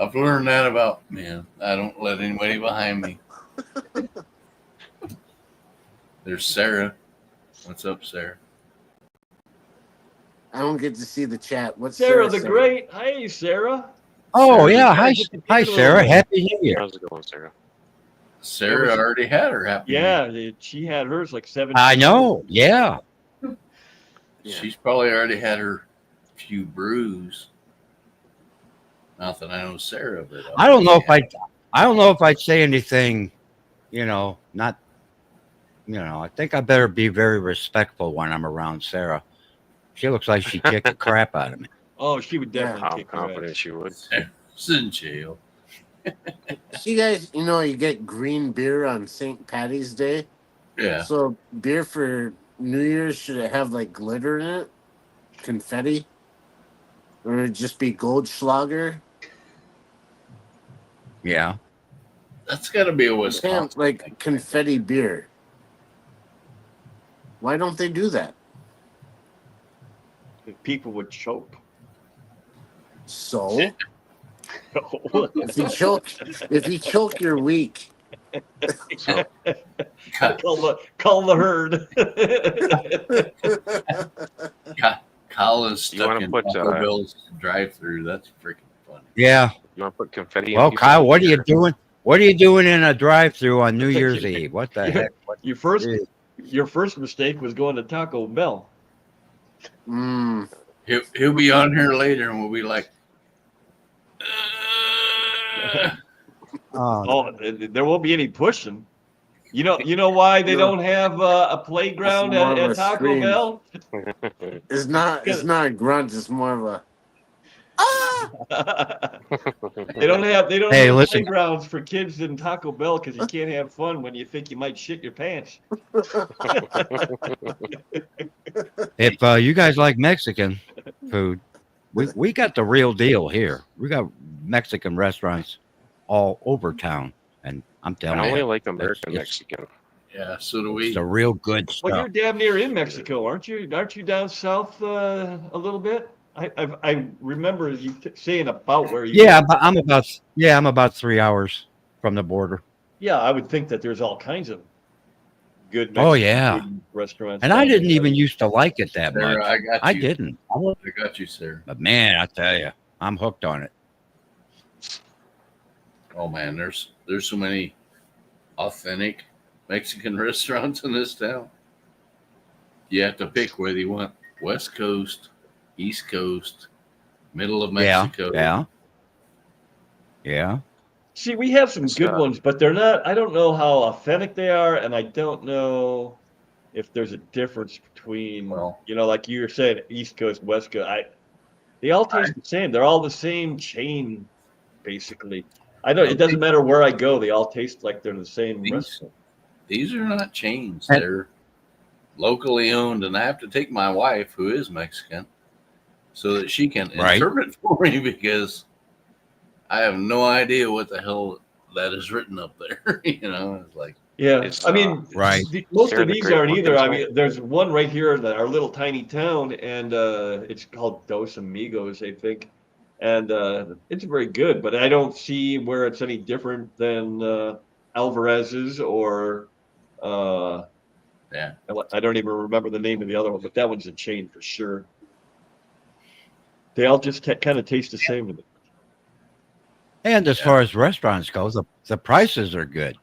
I've learned that about man. I don't let anybody behind me. There's Sarah. What's up, Sarah? I don't get to see the chat. What's Sarah Sarah the saying? Great. Hey, Sarah. Oh, Sarah, yeah. Hi, Sarah, Sarah. Happy New Year. How's it going, Sarah? Sarah already had her happy. Yeah, she had hers like 7. I know. Yeah. She's probably already had her few brews. Not that I know Sarah, but I don't know if I'd say anything, not, I think I better be very respectful when I'm around Sarah. She looks like she'd kick the crap out of me. Oh, she would definitely How kick her ass. confident she would. Sarah's in jail. So you guys, you get green beer on St. Patty's Day. Yeah. So beer for New Year's, should it have like glitter in it? Confetti? Or would it just be Goldschlager? Yeah. That's got to be a Wisconsin. Like confetti beer. Why don't they do that? People would choke. So if you choke, you're weak. So, call the herd. Kyle is You wanna stuck in put, Taco Bell's drive-through. That's freaking funny. Yeah. You want to put confetti? Well, in Kyle, what are you beer? doing? What are you doing in a drive-through on New Year's Eve? What the heck? Your first mistake was going to Taco Bell. He'll be on here later, and we'll be like, there won't be any pushing. You know why they don't have a playground at Taco Bell? It's not a grunt. It's more of a. They don't have Hey, listen. playgrounds for kids in Taco Bell because you can't have fun when you think you might shit your pants. If you guys like Mexican food, we got the real deal here. We got Mexican restaurants all over town, and I'm telling you, I only like American it's- Mexican. yeah, so do we. It's the real good stuff. Well, you're damn near in Mexico, aren't you? Aren't you down south a little bit? I remember you saying about where you. Yeah, but I'm about 3 hours from the border. Yeah, I would think that there's all kinds of good Mexican Oh yeah, food restaurants. and I didn't even used to like it that Sarah, much. I got I you. didn't. I got you, sir. But man, I tell you, I'm hooked on it. Oh man, there's so many authentic Mexican restaurants in this town. You have to pick whether you want West Coast, East Coast, middle of Mexico. Yeah. See, we have some good ones, but they're not. I don't know how authentic they are, and I don't know if there's a difference between, like you were saying, East Coast, West Coast. They all taste the same. They're all the same chain, basically. It doesn't matter where I go. They all taste like they're the same restaurant. These are not chains. They're locally owned, and I have to take my wife, who is Mexican, so that she can interpret for me because I have no idea what the hell that is written up there. It's like I mean, most of these aren't either. I mean, there's one right here in our little tiny town, and it's called Dos Amigos, I think, and it's very good. But I don't see where it's any different than Alvarez's or. I don't even remember the name of the other one, but that one's a chain for sure. They all just kind of taste the same to me. And as far as restaurants go, the prices are good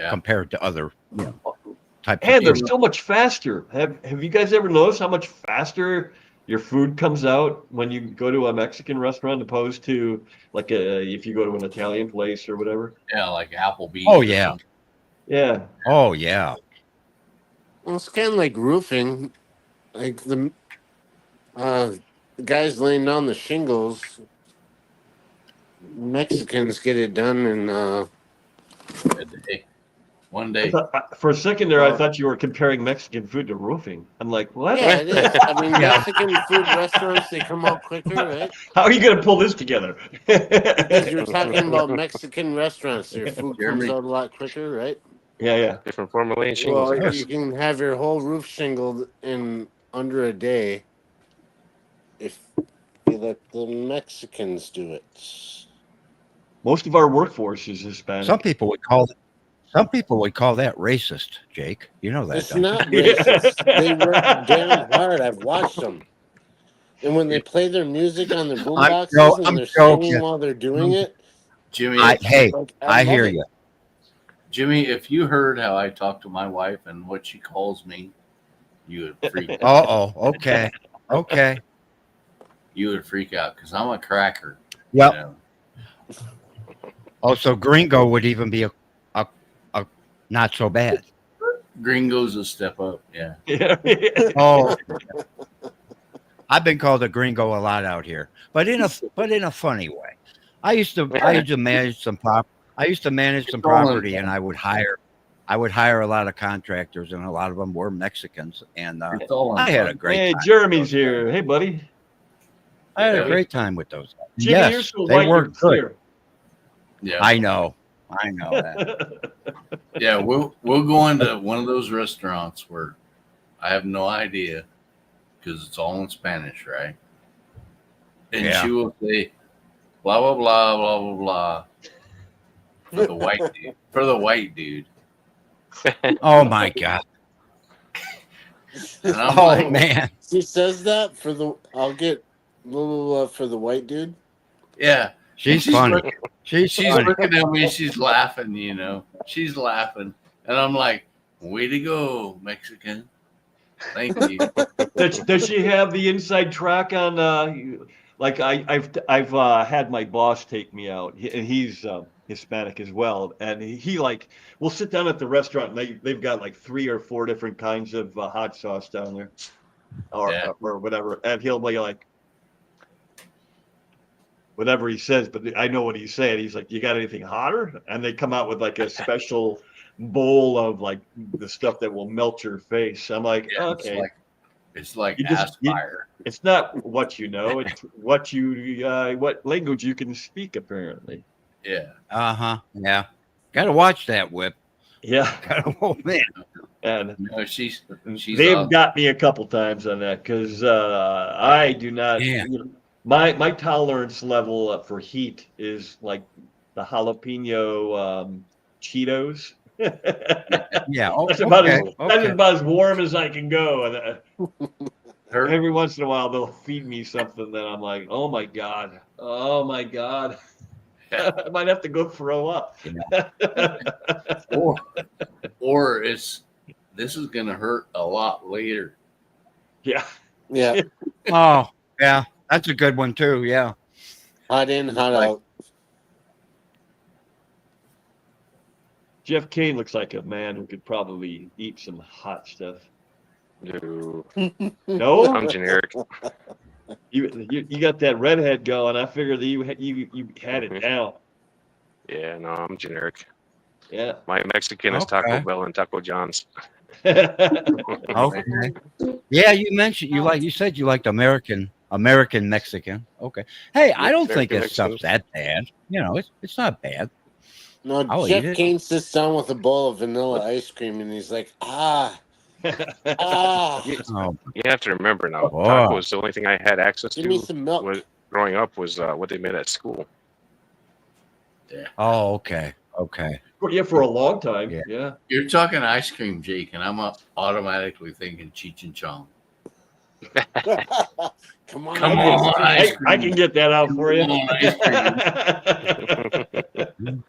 compared to other type. And they're so much faster. Have you guys ever noticed how much faster your food comes out when you go to a Mexican restaurant opposed to like if you go to an Italian place or whatever? Yeah, like Applebee's. Oh yeah. Yeah. Oh yeah. Well, it's kind of like roofing. Like the guys laying down the shingles, Mexicans get it done in A day. One day. For a second there, I thought you were comparing Mexican food to roofing. I'm like, what? Yeah, it is. I mean, Mexican food restaurants, they come out quicker, right? How are you going to pull this together? Because you're talking about Mexican restaurants. Their food comes Jeremy. out a lot quicker, right? Yeah. Different formulated shingles. Well, I guess. you can have your whole roof shingled in under a day if you let the Mexicans do it. Most of our workforce is Hispanic. Some people would call that racist, Jake. You know that. It's don't you? not racist. They work damn hard. I've watched them. And when they play their music on their boomboxes and they're singing while they're doing it, Jimmy, I hear love it. you. Jimmy, if you heard how I talk to my wife and what she calls me, you would freak out. Okay. Okay. You would freak out because I'm a cracker. Yep. You know? Oh, so gringo would even be a not so bad. Gringo's a step up. Yeah. Oh, I've been called a gringo a lot out here, but in a funny way. I used to manage some property, and I would hire a lot of contractors, and a lot of them were Mexicans, and I had a great Hey, time. Jeremy's here. Hey, buddy. I had a great time with those guys. Jimmy, you're Yes, so they white, were you're good. clear. Yeah. I know that. Yeah, we'll go into one of those restaurants where I have no idea because it's all in Spanish, right? And Yeah. she will say, blah blah blah blah blah blah for the white dude. For the white dude. Oh my god. And I'm Oh like, man. She says that for the. I'll get blah, blah, blah, for the white dude. yeah. She's funny. Looking, She's funny. looking at me. She's laughing. She's laughing, and I'm like, "Way to go, Mexican! Thank you." Does she have the inside track on? Like I've had my boss take me out, and he's Hispanic as well, and he like we'll sit down at the restaurant, and they've got like 3 or 4 different kinds of hot sauce down there, or whatever, and he'll be like. Whatever he says, but I know what he's saying. He's like, "You got anything hotter?" And they come out with like a special bowl of like the stuff that will melt your face. I'm like, Yeah, okay, it's like You ass just- you- fire. it's not what you know; it's what what language you can speak. Apparently, Yeah. Yeah. Gotta watch that whip. yeah. Oh man. And No, she's they've got me a couple times on that because I do not. Yeah. My tolerance level for heat is like the jalapeno Cheetos. Yeah. That's about Okay. as warm as I can go. And every once in a while they'll feed me something that I'm like, oh my god, I might have to go throw up. or this is gonna hurt a lot later. Yeah. Yeah. Oh yeah, that's a good one too. Yeah. Hot in, hot out. Jeff Kane looks like a man who could probably eat some hot stuff. No. No, I'm generic. you got that redhead going. I figured that you had it down. Yeah, no, I'm generic. Yeah. My Mexican is Taco Okay. Bell and Taco John's. Okay. Yeah, you said you liked American Mexican. Okay. Hey, I don't think American this stuff's Mexican. that bad. You know, it's not bad. No, I'll eat Jeff it. Kane sits down with a bowl of vanilla ice cream and he's like, ah. Oh, You have to remember now, Boy. tacos, the only thing I had access Give me to some milk. was, growing up was what they made at school. oh, okay. Okay. Yeah, for a long time. Yeah. Yeah. You're talking ice cream, Jake, and I'm automatically thinking Cheech and Chong. Come on, Come on, ice I can get that out for you. Come on, ice cream.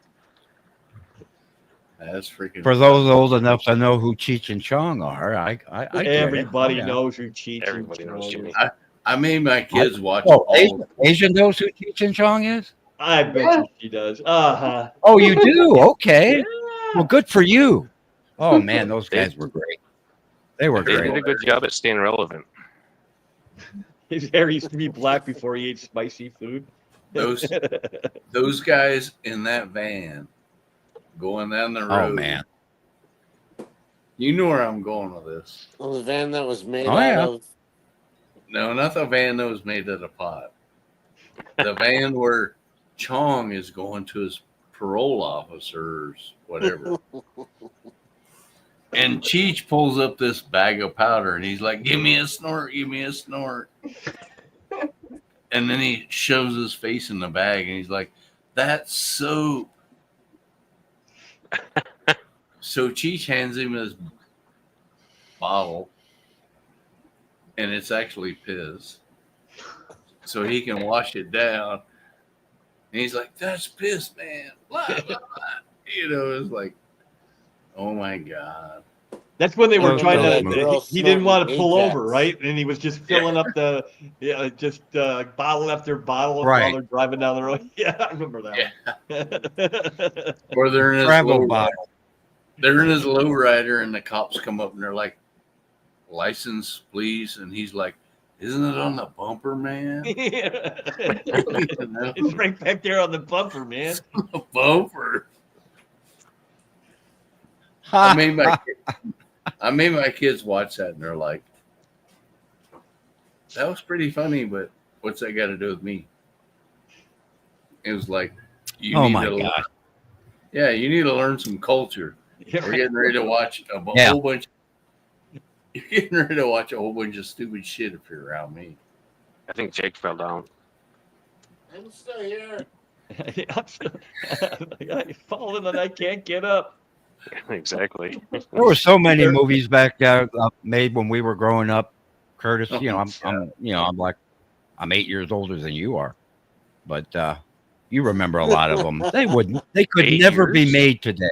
that's freaking. For those old enough to know who Cheech and Chong are, I get it. Everybody Yeah. knows who Cheech Everybody and knows Chong Jimmy. is. I made my kids watch Oh, all. Asian knows who Cheech and Chong is? I bet you she does. Uh-huh. Oh, you do? Okay. Yeah. Well, good for you. Oh man, those guys were great. They were They did great. a good job at staying relevant. His hair used to be black before he ate spicy food. Those guys in that van going down the road. Oh man. You know where I'm going with this. Well, the van that was made Oh, out yeah. of. No, not the van that was made out of pot. The van where Chong is going to his parole officers, whatever. And Cheech pulls up this bag of powder and he's like, give me a snort, give me a snort. And then he shoves his face in the bag and he's like, that's soap. So Cheech hands him his bottle and it's actually piss. So he can wash it down. And he's like, that's piss, man. Blah, blah, blah. You know, it's like, oh my God. That's when they were Those- trying those to. movies. He didn't want to pull Ajax. over, right? And he was just filling up the, bottle after bottle Right. while they're driving down the road. Yeah, I remember that. One. Or they're in his Travel low bottle. They're in his lowrider and the cops come up and they're like, license, please. And he's like, isn't it on the bumper, man? It's right back there on the bumper, man. The bumper. I made my kids watch that and they're like, that was pretty funny, but what's that got to do with me? It was like, you Oh need my to learn. God. Yeah, you need to learn some culture. Yeah, We're getting ready to watch a Yeah. whole bunch. You're getting ready to watch a whole bunch of stupid shit if you're around me. I think Jake fell down. I'm still here. I'm falling and I can't get up. Exactly. There were so many movies back there made when we were growing up, Curtis. You know, I'm 8 years older than you are, but you remember a lot of them. They could 8 never be years? made today.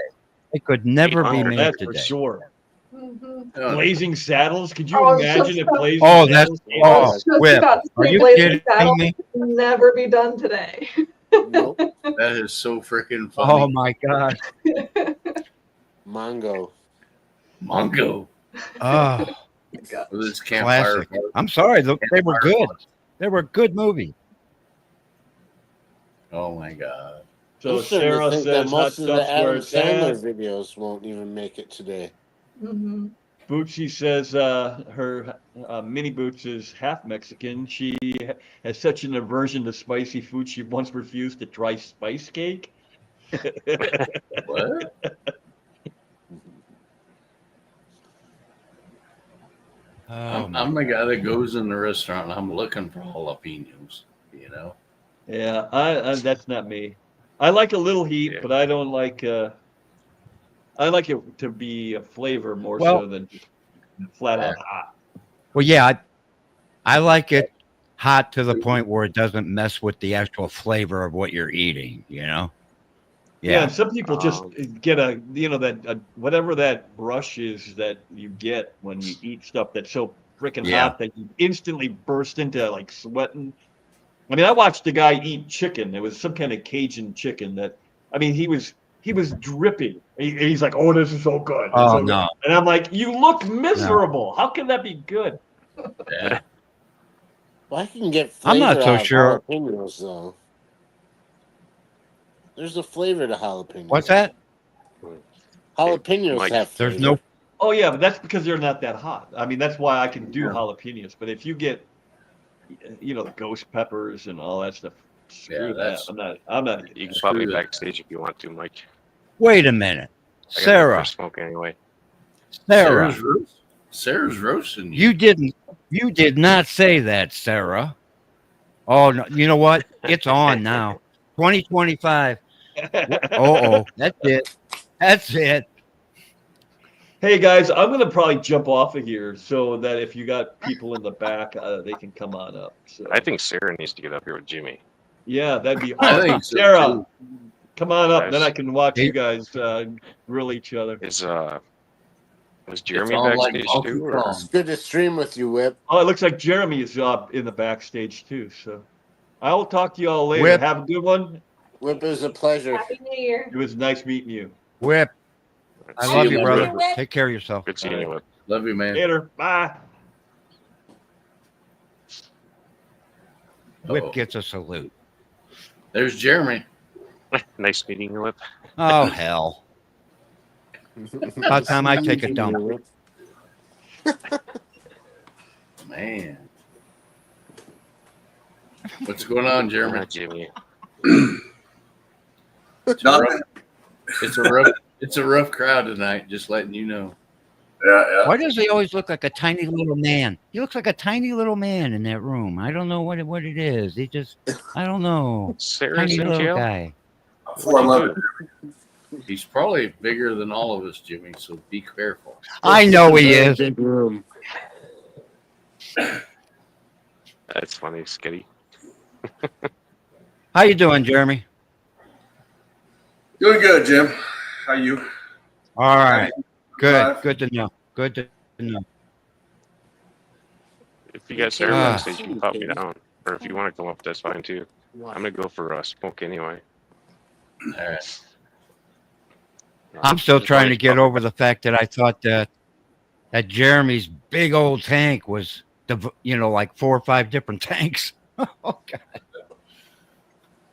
They could never be made That's for today. sure. Mhm. Blazing Saddles. Could you Oh, it's imagine just if so- Blazing Oh, that's Saddles? oh, Just Whip. about to Are say you Blazing kidding Saddles me? can never be done today. Nope. That is so freaking funny. Oh my God. Mongo. Mongo Oh, with his campfire. classic. I'm sorry, they were good. They were good movies. Oh my God. So I'm starting to Sarah think that says hot most of the stuff's where Adam it's at. Sandler videos won't even make it today. Mhm. Bucci says her Mini Boots is half Mexican. She has such an aversion to spicy food, she once refused to try spice cake. What? Oh, I'm the guy that goes in the restaurant and I'm looking for jalapenos, you know? Yeah, I that's not me. I like a little heat, Yeah. but I don't like. I like it to be a flavor more Well- so than just flat out hot. well, yeah, I like it hot to the point where it doesn't mess with the actual flavor of what you're eating. You know? Yeah, and some people just Um, get that whatever that brush is that you get when you eat stuff that's so freaking Yeah. hot that you instantly burst into like sweating. I mean, I watched a guy eat chicken. It was some kind of Cajun chicken that, I mean, he was dripping. He's like, "Oh, this is so good." It's Oh, so good." no. And I'm like, "You look miserable. How can that be good?" Yeah. Well, I can get I'm flavor not so out of sure. jalapenos, though. There's a flavor to jalapenos. What's that? Jalapenos Mike, have flavor. There's no. Oh yeah, but that's because they're not that hot. I mean, that's why I can do jalapenos. But if you get, the ghost peppers and all that stuff, screw that. that's- I'm not. You can probably Screw it. backstage if you want to, Mike. Wait a minute, I got Sarah. for smoke anyway. Sarah, Sarah's roasting you. you did not say that, Sarah. Oh no, you know what? It's on now. 2025. Oh, that's it. That's it. Hey guys, I'm gonna probably jump off of here so that if you got people in the back, they can come on up. So I think Sarah needs to get up here with Jimmy. yeah, that'd be I awesome. think so, Sarah, too. Come on up, Nice. then I can watch you guys grill each other. Was Jeremy all like backstage Donkey too? Or? Kong. It's good to stream with you, Whip. Oh, it looks like Jeremy is in the backstage too. So I will talk to you all later. Whip. Have a good one. Whip, is a pleasure. Happy New Year. It was nice meeting you. Whip. I See love you, you, Whip. brother. Take care of yourself. Good seeing you, Whip. Love you, man. Later. Bye. Whip Uh-oh. gets a salute. There's Jeremy. Nice meeting you, Whip. Oh, hell. About time I take a dump. Man. What's going on, Jeremy? Jimmy. It's a rough, it's a rough crowd tonight, just letting you know. Why does he always look like a tiny little man? He looks like a tiny little man in that room. I don't know what it is. He just, I don't know. Sarah's Tiny in little jail? guy. 4'11". He's probably bigger than all of us, Jimmy, so be careful. I know he is. Big room. That's funny, Skitty. How you doing, Jeremy? Doing good, Jim. How you? All right. Good. Good to know. Good to know. If you guys are backstage, you can pop me down. Or if you want to come up, that's fine too. I'm going to go for a smoke anyway. All right. I'm still trying to get over the fact that I thought that Jeremy's big old tank was, like 4 or 5 different tanks. Oh, God.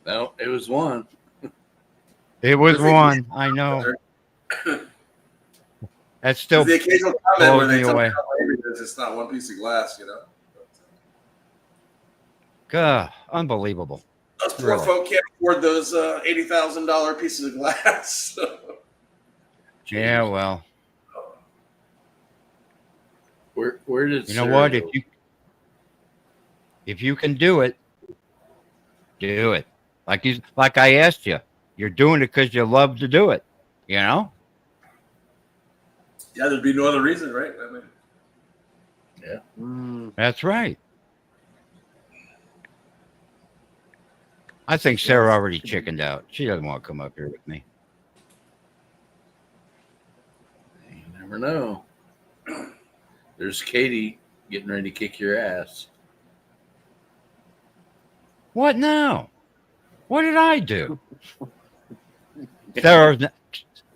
No, it was one. It was one. I know. That's still The occasional comment where blows they me tell away. me how heavy it is, it's not one piece of glass, God, unbelievable. Those poor Really. folk can't afford those $80,000 pieces of glass. Yeah, well. Where did You know Sarah what? go? If you can do it, do it. Like I asked you, you're doing it because you love to do it. You know? Yeah, there'd be no other reason, right? I mean, yeah. That's right. I think Sarah already chickened out. She doesn't want to come up here with me. You never know. There's Katie getting ready to kick your ass. What now? What did I do?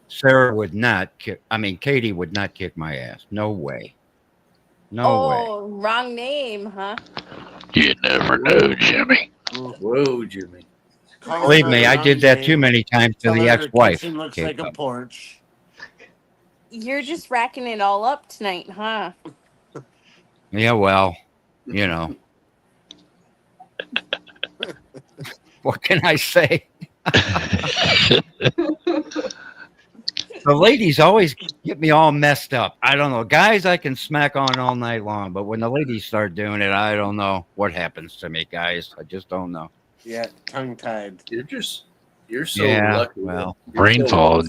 Sarah would not kick. I mean, Katie would not kick my ass. No way. No way. Oh, wrong name, huh? You never know, Jimmy. Whoa, Jimmy. Believe me, I did that too many times to the ex-wife. Kitchen looks like a porch. You're just racking it all up tonight, huh? Yeah, well, you know. What can I say? The ladies always get me all messed up. I don't know. Guys, I can smack on all night long, but when the ladies start doing it, I don't know what happens to me, guys. I just don't know. Yeah, tongue tied. You're so Yeah, lucky. well. Brain fog.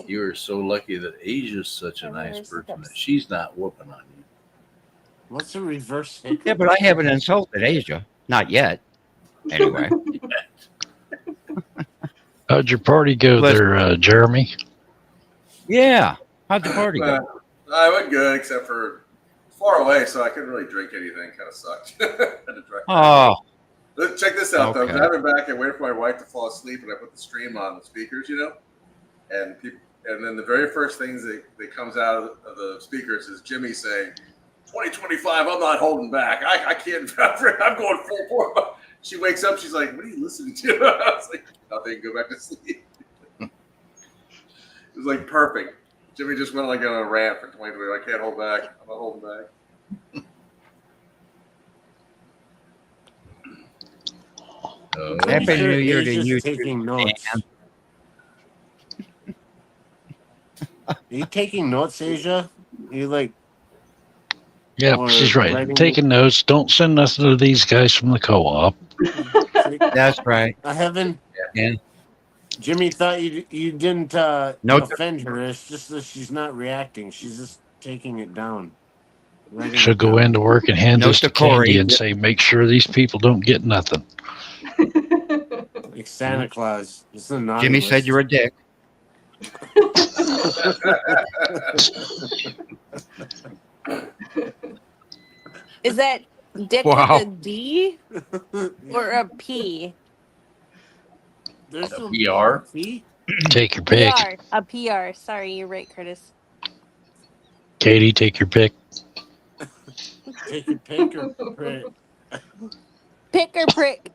You are so lucky that Asia's such a nice person that she's not whooping on you. What's the reverse? Yeah, but I haven't insulted Asia. Not yet. Anyway. How'd your party go there, Jeremy? Yeah. How'd the party go? I went good, except for far away, so I couldn't really drink anything. Kind of sucked. Had to drink. Oh. Check this out, though. Okay. I'm driving back and waiting for my wife to fall asleep, and I put the stream on the speakers, and people, and then the very first things that comes out of the speakers is Jimmy saying, 2025, I'm not holding back. I can't. I'm going full bore. She wakes up. She's like, what are you listening to? I was like, nothing. Go back to sleep. It was like perfect. Jimmy just went like on a rant for 2020. I can't hold back. I'm not holding back. Happy New Year to Asia's you. taking notes. Are you taking notes, Asia? You like? Yep, Or she's right. writing- Taking notes. Don't send nothing to these guys from the co-op. That's right. I haven't. Yeah. Jimmy thought you didn't No. offend her. It's just that she's not reacting. She's just taking it down. Writing She'll it go down. into work and hand Note this to to Candy Corey. and say, make sure these people don't get nothing. Like Santa Claus. It's the naughty Jimmy list. said you're a dick. Is that dick Wow. with a D or a P? There's A no PR? P. Take your pick. PR. A PR. Sorry, you're right, Curtis. Katie, take your pick. Take your pick or prick. Pick or prick.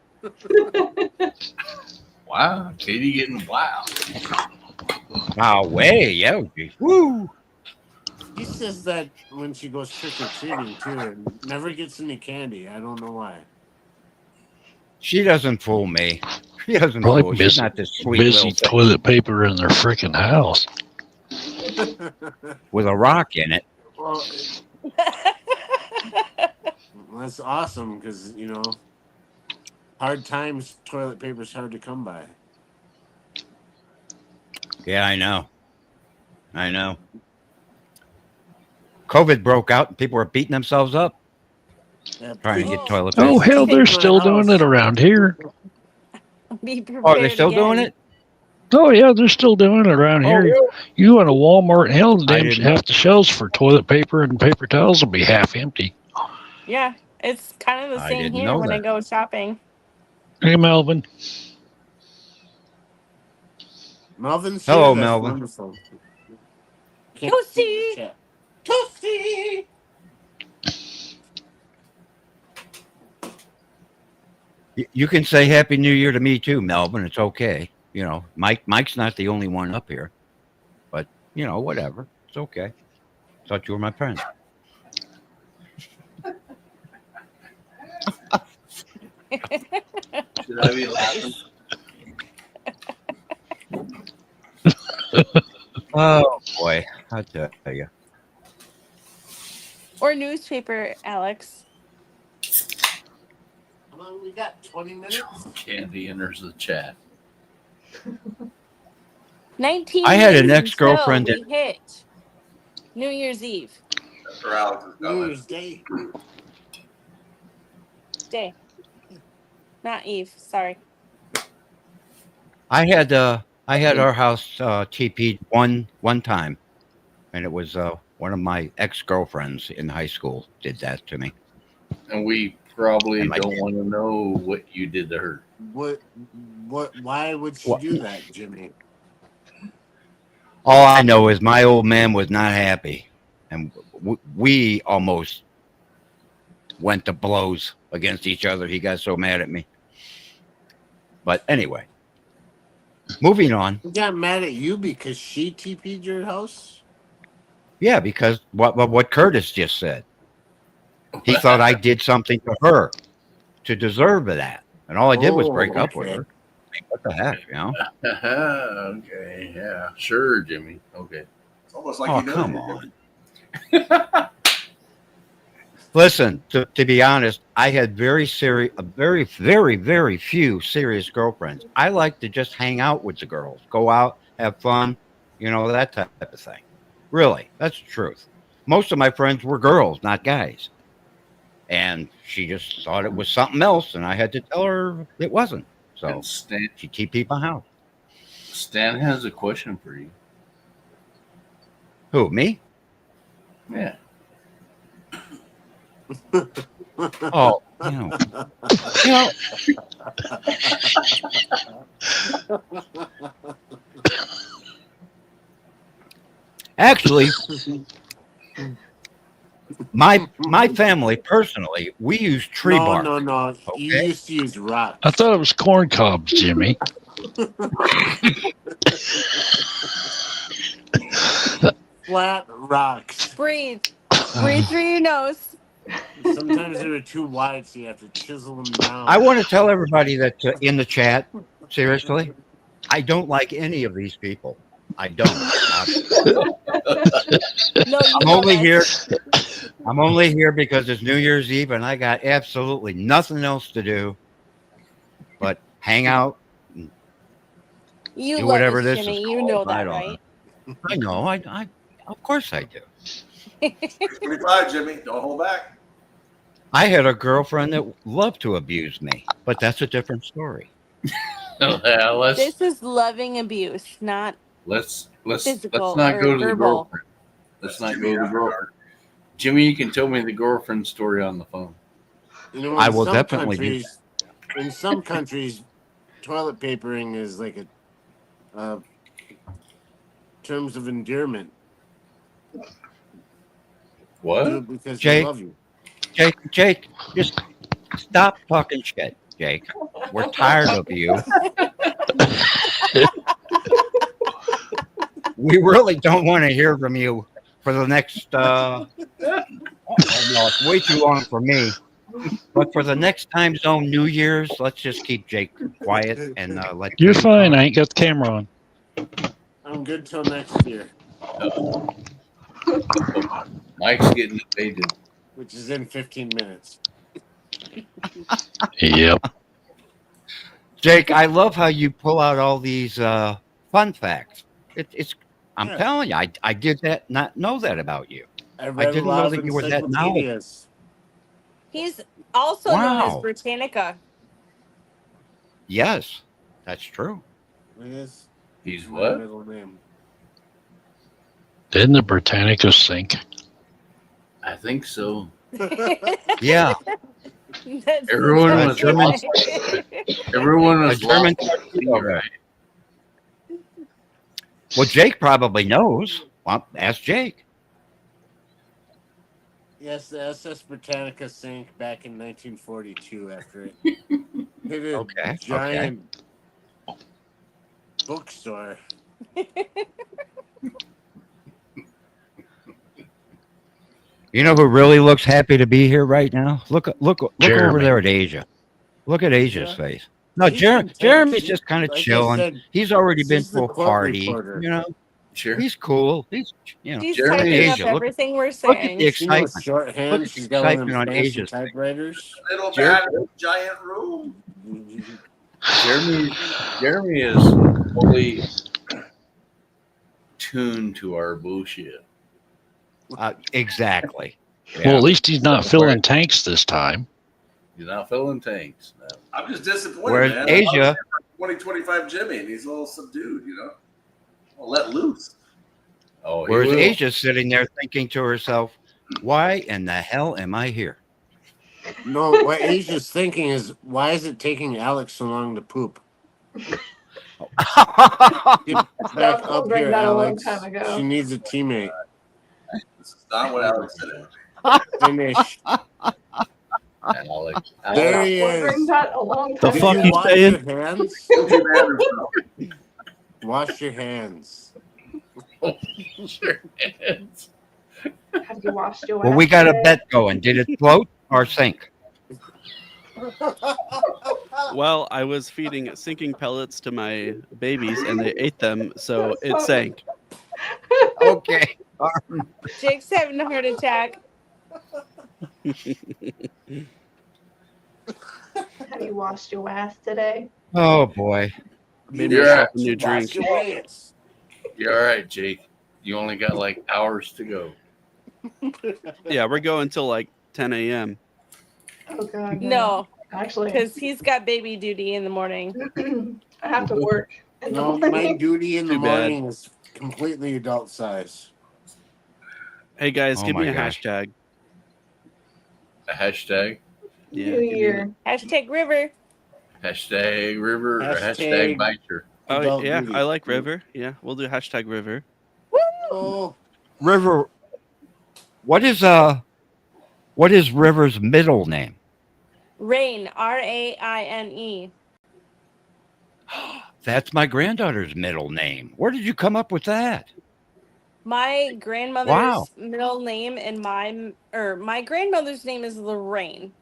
Wow, Katie getting wild. Wow, way, yeah. Woo. She says that when she goes trick or treating too, and never gets any candy. I don't know why. She doesn't fool me. She doesn't Probably fool. She's not this sweet busy little thing toilet paper in their freaking house. with a rock in it. Well, that's awesome because hard times. Toilet paper's hard to come by. Yeah, I know. COVID broke out and people were beating themselves up Yeah, trying to get toilet Oh, paper. hell, they're still doing it around here. Be prepared. Oh, are they still doing again. it? Oh, yeah, they're still doing it around here. You in a Walmart, hell, the I damn didn't half the shelves for toilet paper and paper towels will be half empty. Yeah, it's kind of the I same didn't here know when I that. go shopping. Hey, Melvin. Melvin's Hello, here. That's Melvin. wonderful. Toasty. Toasty. You can say Happy New Year to me too, Melvin. It's okay. Mike's not the only one up here, but whatever. It's okay. Thought you were my friend. Should I be laughing? Oh boy, I tell you. Or newspaper, Alex. How long we got? 20 minutes. Candy enters the chat. 19. I had an days ex-girlfriend until we hit New Year's Eve. That's where Alex is New going. Year's Day. Day. Not Eve. Sorry. I had our house TP'd one time, and it was one of my ex-girlfriends in high school did that to me. And we probably And my don't dad. want to know what you did to her. What? Why would she What? do that, Jimmy? All I know is my old man was not happy, and we almost went to blows against each other. He got so mad at me. But anyway, moving on. He got mad at you because she TP'd your house? Yeah, because what Curtis just said. He thought I did something to her to deserve that. And all I did was break up with her. What the heck, Okay, yeah. Sure, Jimmy. Okay. It's almost like Oh, you know come you're on. Listen, to be honest, I had very, very few serious girlfriends. I like to just hang out with the girls, go out, have fun, that type of thing. Really, that's the truth. Most of my friends were girls, not guys. And she just thought it was something else, and I had to tell her it wasn't. So And Stan, she TP'd my house. Stan has a question for you. Who, me? Yeah. Oh, actually, my family personally, we use tree bark. No. You Okay. used to use rock. I thought it was corn cobs, Jimmy. Flat rocks. Breathe. Breathe through your nose. Sometimes they were too wide, so you have to chisel them down. I want to tell everybody that in the chat, seriously, I don't like any of these people. I don't. No, I'm only here. I'm only here because it's New Year's Eve and I got absolutely nothing else to do but hang out. You Do love whatever us, this Jimmy. is You called. know I that, don't right? I know. I of course I do. 25, Jimmy. Don't hold back. I had a girlfriend that loved to abuse me, but that's a different story. Yeah, This is loving abuse, not let's physical not or go to the verbal. girlfriend. Let's not go to the girlfriend. Jimmy, you can tell me the girlfriend story on the phone. You know, I will definitely do in some countries, toilet papering is like a terms of endearment. What? Do it because they Jake, love you. Jake, just stop talking shit, Jake. We're tired of you. We really don't want to hear from you for the next well, it's way too long for me. But for the next time zone New Year's, let's just keep Jake quiet and let You're Jake fine. talk. I ain't got the camera on. I'm good till next year, Mike's getting invaded. which is in 15 minutes. Yep. Jake, I love how you pull out all these fun facts. I'm Yeah. telling you, I did not know that about you. I I read a didn't lot know of that you were that knowledgeable. encyclopedias. He's also known as Wow. Britannica. Yes, that's true. It is. He's My what? middle name. Didn't the Britannica sink? I think so. Yeah. That's Everyone A was German, lost. Everyone a was German lost at sea, torpedo. right? Well, Jake probably knows. Well, ask Jake. Yes, the SS Britannica sank back in 1942 after it hit a Okay. giant bookstore. You know who really looks happy to be here right now? Look over Jeremy. there at Asia. Look at Asia's face. No, She's content. Jeremy's just kind of Like I chilling. said, He's already been she's the to a court party. reporter. You know, Sure. he's cool. He's She's Jeremy typing is- up Asia, look- everything we're look at saying. the She knows excitement. shorthand. Look at She's the got one of them excitement on fancy Asia's face. typewriters. Little Jer- bad giant room. Jeremy is fully tuned to our bullshit. Exactly. Well, at least he's not filling tanks this time. He's not filling tanks. No. I'm just disappointed, Whereas man. Asia, 2025 Jimmy, and he's a little subdued, you know. Well, let loose. Oh, he whereas will. Asia's sitting there thinking to herself, "Why in the hell am I here?" No, what Asia's thinking is, why is it taking Alex so long to poop? Get back Stop up bring here, that a long Alex. time ago. She needs a teammate. This is not what Alex said. Finish. Alex. There he Bring is. that a long The time Did fuck you you wash saying? your hands? Guilty man himself. Wash your hands. Sure is. Have you washed your Well, we ass got a today? bet going. Did it float or sink? Well, I was feeding sinking pellets to my babies, and they ate them, so it sank. Okay. Jake's having a heart attack. Have you washed your ass today? Oh boy. Made You're myself right. a new Wash drink. your hands. You're all right, Jake. You only got like hours to go. Yeah, we're going till like 10 a.m. Oh god, No, Actually, because he's got baby duty in the morning. I have to work in the No, morning. my duty in the Too bad. morning is completely adult size. Hey guys, Oh give me my a gosh. hashtag. A hashtag. Yeah, New give me Year. Hashtag River. Hashtag river or Hashtag- hashtag biter. Oh Adult yeah, duty. I like River. Yeah, we'll do hashtag River. Oh, River. What is River's middle name? Rain. Raine. That's my granddaughter's middle name. Where did you come up with that? My grandmother's Wow. middle name and my grandmother's name is Lorraine,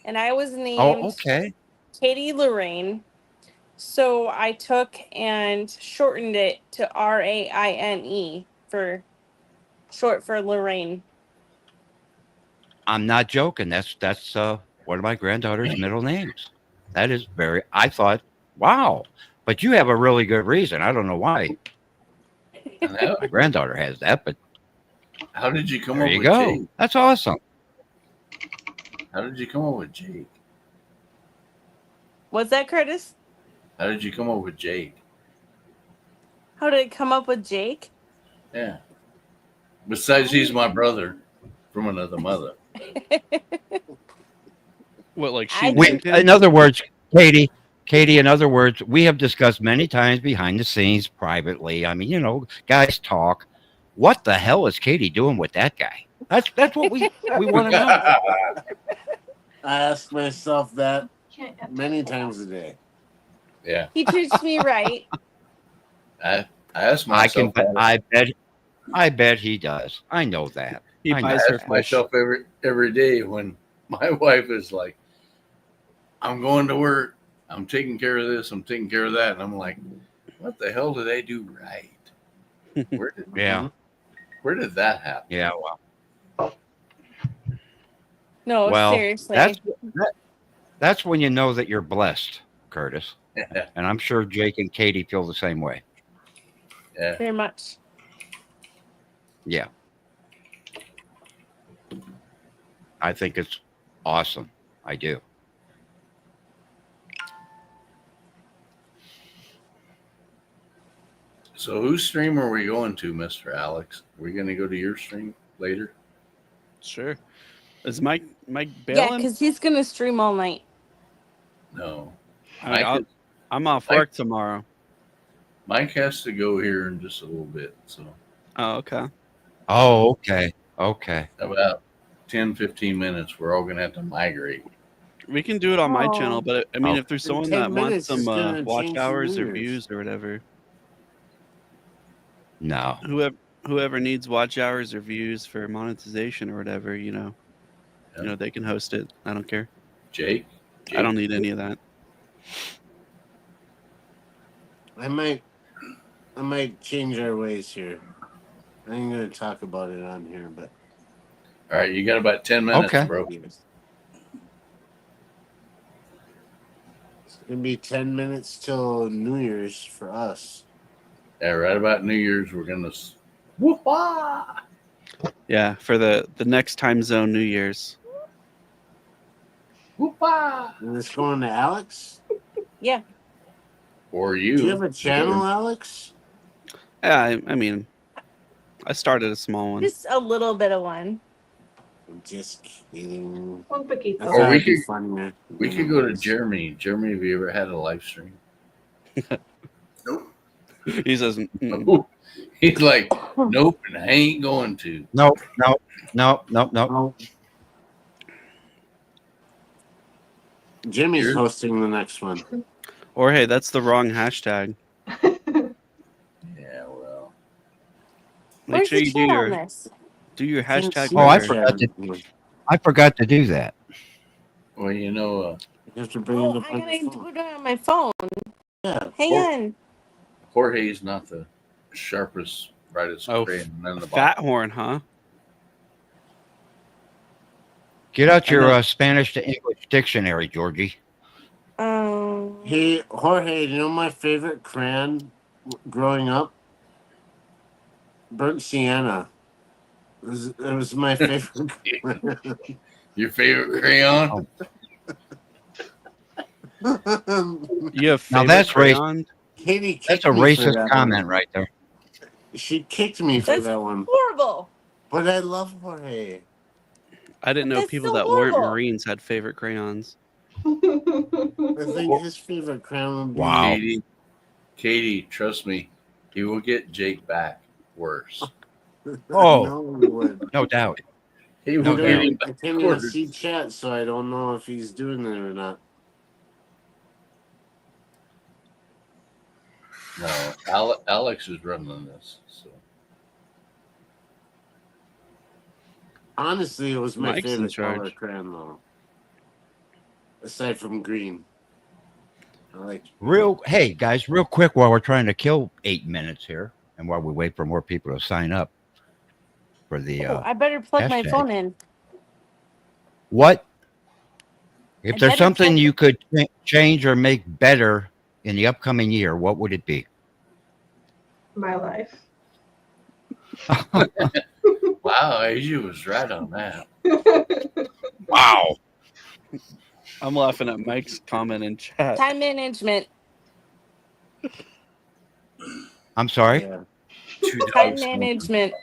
and I was named Oh, okay. Katie Lorraine. So I took and shortened it to Raine for short for Lorraine. I'm not joking. That's one of my granddaughter's middle names. That is very. I thought, wow, but you have a really good reason. I don't know why my granddaughter has that, but How did you come there up you with go. Jake? That's awesome. How did you come up with Jake? What's that, Curtis? How did you come up with Jake? How did it come up with Jake? Yeah. Besides, he's my brother from another mother. What, like I she We, named him? in other words, Katie, in other words, we have discussed many times behind the scenes privately. I mean, you know, guys talk. What the hell is Katie doing with that guy? That's what we want to know. I ask myself that many times a day. Yeah. He treats me right. I ask myself that. I bet he does. I know that. He I know. buys I her ask fish. myself every day when my wife is like, I'm going to work. I'm taking care of this. I'm taking care of that. And I'm like, what the hell did I do right? Yeah. Where did that happen? Yeah. No, Well, seriously. that's when you know that you're blessed, Curtis. Yeah. And I'm sure Jake and Katie feel the same way. Yeah. Very much. Yeah. I think it's awesome. I do. So whose stream are we going to, Mr. Alex? Are we going to go to your stream later? Sure. Is Mike Yeah, bailing? because he's gonna stream all night. No. I'm off work tomorrow. Mike has to go here in just a little bit. So Oh, okay. Oh, okay. Okay. about 10, 15 minutes, we're all going to have to migrate. We can do it on my Oh. channel, but I mean, if there's In someone 10 that wants minutes, some it's gonna watch change the hours or meters. views or whatever, No. whoever needs watch hours or views for monetization or whatever, you know, they can host it. I don't care. Jake? I don't need any of that. I might change our ways here. I ain't gonna talk about it on here, but All right, you got about 10 minutes, Okay. bro. it's gonna be 10 minutes till New Year's for us. Yeah, right about New Year's, we're going to whoop-ah! Yeah, for the next time zone New Year's. Whoop-ah! And it's going to Alex. Yeah. Or you. Do you have a channel, Alex? Yeah, I mean, I started a small one. Just a little bit of one. I'm just kidding. One cookie. I Or thought we it'd be could- funnier. We could go to Jeremy. Jeremy, have you ever had a live stream? Nope. He says, "Mm-mm." He's like, nope, and I ain't going to. No. Jimmy's Yours? hosting the next one. Or hey, that's the wrong hashtag. Yeah, well. Make Where's sure the you chat on this? do your hashtag. Oh, I better. forgot to do that. Well, You have to bring Oh, it up I on gotta your do phone. it on my phone. Yeah. Hang on. Jorge's not the sharpest, brightest Oh, crayon in the box. Fat horn, huh? Get out I know. your Spanish to English dictionary, Georgie. Hey, Jorge, you know my favorite crayon growing up? Burnt sienna. It was my favorite crayon. Your favorite crayon? You have Now favorite that's crayon? Katie kicked That's a me for racist that comment one. right there. She kicked me for That's that one. horrible. But I love Jorge. I didn't know That's people so that weren't horrible. Marines had favorite crayons. I think his favorite crayon would be Wow. Katie, trust me, he will get Jake back worse. Oh. No, he would. No doubt. He No will doubt. get him I back can't even worse. see chat, so I don't know if he's doing it or not. No, Alex is running this. So Honestly, it was my Mike's in favorite color charge. crayon, though. Aside from green. I like Hey guys, real quick while we're trying to kill 8 minutes here, and while we wait for more people to sign up for the Oh, I better plug my hashtag. phone in. What? If I there's better something plug- you could change or make better in the upcoming year, what would it be? My life. wow, Asia was right on that. Wow. I'm laughing at Mike's comment in chat. Time management. I'm sorry. Yeah. Time management.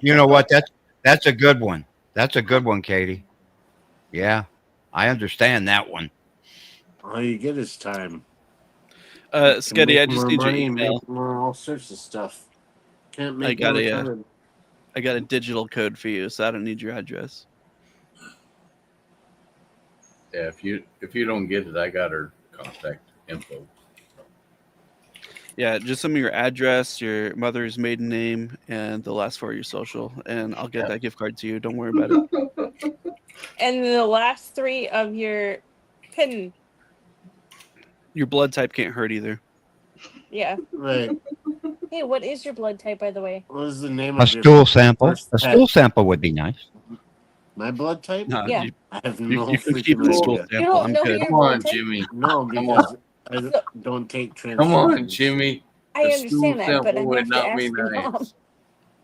You know what? That's a good one. That's a good one, Katie. Yeah, I understand that one. All you get is time. Sketty, Make I just more need your money, email. make more all sorts of stuff. Can't I make got more a time. I got a digital code for you, so I don't need your address. Yeah, if you don't get it, I got her contact info. Yeah, just some of your address, your mother's maiden name, and the last four of your social, and I'll get that gift card to you. Don't worry about it. And the last three of your PIN. Your blood type can't hurt either. Yeah. Right. Hey, what is your blood type, by the way? What is the name A of your stool sample. first A pet? stool sample would be nice. My blood type? No, Yeah. I have you no can keep freaking the stool idea. You sample. don't I'm know good. your Come blood on, type? Jimmy. No, Come because I So- don't take Come on, transfusions. Jimmy. I The understand stool that, but I sample would have to not be ask your mom nice.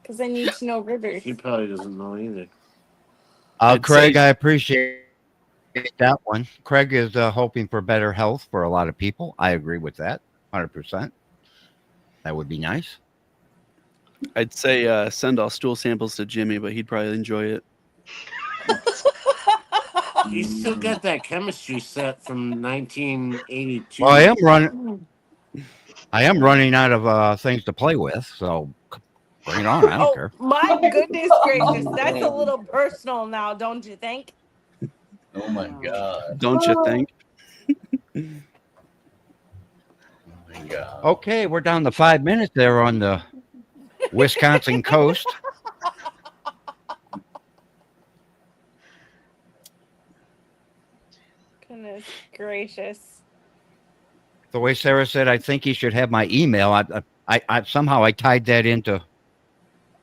because I need to know Rivers. He probably doesn't know either. I'd Craig, say- I appreciate that one. Craig is hoping for better health for a lot of people. I agree with that, 100%. That would be nice. I'd say send all stool samples to Jimmy, but he'd probably enjoy it. You still got that chemistry set from 1982. Well, I am running out of things to play with, so bring it on. I don't Oh care. my goodness gracious, that's a little personal now, don't you think? Oh my god. Don't you think? Oh my god. Okay, we're down to 5 minutes there on the Wisconsin coast. Goodness gracious. The way Sarah said, I think he should have my email. I somehow I tied that into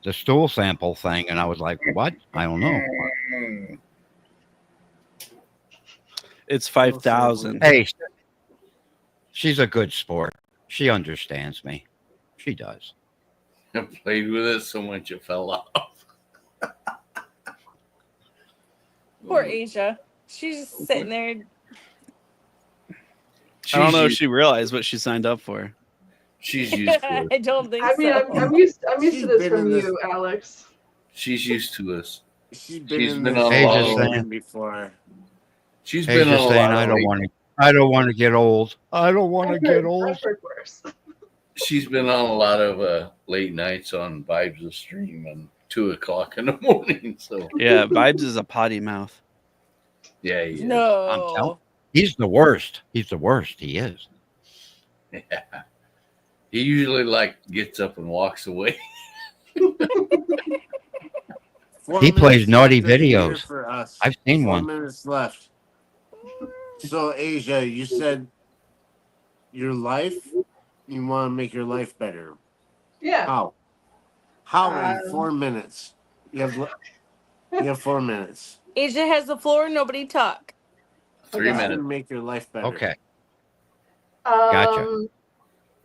the stool sample thing, and I was like, what? I don't know. It's 5,000. Hey, she's a good sport. She understands me. She does. I played with it so much it fell off. Poor Asia. She's just sitting there. I don't know if she realized what she signed up for. She's used to it. I don't think I mean, so. I'm used She's to this been from in this- you, Alex. She's used to us. She's been She's in been this on a Hey, lot just of saying. before. She's Hey, been on just a saying, lot I of don't want to. I don't want to get old. I don't want to get old. I've heard worse. she's been on a lot of late nights on Vibes of Stream and 2:00 in the morning. So Yeah, Vibes is a potty mouth. yeah, he is. I'm telling. No. He's the worst. He's the worst. He is. Yeah. He usually gets up and walks away. 4 He plays minutes naughty left of the year videos. For us. I've seen 4 one. minutes left. So, Asia, you said your life, you want to make your life better. Yeah. How? How in 4 minutes? You have 4 minutes. Asia has the floor, nobody talk. 3 How minutes. to make your life better. Okay. Gotcha.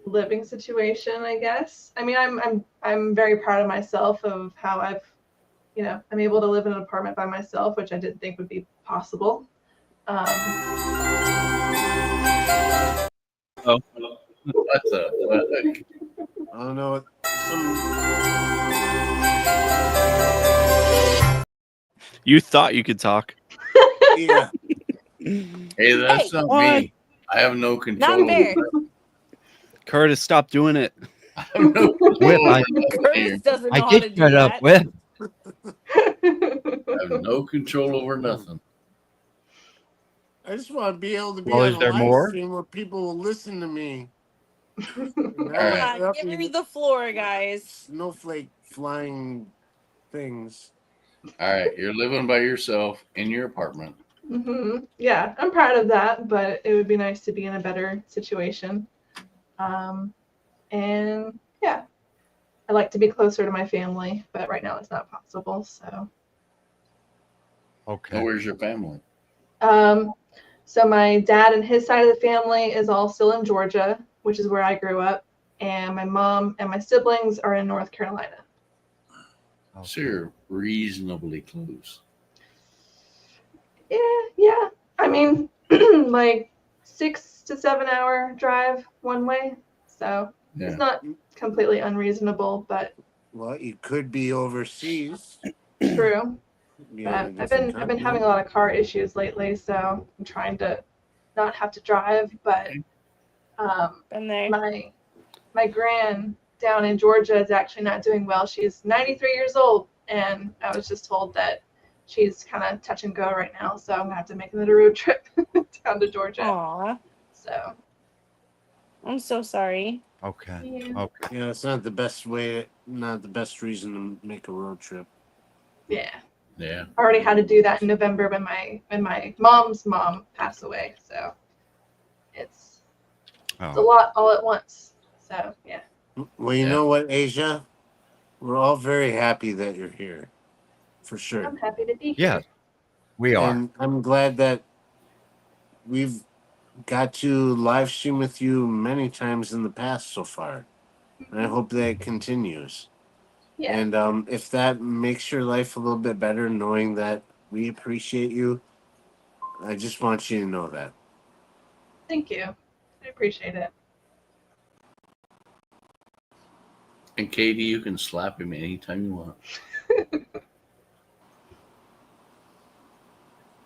Living situation, I guess. I mean, I'm very proud of myself of how I'm able to live in an apartment by myself, which I didn't think would be possible. Oh. What the fuck? I don't know. You thought you could talk. Yeah. Hey, that's not What? me. I have no control. Non-bear. Curtis, stop doing it. I have no control over nothing here. Curtis doesn't know I how to did do shut up that. with. I have no control over nothing. I just want to be able to be Well, on is a there live more? stream where people will listen to me. right. Give her the floor, guys. Snowflake flying things. All right, you're living by yourself in your apartment. Yeah, I'm proud of that, but it would be nice to be in a better situation. And yeah, I like to be closer to my family, but right now it's not possible. So, Okay. So where's your family? so my dad and his side of the family is all still in Georgia, which is where I grew up, and my mom and my siblings are in North Carolina. So you're reasonably close. Yeah. I mean, like 6 to 7 hour drive one way. So Yeah. it's not completely unreasonable, but Well, you could be overseas. true. You But know, I've been having a lot of car issues lately, so I'm trying to not have to drive. But my gran down in Georgia is actually not doing well. She's 93 years old, and I was just told that she's kind of touch and go right now. So I'm gonna have to make another road trip down to Georgia. Aw. So I'm so sorry. Okay. Yeah. Okay. Yeah, it's not the best way, not the best reason to make a road trip. yeah, Yeah. I already had to do that in November when my mom's mom passed away. So it's a lot all at once. So yeah. Well, you know what, Asia? We're all very happy that you're here. For sure. I'm happy to be here. Yes, we are. And I'm glad that we've got to live stream with you many times in the past so far. And I hope that continues. Yeah. And if that makes your life a little bit better, knowing that we appreciate you, I just want you to know that. Thank you. I appreciate it. And Katie, you can slap him anytime you want.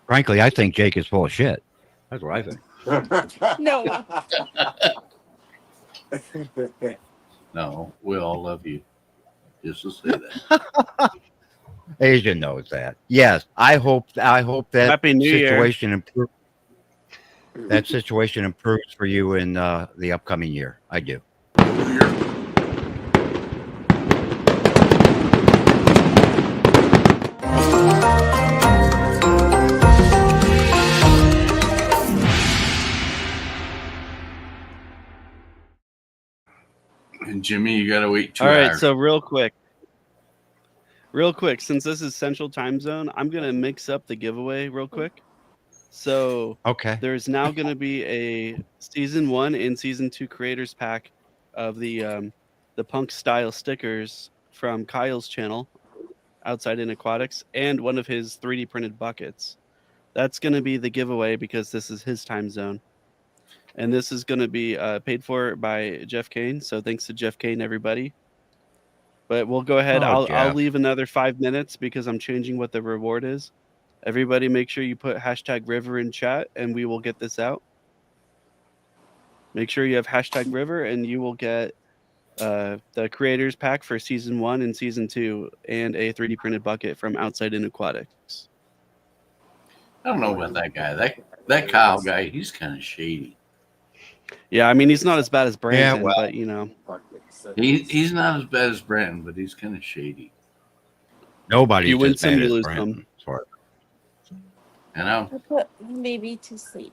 Frankly, I think Jake is full of shit. That's what I think. No. No, we all love you. Just to say that. Asia knows that. Yes, I hope that Happy New Year. situation improves. That situation improves for you in the upcoming year. I do. And Jimmy, you gotta wait 2 All right, hours. so real quick, since this is Central Time Zone, I'm gonna mix up the giveaway real quick. So Okay. there's now gonna be a season 1 and season 2 creators pack of the punk style stickers from Kyle's channel, Outside in Aquatics, and one of his 3D printed buckets. That's gonna be the giveaway because this is his time zone. And this is going to be paid for by Jeff Kane. So thanks to Jeff Kane, everybody. But we'll go ahead. Oh, I'll Jeff. leave another 5 minutes because I'm changing what the reward is. Everybody make sure you put #River in chat and we will get this out. Make sure you have #River and you will get the creators pack for season 1 and season 2 and a 3D printed bucket from Outside in Aquatics. I don't know about that guy. That Kyle guy, he's kind of shady. Yeah, I mean, he's not as bad as Brandon, well. but you know. He's not as bad as Brandon, but he's kind of shady. Nobody's You win as some, bad you as lose Brandon. some. Sorry. And I'm I put baby to sleep.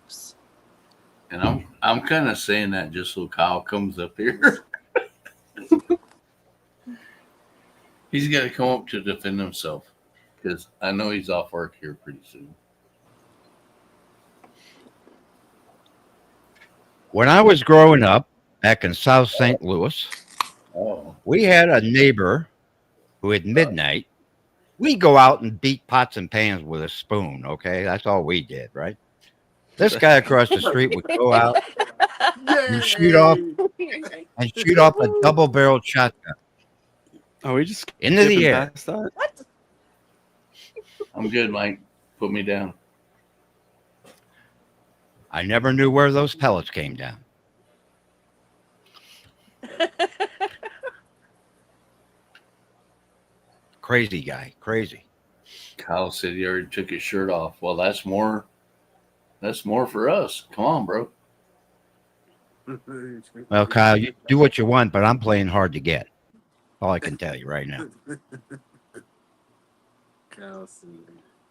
I'm kind of saying that just so Kyle comes up here. He's got to come up to defend himself because I know he's off work here pretty soon. When I was growing up back in South St. Louis, we had a neighbor who at midnight, we'd go out and beat pots and pans with a spoon, okay? That's all we did, right? This guy across the street would go out and shoot off a double-barreled shotgun. Oh, we just into the skipping air. past that? I'm good, Mike. Put me down. I never knew where those pellets came down. Crazy guy, crazy. Kyle said he already took his shirt off. Well, that's more for us. Come on, bro. Well, Kyle, you do what you want, but I'm playing hard to get. All I can tell you right now.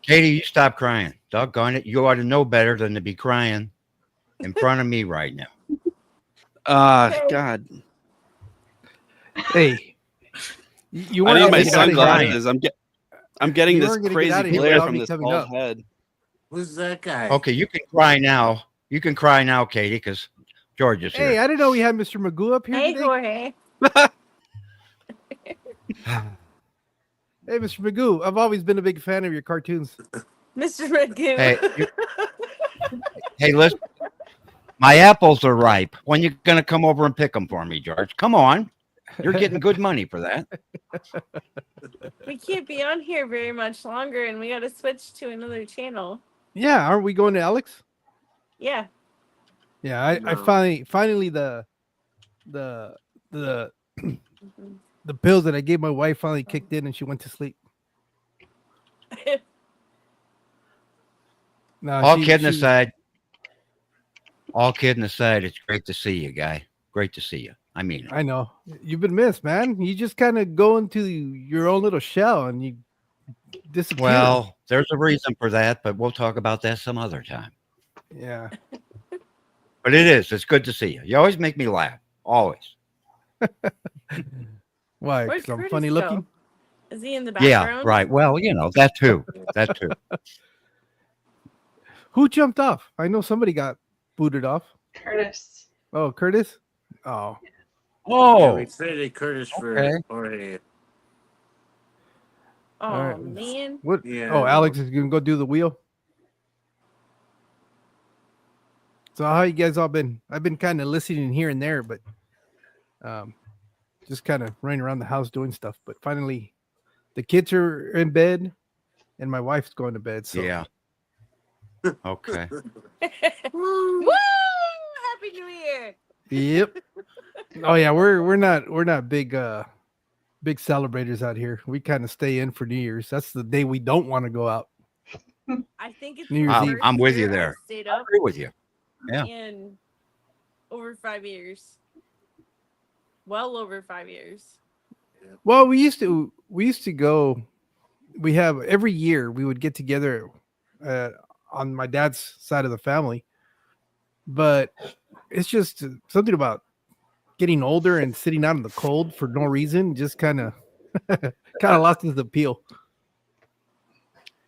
Katie, you stop crying. Doggone it. You ought to know better than to be crying in front of me right now. God. Hey, you I weren't need my gonna get out of here. sunglasses. I'm getting You this weren't gonna get crazy out of here glare without from me this coming bald up. head. Who's that guy? Okay, you can cry now. You can cry now, Katie, because George is here. Hey, I didn't know we had Mr. Magoo up here Hey, today. Jorge. Hey, Mr. Magoo, I've always been a big fan of your cartoons. Mr. Magoo. Hey, hey, listen. My apples are ripe. When you gonna come over and pick them for me, George? Come on. You're getting good money for that. We can't be on here very much longer, and we got to switch to another channel. Yeah, aren't we going to Alex? Yeah. Yeah, I No. finally the the pills that I gave my wife finally kicked in and she went to sleep. No, All kidding aside, it's great to see you, guy. Great to see you. I mean, I know you've been missed, man. You just kind of go into your own little shell and you disappear. well, there's a reason for that, but we'll talk about that some other time. Yeah. But it's good to see you. You always make me laugh. Always. Why? Where'd 'Cause I'm Curtis funny go? looking? Is he in the Yeah, background? right. Well, that too. That too. Who jumped off? I know somebody got booted off. Curtis. Oh, Curtis? Oh. Yeah, we traded Curtis for Okay. Jorge. Oh, All right. man. What? Yeah, Oh, I Alex is gonna go do the wheel. So how you guys all been? I've been kind of listening here and there, but just kind of running around the house doing stuff. But finally, the kids are in bed, and my wife's going to bed. So Yeah. Okay. Woo! Happy New Year! Yep. Oh yeah, we're not big celebrators out here. We kind of stay in for New Year's. That's the day we don't want to go out. I think it's New the Year's first Eve. I'm with you year I there. stayed I up agree with you. Yeah. in over 5 years. Well over 5 years. Well, we used to go. We have every year we would get together on my dad's side of the family, but it's just something about getting older and sitting out in the cold for no reason. Just kind of lost its appeal.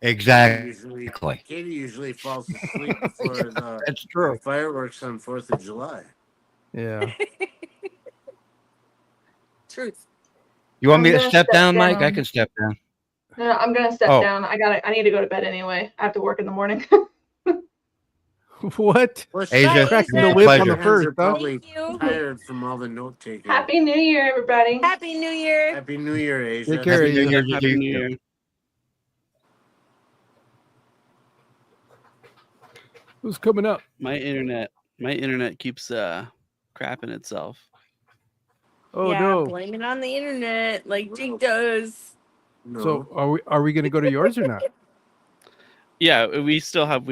Exactly. Katie usually falls asleep before That's true. the fireworks on 4th of July. Yeah. Truth. You want I'm me to gonna step down, Mike? I down. can step down. No, I'm gonna step Oh. down. I need to go to bed anyway. I have to work in the morning. What? Asia, Cracking it's the a whip on pleasure. the first, huh? Probably Thank you. tired from all the note taking. Happy New Year, everybody. Happy New Year. Happy New Year, Asia. Take care, Happy New Asia. Year to Happy you New too. Year. Who's coming up? My internet keeps crapping itself. Oh yeah, no. blame it on the internet like Jake does. No. So are we gonna go to yours or not? Yeah, we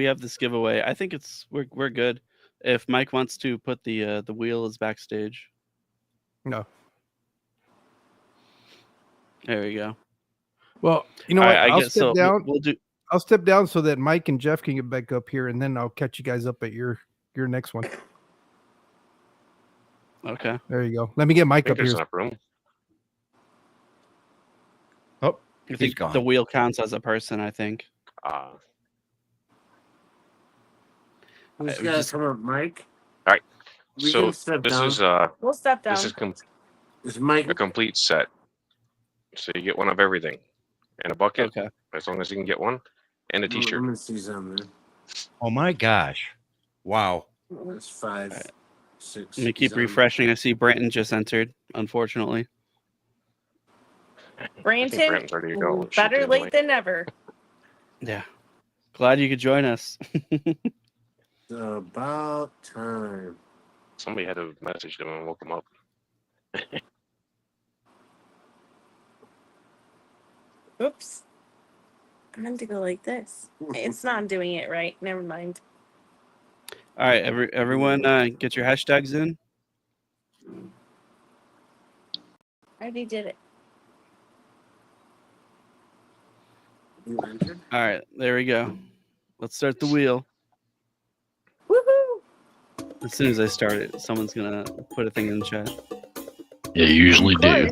have this giveaway. I think we're good. If Mike wants to put the wheel as backstage. No. There we go. Well, you know what? I I'll guess step so. down. We'll do. I'll step down so that Mike and Jeff can get back up here, and then I'll catch you guys up at your next one. Okay. There you go. Let me get I Mike think up there's here. enough room. Oh, I think gone. the wheel counts as a person. I think. Who's I got just- to come up, Mike? All right. We So can step this down. is We'll step down. this is Is Mike? a complete set. So you get one of everything, and a bucket Okay. as long as you can get one, and a I'm T-shirt. gonna see something. Oh my gosh. Wow. That's 5, 6. Let me keep 7. refreshing. I see Branton just entered. Unfortunately. I think Branton, Brandon's ready to go. Shoot better the late invite. than never. Yeah. Glad you could join us. It's about time. Somebody had to message them and woke them up. Oops. I meant to go like this. It's not doing it right. Never mind. All right, everyone, get your hashtags in. I already did it. You entered? All right, there we go. Let's start the wheel. Woohoo! As soon as I start it, someone's gonna put a thing in the chat. You usually Of do.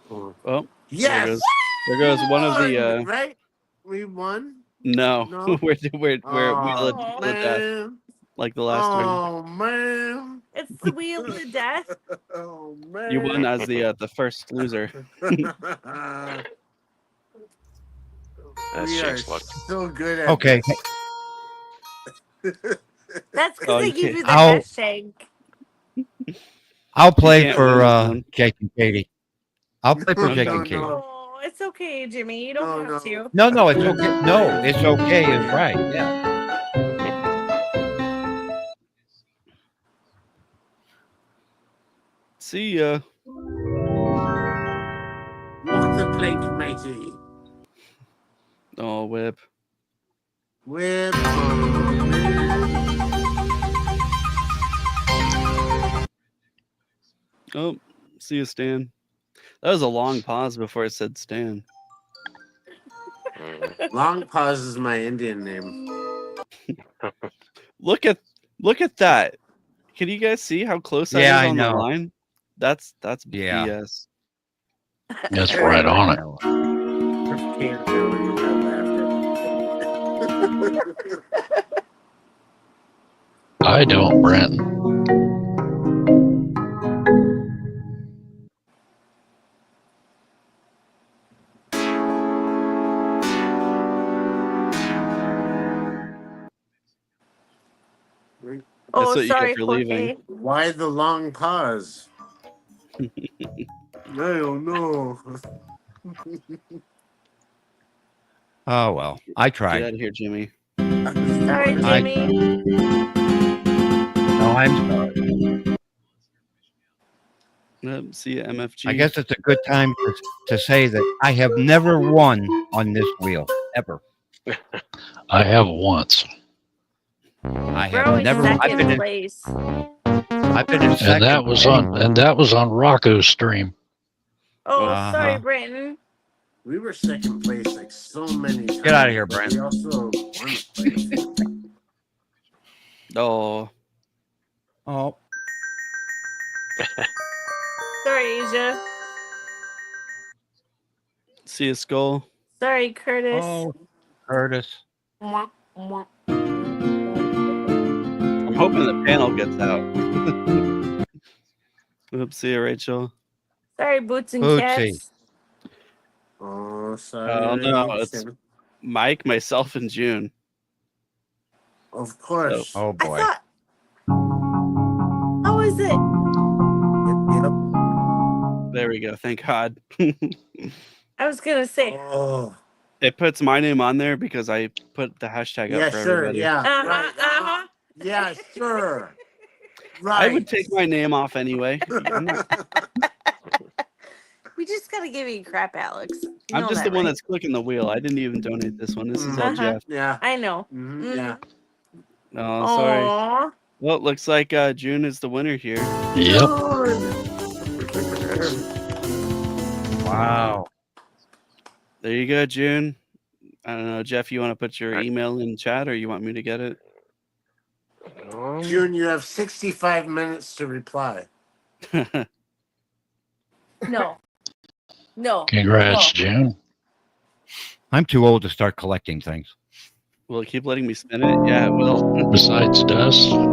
course. Oh, Yes! there goes one of the. Right? We won? No, No? we're wheel Oh, of death, man. like the last one. Oh, man. It's the wheel of death. Oh, man. You won as the first loser. That's we are Jake's luck. so good at Okay. this. That's because Oh, they you give can't- you the I'll- hashtag. I'll play can't for win, son. Jake and Katie. I'll play for No, Jake no, and Katie. no. Oh, it's okay, Jimmy. You don't have to. No, it's okay. No, it's okay. Is right. Yeah. See ya. What's the plate, matey? Oh, whip. Whip. Oh, see you, Stan. That was a long pause before it said Stan. Long Pause is my Indian name. Look at that. Can you guys see how close that Yeah, is I on the know. line? That's Yeah. BS. That's right on it. Can't do it. I don't, Brent. Oh, what you get sorry, for leaving. Jorge. Why the long pause? I don't know. Oh well, I Get tried. out of here, Jimmy. Sorry, Jimmy. No, I'm sorry. See ya, MFG. I guess it's a good time to say that I have never won on this wheel ever. I have once. I Bro, have in never. I've second been in. place. I've been in second. And that was on Rocco's stream. Oh, Uh-huh. sorry, Brenton. We were second place like so many times. Get out of here, but Brent. We also won the place. Oh, Oh, Sorry, Asia. see ya, Skull. Sorry, Curtis. oh, Curtis. Mwah, mwah. I'm hoping the panel gets out. Oops, see ya, Rachel. Sorry, Boots and Bootsy. Cats. Oh, sorry. Oh no, it's Rachel. Mike, myself, and June. Of course. Oh I boy. thought. How is it? Yep. There we go. Thank God. I was gonna say. Oh. It puts my name on there because I put the hashtag Yeah, up for sure. everybody. Yeah. Uh-huh, Right. uh-huh. Yeah, sure. Right. I would take my name off anyway. We just gotta give you crap, Alex. You I'm know just that, the one right? that's clicking the wheel. I didn't even donate this one. This is all Uh-huh. Jeff. Yeah. I know. Yeah. Oh, sorry. Aww. Well, it looks like June is the winner here. Yep. Wow. There you go, June. I don't know, Jeff, you want to put your email in chat or you want me to get it? June, you have 65 minutes to reply. No. No. Congrats, June. I'm too old to start collecting things. Will it keep letting me spin it? Yeah, it will. Besides dust. Well,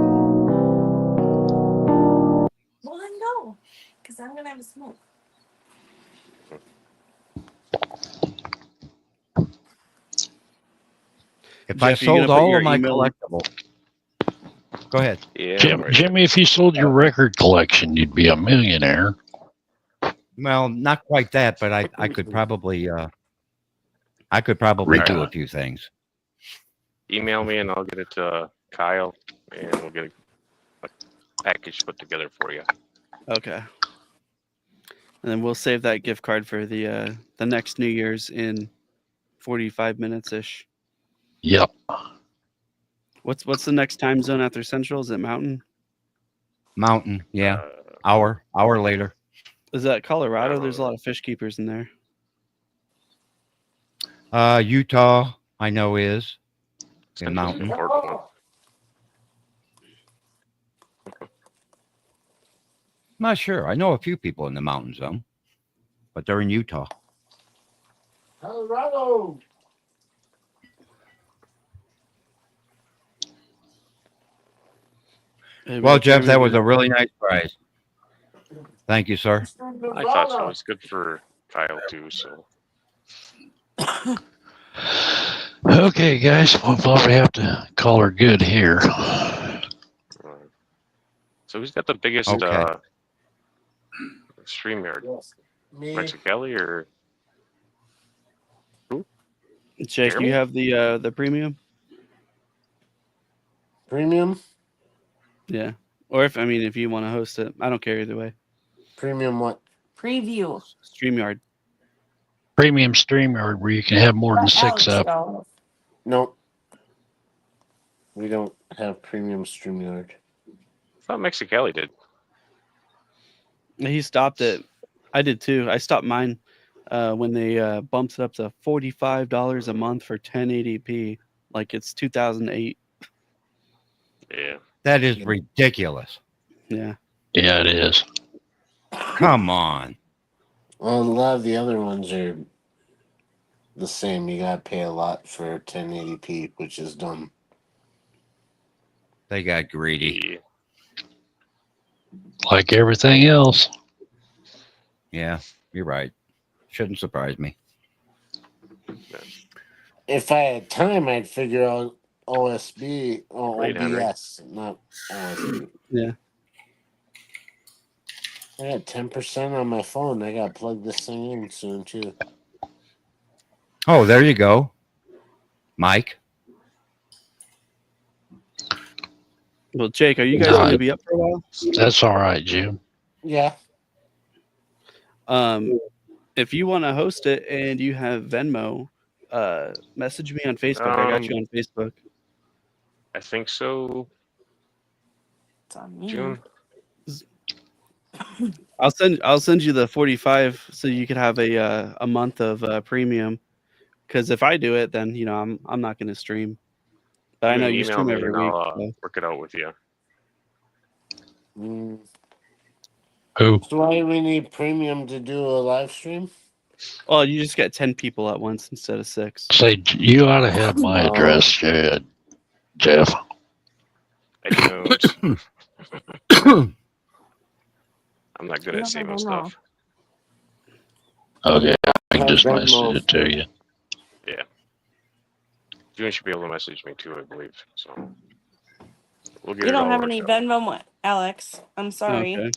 then go. Because I'm gonna have a smoke. If Jeff, I you sold gonna put all your of my email- collectibles, go ahead. Yeah. Jimmy, if you sold your record collection, you'd be a millionaire. Well, not quite that, but I could probably do a few things. Email me and I'll get it to Kyle, and we'll get a package put together for you. Okay. And then we'll save that gift card for the next New Year's in 45 minutes ish. Yep. What's the next time zone after Central? Is it Mountain? Mountain, yeah. Hour later. Is that Colorado? There's a lot of fish keepers in there. Utah, I know is in mountain. Not sure. I know a few people in the mountain zone, but they're in Utah. Colorado. Well, Jeff, that was a really nice prize. Thank you, sir. I thought so. It's good for Kyle too. So. Okay, guys. We'll probably have to call her good here. So who's got the biggest Okay. StreamYard? Me. Mexicali or who? Jake, Jeremy? you have the premium? Premium? Yeah. Or if you want to host it, I don't care either way. Premium what? Preview. StreamYard. Premium StreamYard where you can have more than But 6 Alex up. does. Nope. We don't have premium StreamYard. I thought Mexicali did. He stopped it. I did too. I stopped mine when they bumped it up to $45 a month for 1080p. Like it's 2008. Yeah. That is ridiculous. Yeah. Yeah, it is. Come on. Well, a lot of the other ones are the same. You gotta pay a lot for 1080p, which is dumb. They got greedy. Yeah. Like everything else. Yeah, you're right. Shouldn't surprise me. If I had time, I'd figure out OSB or Right, Henry. OBS, not OSB. Yeah. I got 10% on my phone. I gotta plug this thing in soon too. Oh, there you go, Mike. Well, Jake, are you guys going to be up for a while? That's all right, Jim. Yeah. If you want to host it and you have Venmo, message me on Facebook. I got you on Facebook. I think so. It's on me. June. I'll send you the 45 so you could have a month of premium. Because if I do it, then I'm not going to stream. But I know you email stream me every and week. I'll So. work it out with you. Who? So why do we need premium to do a live stream? Well, you just get 10 people at once instead of 6. Say, you ought to have my address, Jeff. I don't. I'm not good at saving stuff. Okay, I can just Venmo. message it to you. Yeah. June should be able to message me too, I believe. So we'll get You it don't all have worked any out. Venmo, Alex. I'm sorry. Okay.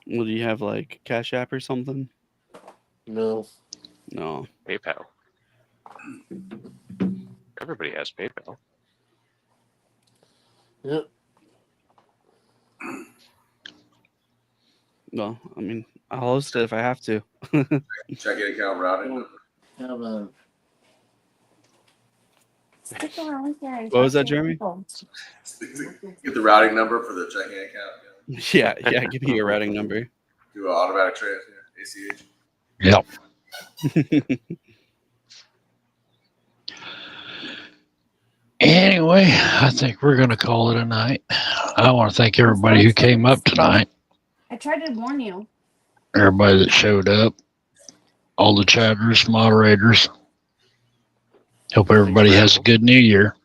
Well, do you have like Cash App or something? No. No. PayPal. Everybody has PayPal. Yep. No, I'll host it if I have to. Checking account routing. Have a Stick around here and What was talk that, to Jeremy? people. Get the routing number for the checking account. Yeah, give me your routing number. Do an automatic transfer, ACH. Yep. Anyway, I think we're going to call it a night. I want to thank everybody who came up tonight, I tried to warn you. everybody that showed up, all the chatters, moderators. Hope everybody has a good new year.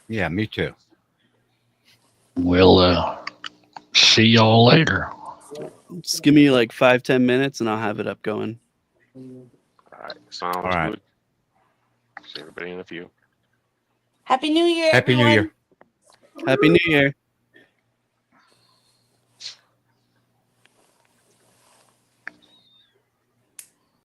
Yeah, me too. We'll see y'all later. Just give me like 5-10 minutes and I'll have it up going. All right. Sounds All right. good. See everybody in a few. Happy New Year. Happy New everyone. Year. Happy New Year.